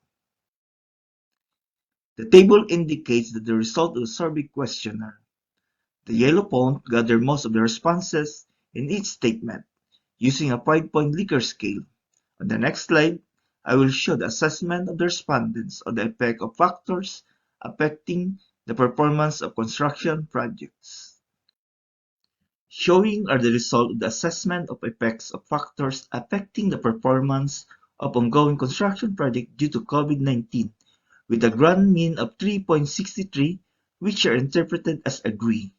The table indicates that the result of the survey questionnaire. The yellow font gathered most of the responses in each statement using a 5-point Likert scale. On the next slide, I will show the assessment of the respondents on the effect of factors affecting the performance of construction projects. Showing are the results of the assessment of effects of factors affecting the performance of ongoing construction project due to COVID-19, with a grand mean of 3.63, which are interpreted as agree.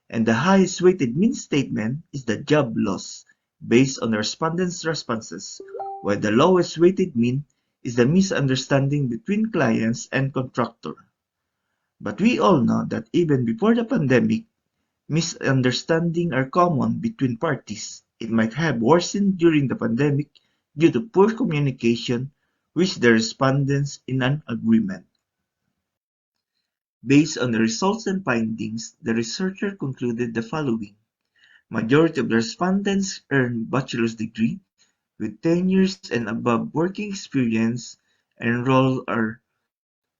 And the highest weighted mean statement is the job loss, based on the respondents' responses, while the lowest weighted mean is the misunderstanding between clients and contractor. But we all know that even before the pandemic, misunderstandings are common between parties. It might have worsened during the pandemic due to poor communication, which the respondents in an agreement. Based on the results and findings, the researcher concluded the following. Majority of the respondents earned bachelor's degree with 10 years and above working experience, and enrolled are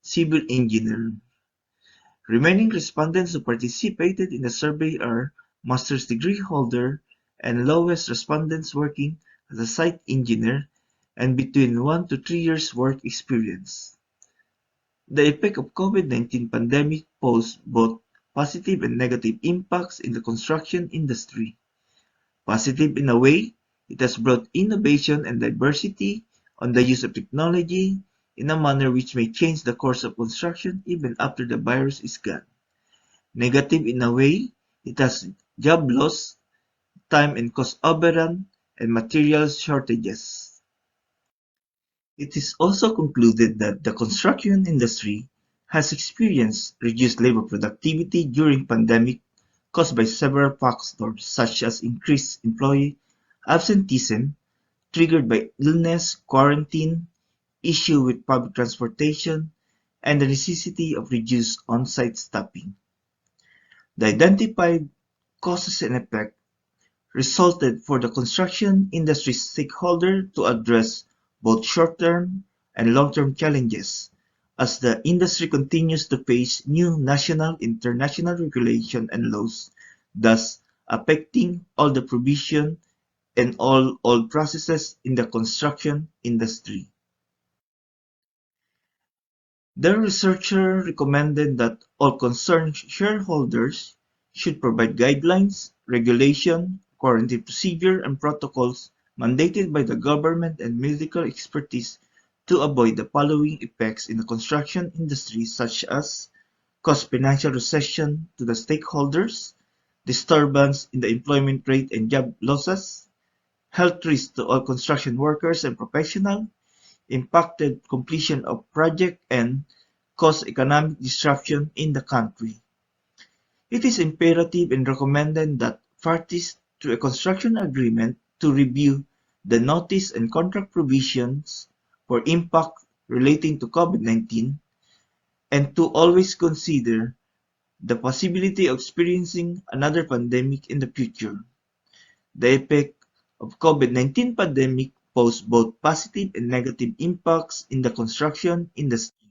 civil engineer. Remaining respondents who participated in the survey are master's degree holder and lowest respondents working as a site engineer and between 1 to 3 years work experience. The effect of COVID-19 pandemic posed both positive and negative impacts in the construction industry. Positive in a way, it has brought innovation and diversity on the use of technology in a manner which may change the course of construction even after the virus is gone. Negative in a way, it has job loss, time and cost overrun, and material shortages. It is also concluded that the construction industry has experienced reduced labor productivity during pandemic caused by several factors such as increased employee absenteeism triggered by illness, quarantine, issue with public transportation, and the necessity of reduced on-site staffing. The identified causes and effects resulted for the construction industry stakeholder to address both short-term and long-term challenges as the industry continues to face new national, international regulation and laws, thus affecting all the provision and all processes in the construction industry. The researcher recommended that all concerned shareholders should provide guidelines, regulation, quarantine procedure, and protocols mandated by the government and medical expertise to avoid the following effects in the construction industry, such as cause financial recession to the stakeholders, disturbance in the employment rate and job losses, health risks to all construction workers and professionals, impacted completion of project, and cause economic disruption in the country. It is imperative and recommended that parties to a construction agreement to review the notice and contract provisions for impact relating to COVID-19 and to always consider the possibility of experiencing another pandemic in the future. The effect of COVID-19 pandemic posed both positive and negative impacts in the construction industry.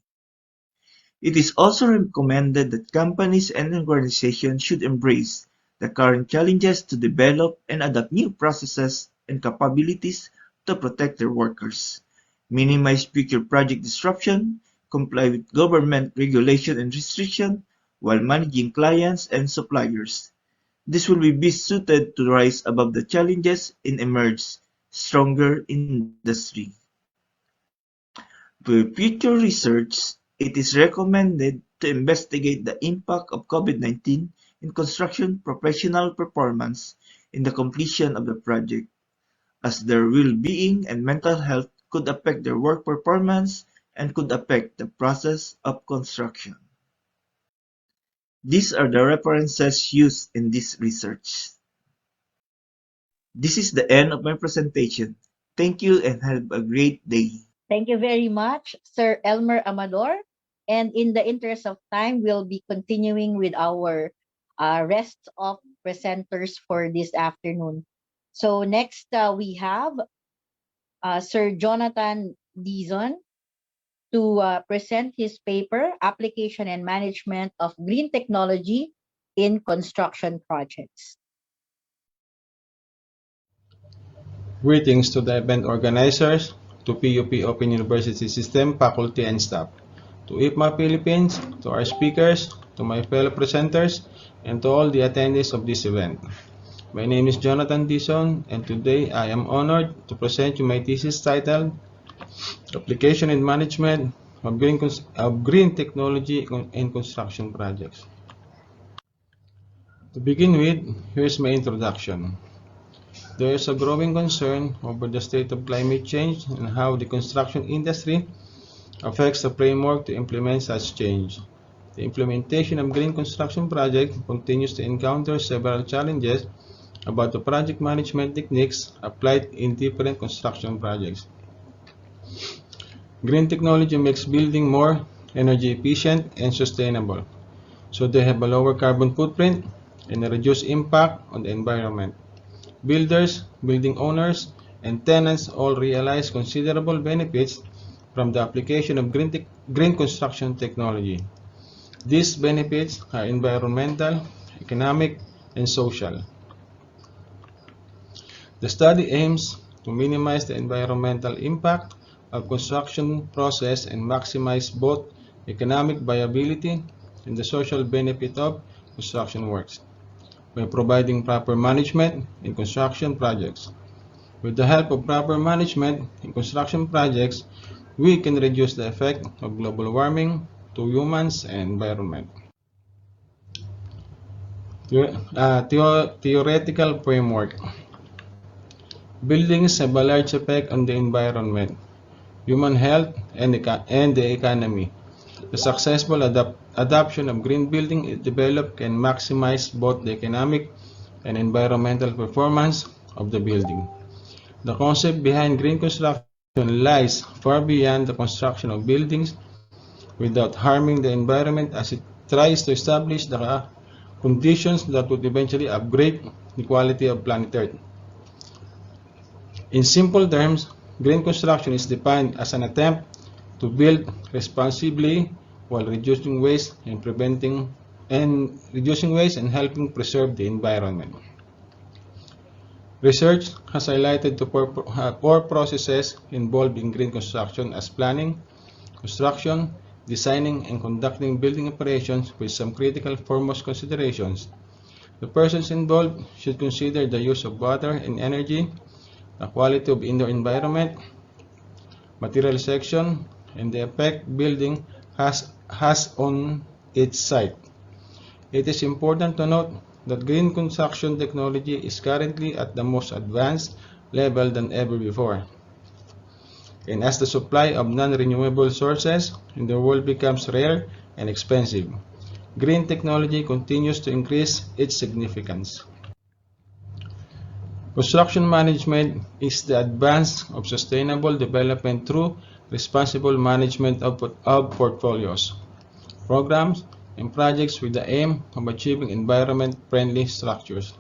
It is also recommended that companies and organizations should embrace the current challenges to develop and adapt new processes and capabilities to protect their workers, minimize future project disruption, comply with government regulation and restriction, while managing clients and suppliers. This will be best suited to rise above the challenges and emerge stronger industry. For future research, it is recommended to investigate the impact of COVID-19 in construction professional performance in the completion of the project, as their well-being and mental health could affect their work performance and could affect the process of construction. These are the references used in this research. This is the end of my presentation. Thank you and have a great day. Thank you very much, Sir Elmer Amador. And in the interest of time, we'll be continuing with our rest of presenters for this afternoon. So next, we have Sir Jonathan Dizon to present his paper, Application and Management of Green Technology in Construction Projects. Greetings to the event organizers, to PUP Open University System, faculty and staff, to IPMA Philippines, to our speakers, to my fellow presenters, and to all the attendees of this event. My name is Jonathan Dizon, and today I am honored to present you my thesis titled Application and Management of Green Technology in Construction Projects. To begin with, here's my introduction. There is a growing concern over the state of climate change and how the construction industry affects the framework to implement such change. The implementation of green construction projects continues to encounter several challenges about the project management techniques applied in different construction projects. Green technology makes building more energy efficient and sustainable, so they have a lower carbon footprint and a reduced impact on the environment. Builders, building owners, and tenants all realize considerable benefits from the application of green construction technology. These benefits are environmental, economic, and social. The study aims to minimize the environmental impact of construction process and maximize both economic viability and the social benefit of construction works by providing proper management in construction projects. With the help of proper management in construction projects, we can reduce the effect of global warming to humans and environment. Theoretical framework. Buildings have a large effect on the environment, human health, and the economy. The successful adoption of green building development can maximize both the economic and environmental performance of the building. The concept behind green construction lies far beyond the construction of buildings without harming the environment, as it tries to establish the conditions that would eventually upgrade the quality of planet Earth. In simple terms, green construction is defined as an attempt to build responsibly while reducing waste and helping preserve the environment. Research has highlighted the core processes involved in green construction as planning, construction, designing, and conducting building operations with some critical foremost considerations. The persons involved should consider the use of water and energy, the quality of indoor environment, material section, and the effect building has on its site. It is important to note that green construction technology is currently at the most advanced level than ever before. And as the supply of non-renewable sources in the world becomes rare and expensive, green technology continues to increase its significance. Construction management is the advance of sustainable development through responsible management of portfolios, programs, and projects with the aim of achieving environment-friendly structures.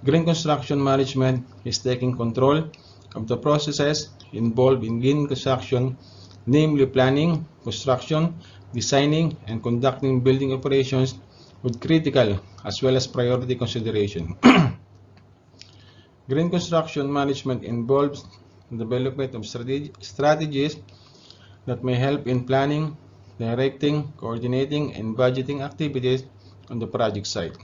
Green construction management is taking control of the processes involved in green construction, namely planning, construction, designing, and conducting building operations with critical as well as priority consideration. Green construction management involves the development of strategies that may help in planning, directing, coordinating, and budgeting activities on the project site.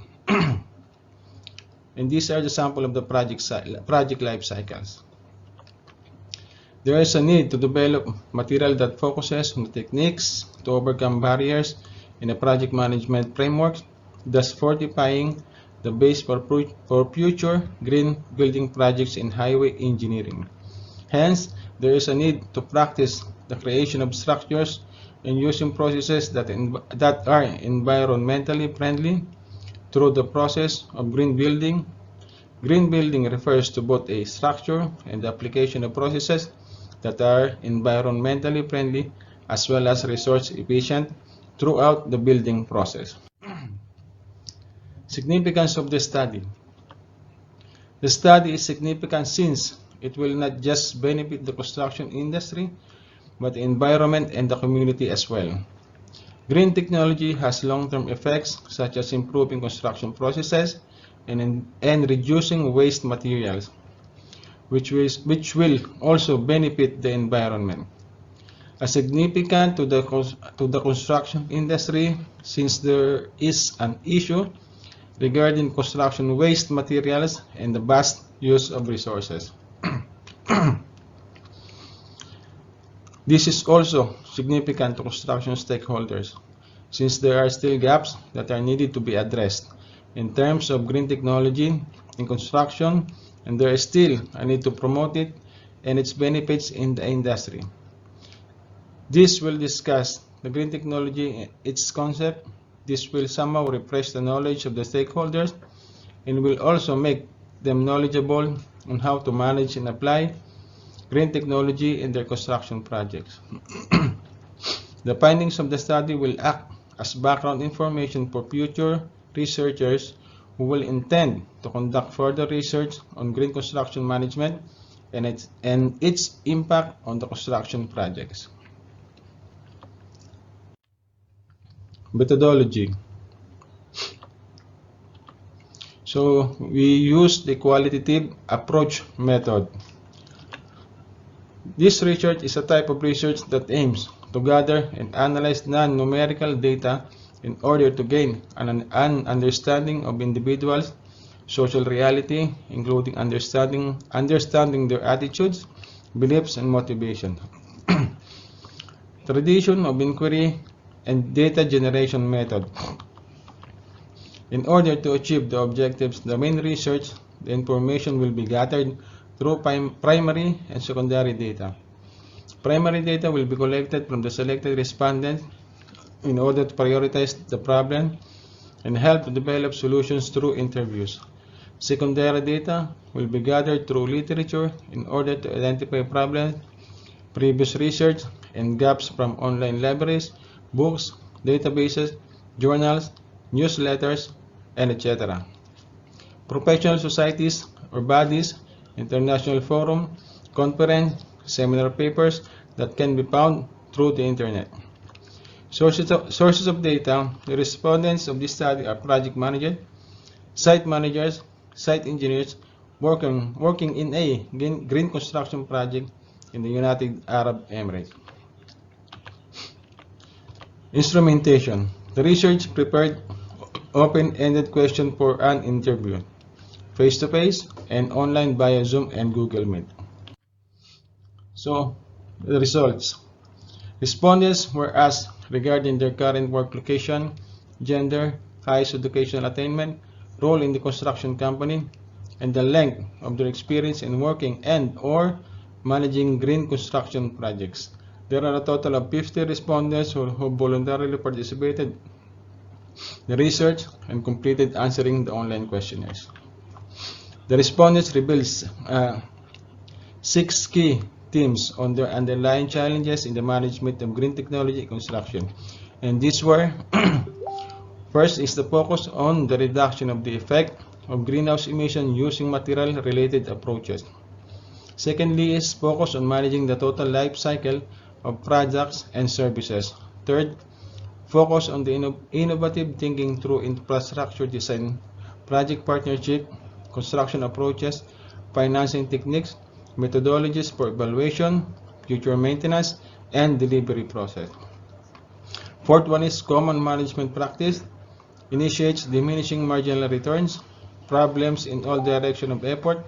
And these are the sample of the project life cycles. There is a need to develop material that focuses on the techniques to overcome barriers in a project management framework, thus fortifying the base for future green building projects in highway engineering. Hence, there is a need to practice the creation of structures and using processes that are environmentally friendly through the process of green building. Green building refers to both a structure and the application of processes that are environmentally friendly as well as resource efficient throughout the building process. Significance of the study. The study is significant since it will not just benefit the construction industry, but the environment and the community as well. Green technology has long-term effects such as improving construction processes and reducing waste materials, which will also benefit the environment. Significant to the construction industry since there is an issue regarding construction waste materials and the vast use of resources. This is also significant to construction stakeholders since there are still gaps that are needed to be addressed in terms of green technology in construction, and there is still a need to promote it and its benefits in the industry. This will discuss the green technology, its concept. This will somehow refresh the knowledge of the stakeholders and will also make them knowledgeable on how to manage and apply green technology in their construction projects. The findings of the study will act as background information for future researchers who will intend to conduct further research on green construction management and its impact on the construction projects. Methodology. So we use the qualitative approach method. This research is a type of research that aims to gather and analyze non-numerical data in order to gain an understanding of individuals' social reality, including understanding their attitudes, beliefs, and motivation. Tradition of inquiry and data generation method. In order to achieve the objectives of the main research, the information will be gathered through primary and secondary data. Primary data will be collected from the selected respondents in order to prioritize the problem and help to develop solutions through interviews. Secondary data will be gathered through literature in order to identify problems, previous research, and gaps from online libraries, books, databases, journals, newsletters, and etc. Professional societies or bodies, international forum, conference, seminar papers that can be found through the internet. Sources of data. The respondents of this study are project managers, site managers, site engineers working in a green construction project in the United Arab Emirates. Instrumentation. The research prepared open-ended question for an interview, face-to-face and online via Zoom and Google Meet. So, the results. Respondents were asked regarding their current work location, gender, highest educational attainment, role in the construction company, and the length of their experience in working and/or managing green construction projects. There are a total of 50 respondents who voluntarily participated in the research and completed answering the online questionnaires. The respondents revealed 6 key themes on their underlying challenges in the management of green technology construction. And these were, first is the focus on the reduction of the effect of greenhouse emission using material-related approaches. Secondly is focus on managing the total life cycle of products and services. Third, focus on the innovative thinking through infrastructure design, project partnership, construction approaches, financing techniques, methodologies for evaluation, future maintenance, and delivery process. Fourth one is common management practice, initiates diminishing marginal returns, problems in all direction of effort,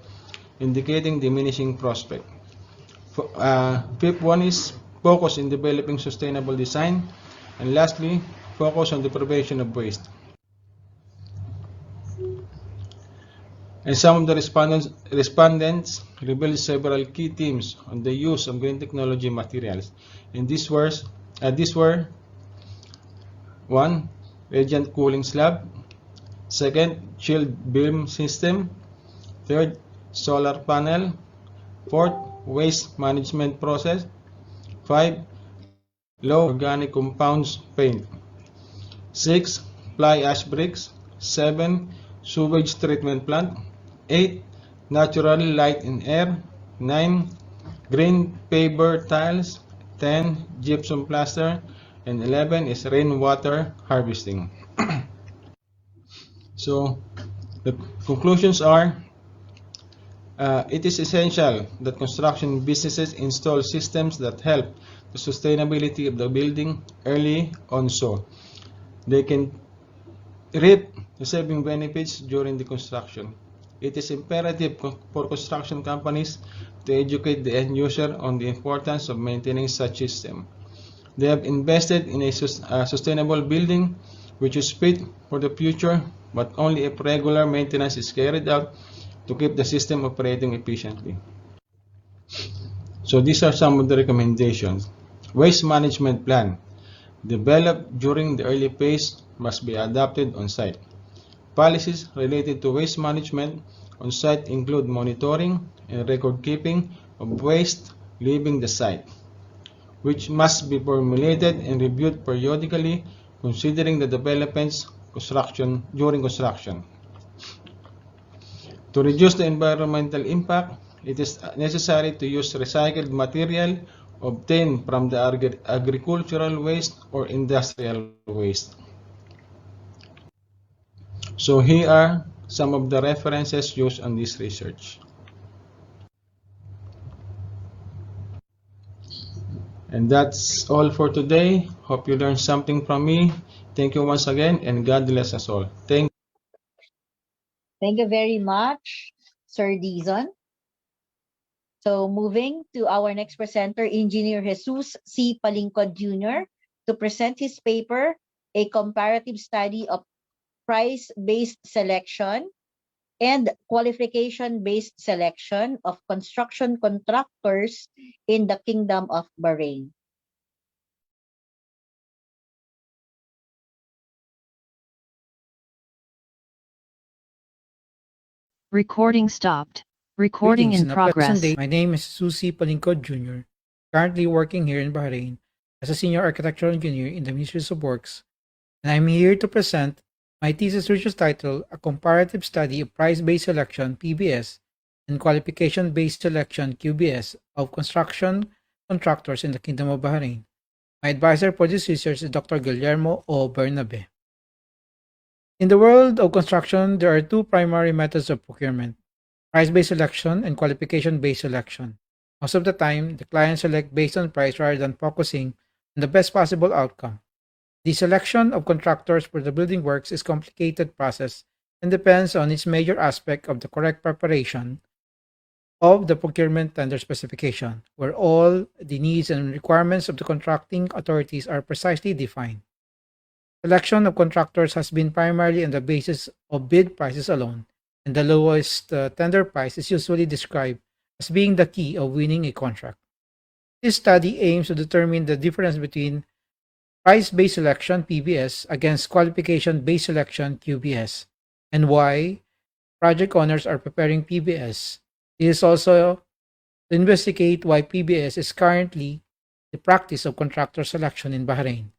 indicating diminishing prospect. Fifth one is focus in developing sustainable design, and lastly, focus on the prevention of waste. And some of the respondents revealed several key themes on the use of green technology materials. And these were 1. Radiant cooling slab. 2nd, chilled beam system. 3rd, solar panel. 4th, waste management process. 5. Low organic compounds paint. 6. Fly ash bricks. 7. Sewage treatment plant. 8. Natural light and air. 9. Green paver tiles. 10. Gypsum plaster. And 11 is rainwater harvesting. So, the conclusions are, it is essential that construction businesses install systems that help the sustainability of the building early on so they can reap the saving benefits during the construction. It is imperative for construction companies to educate the end user on the importance of maintaining such system. They have invested in a sustainable building which is fit for the future, but only if regular maintenance is carried out to keep the system operating efficiently. So these are some of the recommendations. Waste management plan developed during the early phase must be adopted on site. Policies related to waste management on site include monitoring and record keeping of waste leaving the site, which must be formulated and reviewed periodically considering the developments during construction. To reduce the environmental impact, it is necessary to use recycled material obtained from the agricultural waste or industrial waste. So here are some of the references used on this research. And that's all for today. Hope you learned something from me. Thank you once again, and God bless us all. Thank you very much, Sir Dizon. So moving to our next presenter, Engineer Jesus C. Palincod Jr., to present his paper, A Comparative Study of Price-Based Selection and Qualification-Based Selection of Construction Contractors in the Kingdom of Bahrain. Recording stopped. Recording in progress. My name is Susi Palincod Jr., currently working here in Bahrain as a senior architectural engineer in the Ministry of Works, and I'm here to present My thesis research title, A Comparative Study of Price-Based Selection, PBS, and Qualification-Based Selection, QBS, of construction contractors in the Kingdom of Bahrain. My advisor for this research is Dr. Guillermo O. Bernabe. In the world of construction, there are two primary methods of procurement: price-based selection and qualification-based selection. Most of the time, the clients select based on price rather than focusing on the best possible outcome. The selection of contractors for the building works is a complicated process and depends on its major aspect of the correct preparation of the procurement tender specification, where all the needs and requirements of the contracting authorities are precisely defined. Selection of contractors has been primarily on the basis of bid prices alone, and the lowest tender price is usually described as being the key of winning a contract. This study aims to determine the difference between price-based selection (PBS) against qualification-based selection (QBS) and why project owners are preparing PBS. It is also to investigate why PBS is currently the practice of contractor selection in Bahrain,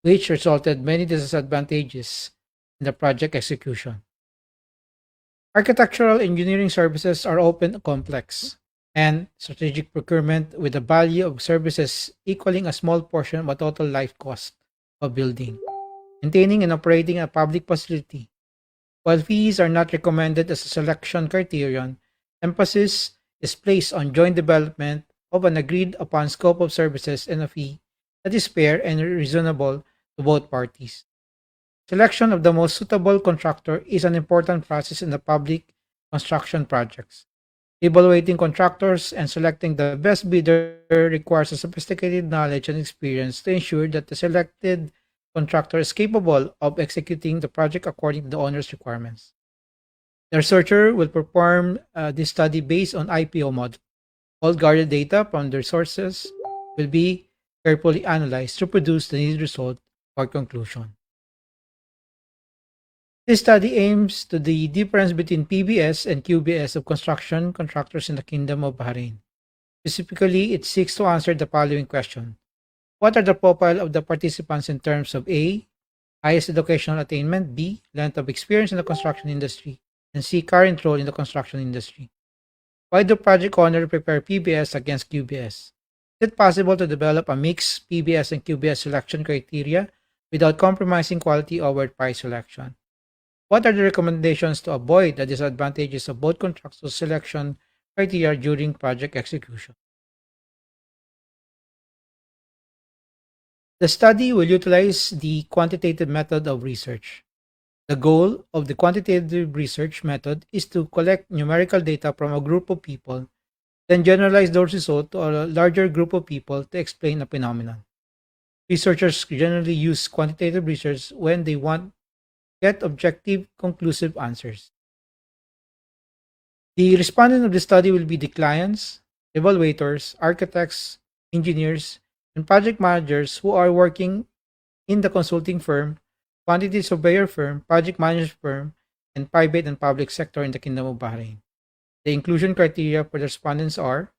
which resulted many disadvantages in the project execution. Architectural engineering services are often complex and strategic procurement with the value of services equaling a small portion of a total life cost of building, maintaining and operating a public facility. While fees are not recommended as a selection criterion, emphasis is placed on joint development of an agreed upon scope of services and a fee that is fair and reasonable to both parties. Selection of the most suitable contractor is an important process in the public construction projects. Evaluating contractors and selecting the best bidder requires a sophisticated knowledge and experience to ensure that the selected contractor is capable of executing the project according to the owner's requirements. The researcher will perform this study based on IPO model. All gathered data from the sources will be carefully analyzed to produce the needed result or conclusion. This study aims to the difference between PBS and QBS of construction contractors in the Kingdom of Bahrain. Specifically, it seeks to answer the following question. What are the profile of the participants in terms of A, highest educational attainment, B, length of experience in the construction industry, and C, current role in the construction industry? Why do project owners prepare PBS against QBS? Is it possible to develop a mixed PBS and QBS selection criteria without compromising quality over price selection? What are the recommendations to avoid the disadvantages of both contractor selection criteria during project execution? The study will utilize the quantitative method of research. The goal of the quantitative research method is to collect numerical data from a group of people, then generalize those results to a larger group of people to explain a phenomenon. Researchers generally use quantitative research when they want to get objective, conclusive answers. The respondents of the study will be the clients, evaluators, architects, engineers, and project managers who are working in the consulting firm, quantity surveyor firm, project management firm, and private and public sector in the Kingdom of Bahrain. The inclusion criteria for the respondents are: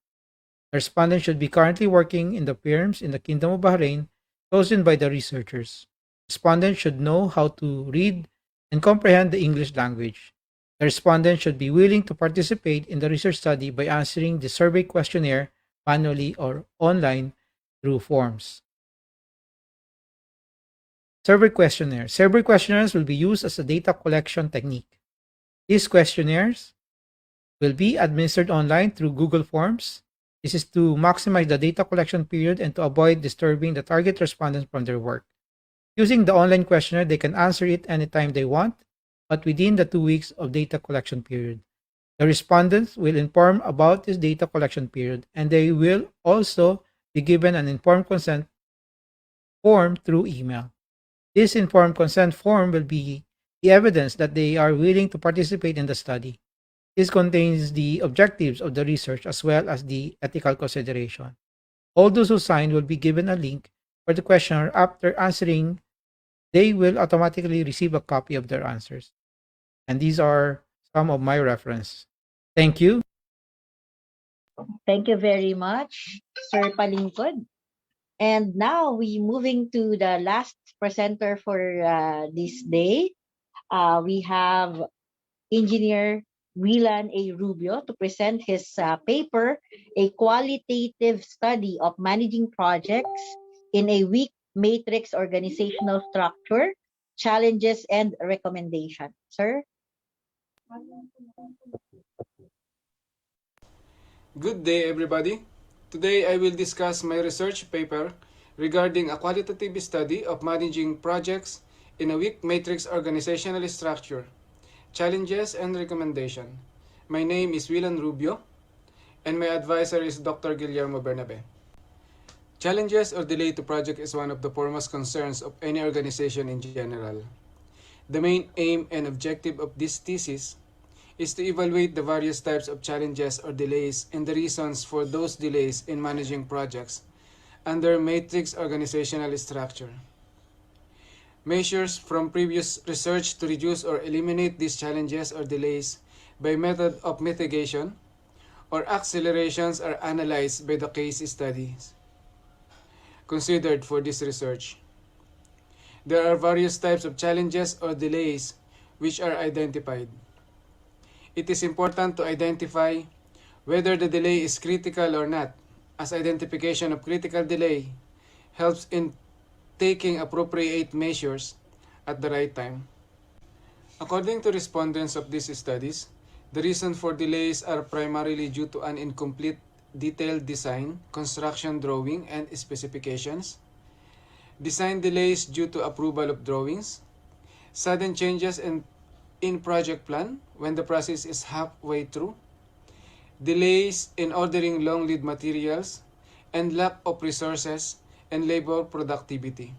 the respondent should be currently working in the firms in the Kingdom of Bahrain chosen by the researchers. Respondents should know how to read and comprehend the English language. The respondent should be willing to participate in the research study by answering the survey questionnaire manually or online through forms. Survey questionnaire. Survey questionnaires will be used as a data collection technique. These questionnaires will be administered online through Google Forms. This is to maximize the data collection period and to avoid disturbing the target respondents from their work. Using the online questionnaire, they can answer it anytime they want, but within the 2 weeks of data collection period. The respondents will inform about this data collection period, and they will also be given an informed consent form through email. This informed consent form will be the evidence that they are willing to participate in the study. This contains the objectives of the research as well as the ethical consideration. All those who sign will be given a link for the questionnaire. After answering, they will automatically receive a copy of their answers. And these are some of my reference. Thank you. Thank you very much, Sir Palingkod. And now we moving to the last presenter for this day. We have Engineer Wilan A. Rubio to present his paper, A Qualitative Study of Managing Projects in a Weak Matrix Organizational Structure, Challenges and Recommendations. Sir? Good day, everybody. Today I will discuss my research paper regarding a qualitative study of managing projects in a weak matrix organizational structure, challenges and recommendation. My name is Wilan Rubio, and my advisor is Dr. Guillermo Bernabe. Challenges or delay to project is one of the foremost concerns of any organization in general. The main aim and objective of this thesis is to evaluate the various types of challenges or delays and the reasons for those delays in managing projects under matrix organizational structure. Measures from previous research to reduce or eliminate these challenges or delays by method of mitigation or accelerations are analyzed by the case studies considered for this research. There are various types of challenges or delays which are identified. It is important to identify whether the delay is critical or not, as identification of critical delay helps in taking appropriate measures at the right time. According to respondents of these studies, the reason for delays are primarily due to an incomplete detailed design, construction drawing, and specifications, design delays due to approval of drawings, sudden changes in project plan when the process is halfway through, delays in ordering long lead materials, and lack of resources and labor productivity.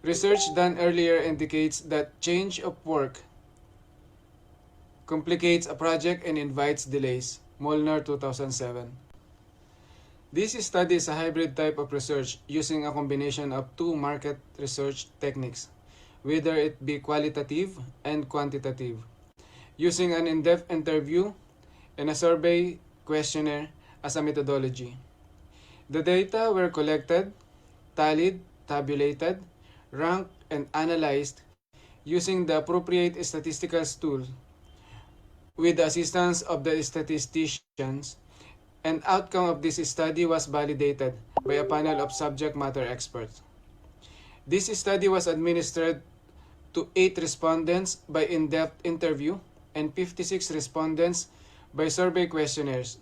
Research done earlier indicates that change of work complicates a project and invites delays. Molnar 2007. This study is a hybrid type of research using a combination of two market research techniques, whether it be qualitative and quantitative, using an in-depth interview and a survey questionnaire as a methodology. The data were collected, tallied, tabulated, ranked, and analyzed using the appropriate statistical tools with the assistance of the statisticians, and outcome of this study was validated by a panel of subject matter experts. This study was administered to 8 respondents by in-depth interview and 56 respondents by survey questionnaires.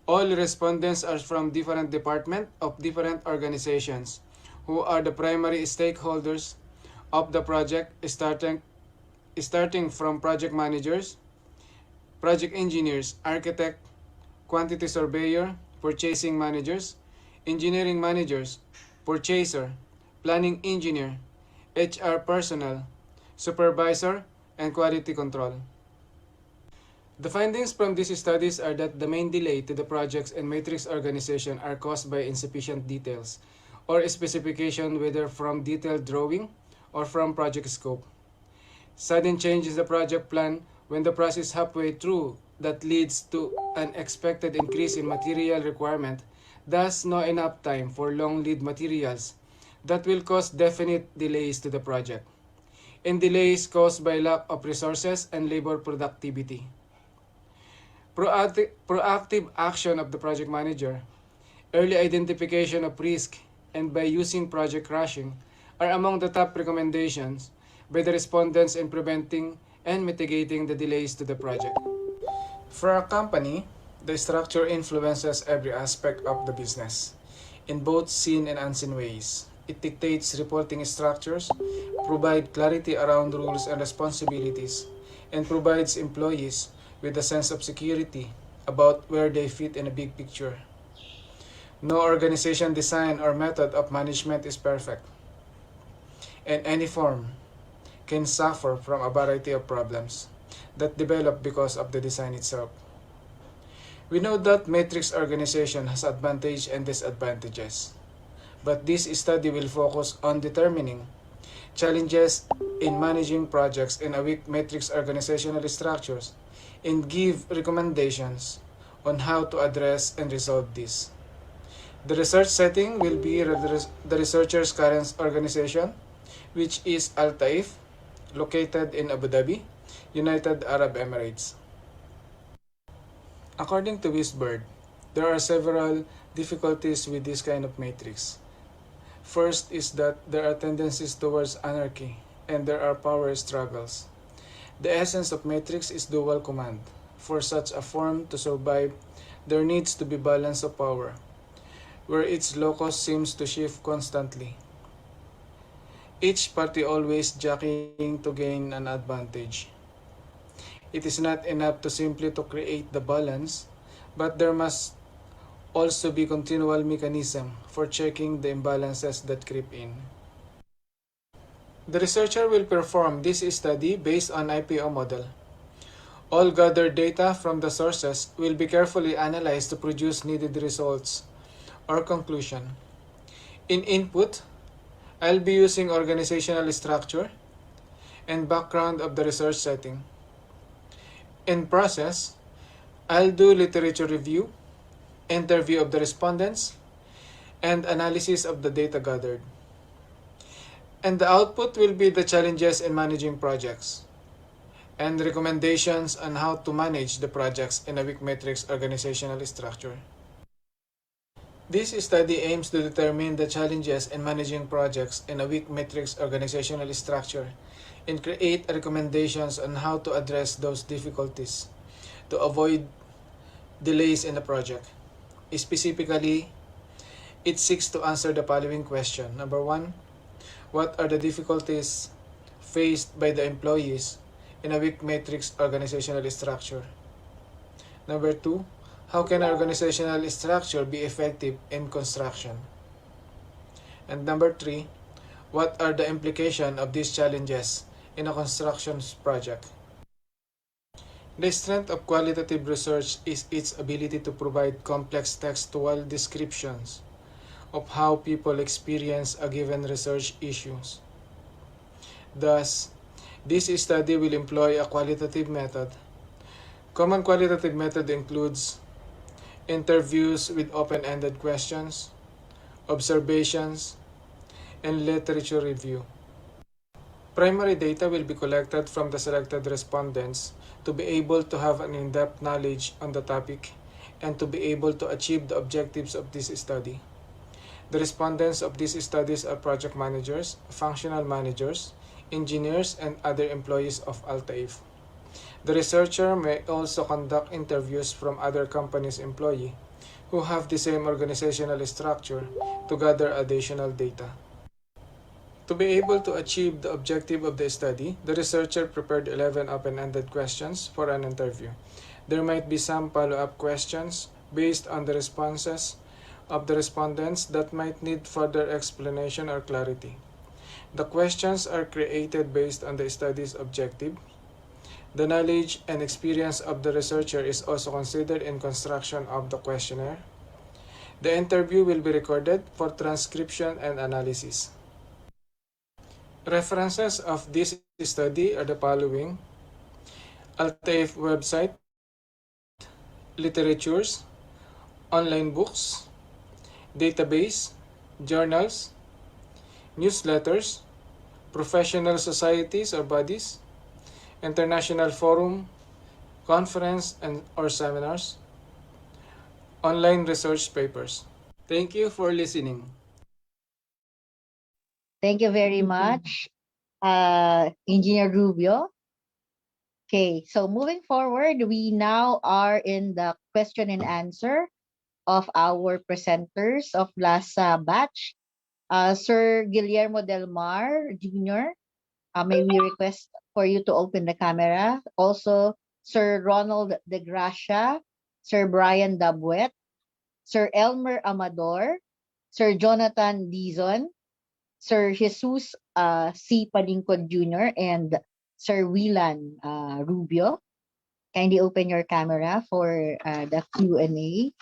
All respondents are from different departments of different organizations who are the primary stakeholders of the project, starting from project managers, project engineers, architect, quantity surveyor, purchasing managers, engineering managers, purchaser, planning engineer, HR personnel, supervisor, and quality control. The findings from these studies are that the main delay to the projects and matrix organization are caused by insufficient details or specification, whether from detailed drawing or from project scope. Sudden change in the project plan when the process halfway through that leads to an expected increase in material requirement, thus not enough time for long lead materials that will cause definite delays to the project, and delays caused by lack of resources and labor productivity. Proactive action of the project manager, early identification of risk, and by using project rushing are among the top recommendations by the respondents in preventing and mitigating the delays to the project. For a company, the structure influences every aspect of the business in both seen and unseen ways. It dictates reporting structures, provides clarity around rules and responsibilities, and provides employees with a sense of security about where they fit in a big picture. No organization design or method of management is perfect, and any form can suffer from a variety of problems that develop because of the design itself. We know that matrix organization has advantages and disadvantages, but this study will focus on determining challenges in managing projects in a weak matrix organizational structures and give recommendations on how to address and resolve this. The research setting will be the researcher's current organization, which is 𝒐𝒐, located in Abu Dhabi, United Arab Emirates. According to Wisberg, there are several difficulties with this kind of matrix. First is that there are tendencies towards anarchy and there are power struggles. The essence of matrix is dual command. For such a form to survive, there needs to be balance of power, where its locus seems to shift constantly. Each party always jockeying to gain an advantage. It is not enough to simply to create the balance, but there must also be continual mechanism for checking the imbalances that creep in. The researcher will perform this study based on IPO model. All gathered data from the sources will be carefully analyzed to produce needed results or conclusion. In input, I'll be using organizational structure and background of the research setting. In process, I'll do literature review, interview of the respondents, and analysis of the data gathered. And the output will be the challenges in managing projects and recommendations on how to manage the projects in a weak matrix organizational structure. This study aims to determine the challenges in managing projects in a weak matrix organizational structure and create recommendations on how to address those difficulties to avoid delays in the project. Specifically, it seeks to answer the following question. Number 1, what are the difficulties faced by the employees in a weak matrix organizational structure? Number 2, how can an organizational structure be effective in construction? And number 3, what are the implications of these challenges in a construction project? The strength of qualitative research is its ability to provide complex textual descriptions of how people experience a given research issues. Thus, this study will employ a qualitative method. Common qualitative method includes interviews with open-ended questions, observations, and literature review. Primary data will be collected from the selected respondents to be able to have an in-depth knowledge on the topic and to be able to achieve the objectives of this study. The respondents of these studies are project managers, functional managers, engineers, and other employees of 𝒐𝒕𝒄. The researcher may also conduct interviews from other companies' employees who have the same organizational structure to gather additional data. To be able to achieve the objective of the study, the researcher prepared 11 open-ended questions for an interview. There might be some follow-up questions based on the responses of the respondents that might need further explanation or clarity. The questions are created based on the study's objective. The knowledge and experience of the researcher is also considered in construction of the questionnaire. The interview will be recorded for transcription and analysis. References of this study are the following: 𝒐𝒕𝒄 website, literatures, online books, database, journals, newsletters, professional societies or bodies, international forum, conference or seminars, online research papers. Thank you for listening. Thank you very much, Engineer Rubio. Okay, so moving forward, we now are in the question and answer of our presenters of last batch. Sir Guillermo Del Mar Jr., may we request for you to open the camera. Also, Sir Ronald De Gracia, Sir Brian Dabuet, Sir Elmer Amador, Sir Jonathan Dizon, Sir Jesus C. Palingcod Jr., and Sir Willan Rubio. Kindly open your camera for the Q&A.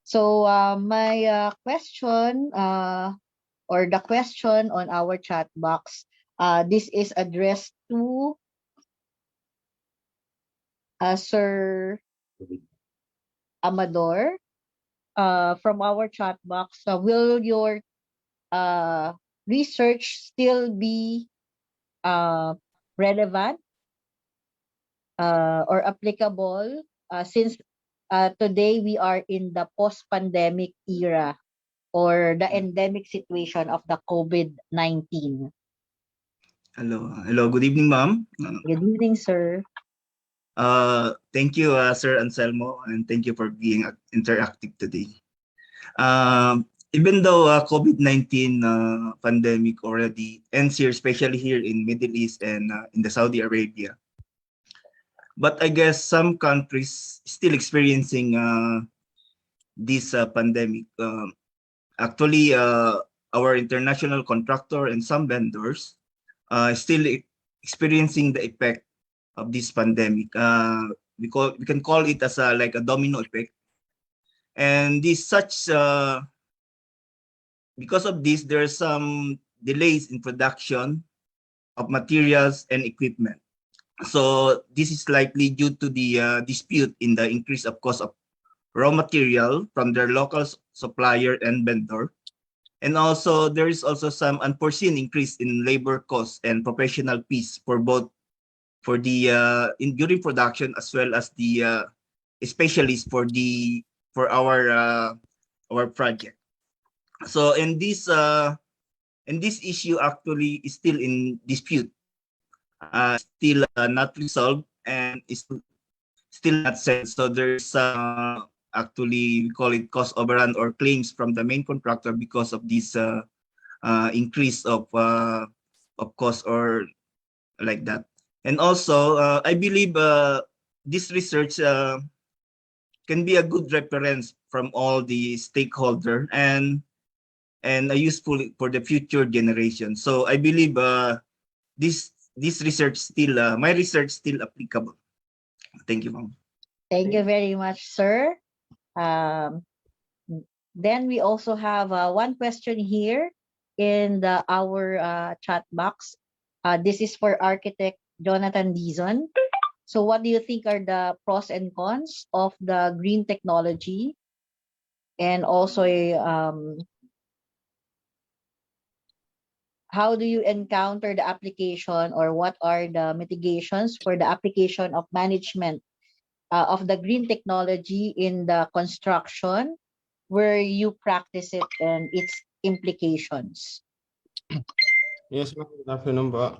So my question or the question on our chat box, this is addressed to Sir Amador from our chat box. Will your research still be relevant or applicable since today we are in the post-pandemic era or the endemic situation of the COVID-19? Hello. Good evening, ma'am. Good evening, sir. Thank you, Sir Anselmo, and thank you for being interactive today. Even though COVID-19 pandemic already ends here, especially here in Middle East and in the Saudi Arabia, but I guess some countries still experiencing this pandemic. Actually, our international contractor and some vendors still experiencing the effect of this pandemic. We can call it as like a domino effect. And because of this, there are some delays in production of materials and equipment. So this is likely due to the dispute in the increase of cost of raw material from their local supplier and vendor. And also there is also some unforeseen increase in labor costs and professional fees for both during production as well as the specialists for our project. So in this issue actually is still in dispute, still not resolved, and is still not settled. So there's actually we call it cost overrun or claims from the main contractor because of this increase of cost or like that. And also I believe this research can be a good reference from all the stakeholders and useful for the future generation. So I believe this research still my research still applicable. Thank you, ma'am. Thank you very much, sir. Then we also have one question here in our chat box. This is for architect Jonathan Dizon. So what do you think are the pros and cons of the green technology? And also, how do you encounter the application, or what are the mitigations for the application of management of the green technology in the construction where you practice it and its implications? Yes, ma'am. Good afternoon po.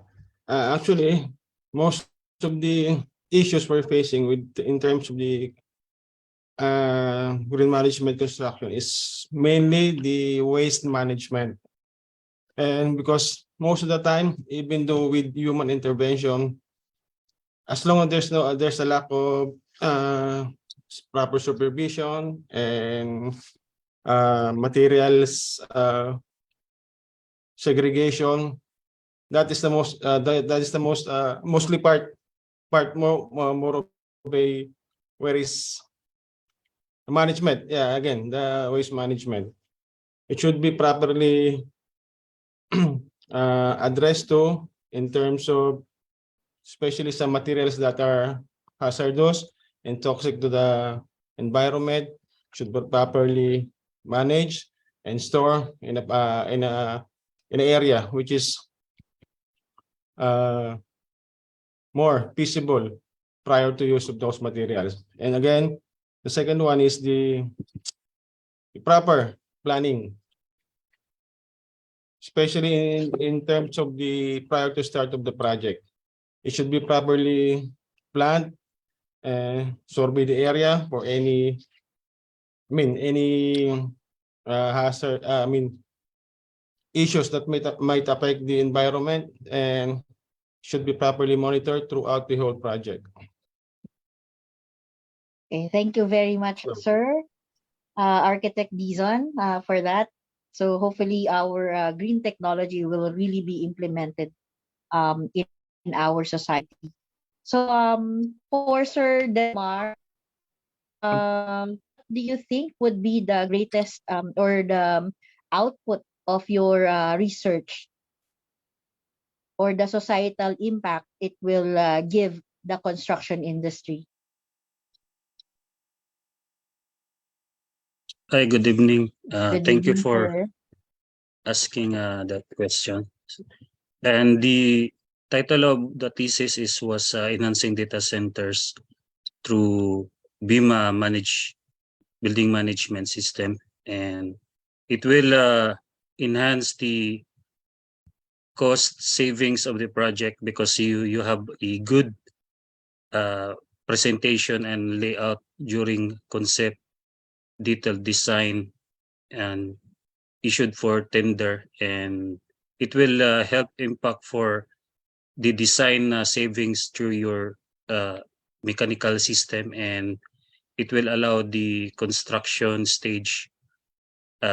Actually, most of the issues we're facing in terms of the green management construction is mainly the waste management. And because most of the time, even though with human intervention, as long as there's a lack of proper supervision and materials segregation, that is the most mostly more of a where is management. Yeah, again, the waste management. It should be properly addressed to in terms of especially some materials that are hazardous and toxic to the environment should be properly managed and stored in an area which is more feasible prior to use of those materials. And again, the second one is the proper planning, especially in terms of the prior to start of the project. It should be properly planned and survey the area for any hazard, issues that might affect the environment and should be properly monitored throughout the whole project. Okay, thank you very much, sir, Architect Dizon, for that. So hopefully our green technology will really be implemented in our society. So for Sir Delmar, do you think would be the greatest or the output of your research or the societal impact it will give the construction industry? Hi, good evening. Good Thank you evening, for sir. asking that question. And the title of the thesis was Enhancing Data Centers through BIMA Building Management System, and it will enhance the cost savings of the project because you have a good presentation and layout during concept, detailed design, and issued for tender, and it will help impact for the design savings through your mechanical system, and it will allow the construction stage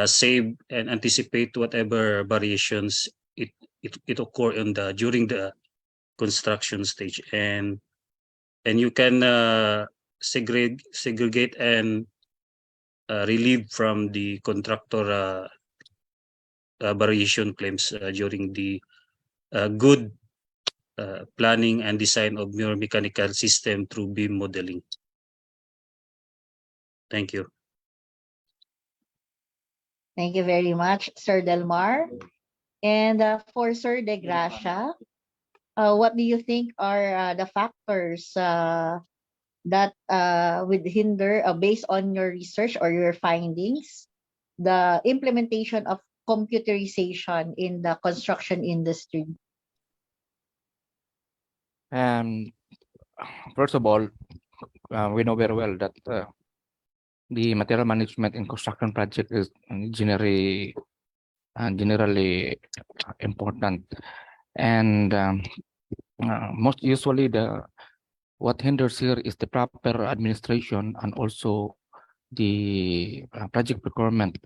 save and anticipate whatever variations it occur during the construction stage, and you can segregate and relieve from the contractor variation claims during the good planning and design of your mechanical system through beam modeling. Thank you. Thank you very much, Sir Delmar. And for Sir De Gracia, what do you think are the factors that would hinder, based on your research or your findings, the implementation of computerization in the construction industry? First of all, we know very well that the material management in construction project is generally important, and most usually what hinders here is the proper administration and also the project procurement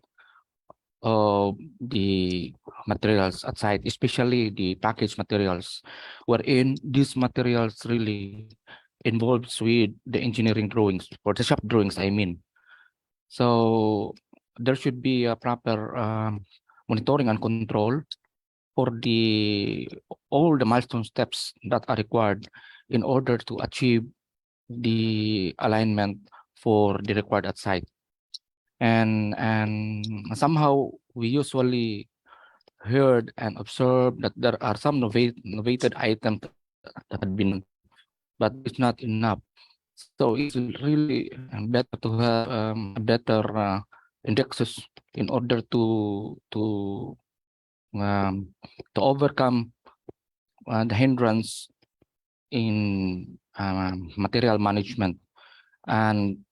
of the materials outside, especially the packaged materials, wherein these materials really involves with the engineering drawings or the shop drawings, I mean. So there should be a proper monitoring and control for all the milestone steps that are required in order to achieve the alignment for the required at site. And somehow we usually heard and observed that there are some novated items that had been, but it's not enough. So it's really better to have better indexes in order to overcome the hindrance in material management. And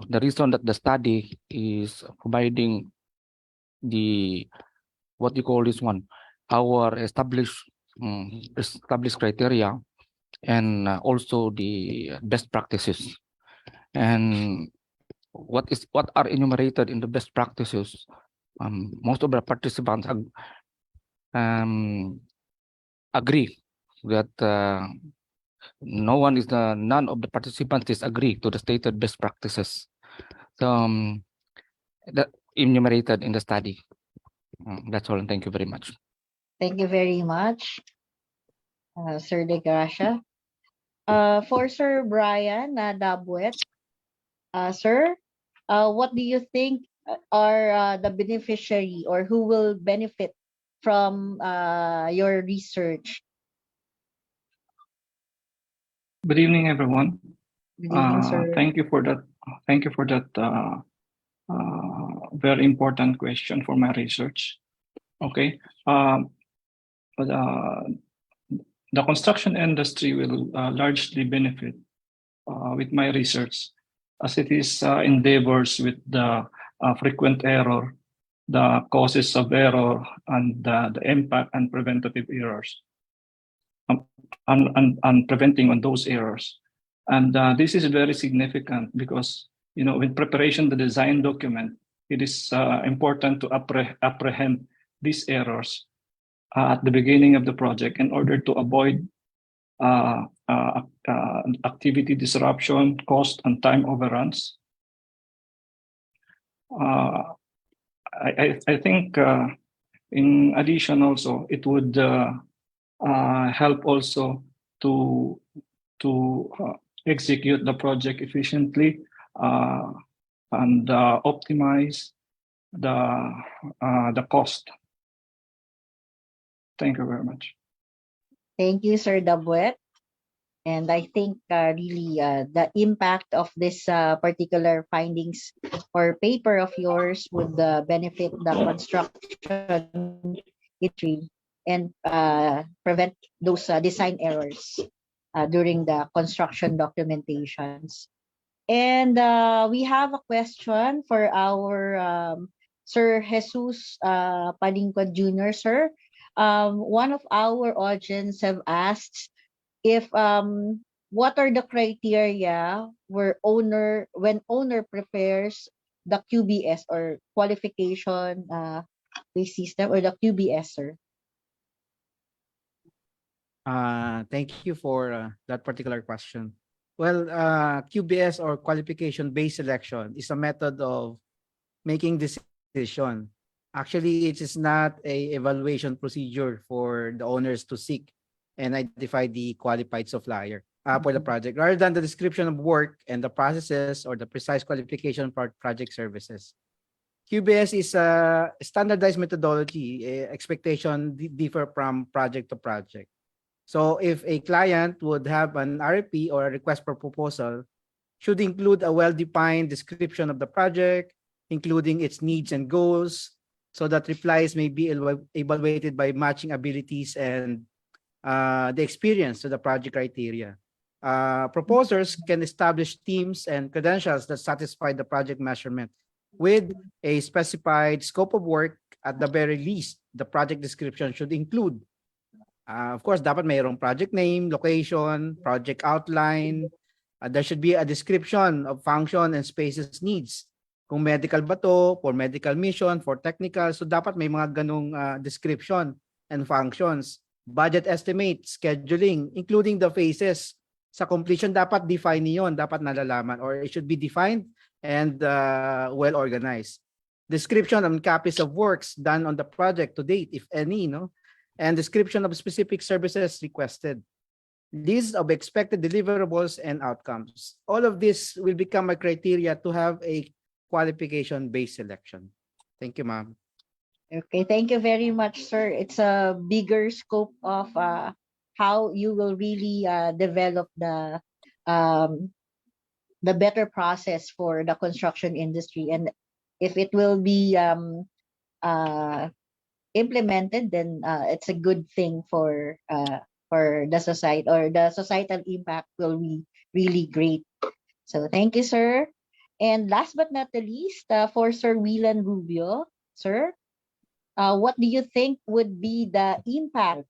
the reason that the study is providing the what you call this one, our established criteria, and also the best practices. And what are enumerated in the best practices, most of the participants agree that none of the participants disagree to the stated best practices that enumerated in the study. That's all, and thank you very much. Thank you very much, Sir De Gracia. For Sir Brian Dabuet, sir, what do you think are the beneficiary or who will benefit from your research? Good evening, everyone. Good evening, sir. Thank you for that. Thank you for that very important question for my research. Okay, but the construction industry will largely benefit with my research, as it is endeavors with the frequent error, the causes of error, and the impact and preventative errors, and preventing on those errors. And this is very significant because, you know, with preparation the design document, it is important to apprehend these errors at the beginning of the project in order to avoid activity disruption, cost, and time overruns. I think in addition also, it would help also to execute the project efficiently and optimize the cost. Thank you very much. Thank you, Sir Dabwet. And I think really the impact of this particular findings or paper of yours would benefit the construction industry and prevent those design errors during the construction documentations. And we have a question for our Sir Jesus Palingcod Jr., sir. One of our audience have asked if what are the criteria when owner prepares the QBS or qualification based system or the QBS, sir? Thank you for that particular question. Well, QBS or qualification-based selection is a method of making decision. Actually, it is not a evaluation procedure for the owners to seek and identify the qualified supplier for the project, rather than the description of work and the processes or the precise qualification for project services. QBS is a standardized methodology. Expectation differ from project to project. So if a client would have an RFP or a request for proposal, should include a well-defined description of the project, including its needs and goals, so that replies may be evaluated by matching abilities and the experience to the project criteria. Proposers can establish teams and credentials that satisfy the project measurement with a specified scope of work. At the very least, the project description should include, of course, dapat mayroong project name, location, project outline. There should be a description of function and spaces needs. Kung medical ba to, for medical mission, for technical, so dapat may mga ganong description and functions. Budget estimate, scheduling, including the phases. Sa completion, dapat define yon, dapat nalalaman, or it should be defined and well organized. Description and copies of works done on the project to date, if any, no? And description of specific services requested. These of expected deliverables and outcomes. All of this will become a criteria to have a qualification-based selection. Thank you, ma'am. Okay, thank you very much, sir. It's a bigger scope of how you will really develop the better process for the construction industry, and if it will be implemented, then it's a good thing for the society, or the societal impact will be really great. So thank you, sir. And last but not the least, for Sir Whelan Rubio, sir, what do you think would be the impact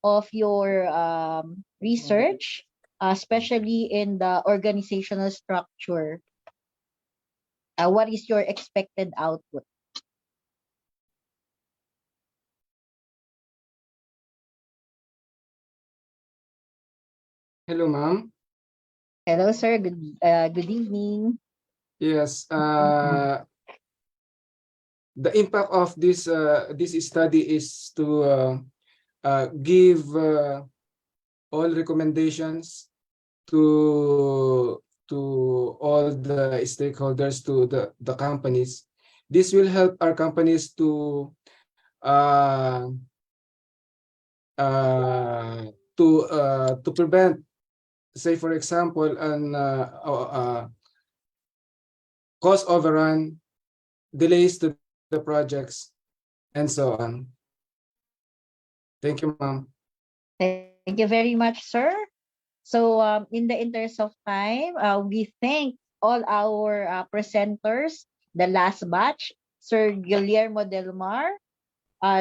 of your research, especially in the organizational structure? What is your expected output? Hello, ma'am. Hello, sir. Good evening. Yes. The impact of this study is to give all recommendations to all the stakeholders, to the companies. This will help our companies to prevent, say for example, an cost overrun, delays to the projects, and so on. Thank you, ma'am. Thank you very much, sir. So in the interest of time, we thank all our presenters, the last batch, Sir Guillermo Del Mar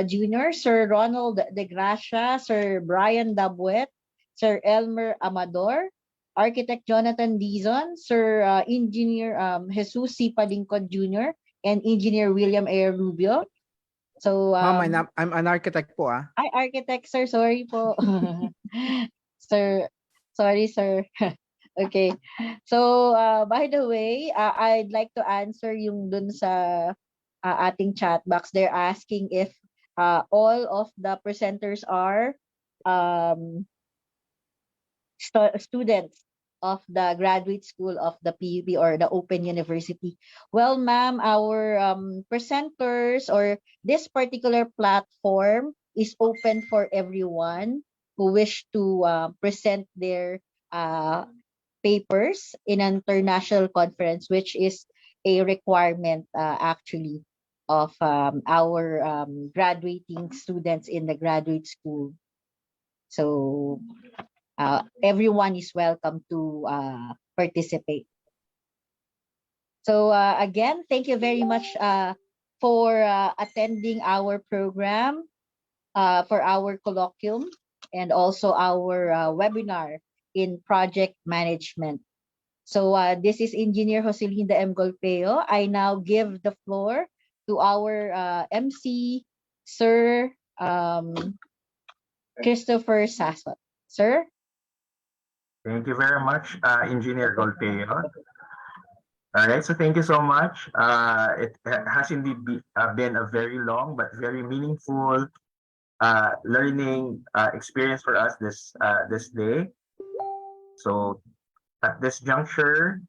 Jr., Sir Ronald De Gracia, Sir Brian Dabwet, Sir Elmer Amador, Architect Jonathan Dizon, Sir Engineer Jesus C. Palingcod Jr., and Engineer William A. Rubio. So, Ma'am, I'm an architect po, ah. Ay, architect, sir. Sorry po. Sir, sorry, sir. Okay. So, by the way, I'd like to answer yung dun sa ating chat box. They're asking if all of the presenters are students of the graduate school of the PUP or the Open University. Well, ma'am, our presenters or this particular platform is open for everyone who wish to present their papers in an international conference, which is a requirement actually of our graduating students in the graduate school. So everyone is welcome to participate. So again, thank you very much for attending our program, for our colloquium, and also our webinar in project management. So this is Engineer Joselinda M. Golpeo. I now give the floor to our MC, Sir Christopher Sasot. Sir? Thank you very much, Engineer Golpeo. All right, so thank you so much. It has indeed been a very long but very meaningful learning experience for us this day. So at this juncture,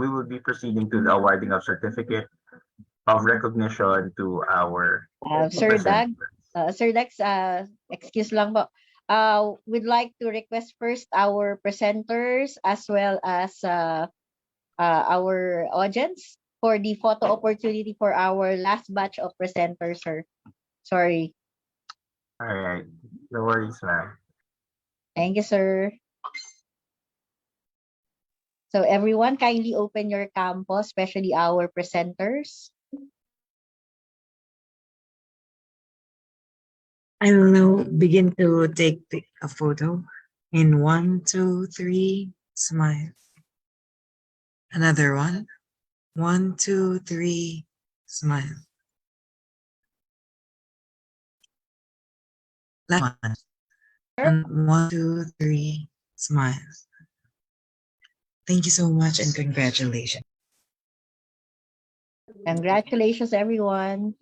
we will be proceeding to the awarding of certificate of recognition to our Sir Dag, presenters. Sir Dax, excuse lang po. We'd like to request first our presenters as well as our audience for the photo opportunity for our last batch of presenters, sir. Sorry. All right, no worries, ma'am. Thank you, sir. So everyone, kindly open your campus, especially our presenters. I will now begin to take a photo. In 1, 2, 3, smile. Another one. 1, 2, 3, smile. Last one. And 1, 2, 3, smile. Thank you so much and congratulations. Congratulations, everyone.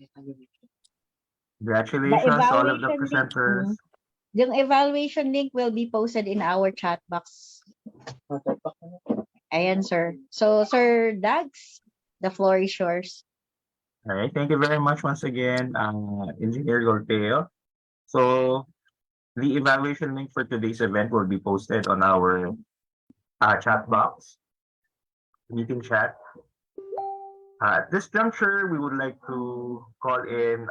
Congratulations to all of the presenters. The evaluation link will be posted in our chat box. Ayan, sir. So, Sir Dags, the floor is yours. All right, thank you very much once again, Engineer Golpeo. So the evaluation link for today's event will be posted on our chat box, meeting chat. At this juncture, we would like to call in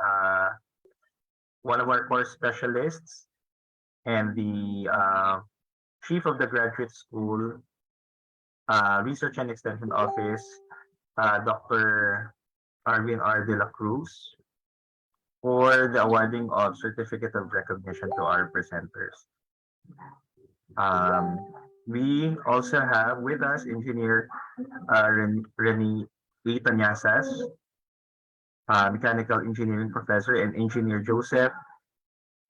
one of our course specialists and the chief of the graduate school research and extension office, Dr. Arvin R. De La Cruz, for the awarding of certificate of recognition to our presenters. We also have with us Engineer Rene A. Tanyasas, Mechanical Engineering Professor, and Engineer Josel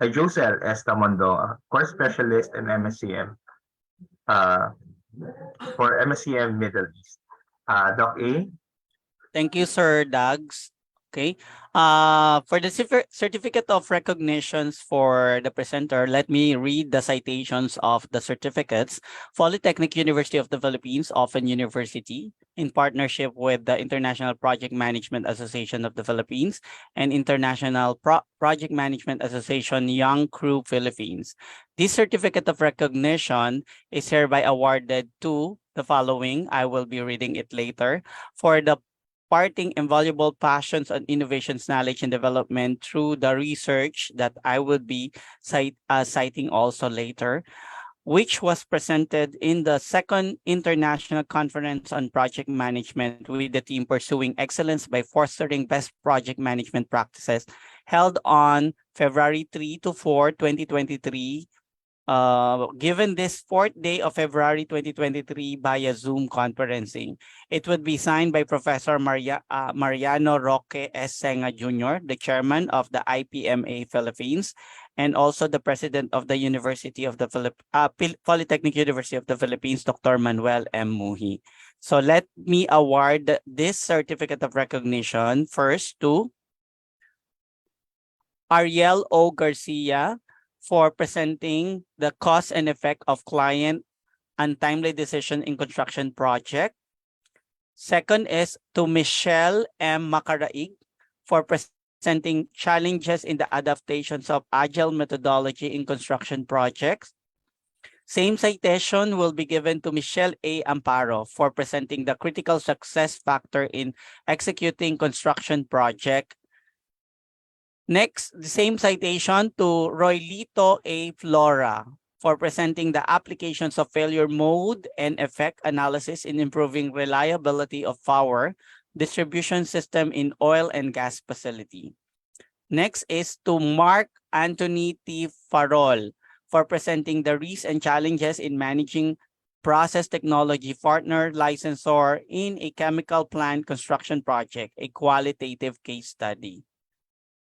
S. Tamondo, Course Specialist in MSCM, for MSCM Middle East. Doc A? Thank you, Sir Dags. Okay. For the certificate of recognitions for the presenter, let me read the citations of the certificates. Polytechnic University of the Philippines, Open University, in partnership with the International Project Management Association of the Philippines and International Project Management Association Young Crew Philippines. This certificate of recognition is hereby awarded to the following. I will be reading it later. For the imparting invaluable passions on innovations, knowledge, and development through the research that I will be citing also later, which was presented in the second International Conference on Project Management with the team pursuing excellence by fostering best project management practices, held on February 3 to 4, 2023, given this 4th day of February 2023 via Zoom conferencing. It would be signed by Professor Mariano Roque S. Senga Jr., the chairman of the IPMA Philippines, and also the president of the University of the Polytechnic University of the Philippines, Dr. Manuel M. Muhi. So let me award this certificate of recognition first to Ariel O. Garcia, for presenting the cause and effect of client untimely decision in construction project. Second is to Michelle M. Macaraig, for presenting challenges in the adaptations of agile methodology in construction projects. Same citation will be given to Michelle A. Amparo for presenting the critical success factor in executing construction project. Next, the same citation to Roylito A. Flora for presenting the applications of failure mode and effect analysis in improving reliability of power distribution system in oil and gas facility. Next is to Mark Anthony T. Farol for presenting the risks and challenges in managing process technology partner licensor in a chemical plant construction project, a qualitative case study.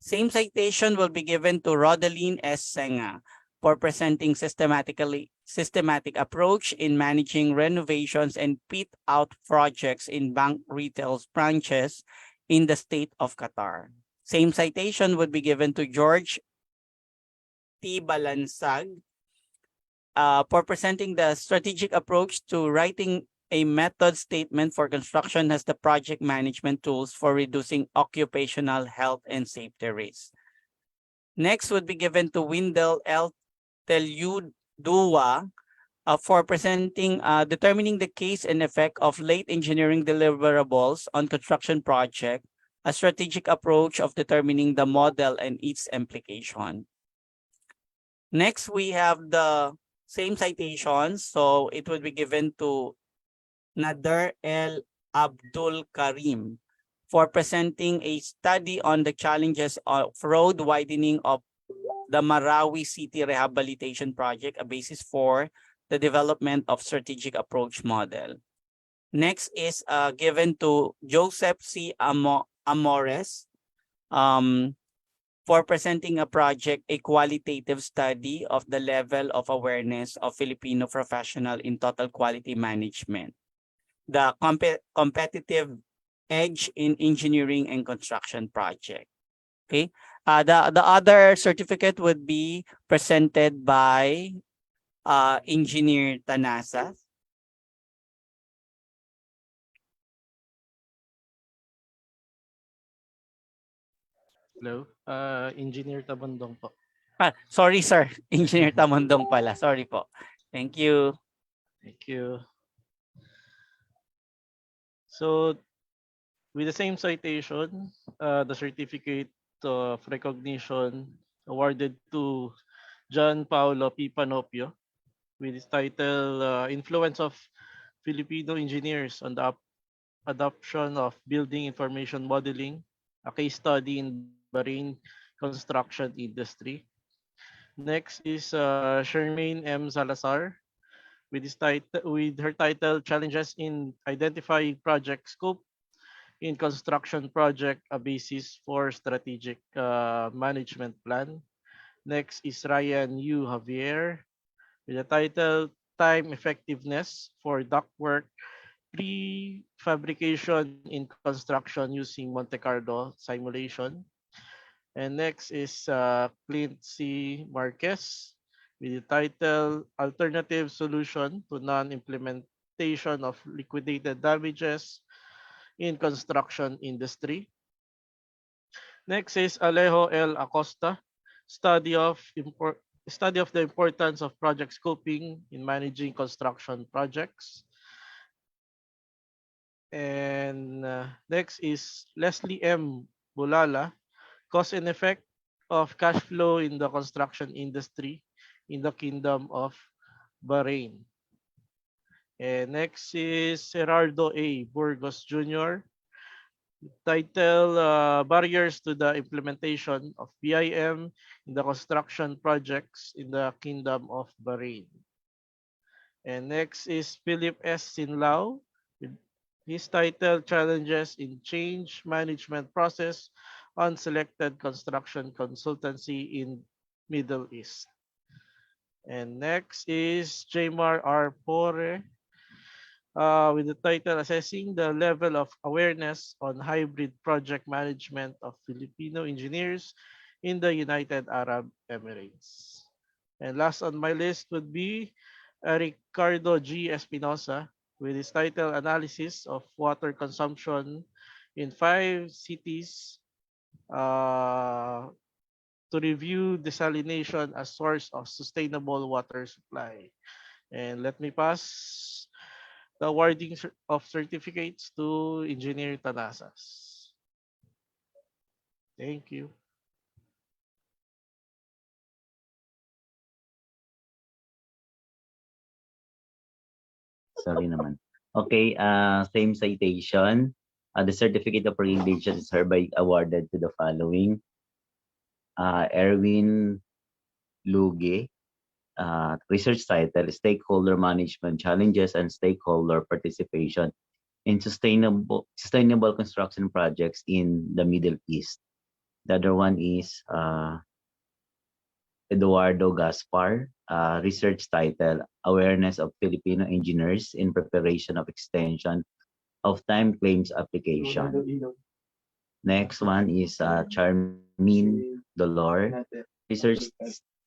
Same citation will be given to Rodeline S. Senga for presenting systematic approach in managing renovations and pit out projects in bank retail branches in the state of Qatar. Same citation would be given to George T. Balansag for presenting the strategic approach to writing a method statement for construction as the project management tools for reducing occupational health and safety risks. Next would be given to Windel L. Teljudua for presenting determining the case and effect of late engineering deliverables on construction project, a strategic approach of determining the model and its implication. Next, we have the same citations. So it would be given to Nader El Abdul Karim for presenting a study on the challenges of road widening of the Marawi City Rehabilitation Project, a basis for the development of strategic approach model. Next is given to Joseph C. Amores for presenting a project, a qualitative study of the level of awareness of Filipino professional in total quality management, the competitive edge in engineering and construction project. Okay. The other certificate would be presented by Engineer Tanasa. Hello, Engineer Tabandong po. Sorry sir, Engineer Tamondong pala. Sorry po. Thank you. Thank you. So, with the same citation, the certificate of recognition awarded to John Paulo P. Panopio with its title Influence of Filipino Engineers on the Adoption of Building Information Modeling, a case study in Bahrain construction industry. Next is Shermaine M. Salazar with her title Challenges in Identifying Project Scope in Construction Project, a basis for strategic management plan. Next is Ryan U. Javier with the title Time Effectiveness for Ductwork Prefabrication in Construction using Monte Carlo Simulation. And next is Clint C. Marquez with the title Alternative Solution to Non-Implementation of Liquidated Damages in Construction Industry. Next is Alejo L. Acosta, study of the importance of project scoping in managing construction projects. And next is Leslie M. Bulala, cause and effect of cash flow in the construction industry in the Kingdom of Bahrain. And next is Gerardo A. Burgos Jr., title Barriers to the Implementation of BIM in the Construction Projects in the Kingdom of Bahrain. And next is Philip S. Sinlao with his title Challenges in Change Management Process on Selected Construction Consultancy in Middle East. And next is Jamar R. Pore with the title Assessing the Level of Awareness on Hybrid Project Management of Filipino Engineers in the United Arab Emirates. And last on my list would be Ricardo G. Espinosa with his title Analysis of Water Consumption in 5 cities to review desalination as source of sustainable water supply. And let me pass the awarding of certificates to Engineer Tanasas. Thank you. Sorry naman. Okay, same citation. The certificate of recognition is hereby awarded to the following. Erwin Luge, research title, Stakeholder Management Challenges and Stakeholder Participation in Sustainable Construction Projects in the Middle East. The other one is Eduardo Gaspar, research title, Awareness of Filipino Engineers in Preparation of Extension of Time Claims Application. Next one is Charmin Dolor, research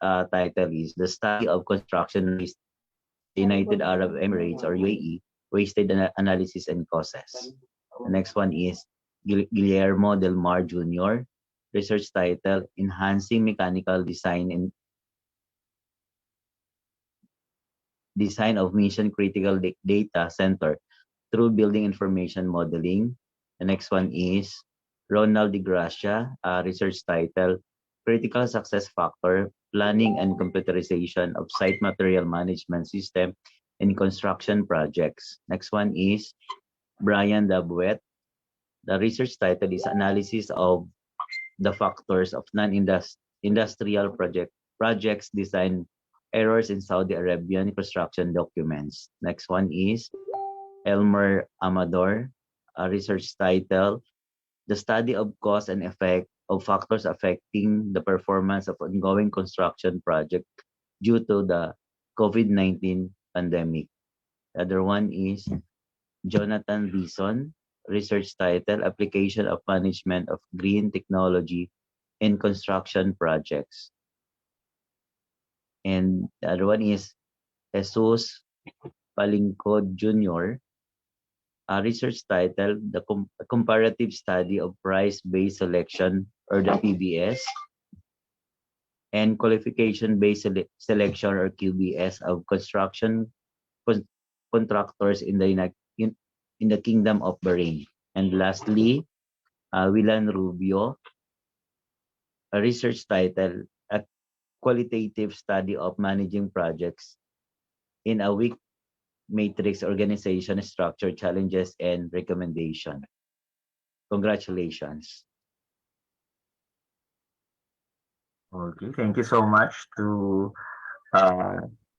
title is The Study of Construction Waste, United Arab Emirates or UAE, Wasted Analysis and Causes. The next one is Guillermo Del Mar Jr., research title, Enhancing Mechanical Design and Design of Mission Critical Data Center through Building Information Modeling. The next one is Ronald De Gracia, research title, Critical Success Factor, Planning and Computerization of Site Material Management System in Construction Projects. Next one is Brian Dabuet. The research title is Analysis of the Factors of Non-Industrial Projects Design Errors in Saudi Arabian Construction Documents. Next one is Elmer Amador, a research title, The Study of Cause and Effect of Factors Affecting the Performance of Ongoing Construction Project due to the COVID-19 pandemic. The other one is Jonathan Reason, research title, Application of Management of Green Technology in Construction Projects. And the other one is Jesus Palingcod Jr., a research title, The Comparative Study of Price-Based Selection, or the PBS, and Qualification-Based Selection, or QBS, of construction contractors in the Kingdom of Bahrain. And lastly, Willan Rubio, a research title, A Qualitative Study of Managing Projects in a Weak Matrix Organization Structure, Challenges and Recommendation. Congratulations. Okay, thank you so much to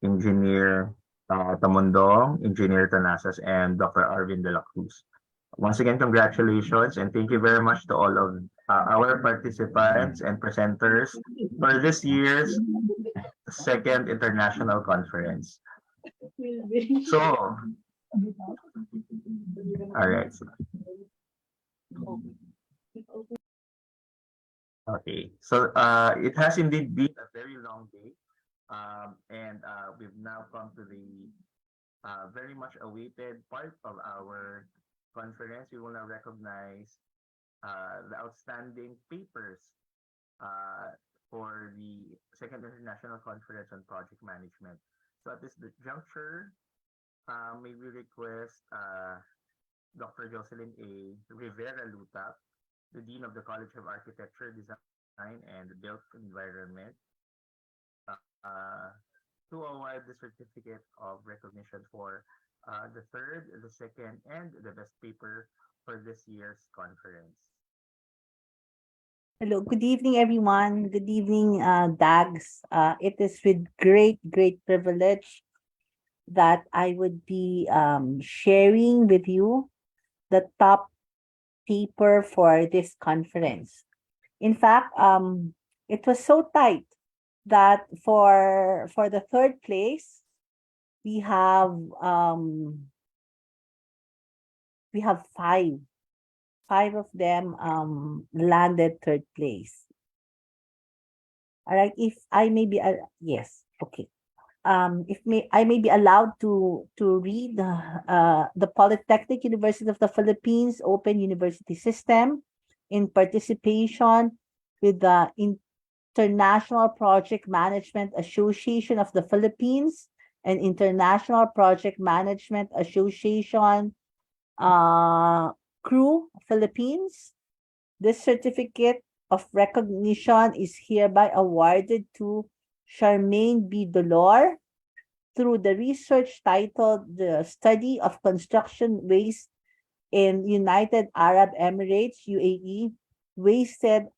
Engineer Tamundong, Engineer Tanasas, and Dr. Arvin de la Cruz. Once again, congratulations, and thank you very much to all of our participants and presenters for this year's second international conference. So, all right. Okay, so it has indeed been a very long day, and we've now come to the very much awaited part of our conference. We will now recognize the outstanding papers for the Second International Conference on Project Management. So at this juncture, may we request Dr. Jocelyn A. Rivera Lutap, the Dean of the College of Architecture, Design, and Built Environment, to award the certificate of recognition for the third, the second, and the best paper for this year's conference. Hello, good evening, everyone. Good evening, DAGs. It is with great privilege that I would be sharing with you the top paper for this conference. In fact, it was so tight that for the third place, we have five. Five of them landed third place. All right, if I may be yes, okay. I may be allowed to read the Polytechnic University of the Philippines Open University System in participation with the International Project Management Association of the Philippines and International Project Management Association, CRU, Philippines. This certificate of recognition is hereby awarded to Charmaine B. Dolor through the research titled The Study of Construction Waste in United Arab Emirates, UAE, wastage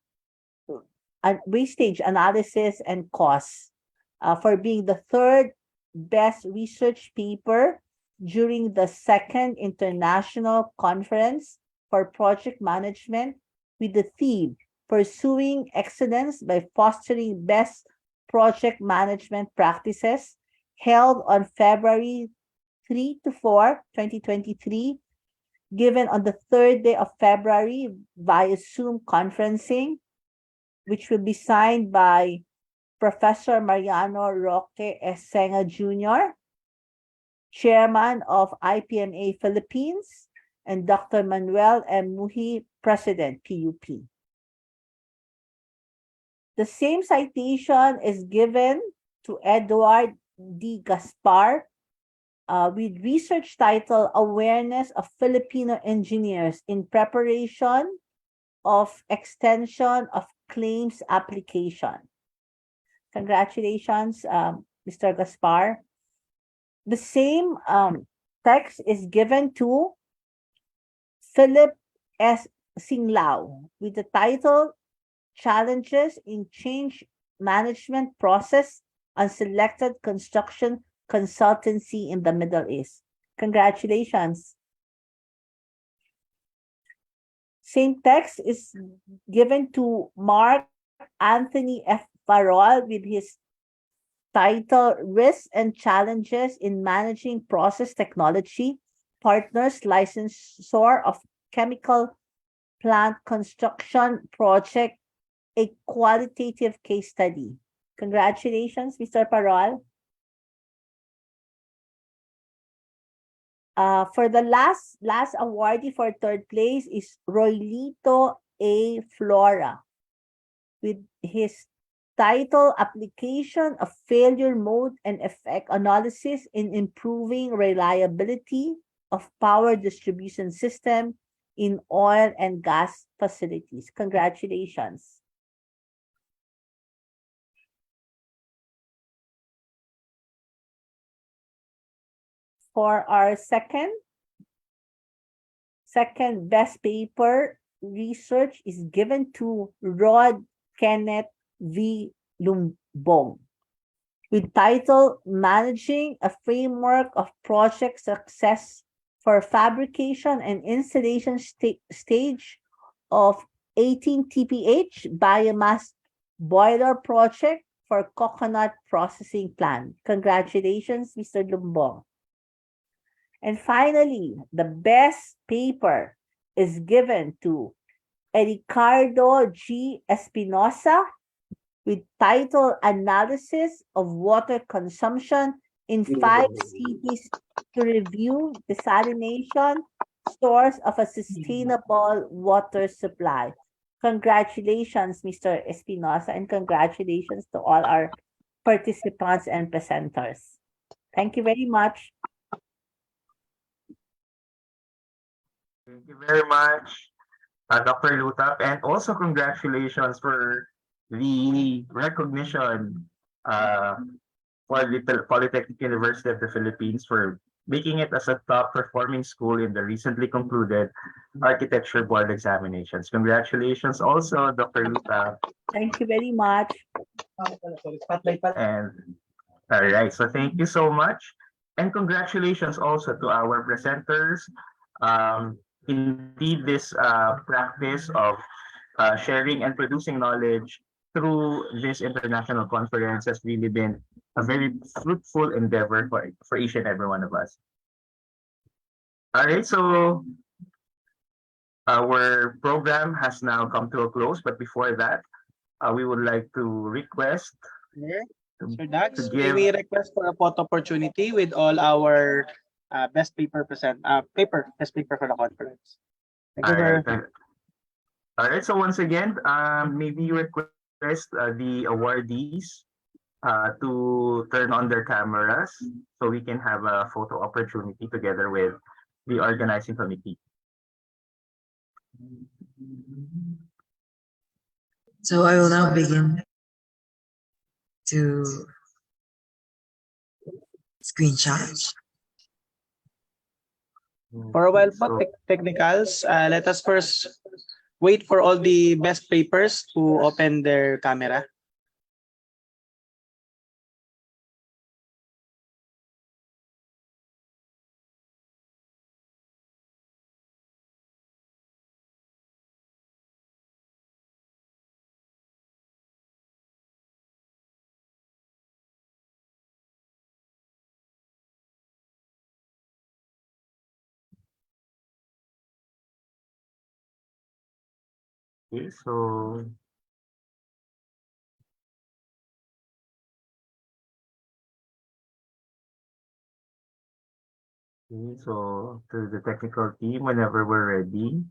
analysis and costs, for being the third best research paper during the second international conference for project management with the theme Pursuing Excellence by Fostering Best Project Management Practices, held on February 3 to 4, 2023, given on the third day of February via Zoom conferencing, which will be signed by Professor Mariano Roque Esenga Jr., Chairman of IPMA Philippines, and Dr. Manuel M. Muhi, President, PUP. The same citation is given to Edward D. Gaspar with research title Awareness of Filipino Engineers in Preparation of Extension of Claims Application. Congratulations, Mr. Gaspar. The same text is given to Philip S. Singlao with the title Challenges in Change Management Process on Selected Construction Consultancy in the Middle East. Congratulations. Same text is given to Mark Anthony F. Farol with his title Risks and Challenges in Managing Process Technology Partners Licensor of Chemical Plant Construction Project, a Qualitative Case Study. Congratulations, Mr. Farol. For the last awardee for third place is Roylito A. Flora with his title Application of Failure Mode and Effect Analysis in Improving Reliability of Power Distribution System in Oil and Gas Facilities. Congratulations. For our second best paper research is given to Rod Kenneth V. Lumbong with title Managing a Framework of Project Success for Fabrication and Installation Stage of 18 TPH Biomass Boiler Project for Coconut Processing Plant. Congratulations, Mr. Lumbong. And finally, the best paper is given to Ricardo G. Espinosa with title Analysis of Water Consumption in 5 Cities to Review Desalination Source of a Sustainable Water Supply. Congratulations, Mr. Espinosa, and congratulations to all our participants and presenters. Thank you very much. Thank you very much, Dr. Lutap, and also congratulations for the recognition for the Polytechnic University of the Philippines for making it as a top performing school in the recently concluded architecture board examinations. Congratulations also, Dr. Lutap. Thank you very much. And all right, so thank you so much. And congratulations also to our presenters. Indeed, this practice of sharing and producing knowledge through this international conference has really been a very fruitful endeavor for each and every one of us. All right, so our program has now come to a close, but before that, we would like to request Sir Dax, may we request for a photo opportunity with all our best paper best paper for the conference. Thank you, sir. All right, so once again, maybe you request the awardees to turn on their cameras so we can have a photo opportunity together with the organizing committee. So I will now begin to screenshot. For a while po, technicals, let us first wait for all the best papers to open their camera. Okay, so to the technical team, whenever we're ready.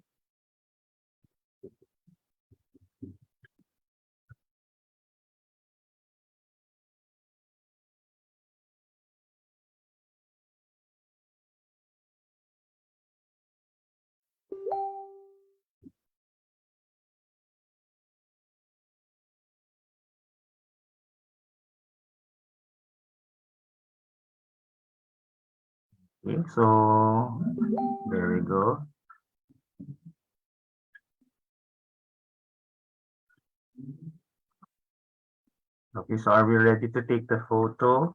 Okay, so there we go. Okay, so are we ready to take the photo?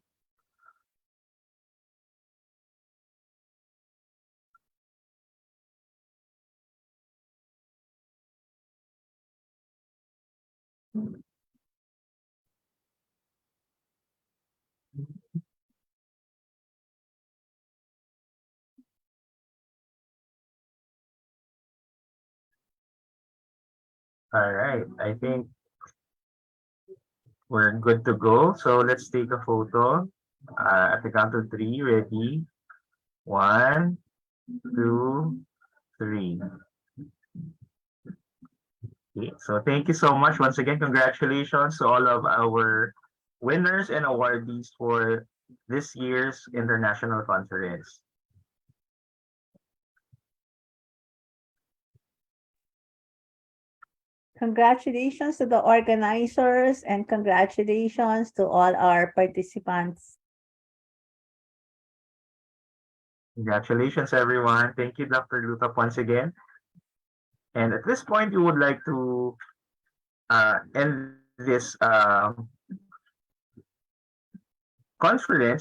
All right, I think we're good to go. So let's take a photo. At the count of 3, ready? 1, 2, 3. Okay, so thank you so much. Once again, congratulations to all of our winners and awardees for this year's international conference. Congratulations to the organizers and congratulations to all our participants. Congratulations, everyone. Thank you, Dr. Lutap, once again. And at this point, we would like to end this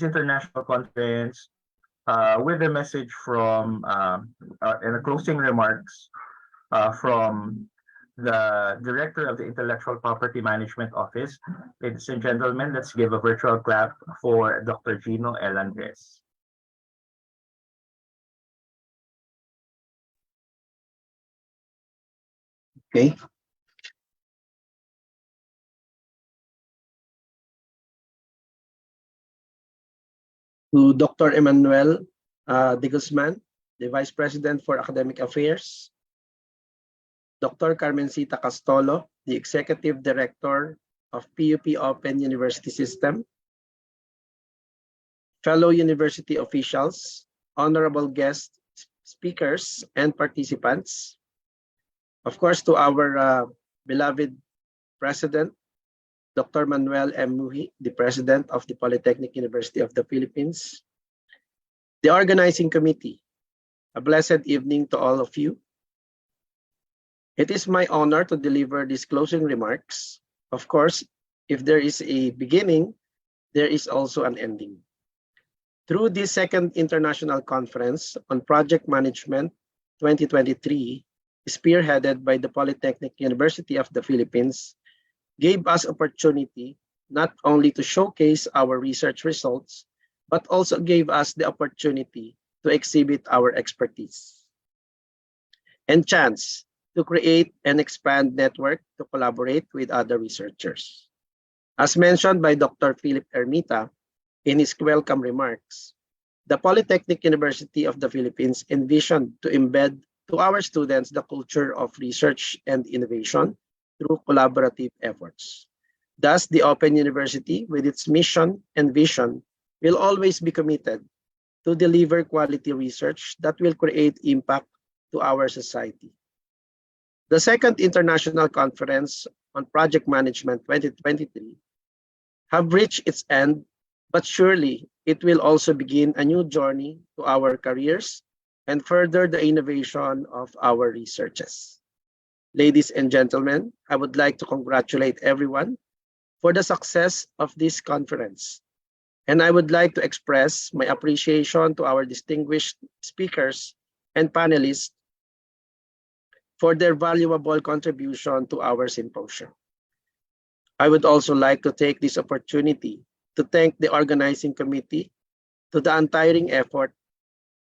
international conference, with a message from and a closing remarks from the Director of the Intellectual Property Management Office. Ladies and gentlemen, let's give a virtual clap for Dr. Gino L. Andres. Okay. To Dr. Emmanuel de Guzman, the Vice President for Academic Affairs, Dr. Carmencita Castolo, the Executive Director of PUP Open University System, fellow university officials, honorable guest speakers and participants, of course, to our beloved President, Dr. Manuel M. Muhi, the President of the Polytechnic University of the Philippines, the organizing committee, a blessed evening to all of you. It is my honor to deliver these closing remarks. Of course, if there is a beginning, there is also an ending. Through this second international conference on project management 2023, spearheaded by the Polytechnic University of the Philippines, gave us opportunity not only to showcase our research results, but also gave us the opportunity to exhibit our expertise and chance to create and expand network to collaborate with other researchers. As mentioned by Dr. Philip Ermita in his welcome remarks, the Polytechnic University of the Philippines envisioned to embed to our students the culture of research and innovation through collaborative efforts. Thus, the Open University, with its mission and vision, will always be committed to deliver quality research that will create impact to our society. The second International Conference on Project Management 2023 have reached its end, but surely it will also begin a new journey to our careers and further the innovation of our researches. Ladies and gentlemen, I would like to congratulate everyone for the success of this conference. And I would like to express my appreciation to our distinguished speakers and panelists for their valuable contribution to our symposium. I would also like to take this opportunity to thank the organizing committee to the untiring effort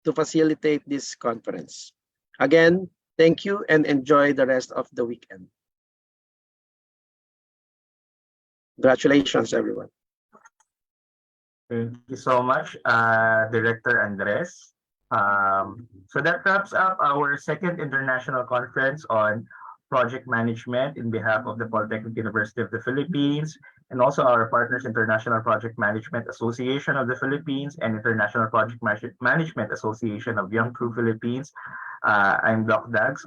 to facilitate this conference. Again, thank you and enjoy the rest of the weekend. Congratulations, everyone. Thank you so much, Director Andres. So that wraps up our second international conference on project management in behalf of the Polytechnic University of the Philippines and also our partners, International Project Management Association of the Philippines and International Project Management Association of Young Crew Philippines. I'm Doc Dags.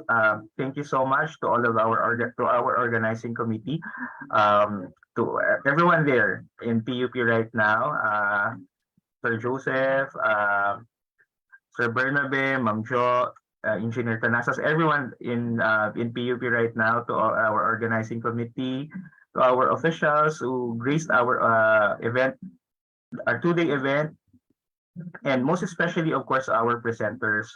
Thank you so much to all of our organizing committee, to everyone there in PUP right now, Sir Joseph, Sir Bernabe, Ma'am Jo, Engineer Tanasas, everyone in PUP right now, to our organizing committee, to our officials who graced our event, our two-day event, and most especially, of course, our presenters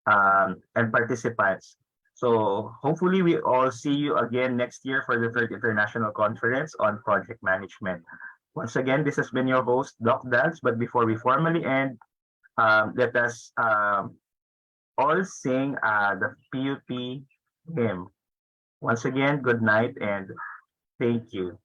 and participants. So hopefully we all see you again next year for the third International Conference on Project Management. Once again, this has been your host, Doc Dags, but before we formally end, let us all sing the PUP hymn. Once again, good night and thank you.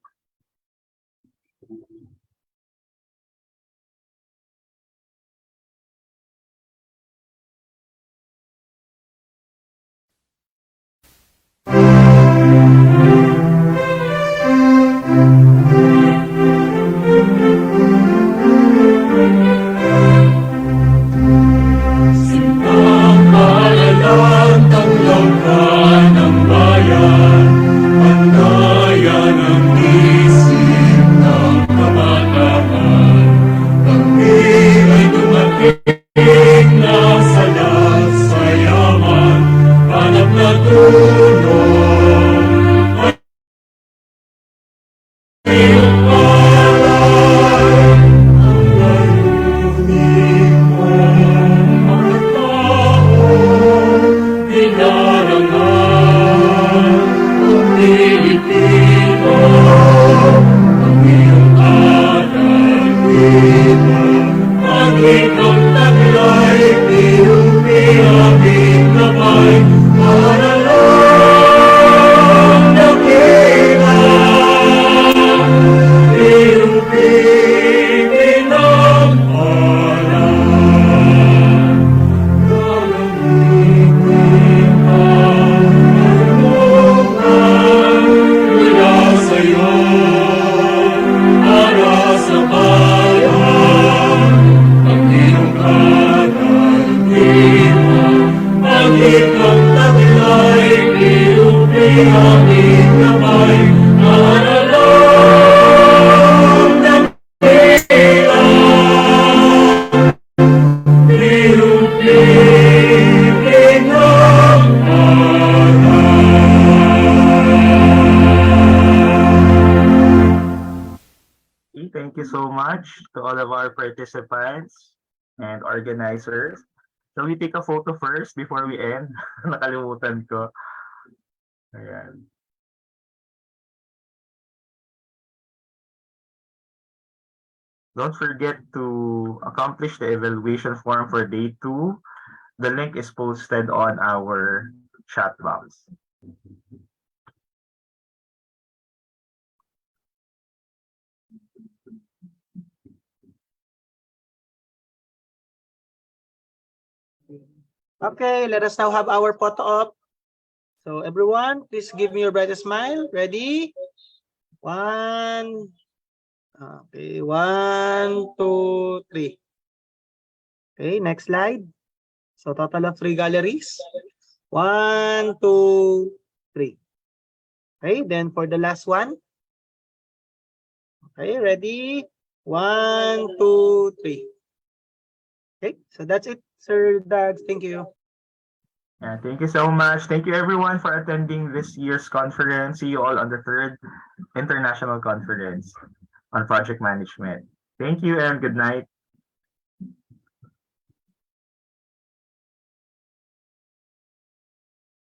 Thank you so much to all of our participants and organizers. Shall we take a photo first before we end? Nakalimutan ko. Ayan. Don't forget to accomplish the evaluation form for day 2. The link is posted on our chat box. Okay, let us now have our photo op. So everyone, please give me your brightest smile. Ready? 1, okay, 1, 2, 3. Okay, next slide. So total of 3 galleries. 1, 2, 3. Okay, then for the last one. Okay, ready? 1, 2, 3. Okay, so that's it, Sir Dags. Thank you. Yeah, thank you so much. Thank you everyone for attending this year's conference. See you all on the 3rd International Conference on Project Management. Thank you and good night.